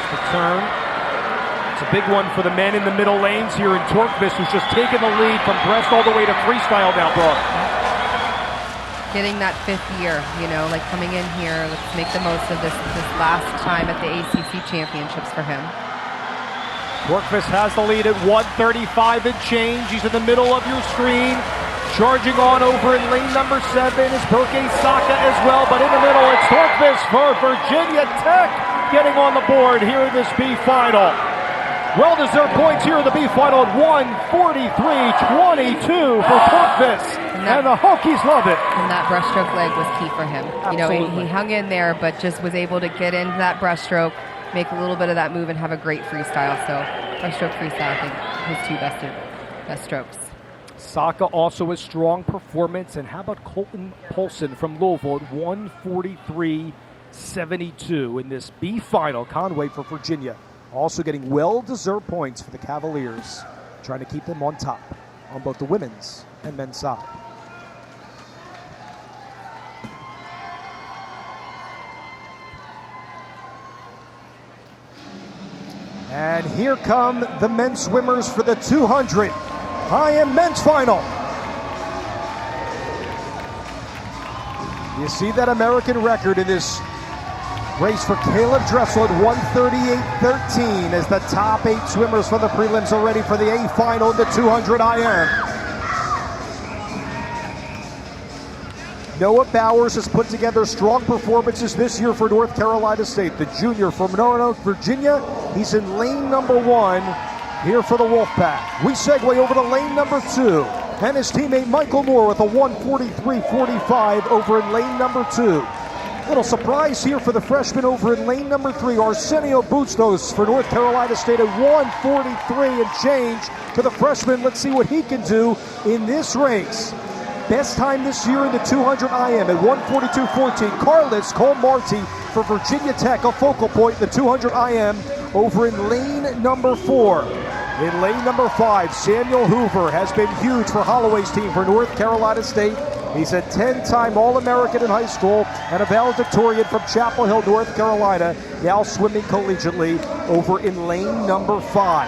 The turn. It's a big one for the men in the middle lanes here in Torquist, who's just taken the lead from breast all the way to freestyle now, Brooke. Getting that 5th year, you know, like coming in here, let's make the most of this last time at the ACC championships for him. Torquist has the lead at 1:35 and change. He's in the middle of your screen. Charging on over in lane number 7 is Broke Saka as well, but in the middle it's Torquist for Virginia Tech getting on the board here in this B final. Well-deserved points here in the B final at 1:43.22 for Torquist, and the Hokies love it. And that breaststroke leg was key for him. Absolutely. You know, he hung in there, but just was able to get into that breaststroke, make a little bit of that move, and have a great freestyle. So breaststroke freestyle, I think, his two best strokes. Saka also a strong performance, and how about Colton Polson from Louisville at 1:43.72 in this B final. Conway for Virginia also getting well-deserved points for the Cavaliers, trying to keep them on top on both the women's and men's side. And here come the men's swimmers for the 200 IM men's final. You see that American record in this race for Caleb Dressel at 1:38.13 as the top 8 swimmers for the prelims are ready for the A final in the 200 IM. Noah Bowers has put together strong performances this year for North Carolina State. The junior from Roanoke, Virginia, he's in lane number 1 here for the Wolfpack. We segue over to lane number 2, and his teammate Michael Moore with a 1:43.45 over in lane number 2. Little surprise here for the freshman over in lane number 3, Arsenio Bustos for North Carolina State at 1:43 and change to the freshman. Let's see what he can do in this race. Best time this year in the 200 IM at 1:42.14. Carlos Cole-Marti for Virginia Tech, a focal point in the 200 IM over in lane number 4. In lane number 5, Samuel Hoover has been huge for Holloway's team for North Carolina State. He's a 10-time All-American in high school and a valedictorian from Chapel Hill, North Carolina, now swimming collegiately over in lane number 5.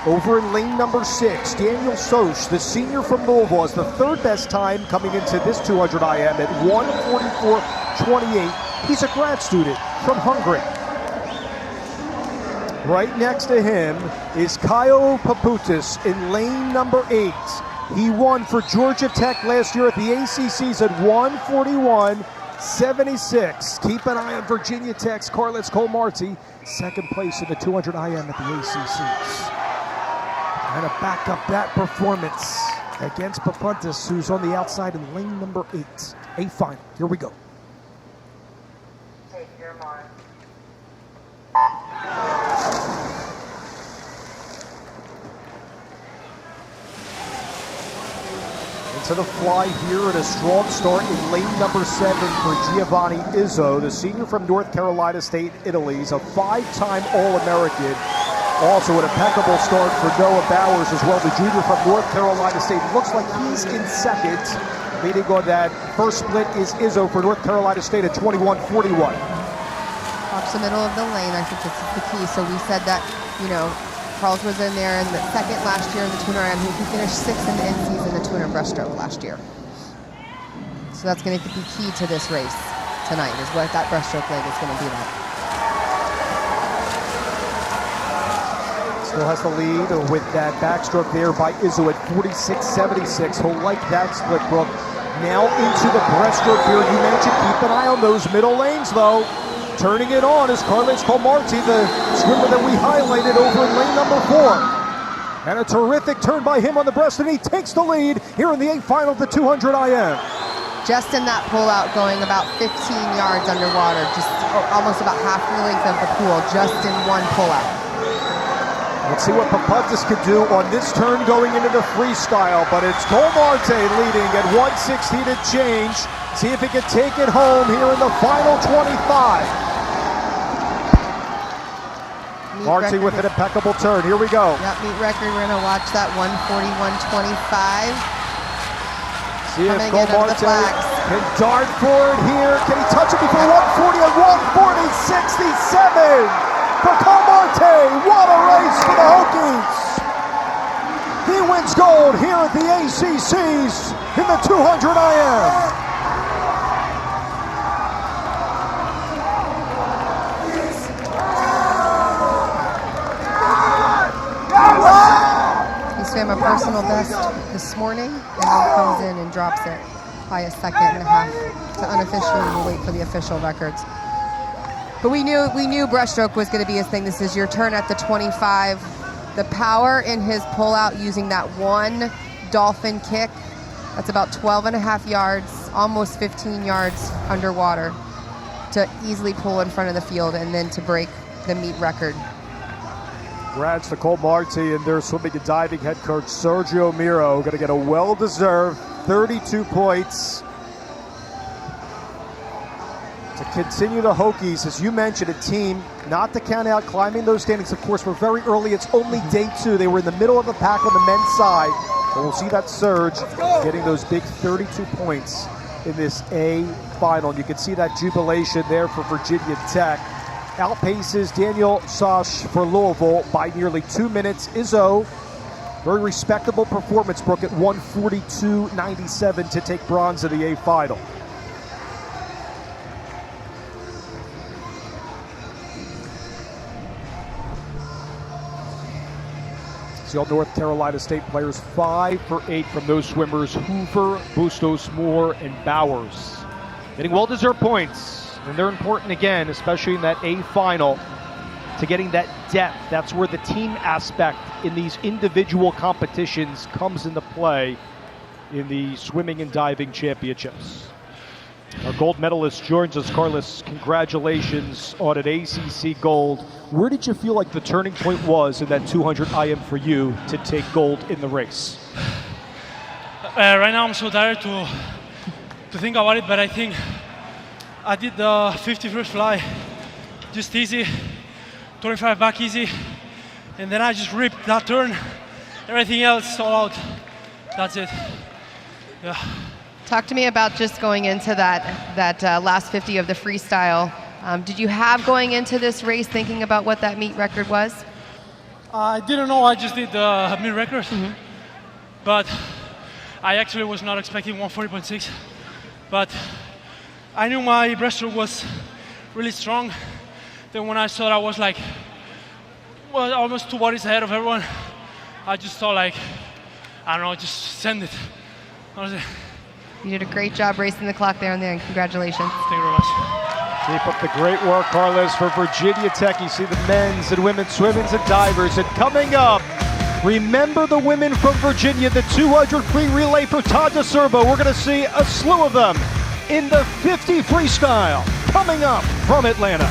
Over in lane number 6, Daniel Soch, the senior from Louisville, is the 3rd best time coming into this 200 IM at 1:44.28. He's a grad student from Hungary. Right next to him is Kaio Paputis in lane number 8. He won for Georgia Tech last year at the ACCs at 1:41.76. Keep an eye on Virginia Tech's Carlos Cole-Marti, 2nd place in the 200 IM at the ACCs. And to back up that performance against Papuntis, who's on the outside in lane number 8. A final. Here we go. Take your mark. Into the fly here at a strong start in lane number 7 for Giovanni Izzo, the senior from North Carolina State, Italy. He's a 5-time All-American. Also an impeccable start for Noah Bowers as well, the junior from North Carolina State. Looks like he's in 2nd. Leading on that first split is Izzo for North Carolina State at 21:41. Watch the middle of the lane. I think this is the key. So we said that, you know, Carls was in there in the 2nd last year in the 200 IM. He finished 6th in the NCs in the 200 breaststroke last year. So that's going to be key to this race tonight, is what that breaststroke leg is going to be like. Still has the lead with that backstroke there by Izzo at 46.76. He'll like that split, Brooke. Now into the breaststroke here. You mentioned keep an eye on those middle lanes, though. Turning it on is Carlos Cole-Marti, the swimmer that we highlighted over in lane number 4. And a terrific turn by him on the breast, and he takes the lead here in the 8 final of the 200 IM. Just in that pull-out, going about 15 yards underwater, just almost about half the length of the pool, just in one pull-out. Let's see what Papadis could do on this turn going into the freestyle, but it's Colmarte leading at 116 to change. See if he can take it home here in the final 25. Marty with an impeccable turn. Here we go. Yep, meet record. We're going to watch that 141.25. See if Colmarte can dart forward here. Can he touch it before 140 and 140.67 for Colmarte? What a race for the Hokies. He wins gold here at the ACCs in the 200 IM. Swam a personal best this morning, and then comes in and drops it by a second and a half. So unofficially, we'll wait for the official records. But we knew breaststroke was going to be his thing. This is your turn at the 25. The power in his pullout using that one dolphin kick, that's about 12 and a half yards, almost 15 yards underwater, to easily pull in front of the field and then to break the meet record. Congrats to Colmarte and their swimming and diving head coach Sergio Miro. Going to get a well-deserved 32 points to continue the Hokies. As you mentioned, a team not to count out climbing those standings. Of course, we're very early. It's only day 2. They were in the middle of the pack on the men's side. But we'll see that surge getting those big 32 points in this A final. And you can see that jubilation there for Virginia Tech. Outpaces Daniel Sosh for Louisville by nearly 2 minutes. Izzo, very respectable performance, Brooke, at 142.97 to take bronze in the A final. See all North Carolina State players, 5 for 8 from those swimmers: Hoover, Bustos, Moore, and Bowers. Getting well-deserved points. And they're important again, especially in that A final, to getting that depth. That's where the team aspect in these individual competitions comes into play in the swimming and diving championships. Our gold medalist joins us. Carlos, congratulations on an ACC gold. Where did you feel like the turning point was in that 200 IM for you to take gold in the race? Right now I'm so tired to think about it, but I think I did the 50 first fly, just easy, 25 back easy, and then I just ripped that turn. Everything else all out. That's it. Yeah. Talk to me about just going into that last 50 of the freestyle. Did you have going into this race thinking about what that meet record was? I didn't know. I just did the meet record, but I actually was not expecting 140.6, but I knew my breaststroke was really strong. Then when I saw that I was like, well, almost 2 bodies ahead of everyone, I just thought like, I don't know, just send it. Honestly. You did a great job racing the clock there and then. Congratulations. Thank you very much. Keep up the great work, Carlos, for Virginia Tech. You see the men's and women's swimmers and divers. And coming up, remember the women from Virginia, the 200 free relay for Todd DeSerbo. We're going to see a slew of them in the 50 freestyle coming up from Atlanta.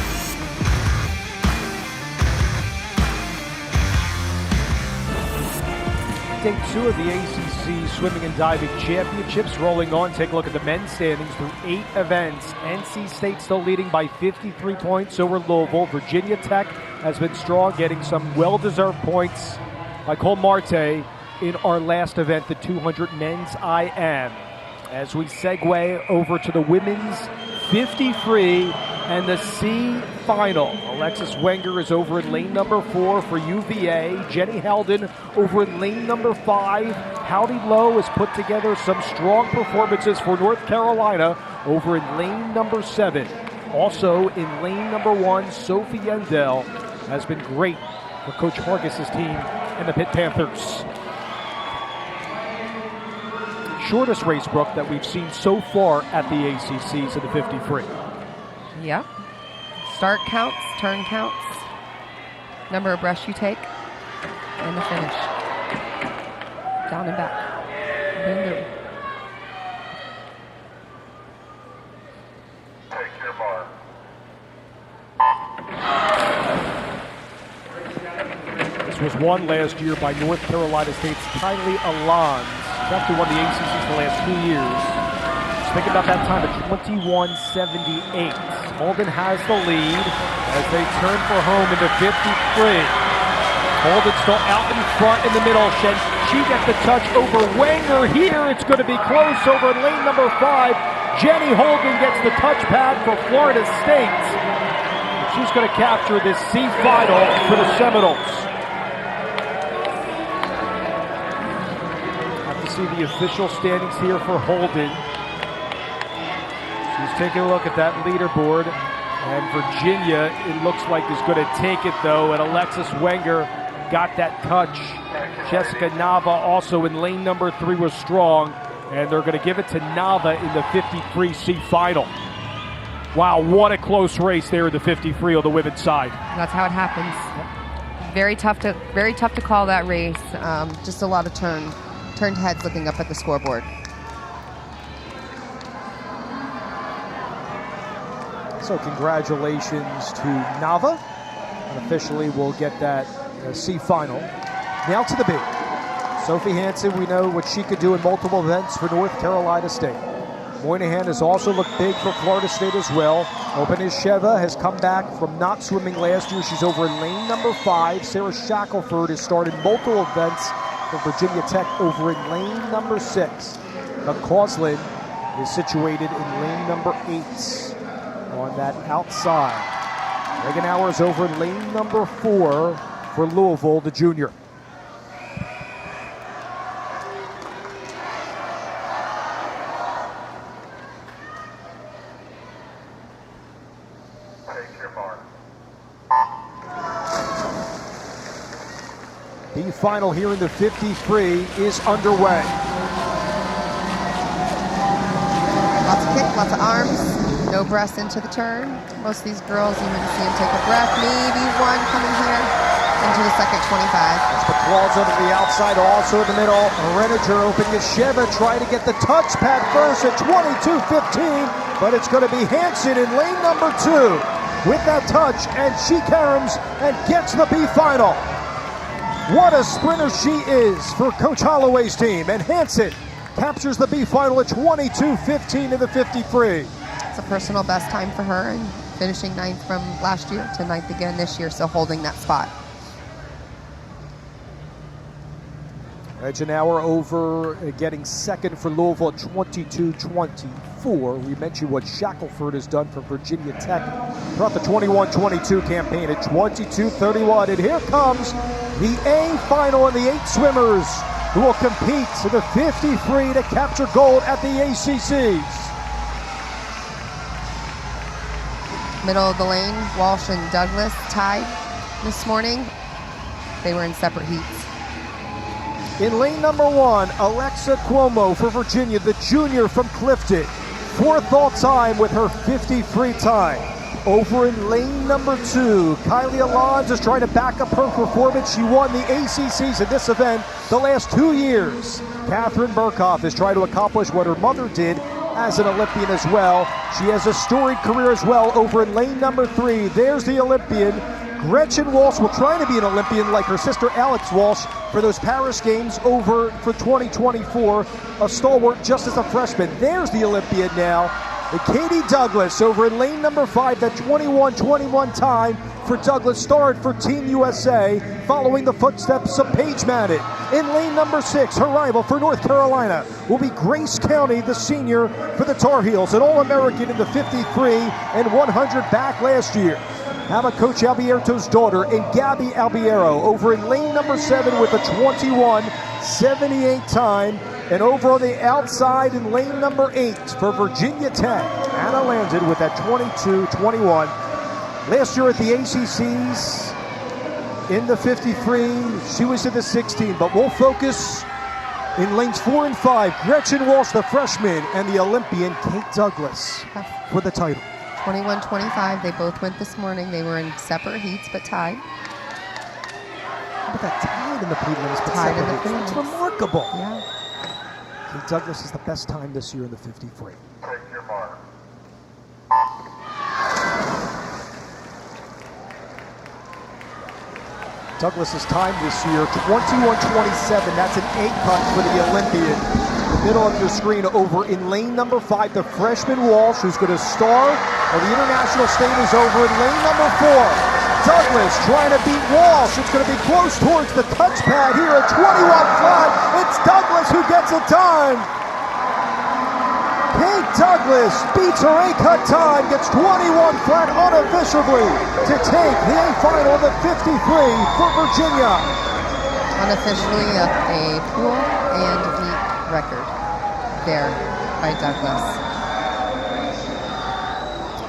Day 2 of the ACC Swimming and Diving Championships rolling on. Take a look at the men's standings through 8 events. NC State still leading by 53 points over Louisville. Virginia Tech has been strong, getting some well-deserved points by Colmarte in our last event, the 200 men's IM. As we segue over to the women's 50 free and the C final. Alexis Wenger is over in lane number 4 for UVA. Jenny Halden over in lane number 5. Howdy Lowe has put together some strong performances for North Carolina over in lane number 7. Also in lane number 1, Sophie Yendell has been great for Coach Hargis's team and the Pitt Panthers. Shortest race, Brooke, that we've seen so far at the ACCs in the 50 free. Yep. Start counts, turn counts, number of breaths you take, and the finish. down and back. Boom, boom. Take your mark. This was won last year by North Carolina State's Kylie Alons. She actually won the ACCs the last 2 years. Just think about that time at 21:78. Holden has the lead as they turn for home into 53. Holden still out in front in the middle. She gets the touch over Wenger here. It's going to be close over in lane number 5. Jenny Holden gets the touch pad for Florida State. She's going to capture this C final for the Seminoles. Have to see the official standings here for Holden. She's taking a look at that leaderboard. And Virginia, it looks like, is going to take it, though. And Alexis Wenger got that touch. Jessica Nava also in lane number 3 was strong. And they're going to give it to Nava in the 53C final. Wow, what a close race there in the 53 on the women's side. That's how it happens. Very tough to call that race. Just a lot of turned heads looking up at the scoreboard. So congratulations to Nava. And officially we'll get that C final. Now to the B. Sophie Hansen, we know what she could do in multiple events for North Carolina State. Moynihan has also looked big for Florida State as well. Obanisheva has come back from not swimming last year. She's over in lane number 5. Sarah Shackelford has started multiple events for Virginia Tech over in lane number 6. McCausland is situated in lane number 8 on that outside. Reagan Hours over in lane number 4 for Louisville, the junior. The final here in the 53 is underway. Lots of kick, lots of arms, no breaths into the turn. Most of these girls, you might see them take a breath, maybe one coming here into the second 25. That's the claws over the outside, also in the middle. Reninger opening Sheva, trying to get the touch pad first at 22:15, but it's going to be Hansen in lane number 2 with that touch, and she caroms and gets the B final. What a sprinter she is for Coach Holloway's team. And Hansen captures the B final at 22:15 in the 53. It's a personal best time for her, and finishing 9th from last year to 9th again this year, so holding that spot. Regenauer over getting second for Louisville at 22:24. We mentioned what Shackelford has done for Virginia Tech throughout the 21-22 campaign at 22:31. And here comes the A final and the 8 swimmers who will compete to the 53 to capture gold at the ACCs. Middle of the lane, Walsh and Douglas tied this morning. They were in separate heats. In lane number 1, Alexa Cuomo for Virginia, the junior from Clifton. 4th all time with her 53 time. Over in lane number 2, Kylie Alons is trying to back up her performance. She won the ACCs in this event the last 2 years. Catherine Burkhoff is trying to accomplish what her mother did as an Olympian as well. She has a storied career as well over in lane number 3. There's the Olympian. Gretchen Walsh will try to be an Olympian like her sister Alex Walsh for those Paris Games over for 2024. A stalwart just as a freshman. There's the Olympian now. And Katie Douglas over in lane number 5, that 21:21 time for Douglas starred for Team USA, following the footsteps of Paige Madden. In lane number 6, her rival for North Carolina will be Grace County, the senior for the Tar Heels, an All-American in the 53 and 100 back last year. How about Coach Albierto's daughter and Gabby Albiero over in lane number 7 with a 21:78 time. And over on the outside in lane number 8 for Virginia Tech, Anna Landon with that 22:21. Last year at the ACCs in the 53, she was in the 16, but we'll focus in lanes 4 and 5. Gretchen Walsh, the freshman, and the Olympian Kate Douglas for the title. 21-25, they both went this morning. They were in separate heats, but tied. Look at that tie tied in the prelims, but Tied in the separated. It's prelims. remarkable. Yeah. Kate Douglas is the best time this year in the 50 free. Take your mark. Douglas's time this year, 21:27. That's an A cut for the Olympian. The middle of your screen over in lane number 5, the freshman Walsh, who's going to start. Well, the international state is over in lane number 4. Douglas trying to beat Walsh. It's going to be close towards the touchpad here at 21 flat. It's Douglas who gets it done. Kate Douglas beats her A-cut time, gets 21 flat unofficially to take the A final of the 53 for Virginia. Unofficially a pool and meet record there by Douglas.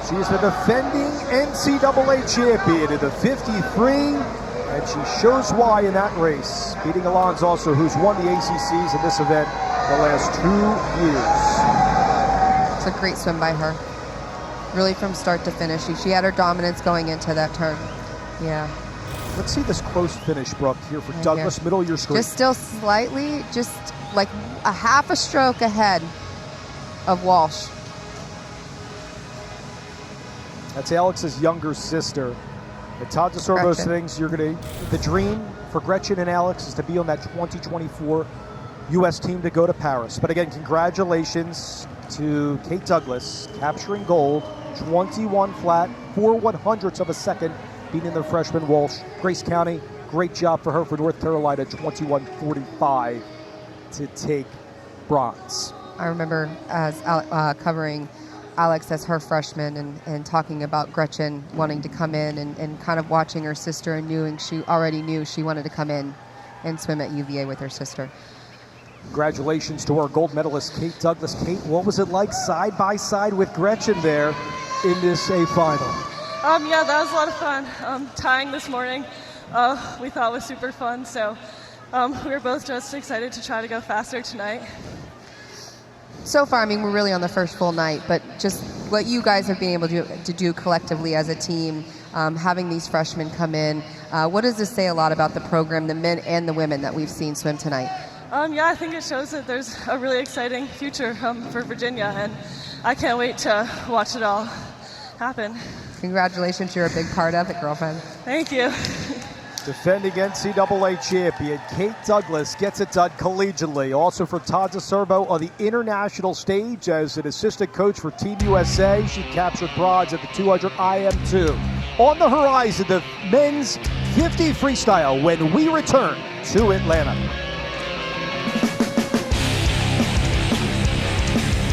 She is the defending NCAA champion in the 53, and she shows why in that race, beating Alonzo also, who's won the ACCs in this event the last 2 years. It's a great swim by her. Really from start to finish. She had her dominance going into that turn. Yeah. Let's see this close finish, Brooke, here for Right Douglas, here. middle of your screen. Just still slightly, just like a half a stroke ahead of Walsh. That's Alex's younger sister. And Todd DeSorbo's Gretchen. things, the dream for Gretchen and Alex is to be on that 2024 U.S. team to go to Paris. But again, congratulations to Kate Douglas, capturing gold, 21 flat, 4/100ths of a second, beating the freshman Walsh. Grace County, great job for her for North Carolina, 21:45 to take bronze. I remember as covering Alex as her freshman and talking about Gretchen wanting to come in and kind of watching her sister and knowing she already knew she wanted to come in and swim at UVA with her sister. Congratulations to our gold medalist, Kate Douglas. Kate, what was it like side by side with Gretchen there in this A final? Yeah, that was a lot of fun. Tying this morning, we thought was super fun. So we were both just excited to try to go faster tonight. So far, I mean, we're really on the first full night, but just what you guys have been able to do collectively as a team, having these freshmen come in, what does this say a lot about the program, the men and the women that we've seen swim tonight? Yeah, I think it shows that there's a really exciting future for Virginia, and I can't wait to watch it all happen. Congratulations, you're a big part of it, girlfriend. Thank you. Defending NCAA champion Kate Douglas gets it done collegiately. Also for Todd DeSorbo on the international stage as an assistant coach for Team USA. She captured bronze at the 200 IM2. On the horizon, the men's 50 freestyle when we return to Atlanta.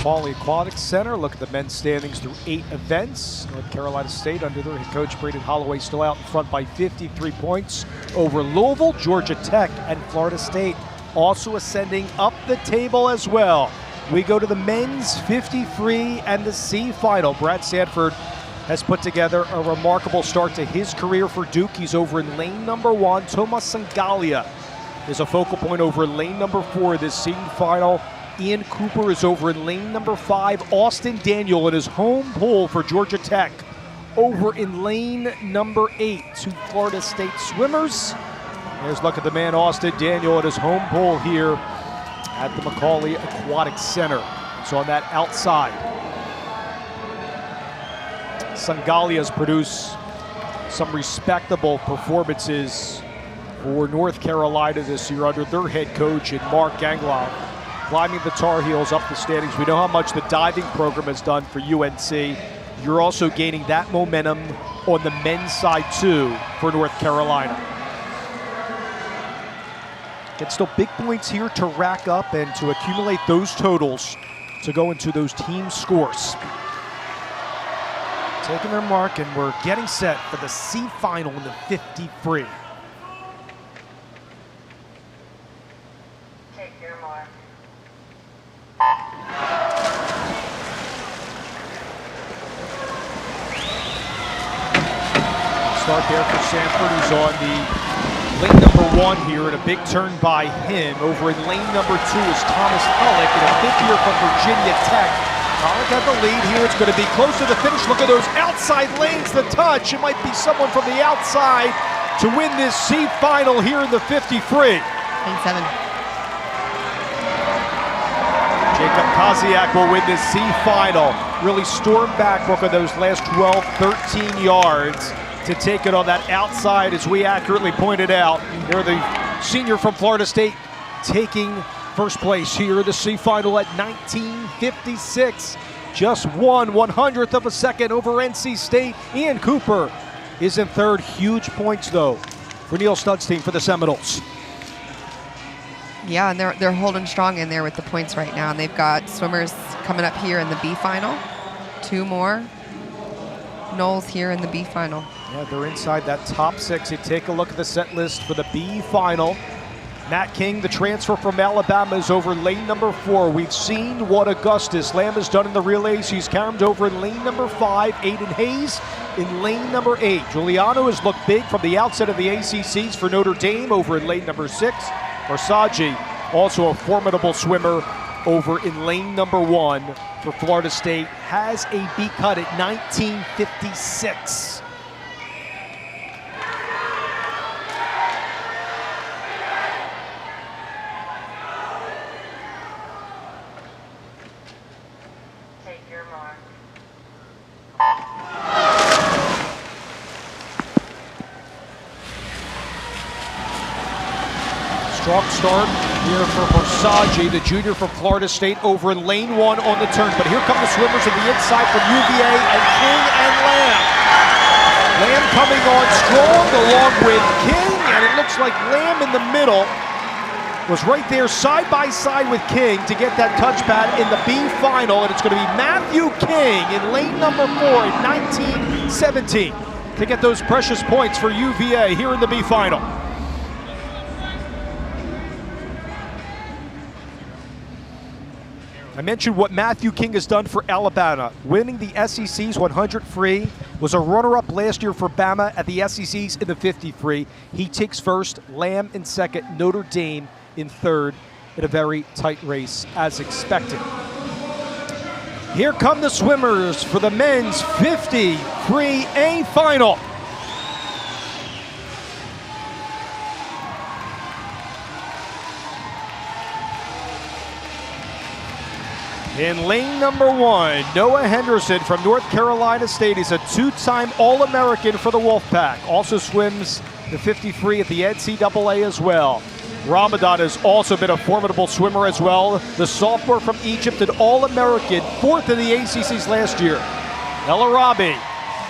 McAuley Aquatic Center. Look at the men's standings through 8 events. North Carolina State under their head coach Braden Holloway still out in front by 53 points over Louisville. Georgia Tech and Florida State also ascending up the table as well. We go to the men's 50 free and the C final. Brad Sanford has put together a remarkable start to his career for Duke. He's over in lane number 1. Tomas Sangalia is a focal point over in lane number 4 this C final. Ian Cooper is over in lane number 5. Austin Daniel in his home pool for Georgia Tech over in lane number 8. 2 Florida State swimmers. There's a look at the man Austin Daniel at his home pool here at the McAuley Aquatic Center. So on that outside, Sangalia's produced some respectable performances for North Carolina this year under their head coach and Mark Gangloff. Climbing the Tar Heels up the standings. We know how much the diving program has done for UNC. You're also gaining that momentum on the men's side too for North Carolina. It's still big points here to rack up and to accumulate those totals to go into those team scores. Taking their mark, and we're getting set for the C final in the 50 free. Take your mark. Start there for Sanford, who's on the lane number 1 here, and a big turn by him. Over in lane number 2 is Thomas Pollock, and a 50er from Virginia Tech. Pollock had the lead here. It's going to be close to the finish. Look at those outside lanes, the touch. It might be someone from the outside. to win this C final here in the 50 free. 87. Jacob Koziak will win this C final. Really stormed back, Brooke, on those last 12, 13 yards to take it on that outside, as we accurately pointed out. They're the senior from Florida State taking first place here in the C final at 19:56. Just 1/100th of a second over NC State. Ian Cooper is in third. Huge points, though, for Neil Studd's team for the Seminoles. Yeah, and they're holding strong in there with the points right now. And they've got swimmers coming up here in the B final. 2 more. Knowles here in the B final. Yeah, they're inside that top 6. You take a look at the set list for the B final. Matt King, the transfer from Alabama, is over lane number 4. We've seen what Augustus Lamb has done in the relays. He's carried over in lane number 5. Aiden Hayes in lane number 8. Giuliano has looked big from the outset of the ACCs for Notre Dame over in lane number 6. Marsaji, also a formidable swimmer over in lane number 1 for Florida State, has a B cut at 19:56. Take your mark. Strong start here for Marsaji, the junior from Florida State, over in lane 1 on the turn. But here come the swimmers on the inside from UVA, and King and Lamb. Lamb coming on strong along with King, and it looks like Lamb in the middle was right there side by side with King to get that touch pad in the B final, and it's going to be Matthew King in lane number 4 at 19:17 to get those precious points for UVA here in the B final. I mentioned what Matthew King has done for Alabama. Winning the SEC's 100 free, was a runner-up last year for Bama at the SECs in the 50 free. He takes first, Lamb in second, Notre Dame in third, in a very tight race as expected. Here come the swimmers for the men's 50 free A final. In lane number 1, Noah Henderson from North Carolina State. He's a 2-time All-American for the Wolfpack. Also swims the 50 free at the NCAA as well. Ramadan has also been a formidable swimmer as well. The sophomore from Egypt, an All-American, 4th in the ACCs last year. El Arabi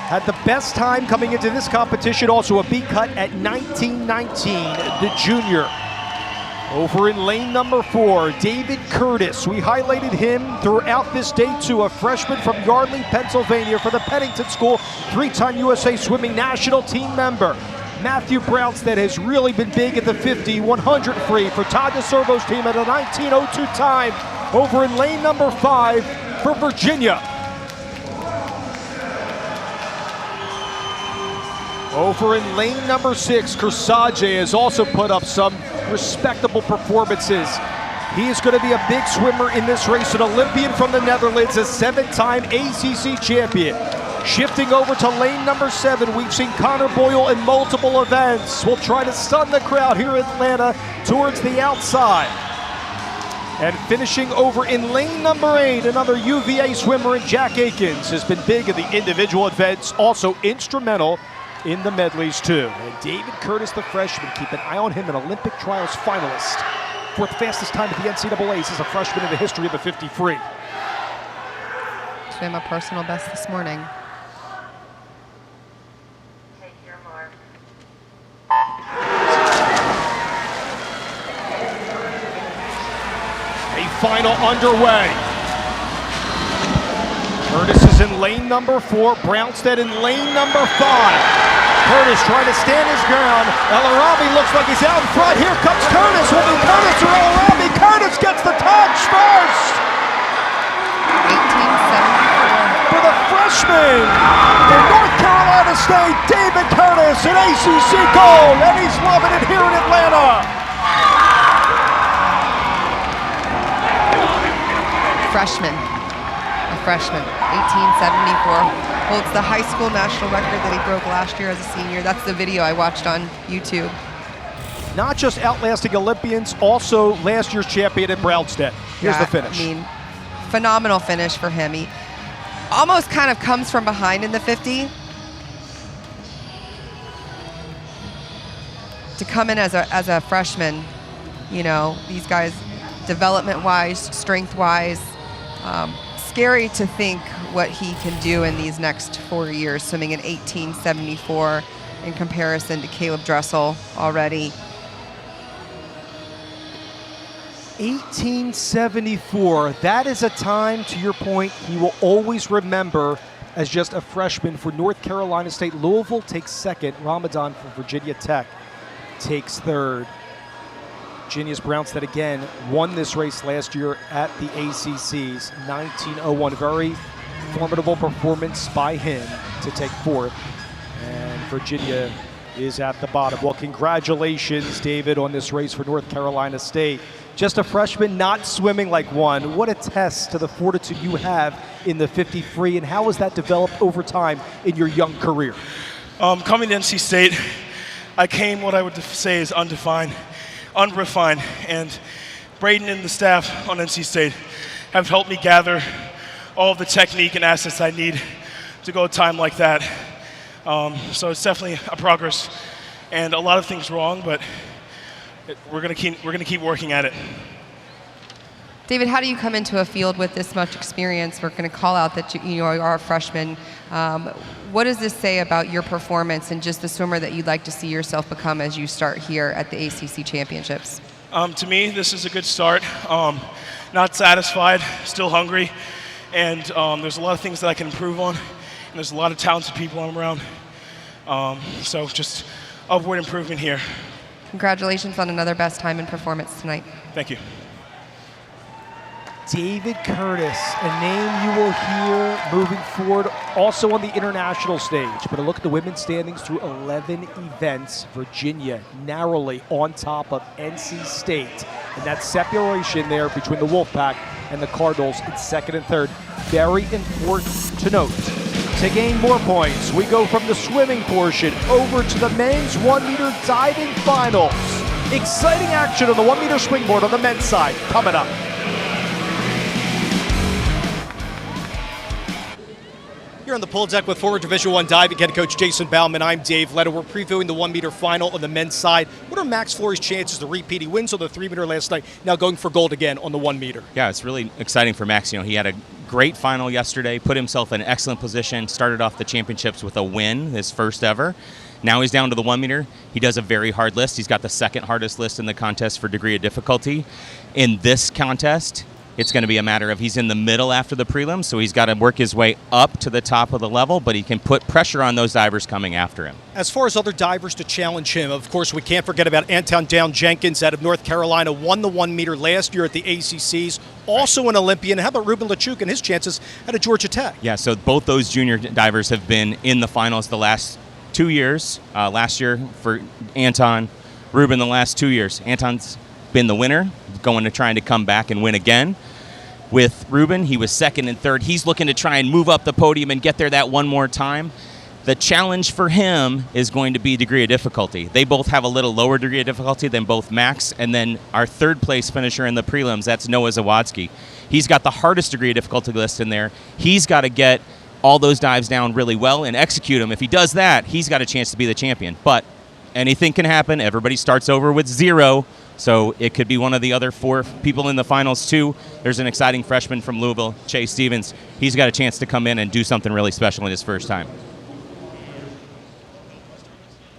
had the best time coming into this competition, also a B cut at 19:19, the junior. Over in lane number 4, David Curtis. We highlighted him throughout this day too, a freshman from Yardley, Pennsylvania for the Pennington School, 3-time USA Swimming National Team member. Matthew Brownstead has really been big at the 50, 100 free for Todd DeServo's team at a 19:02 time. Over in lane number 5 for Virginia. Over in lane number 6, Kursaje has also put up some respectable performances. He is going to be a big swimmer in this race, an Olympian from the Netherlands, a 7-time ACC champion. Shifting over to lane number 7, we've seen Connor Boyle in multiple events. We'll try to stun the crowd here in Atlanta towards the outside. And finishing over in lane number 8, another UVA swimmer in Jack Akins has been big in the individual events, also instrumental in the medleys too. And David Curtis, the freshman, keep an eye on him, an Olympic trials finalist. 4th fastest time at the NCAAs as a freshman in the history of the 50 free. Swim a personal best this morning. Take your mark. A final underway. Curtis is in lane number 4, Brownstead in lane number 5. Curtis trying to stand his ground. El Arabi looks like he's out in front. Here comes Curtis. Will it be Curtis or El Arabi? Curtis gets the touch first. 1874. For the freshman from North Carolina State, David Curtis, an ACC gold, and he's loving it here in Atlanta. Freshman. A freshman. 1874. Well, it's the high school national record that he broke last year as a senior. That's the video I watched on YouTube. Not just outlasting Olympians, also last year's champion at Brownstead. Here's the finish. I mean, phenomenal finish for him. He almost kind of comes from behind in the 50. To come in as a freshman, you know, these guys, development-wise, strength-wise, scary to think what he can do in these next 4 years, swimming in 1874 in comparison to Caleb Dressel already. 1874, that is a time, to your point, he will always remember as just a freshman for North Carolina State. Louisville takes second. Ramadan for Virginia Tech takes third. Virginia's Brownstead again won this race last year at the ACCs, 1901. Very formidable performance by him to take fourth. And Virginia is at the bottom. Well, congratulations, David, on this race for North Carolina State. Just a freshman not swimming like one. What a test to the fortitude you have in the 50 free, and how has that developed over time in your young career? Coming to NC State, I came what I would say is unrefined, and Braden and the staff on NC State have helped me gather all of the technique and assets I need to go a time like that. So it's definitely a progress, and a lot of things wrong, but we're gonna keep working at it. David, how do you come into a field with this much experience? We're going to call out that you are a freshman. What does this say about your performance and just the swimmer that you'd like to see yourself become as you start here at the ACC Championships? To me, this is a good start. Not satisfied, still hungry, and there's a lot of things that I can improve on, and there's a lot of talented people I'm around. So just upward improvement here. Congratulations on another best time and performance tonight. Thank you. David Curtis, a name you will hear moving forward also on the international stage. But a look at the women's standings through 11 events. Virginia narrowly on top of NC State. And that separation there between the Wolfpack and the Cardinals in second and third. Very important to note. To gain more points, we go from the swimming portion over to the men's 1 meter diving finals. Exciting action on the 1 meter springboard on the men's side coming up. Here on the pool deck with former Division I diving head coach Jason Bauman, I'm Dave Leno. We're previewing the 1 meter final on the men's side. What are Max Flory's chances to repeat? He wins on the 3 meter last night, now going for gold again on the 1 meter. Yeah, it's really exciting for Max. You know, he had a great final yesterday, put himself in an excellent position, started off the championships with a win, his first ever. Now he's down to the 1 meter. He does a very hard list. He's got the second hardest list in the contest for degree of difficulty. In this contest, it's going to be a matter of he's in the middle after the prelims, so he's got to work his way up to the top of the level, but he can put pressure on those divers coming after him. As far as other divers to challenge him, of course, we can't forget about Anton Down Jenkins out of North Carolina, won the 1 meter last year at the ACCs, also an Olympian. How about Ruben Lachuk and his chances out of Georgia Tech? Yeah, so both those junior divers have been in the finals the last 2 years. Last year for Anton, Ruben the last 2 years. Anton's been the winner, going to trying to come back and win again. With Ruben, he was second and third. He's looking to try and move up the podium and get there that one more time. The challenge for him is going to be degree of difficulty. They both have a little lower degree of difficulty than both Max, and then our third place finisher in the prelims, that's Noah Zawodzki. He's got the hardest degree of difficulty list in there. He's got to get all those dives down really well and execute them. If he does that, he's got a chance to be the champion. But anything can happen. Everybody starts over with 0. So it could be one of the other 4 people in the finals, too. There's an exciting freshman from Louisville, Chase Stevens. He's got a chance to come in and do something really special in his first time.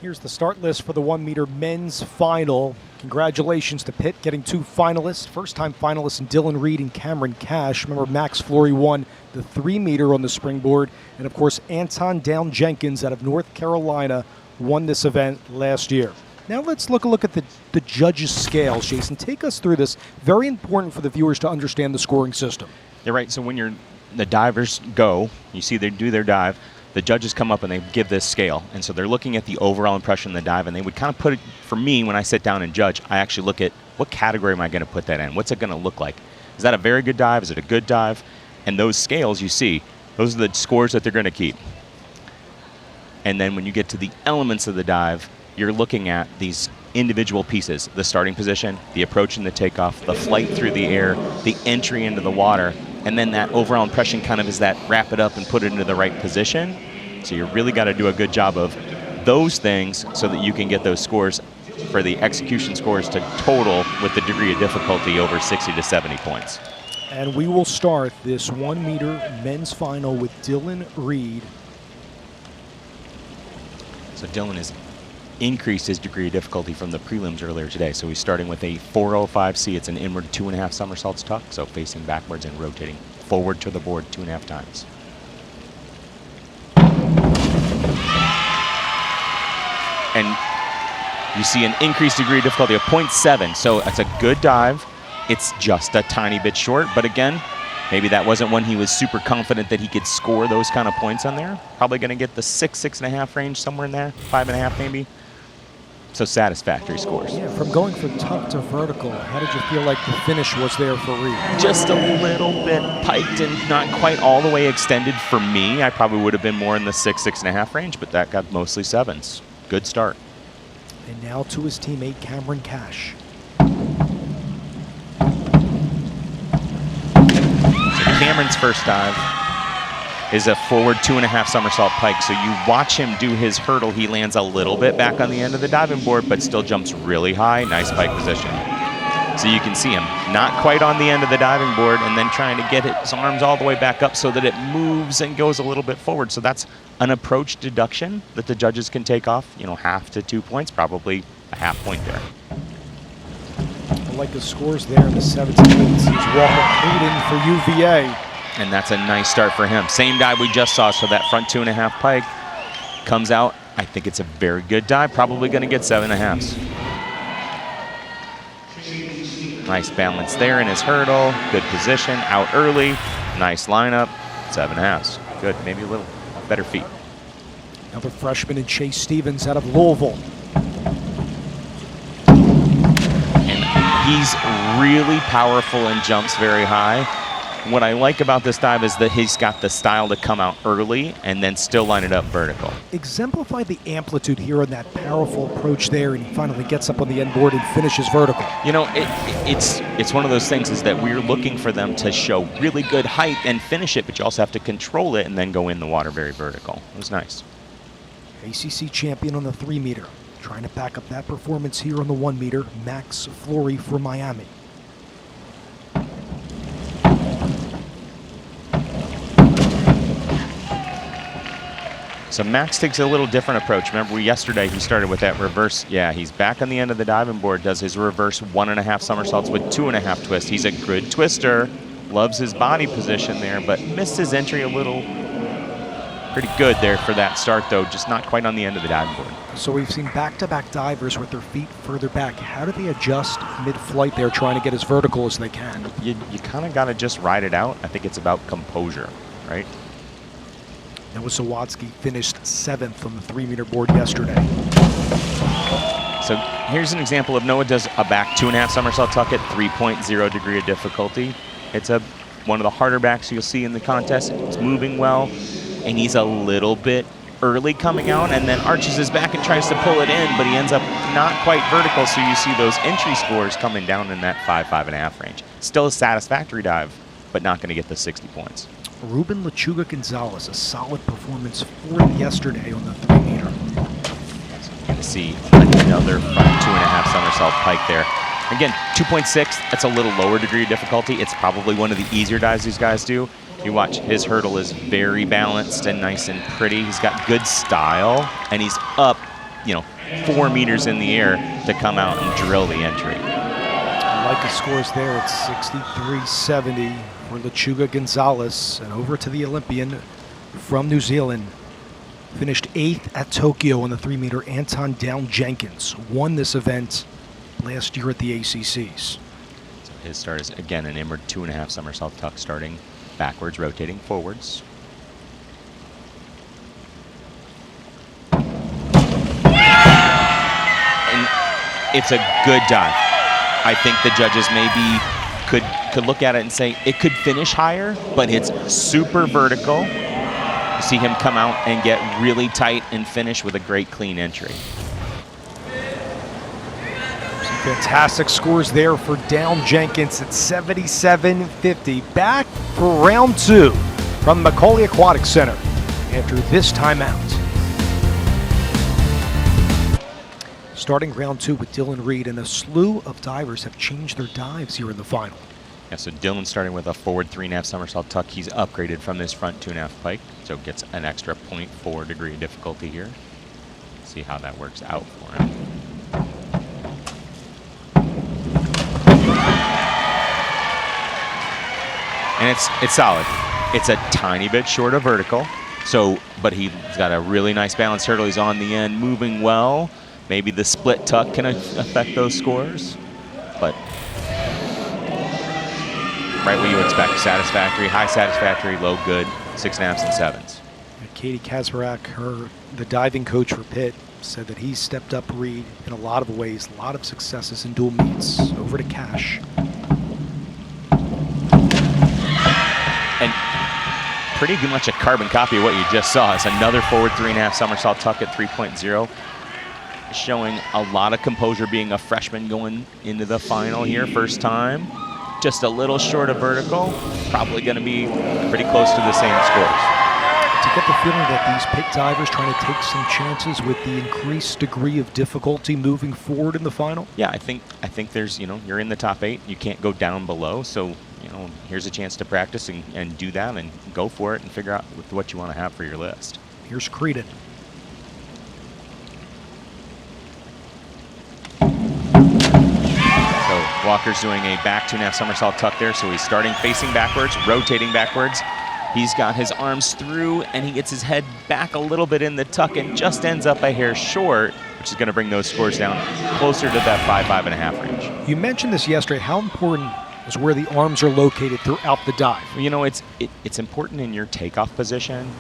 Here's the start list for the 1 meter men's final. Congratulations to Pitt getting 2 finalists. First-time finalists in Dylan Reed and Cameron Cash. Remember, Max Flory won the 3 meter on the springboard. And, of course, Anton Down Jenkins out of North Carolina won this event last year. Now let's look at the judges' scales. Jason, take us through this. Very important for the viewers to understand the scoring system. You're right. So when the divers go, you see they do their dive, the judges come up and they give this scale. And so they're looking at the overall impression of the dive, and they would kind of put it, for me, when I sit down and judge, I actually look at what category am I going to put that in? What's it going to look like? Is that a very good dive? Is it a good dive? And those scales you see, Those are the scores that they're going to keep. And then when you get to the elements of the dive, you're looking at these individual pieces, the starting position, the approach and the takeoff, the flight through the air, the entry into the water, and then that overall impression kind of is that wrap it up and put it into the right position. So you really got to do a good job of those things so that you can get those scores for the execution scores to total with the degree of difficulty over 60 to 70 points. And we will start this 1 meter men's final with Dylan Reed. So Dylan has increased his degree of difficulty from the prelims earlier today. So he's starting with a 405C. It's an inward 2.5 somersaults tuck, so facing backwards and rotating forward to the board 2.5 times. And you see an increased degree of difficulty of 0.7, so it's a good dive. It's just a tiny bit short, but again, maybe that wasn't when he was super confident that he could score those kind of points on there. Probably going to get the 6.5 range, somewhere in there, 5.5 maybe. So satisfactory scores. Yeah, from going from tuck to vertical, how did you feel like the finish was there for Reed? Just a little bit piked and not quite all the way extended for me. I probably would have been more in the 6.5 range, but that got mostly 7s. Good start. And now to his teammate, Cameron Cash. Cameron's first dive is a forward 2.5 somersault pike. So you watch him do his hurdle. He lands a little bit back on the end of the diving board, but still jumps really high. Nice pike position. So you can see him not quite on the end of the diving board and then trying to get his arms all the way back up so that it moves and goes a little bit forward. So that's an approach deduction that the judges can take off, 1/2 to 2 points, probably a 1/2 point there. I like the scores there in the 7s and 8s. He's walking clean in for UVA. And that's a nice start for him. Same dive we just saw, so that front 2.5 pike comes out. I think it's a very good dive, probably going to get 7.5s. Nice balance there in his hurdle, good position, out early, nice lineup, 7.5s. Good, maybe a little better feet. Another freshman in Chase Stevens out of Louisville. And he's really powerful and jumps very high. What I like about this dive is that he's got the style to come out early and then still line it up vertical. Exemplify the amplitude here on that powerful approach there, and he finally gets up on the end board and finishes vertical. It's one of those things is that we're looking for them to show really good height and finish it, but you also have to control it and then go in the water very vertical. It was nice. ACC champion on the 3 meter. Trying to back up that performance here on the 1 meter, Max Flory from Miami. So Max takes a little different approach. Remember yesterday he started with that reverse. Yeah, he's back on the end of the diving board, does his reverse 1.5 somersaults with 2.5 twists. He's a good twister, loves his body position there, but missed his entry a little. Pretty good there for that start though, just not quite on the end of the diving board. So we've seen back-to-back divers with their feet further back. How do they adjust mid-flight there, trying to get as vertical as they can? You kind of got to just ride it out. I think it's about composure, right? Noah Sawatsky finished 7th on the 3 meter board yesterday. So here's an example of Noah does a back 2.5 somersault tuck at 3.0 degree of difficulty. It's one of the harder backs you'll see in the contest. It's moving well, and he's a little bit early coming out and then arches his back and tries to pull it in, but he ends up not quite vertical, so you see those entry scores coming down in that 5.5 range. Still a satisfactory dive, but not going to get the 60 points. Ruben Lechuga Gonzalez, a solid performance for him yesterday on the 3 meter. So you're going to see another front 2.5 somersault pike there. Again, 2.6, that's a little lower degree of difficulty. It's probably one of the easier dives these guys do. You watch, his hurdle is very balanced and nice and pretty. He's got good style, and he's up, 4 meters in the air to come out and drill the entry. I like the scores there at 63.70 for Lechuga Gonzalez, and over to the Olympian from New Zealand. Finished 8th at Tokyo on the 3 meter. Anton Down Jenkins won this event last year at the ACCs. So his start is, again, an inward 2.5 somersault tuck, starting backwards, rotating forwards. And it's a good dive. I think the judges maybe could look at it and say it could finish higher, but it's super vertical. see him come out and get really tight and finish with a great clean entry. Some fantastic scores there for Down Jenkins at 77-50. Back for round 2 from the McAuley Aquatic Center after this timeout. Starting round 2 with Dylan Reed, and a slew of divers have changed their dives here in the final. Yeah, so Dylan starting with a forward 3.5 somersault tuck. He's upgraded from this front 2.5 pike, so gets an extra 0.4 degree of difficulty here. See how that works out for him. And it's solid. It's a tiny bit short of vertical, so but he's got a really nice balance turtle. He's on the end, moving well. Maybe the split tuck can affect those scores, but right what you expect. Satisfactory, high satisfactory, low good, 6.5s and 7s. Katie Kaczmarek, the diving coach for Pitt, said that he's stepped up Reed in a lot of ways, a lot of successes in dual meets. Over to Cash. And pretty much a carbon copy of what you just saw. It's another forward 3.5 somersault tuck at 3.0. Showing a lot of composure, being a freshman going into the final here, first time. Just a little short of vertical. Probably going to be pretty close to the same scores. To get the feeling that these Pitt divers trying to take some chances with the increased degree of difficulty moving forward in the final? Yeah, I think there's, you're in the top 8. You can't go down below. So, here's a chance to practice and do that and go for it and figure out what you want to have for your list. Here's Creedon. Walker's doing a back 2.5 somersault tuck there, so he's starting facing backwards, rotating backwards. He's got his arms through, and he gets his head back a little bit in the tuck and just ends up a hair short, which is going to bring those scores down closer to that 5.5 range. You mentioned this yesterday. How important is where the arms are located throughout the dive? It's important in your takeoff position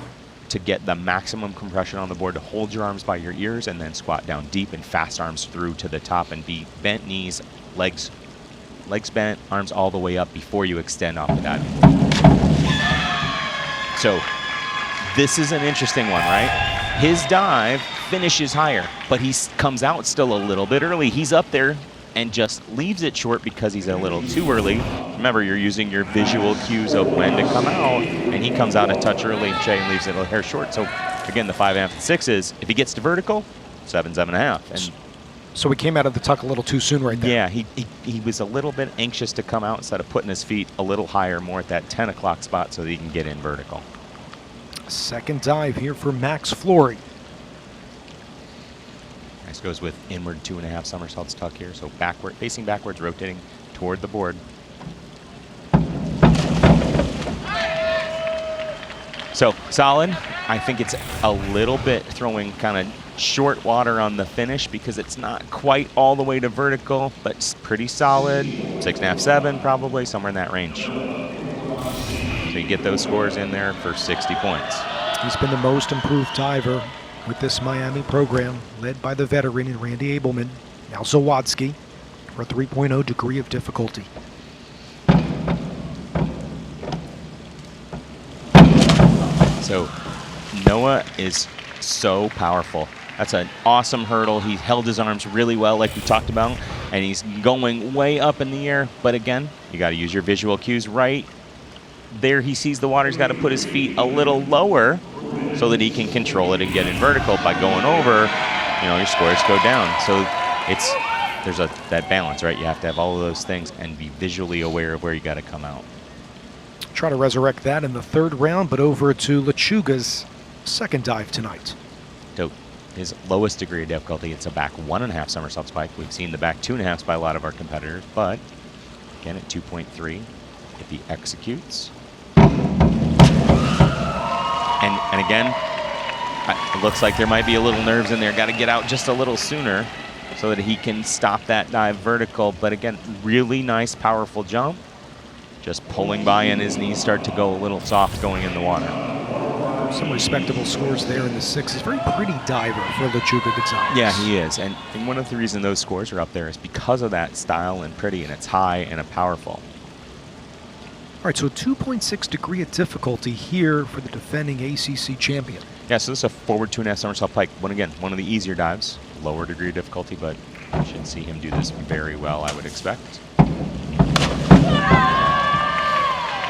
to get the maximum compression on the board, to hold your arms by your ears and then squat down deep and fast arms through to the top and be bent knees, legs bent, arms all the way up before you extend off the diving board. So this is an interesting one, right? His dive finishes higher, but he comes out still a little bit early. He's up there and just leaves it short because he's a little too early. Remember, you're using your visual cues of when to come out, and he comes out a touch early and leaves it a hair short. So again, the 5.5 and 6s, if he gets to vertical, 7, 7.5. And so he came out of the tuck a little too soon right there. Yeah, he was a little bit anxious to come out instead of putting his feet a little higher, more at that 10 o'clock spot so that he can get in vertical. Second dive here for Max Flory. Max goes with inward 2.5 somersaults tuck here, so backward, facing backwards, rotating toward the board. So solid. I think it's a little bit throwing kind of short water on the finish because it's not quite all the way to vertical, but it's pretty solid. 6.5, 7 probably, somewhere in that range. So you get those scores in there for 60 points. He's been the most improved diver with this Miami program, led by the veteran in Randy Abelman, now Zawadski, for a 3.0 degree of difficulty. So Noah is so powerful. That's an awesome hurdle. He held his arms really well like we talked about, and he's going way up in the air. But again, you got to use your visual cues. Right there he sees the water. He's got to put his feet a little lower so that he can control it and get in vertical. By going over, your scores go down. So there's that balance, right? You have to have all of those things and be visually aware of where you got to come out. Try to resurrect that in the third round, but over to Lechuga's second dive tonight. So his lowest degree of difficulty, it's a back 1.5 somersault spike. We've seen the back 2.5s by a lot of our competitors, but again at 2.3, if he executes. And again, it looks like there might be a little nerves in there. Got to get out just a little sooner so that he can stop that dive vertical. But again, really nice, powerful jump. Just pulling by and his knees start to go a little soft going in the water. Some respectable scores there in the 6. He's a very pretty diver for Lechuga Gonzalez. Yeah, he is. And one of the reasons those scores are up there is because of that style and pretty, and it's high and powerful. All right, so 2.6 degree of difficulty here for the defending ACC champion. Yeah, so this is a forward 2.5 somersault pike. One of the easier dives, lower degree of difficulty, but you should see him do this very well, I would expect.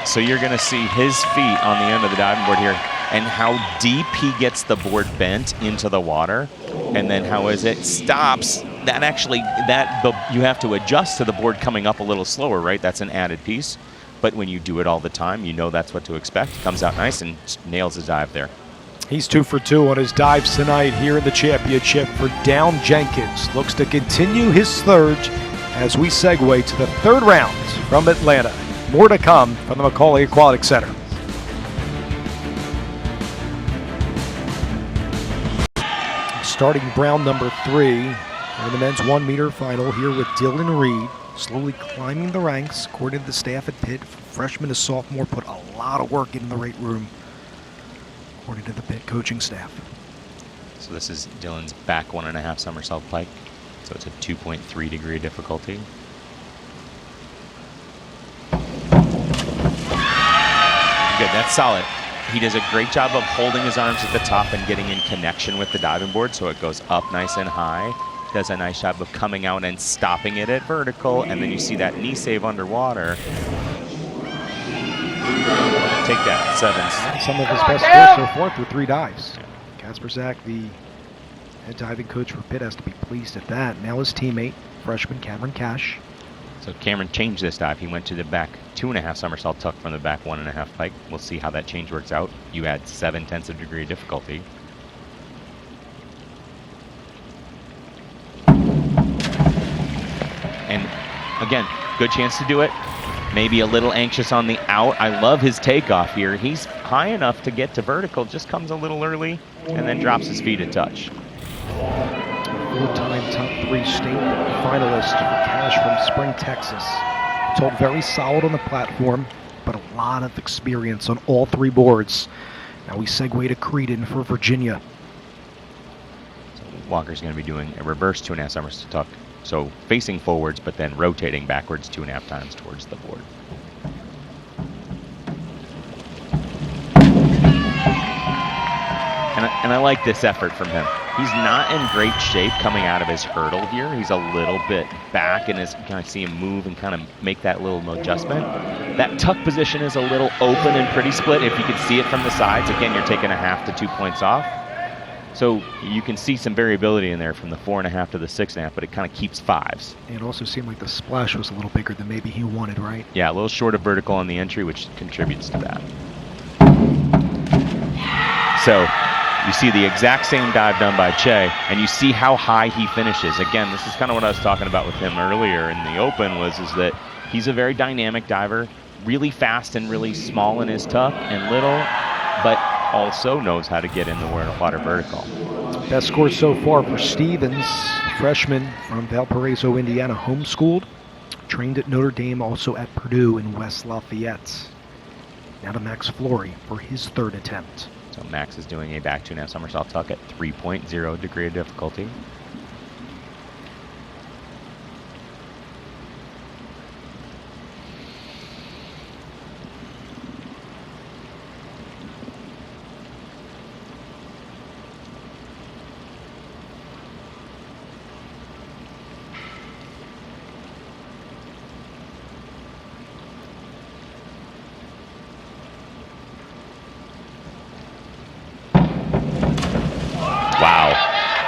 So you're going to see his feet on the end of the diving board here, and how deep he gets the board bent into the water, and then how as it stops, you have to adjust to the board coming up a little slower, right? That's an added piece. But when you do it all the time, you know that's what to expect. Comes out nice and nails his dive there. He's 2 for 2 on his dives tonight here in the championship for Down Jenkins. Looks to continue his surge as we segue to the third round from Atlanta. More to come from the McAuley Aquatic Center. Starting round number 3 in the men's 1 meter final here with Dylan Reed. Slowly climbing the ranks, according to the staff at Pitt. Freshman to sophomore, put a lot of work in the weight room, according to the Pitt coaching staff. So this is Dylan's back 1.5 somersault pike. So it's a 2.3 degree difficulty. Good, that's solid. He does a great job of holding his arms at the top and getting in connection with the diving board so it goes up nice and high. Does a nice job of coming out and stopping it at vertical, and then you see that knee save underwater. Take that, 7s. Some of his best scores so far through 3 dives. Casper Zach, the head diving coach for Pitt, has to be pleased at that. Now his teammate, freshman Cameron Cash. So Cameron changed this dive. He went to the back 2.5 somersault tuck from the back 1.5 pike. We'll see how that change works out. You add 7/10 of degree of difficulty. And again, good chance to do it. Maybe a little anxious on the out. I love his takeoff here. He's high enough to get to vertical, just comes a little early and then drops his feet a touch. 4-time top 3 state finalist for Cash from Spring, Texas. Told very solid on the platform, but a lot of experience on all 3 boards. Now we segue to Creedon for Virginia. So Walker's going to be doing a reverse 2.5 somersault tuck. So facing forwards, but then rotating backwards 2.5 times towards the board. And I like this effort from him. He's not in great shape coming out of his hurdle here. He's a little bit back, and kind of see him move and kind of make that little adjustment. That tuck position is a little open and pretty split. If you could see it from the sides, again, you're taking 1/2 to 2 points off. So you can see some variability in there from the 4.5 to the 6.5, but it kind of keeps 5s. It also seemed like the splash was a little bigger than maybe he wanted, right? Yeah, a little short of vertical on the entry, which contributes to that. So you see the exact same dive done by Che, and you see how high he finishes. Again, this is kind of what I was talking about with him earlier in the open, is that he's a very dynamic diver, really fast and really small in his tuck and little, but also knows how to get in the water vertical. Best score so far for Stevens, freshman from Valparaiso, Indiana, homeschooled, trained at Notre Dame, also at Purdue in West Lafayette. Now to Max Flory for his 3rd attempt. So Max is doing a back 2.5 somersault tuck at 3.0 degree of difficulty.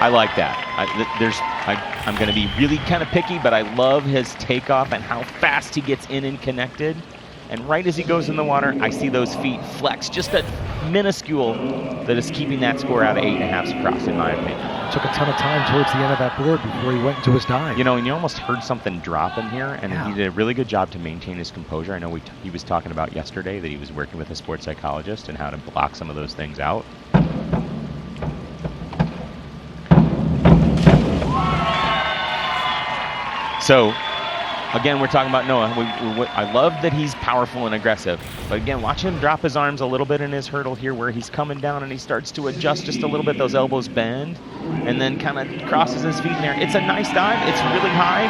I like that. I'm going to be really kind of picky, but I love his takeoff and how fast he gets in and connected. And right as he goes in the water, I see those feet flex just a minuscule that is keeping that score out of 8.5s across, in my opinion. Took a ton of time towards the end of that board before he went into his dive. You know, and you almost heard something drop in here, and he did a really good job to maintain his composure. I know he was talking about yesterday that he was working with a sports psychologist and how to block some of those things out. So, again, we're talking about Noah. I love that he's powerful and aggressive. But again, watch him drop his arms a little bit in his hurdle here where he's coming down and he starts to adjust just a little bit. Those elbows bend and then kind of crosses his feet in there. It's a nice dive. It's really high.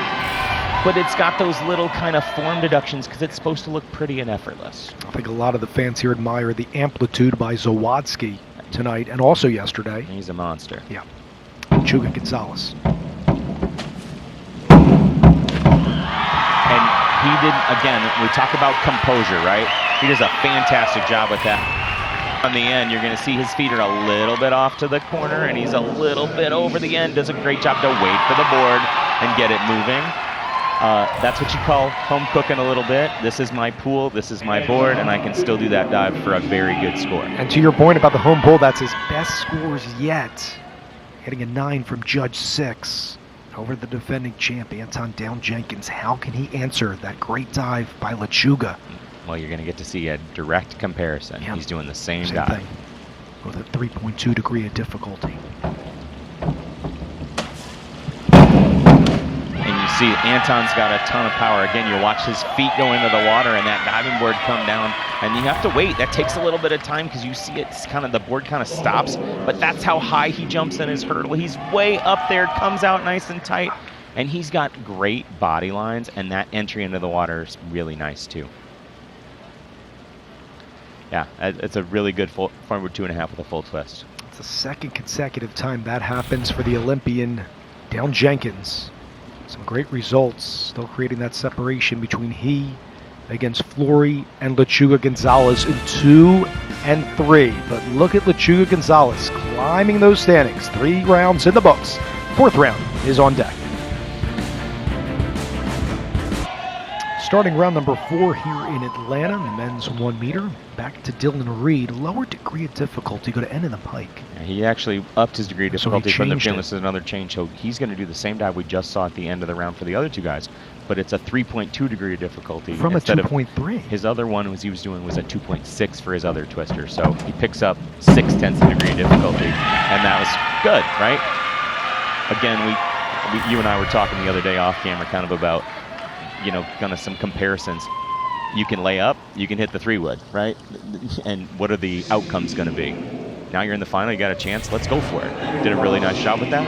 but it's got those little kind of form deductions because it's supposed to look pretty and effortless. I think a lot of the fans here admire the amplitude by Zawadzki tonight and also yesterday. He's a monster. Yeah. Chuga Gonzalez. And he did, again, we talk about composure, right? He does a fantastic job with that. On the end, you're going to see his feet are a little bit off to the corner, and he's a little bit over the end. Does a great job to wait for the board and get it moving. That's what you call home cooking a little bit. This is my pool, this is my board, and I can still do that dive for a very good score. And to your point about the home pool, that's his best scores yet. Getting a 9 from Judge 6 over the defending champ, Anton Down Jenkins. How can he answer that great dive by Lechuga? Well, you're going to get to see a direct comparison. Yep. He's doing the same dive. Thing. With a 3.2 degree of difficulty. And you see Anton's got a ton of power. Again, you watch his feet go into the water and that diving board come down. And you have to wait. That takes a little bit of time because you see it's kind of, the board kind of stops. But that's how high he jumps in his hurdle. He's way up there, comes out nice and tight. And he's got great body lines. And that entry into the water is really nice too. Yeah, it's a really good forward 2.5 with a full twist. It's the second consecutive time that happens for the Olympian Down Jenkins. Some great results, still creating that separation between he against Flory and Lechuga Gonzalez in 2 and 3. But look at Lechuga Gonzalez climbing those standings. 3 rounds in the books. 4th round is on deck. Starting round number 4 here in Atlanta, the men's 1 meter. Back to Dylan Reed, lower degree of difficulty, go to end of the pike. Yeah, he actually upped his degree of difficulty from the beginning. This is another change, so he's going to do the same dive we just saw at the end of the round for the other 2 guys, but it's a 3.2 degree of difficulty. From a 2.3. His other one he was doing was a 2.6 for his other twister, so he picks up 0.6 degree of difficulty, and that was good, right? Again, you and I were talking the other day off camera kind of about, you know, kind of some comparisons. You can lay up, you can hit the 3-wood, right? And what are the outcomes going to be? Now you're in the final, you got a chance, let's go for it. Did a really nice job with that.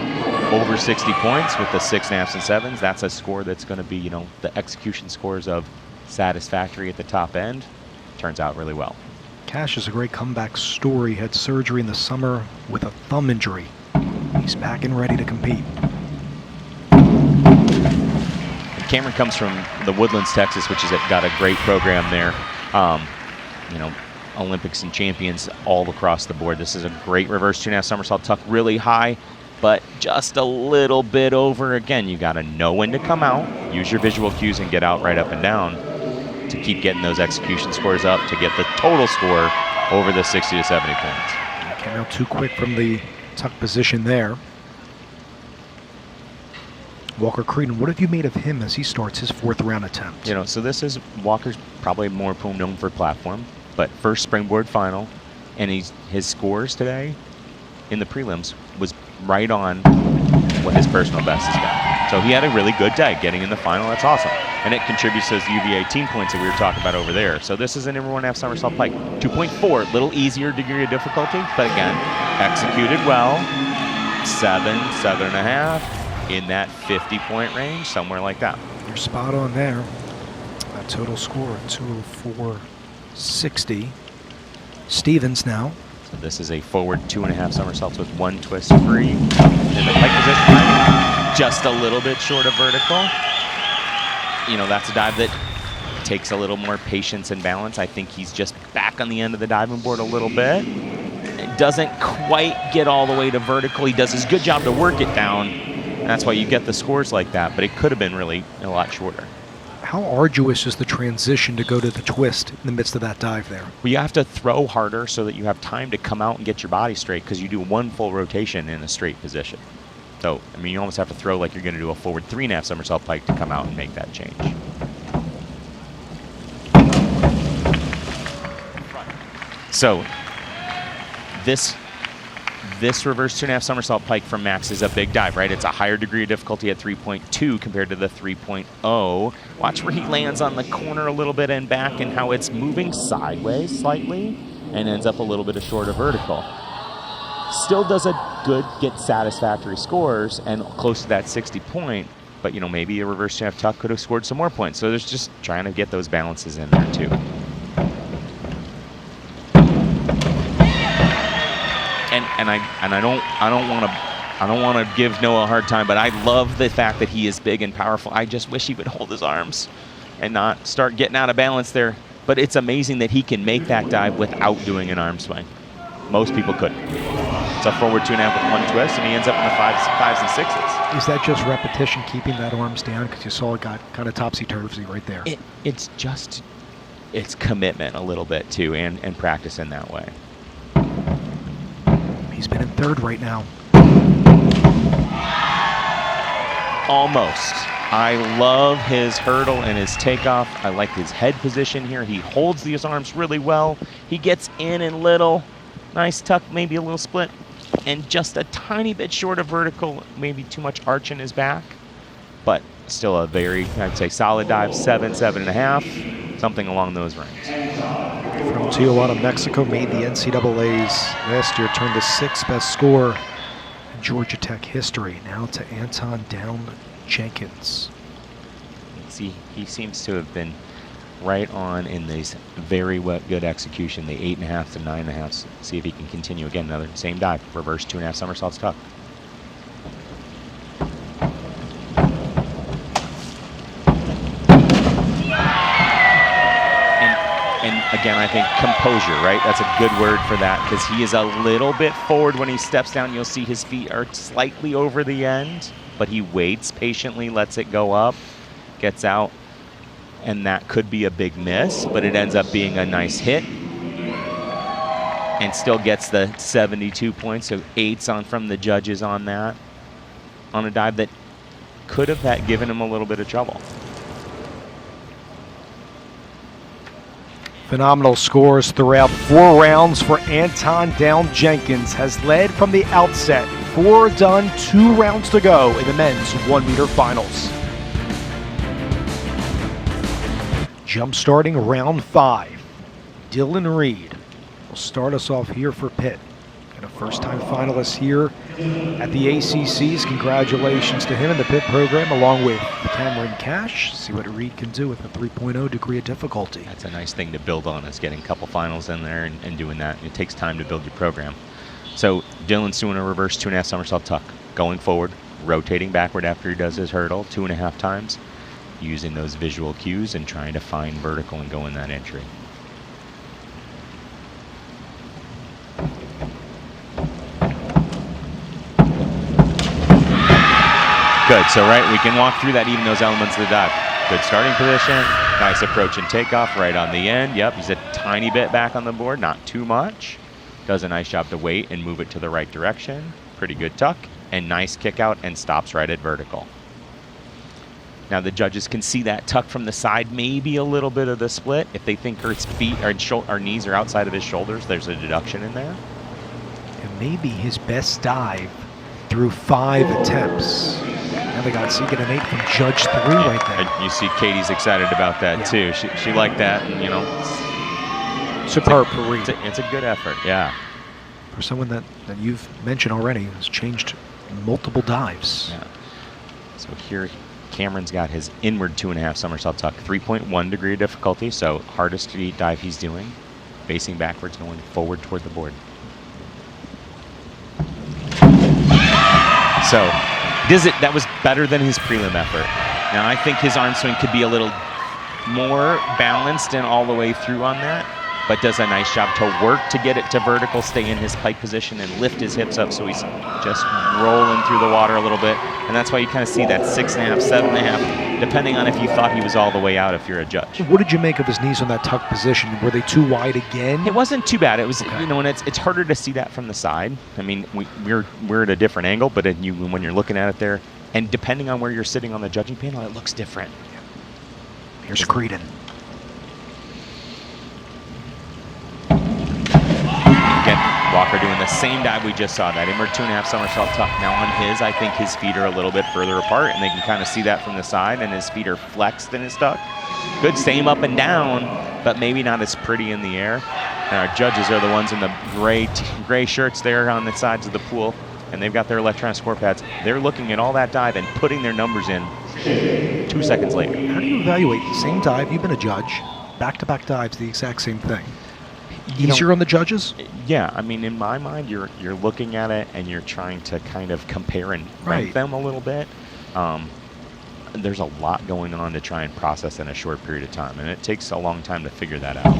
Over 60 points with the 6.5s and 7s. That's a score that's going to be, you know, the execution scores of satisfactory at the top end. Turns out really well. Cash is a great comeback story. Had surgery in the summer with a thumb injury. He's back and ready to compete. Cameron comes from the Woodlands, Texas, which has got a great program there. You know, Olympics and champions all across the board. This is a great reverse 2.5 somersault tuck, really high, but just a little bit over. Again, you got to know when to come out, use your visual cues, and get out right up and down to keep getting those execution scores up to get the total score over the 60 to 70 points. Came out too quick from the tuck position there. Walker Creedon, what have you made of him as he starts his 4th round attempt? You know, so this is Walker's probably more known for platform, but first springboard final, and his scores today in the prelims was right on what his personal best has been. So he had a really good day getting in the final. That's awesome. And it contributes to those UVA team points that we were talking about over there. So this is an number 1.5 somersault pike. 2.4, little easier degree of difficulty, but again, executed well. 7, 7.5. In that 50-point range, somewhere like that. You're spot on there. That total score, 204.60. Stevens now. So this is a forward 2.5 somersaults with 1 twist free. In the pike position, just a little bit short of vertical. You know, that's a dive that takes a little more patience and balance. I think he's just back on the end of the diving board a little bit. It doesn't quite get all the way to vertical. He does his good job to work it down. And that's why you get the scores like that, but it could have been really a lot shorter. How arduous is the transition to go to the twist in the midst of that dive there? Well, you have to throw harder so that you have time to come out and get your body straight because you do 1 full rotation in a straight position. So, I mean, you almost have to throw like you're going to do a forward 3.5 somersault pike to come out and make that change. So, this reverse 2.5 somersault pike from Max is a big dive, right? It's a higher degree of difficulty at 3.2 compared to the 3.0. Watch where he lands on the corner a little bit and back and how it's moving sideways slightly and ends up a little bit short of vertical. Still does a good, get satisfactory scores and close to that 60 point, But, maybe a reverse 2.5 tuck could have scored some more points. So there's just trying to get those balances in there, too. And I don't want to give Noah a hard time, but I love the fact that he is big and powerful. I just wish he would hold his arms and not start getting out of balance there. But it's amazing that he can make that dive without doing an arm swing. Most people couldn't. It's a forward 2.5 with one twist, and he ends up in the fives and sixes. Is that just repetition, keeping that arms down? Because you saw it got kind of topsy-turvy right there. It's commitment a little bit, too, and practice in that way. He's been in third right now. Almost. I love his hurdle and his takeoff. I like his head position here. He holds these arms really well. He gets in and little. Nice tuck, maybe a little split. And just a tiny bit short of vertical, maybe too much arch in his back. But still a very, I'd say, solid dive, 7.5, something along those ranges. From Tijuana, Mexico, made the NCAA's last year, turned the 6th best score in Georgia Tech history. Now to Anton Down Jenkins. See, he seems to have been right on in these very good execution, the 8.5 to 9.5. See if he can continue again. Another same dive, reverse 2.5 somersaults tuck. And again, I think composure, right? That's a good word for that, because he is a little bit forward when he steps down. You'll see his feet are slightly over the end, but he waits patiently, lets it go up, gets out, and that could be a big miss, but it ends up being a nice hit, and still gets the 72 points, so 8s on from the judges on that, on a dive that could have given him a little bit of trouble. Phenomenal scores throughout 4 rounds for Anton Down Jenkins. Has led from the outset. 4 done, 2 rounds to go in the men's 1-meter finals. Jump starting round 5. Dylan Reed will start us off here for Pitt. And a first-time finalist here at the ACCs. Congratulations to him in the Pitt program, along with Cameron Cash. See what Reed can do with a 3.0 degree of difficulty. That's a nice thing to build on, is getting a couple finals in there and doing that. It takes time to build your program. So Dylan's doing a reverse 2.5 somersault tuck, going forward, rotating backward after he does his hurdle 2.5 times, using those visual cues and trying to find vertical and go in that entry. Good, so we can walk through that, even those elements of the dive. Good starting position, nice approach and takeoff right on the end. Yep, he's a tiny bit back on the board, not too much. Does a nice job to wait and move it to the right direction. Pretty good tuck, and nice kick out, and stops right at vertical. Now the judges can see that tuck from the side, maybe a little bit of the split. If they think his feet or knees are outside of his shoulders, there's a deduction in there. And maybe his best dive through 5 attempts. Now they got, so you get an 8 from Judge 3 right there. And you see Katie's excited about that too. She liked that, and superb for Reed. It's a good effort, yeah. For someone that you've mentioned already, has changed multiple dives. Yeah. So here, Cameron's got his inward 2.5 somersault tuck, 3.1 degree of difficulty, so hardest dive he's doing. Facing backwards, going forward toward the board. So, that was better than his prelim effort. Now I think his arm swing could be a little more balanced and all the way through on that, but does a nice job to work to get it to vertical, stay in his pike position, and lift his hips up so he's just rolling through the water a little bit. And that's why you kind of see that 6.5, 7.5, depending on if you thought he was all the way out if you're a judge. What did you make of his knees on that tuck position? Were they too wide again? It wasn't too bad. It was, and it's harder to see that from the side. I mean, we're at a different angle, but when you're looking at it there, and depending on where you're sitting on the judging panel, it looks different. Here's Creedon. Again, Walker doing the same dive we just saw, that inward 2.5 somersault tuck. Now on his, I think his feet are a little bit further apart, and they can kind of see that from the side, and his feet are flexed in his tuck. Good, same up and down, but maybe not as pretty in the air. And our judges are the ones in the gray shirts there on the sides of the pool, and they've got their electronic score pads. They're looking at all that dive and putting their numbers in 2 seconds later. How do you evaluate the same dive? You've been a judge. Back-to-back dives, the exact same thing. Easier on the judges? Yeah, I mean, in my mind, you're looking at it and you're trying to kind of compare and rank them a little bit. There's a lot going on to try and process in a short period of time, and it takes a long time to figure that out.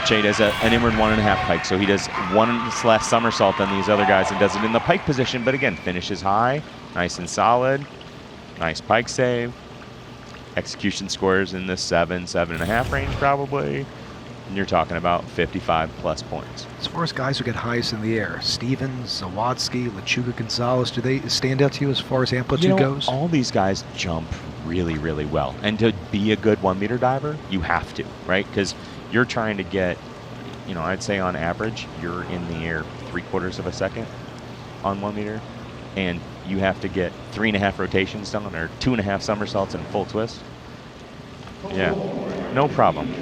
Jay does an inward 1.5 pike, so he does one less somersault than these other guys and does it in the pike position, but again, finishes high, nice and solid, nice pike save. Execution scores in the 7.5 range probably, and you're talking about 55 plus points. As far as guys who get highest in the air, Stevens, Zawadski, Lechuga Gonzalez, do they stand out to you as far as amplitude goes? All these guys jump really, really well, and to be a good 1 meter diver, you have to, right? Because you're trying to get, I'd say on average, you're in the air 3/4 of a second on 1 meter, and you have to get 3.5 rotations done or 2.5 somersaults and full twist. Yeah, no problem.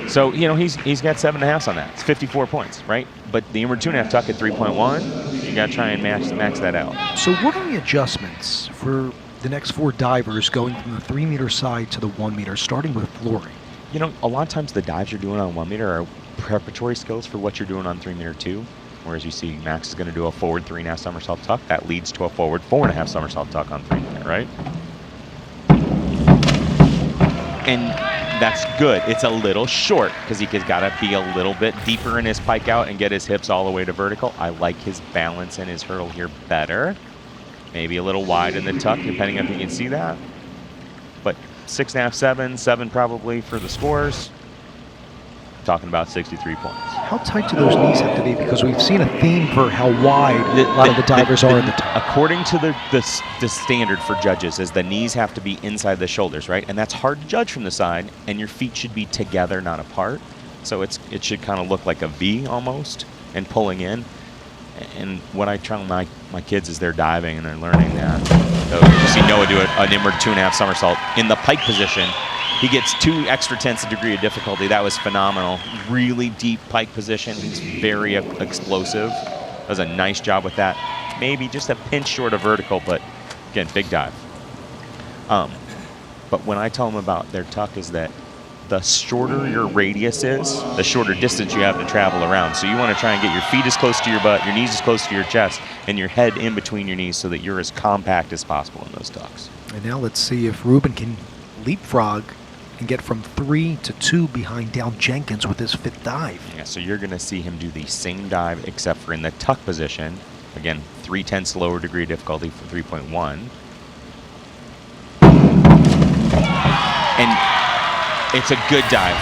So, he's got 7.5 on that. It's 54 points, right? But the inward 2.5 tuck at 3.1, you got to try and max that out. So what are the adjustments for the next 4 divers going from the 3 meter side to the 1 meter, starting with Flory? A lot of times the dives you're doing on 1 meter are preparatory skills for what you're doing on 3 meter 2. Whereas you see Max is going to do a forward 3.5 somersault tuck. That leads to a forward 4.5 somersault tuck on 3 meter, right? And that's good. It's a little short because he's got to be a little bit deeper in his pike out and get his hips all the way to vertical. I like his balance and his hurdle here better. Maybe a little wide in the tuck, depending if you can see that. But 6.5, 7 probably for the scores. Talking about 63 points. How tight do those knees have to be? Because we've seen a theme for how wide a lot of the divers are at the top. According to the standard for judges is the knees have to be inside the shoulders, right? And that's hard to judge from the side, and your feet should be together, not apart. So it should kind of look like a V almost, and pulling in. And what I tell my kids is they're diving and they're learning that. So you see Noah do an inward 2.5 somersault in the pike position. He gets 2 extra tenths of degree of difficulty. That was phenomenal. Really deep pike position. He's very explosive. Does a nice job with that. Maybe just a pinch short of vertical, but again, big dive. But when I tell them about their tuck is that the shorter your radius is, the shorter distance you have to travel around. So you want to try and get your feet as close to your butt, your knees as close to your chest, and your head in between your knees so that you're as compact as possible in those tucks. And now let's see if Ruben can leapfrog and get from 3 to 2 behind Down Jenkins with his 5th dive. Yeah, so you're going to see him do the same dive except for in the tuck position. Again, 3/10 lower degree of difficulty for 3.1. And it's a good dive.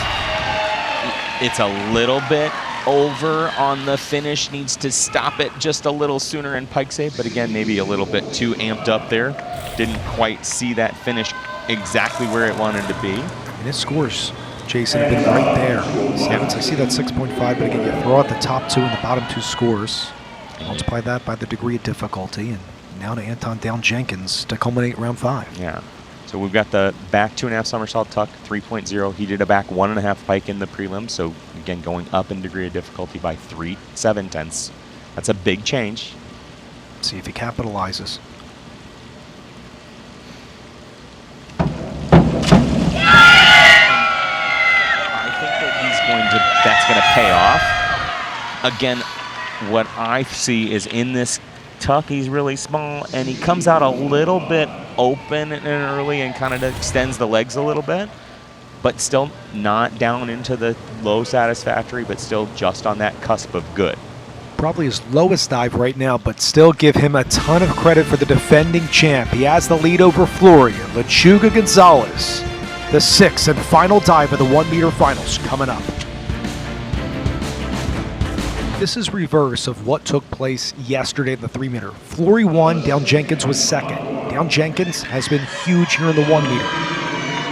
It's a little bit over on the finish, needs to stop it just a little sooner in pike save, but again, maybe a little bit too amped up there. Didn't quite see that finish exactly where it wanted to be. And his scores, Jason, have been right there. Stevens, I see that 6.5, but again, you throw out the top 2 and the bottom 2 scores. Multiply that by the degree of difficulty, and now to Anton Down Jenkins to culminate round 5. Yeah. So we've got the back 2.5 somersault tuck, 3.0. He did a back 1.5 pike in the prelim. So again, going up in degree of difficulty by 3/7 tenths. That's a big change. See if he capitalizes. That's going to pay off. Again, what I see is in this tuck, he's really small, and he comes out a little bit open and early and kind of extends the legs a little bit, but still not down into the low satisfactory, but still just on that cusp of good. Probably his lowest dive right now, but still give him a ton of credit for the defending champ. He has the lead over Flory. Lechuga Gonzalez, the 6th and final dive of the 1 meter finals coming up. This is reverse of what took place yesterday at the 3 meter. Flory won, Down Jenkins was 2nd. Down Jenkins has been huge here in the 1 meter.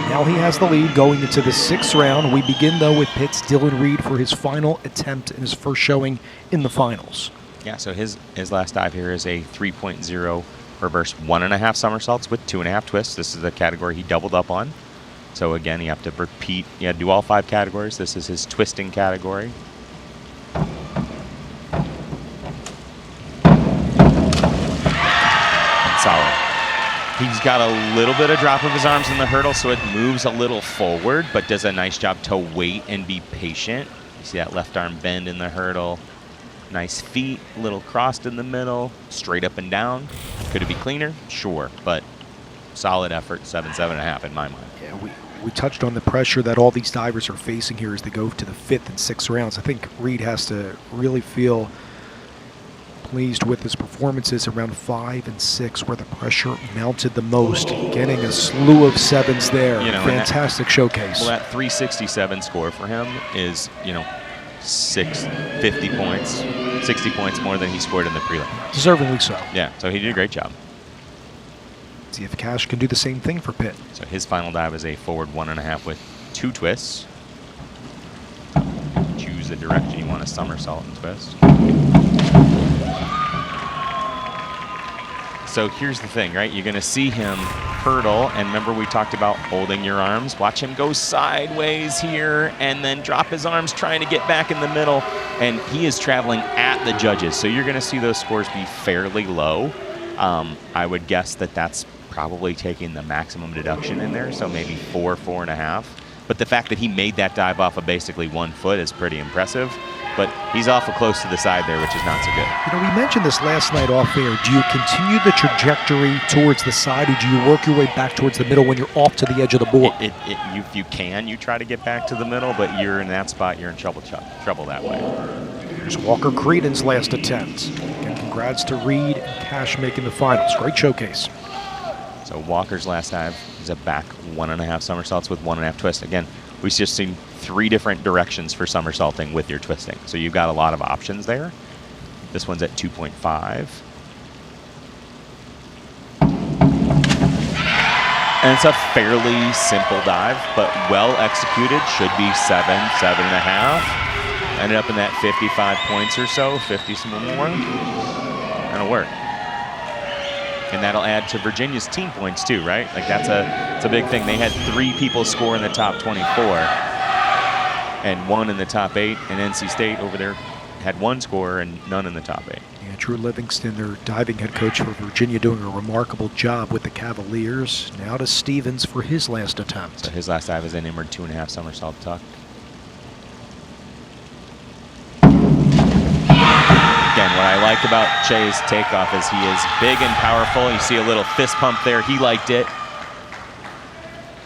Now he has the lead going into the 6th round. We begin though with Pitt's Dylan Reed for his final attempt in his first showing in the finals. Yeah, so his last dive here is a 3.0 reverse 1.5 somersaults with 2.5 twists. This is the category he doubled up on. So again, you have to repeat, you have to do all 5 categories. This is his twisting category. Solid. He's got a little bit of drop of his arms in the hurdle, so it moves a little forward, but does a nice job to wait and be patient. You see that left arm bend in the hurdle. Nice feet, a little crossed in the middle, straight up and down. Could it be cleaner? Sure, but solid effort, 7.5 in my mind. Yeah, we touched on the pressure that all these divers are facing here as they go to the 5th and 6th rounds. I think Reed has to really feel pleased with his performances around 5 and 6, where the pressure mounted the most, getting a slew of 7s there. You know, fantastic showcase. Well, that 367 score for him is, 50 points, 60 points more than he scored in the prelim. Deservingly so. Yeah, so he did a great job. See if Cash can do the same thing for Pitt. So his final dive is a forward 1.5 with 2 twists. Choose the direction you want, a somersault and twist. So here's the thing, right? You're going to see him hurdle, and remember we talked about holding your arms. Watch him go sideways here and then drop his arms trying to get back in the middle, and he is traveling at the judges. So you're going to see those scores be fairly low. I would guess that that's probably taking the maximum deduction in there, so maybe 4, 4.5. But the fact that he made that dive off of basically 1 foot is pretty impressive. But he's awful close to the side there, which is not so good. We mentioned this last night off air. Do you continue the trajectory towards the side, or do you work your way back towards the middle when you're off to the edge of the board? If you can, you try to get back to the middle, but you're in that spot, you're in trouble that way. Here's Walker Creedon's last attempt. Again, congrats to Reed and Cash making the finals. Great showcase. So Walker's last dive is a back 1.5 somersaults with 1.5 twist. Again, we've just seen 3 different directions for somersaulting with your twisting. So you've got a lot of options there. This one's at 2.5. And it's a fairly simple dive, but well executed. Should be 7.5. Ended up in that 55 points or so, 50 some more. That'll work. And that'll add to Virginia's team points too, right? Like that's a big thing. They had 3 people score in the top 24 and 1 in the top 8, and NC State over there had 1 scorer and none in the top 8. Yeah, Drew Livingston, their diving head coach for Virginia, doing a remarkable job with the Cavaliers. Now to Stevens for his last attempt. So his last dive is an inward 2.5 somersault tuck. Again, what I liked about Che's takeoff is he is big and powerful. You see a little fist pump there. He liked it.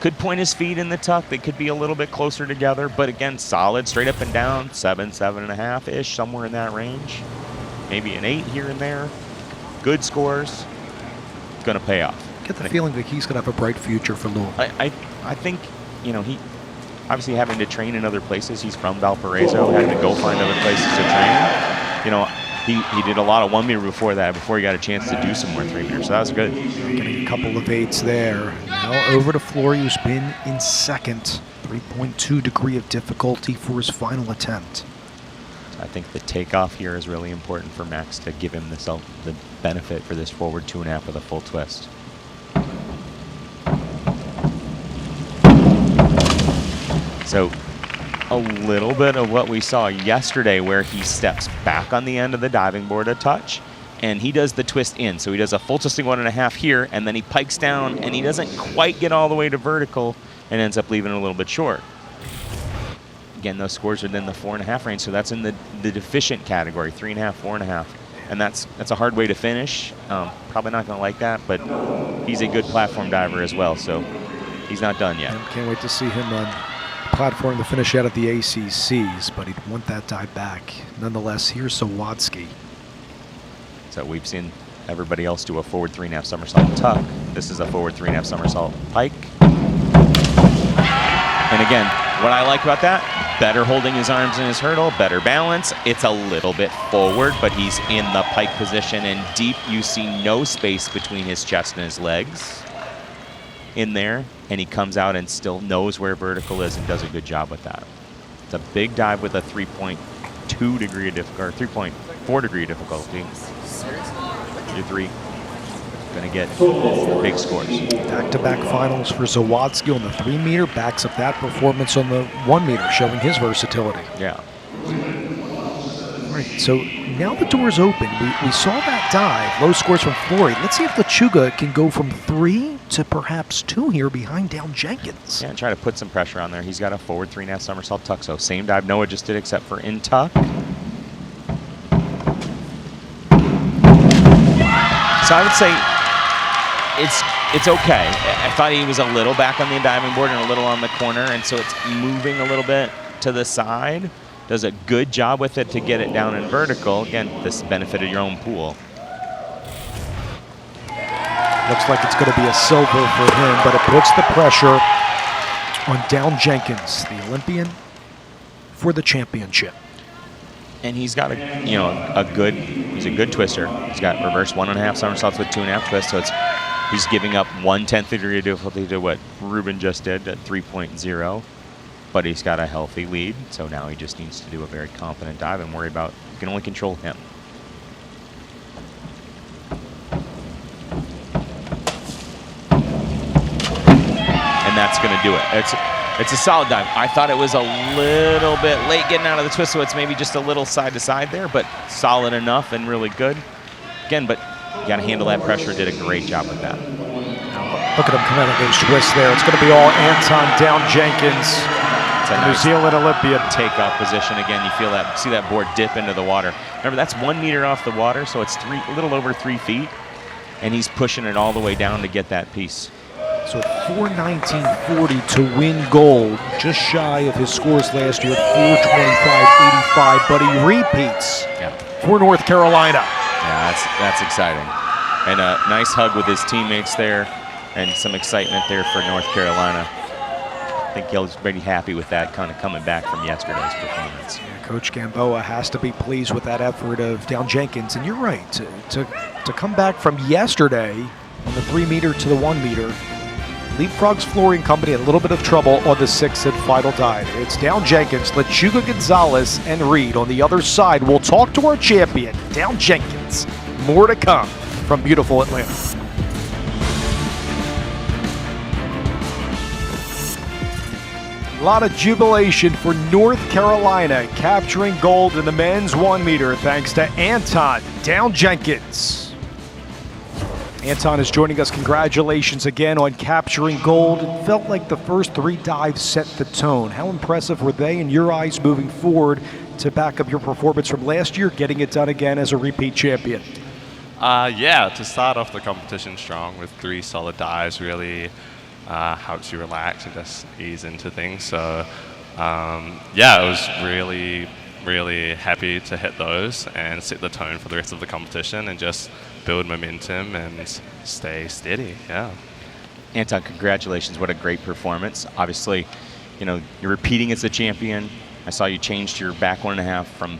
Could point his feet in the tuck. They could be a little bit closer together, but again, solid, straight up and down, 7, 7.5-ish, somewhere in that range. Maybe an 8 here and there. Good scores. It's going to pay off. Get the feeling that he's going to have a bright future for Louisville. I think, he obviously having to train in other places. He's from Valparaiso, had to go find other places to train. He did a lot of 1 meter before that, before he got a chance to do some more 3 meters, so that was good. Getting a couple of 8s there. Now over to Flory, who's been in 2nd. 3.2 degree of difficulty for his final attempt. I think the takeoff here is really important for Max to give him the benefit for this forward 2.5 with a full twist. So a little bit of what we saw yesterday, where he steps back on the end of the diving board a touch and he does the twist in. So he does a full twisting 1.5 here, and then he pikes down and he doesn't quite get all the way to vertical and ends up leaving it a little bit short. Again, those scores are in the 4.5 range, so that's in the deficient category, 3.5, 4.5. And that's a hard way to finish. Probably not going to like that, but he's a good platform diver as well, so he's not done yet. Can't wait to see him on platform to finish out at the ACCs, but he'd want that dive back. Nonetheless, here's Sawatsky. So we've seen everybody else do a forward 3.5 somersault tuck. This is a forward 3.5 somersault pike. And again, what I like about that, better holding his arms in his hurdle, better balance. It's a little bit forward, but he's in the pike position and deep. You see no space between his chest and his legs in there, and he comes out and still knows where vertical is and does a good job with that. It's a big dive with a 3.2 degree of difficulty, or 3.4 degree difficulty. You're 3. Going to get big scores. Back-to-back finals for Sawatsky on the 3 meter, backs up that performance on the 1 meter, showing his versatility. Yeah. All right, so now the door's open. We saw that dive, low scores from Flory. Let's see if Lechuga can go from 3 to perhaps 2 here behind Down Jenkins. Yeah, and try to put some pressure on there. He's got a forward 3.5 somersault tuck, so same dive Noah just did except for in tuck. So I would say it's okay. I thought he was a little back on the diving board and a little on the corner, and so it's moving a little bit to the side. Does a good job with it to get it down in vertical. Again, this benefited your own pool. Looks like it's going to be a silver for him, but it puts the pressure on Down Jenkins, the Olympian, for the championship. And he's got he's a good twister. He's got reverse 1.5 somersaults with 2.5 twists, so he's giving up 1/10 degree of difficulty to what Ruben just did at 3.0. But he's got a healthy lead, so now he just needs to do a very confident dive and worry about, you can only control him. And that's going to do it. It's a solid dive. I thought it was a little bit late getting out of the twist, so it's maybe just a little side to side there, but solid enough and really good. Again, but you got to handle that pressure. Did a great job with that. Look at him come out of those twists there. It's going to be all Anton Down Jenkins. New Zealand Olympian. Takeoff position again. You see that board dip into the water. Remember, that's 1 meter off the water, so it's a little over 3 feet, and he's pushing it all the way down to get that piece. So at 4:19.40 to win gold, just shy of his scores last year, 4:25.85, but he repeats for North Carolina. Yeah, that's exciting. And a nice hug with his teammates there, and some excitement there for North Carolina. I think he'll be pretty happy with that, kind of coming back from yesterday's performance. Yeah, Coach Gamboa has to be pleased with that effort of Down Jenkins. And you're right, to come back from yesterday on the 3 meter to the 1 meter, leapfrogs Flory and company a little bit of trouble on the 6th and final dive. It's Down Jenkins, Lechuga Gonzalez, and Reed on the other side. We'll talk to our champion, Down Jenkins. More to come from beautiful Atlanta. A lot of jubilation for North Carolina capturing gold in the men's 1 meter thanks to Anton Down Jenkins. Anton is joining us. Congratulations again on capturing gold. It felt like the first 3 dives set the tone. How impressive were they in your eyes moving forward to back up your performance from last year, getting it done again as a repeat champion? Yeah, to start off the competition strong with 3 solid dives really helps you relax and just ease into things. So yeah, I was really, really happy to hit those and set the tone for the rest of the competition and just build momentum and stay steady. Yeah. Anton, congratulations. What a great performance. Obviously, you're repeating as a champion. I saw you changed your back 1.5 from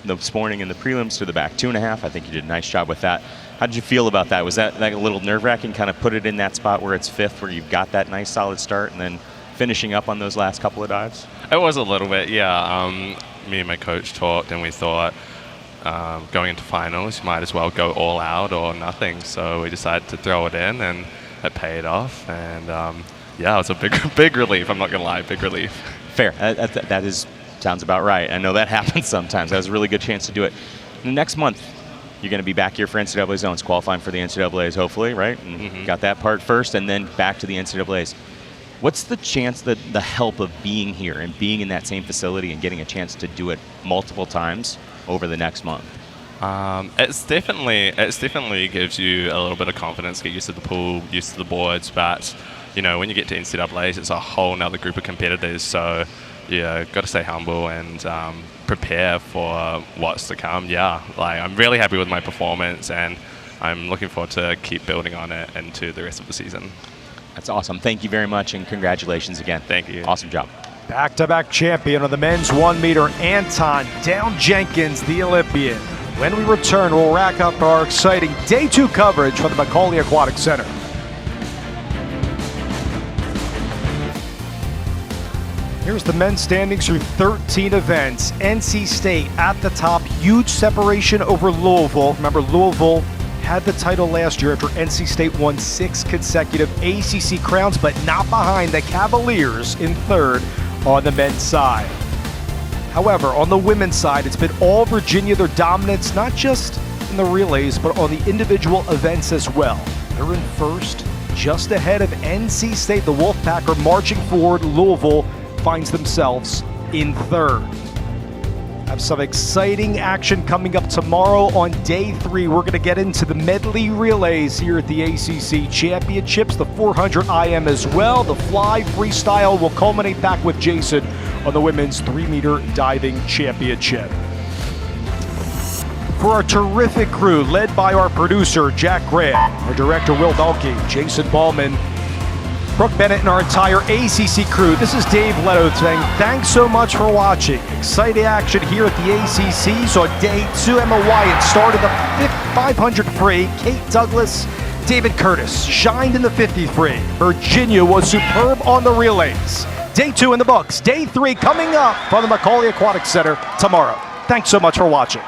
this morning in the prelims to the back 2.5. I think you did a nice job with that. How did you feel about that? Was that like a little nerve-wracking, kind of put it in that spot where it's 5th, where you've got that nice solid start, and then finishing up on those last couple of dives? It was a little bit, yeah. Me and my coach talked, and we thought going into finals, you might as well go all out or nothing. So we decided to throw it in, and it paid off. And yeah, it was a big relief. I'm not gonna lie, big relief. Fair. That sounds about right. I know that happens sometimes. That was a really good chance to do it. Next month, you're going to be back here for NCAA zones, qualifying for the NCAAs, hopefully, right? And got that part first, and then back to the NCAAs. What's the chance that the help of being here and being in that same facility and getting a chance to do it multiple times over the next month? It's definitely gives you a little bit of confidence, get used to the pool, used to the boards, but when you get to NCAAs, it's a whole nother group of competitors. So yeah, got to stay humble and prepare for what's to come. Yeah, I'm really happy with my performance, and I'm looking forward to keep building on it into the rest of the season. That's awesome. Thank you very much, and congratulations again. Thank you. Awesome job. Back-to-back champion of the men's 1 meter, Anton Down Jenkins, the Olympian. When we return, we'll rack up our exciting Day 2 coverage from the McAuley Aquatic Center. Here's the men's standings through 13 events. NC State at the top, huge separation over Louisville. Remember, Louisville had the title last year after NC State won 6 consecutive ACC crowns, but not behind the Cavaliers in 3rd on the men's side. However, on the women's side, it's been all Virginia, their dominance, not just in the relays, but on the individual events as well. They're in first, just ahead of NC State. The Wolfpack are marching forward. Louisville finds themselves in third. Have some exciting action coming up tomorrow on day 3. We're going to get into the medley relays here at the ACC Championships, the 400 IM as well. The fly freestyle will culminate back with Jason on the women's 3-meter diving championship. For our terrific crew, led by our producer, Jack Graham, our director, Will Dalkey, Jason Ballman, Brooke Bennett, and our entire ACC crew, this is Dave Leto saying thanks so much for watching. Exciting action here at the ACC. So on day 2, Emma Wyatt started the 500 free. Kate Douglas, David Curtis shined in the 50 free. Virginia was superb on the relays. Day 2 in the books. Day 3 coming up from the McAuley Aquatic Center tomorrow. Thanks so much for watching.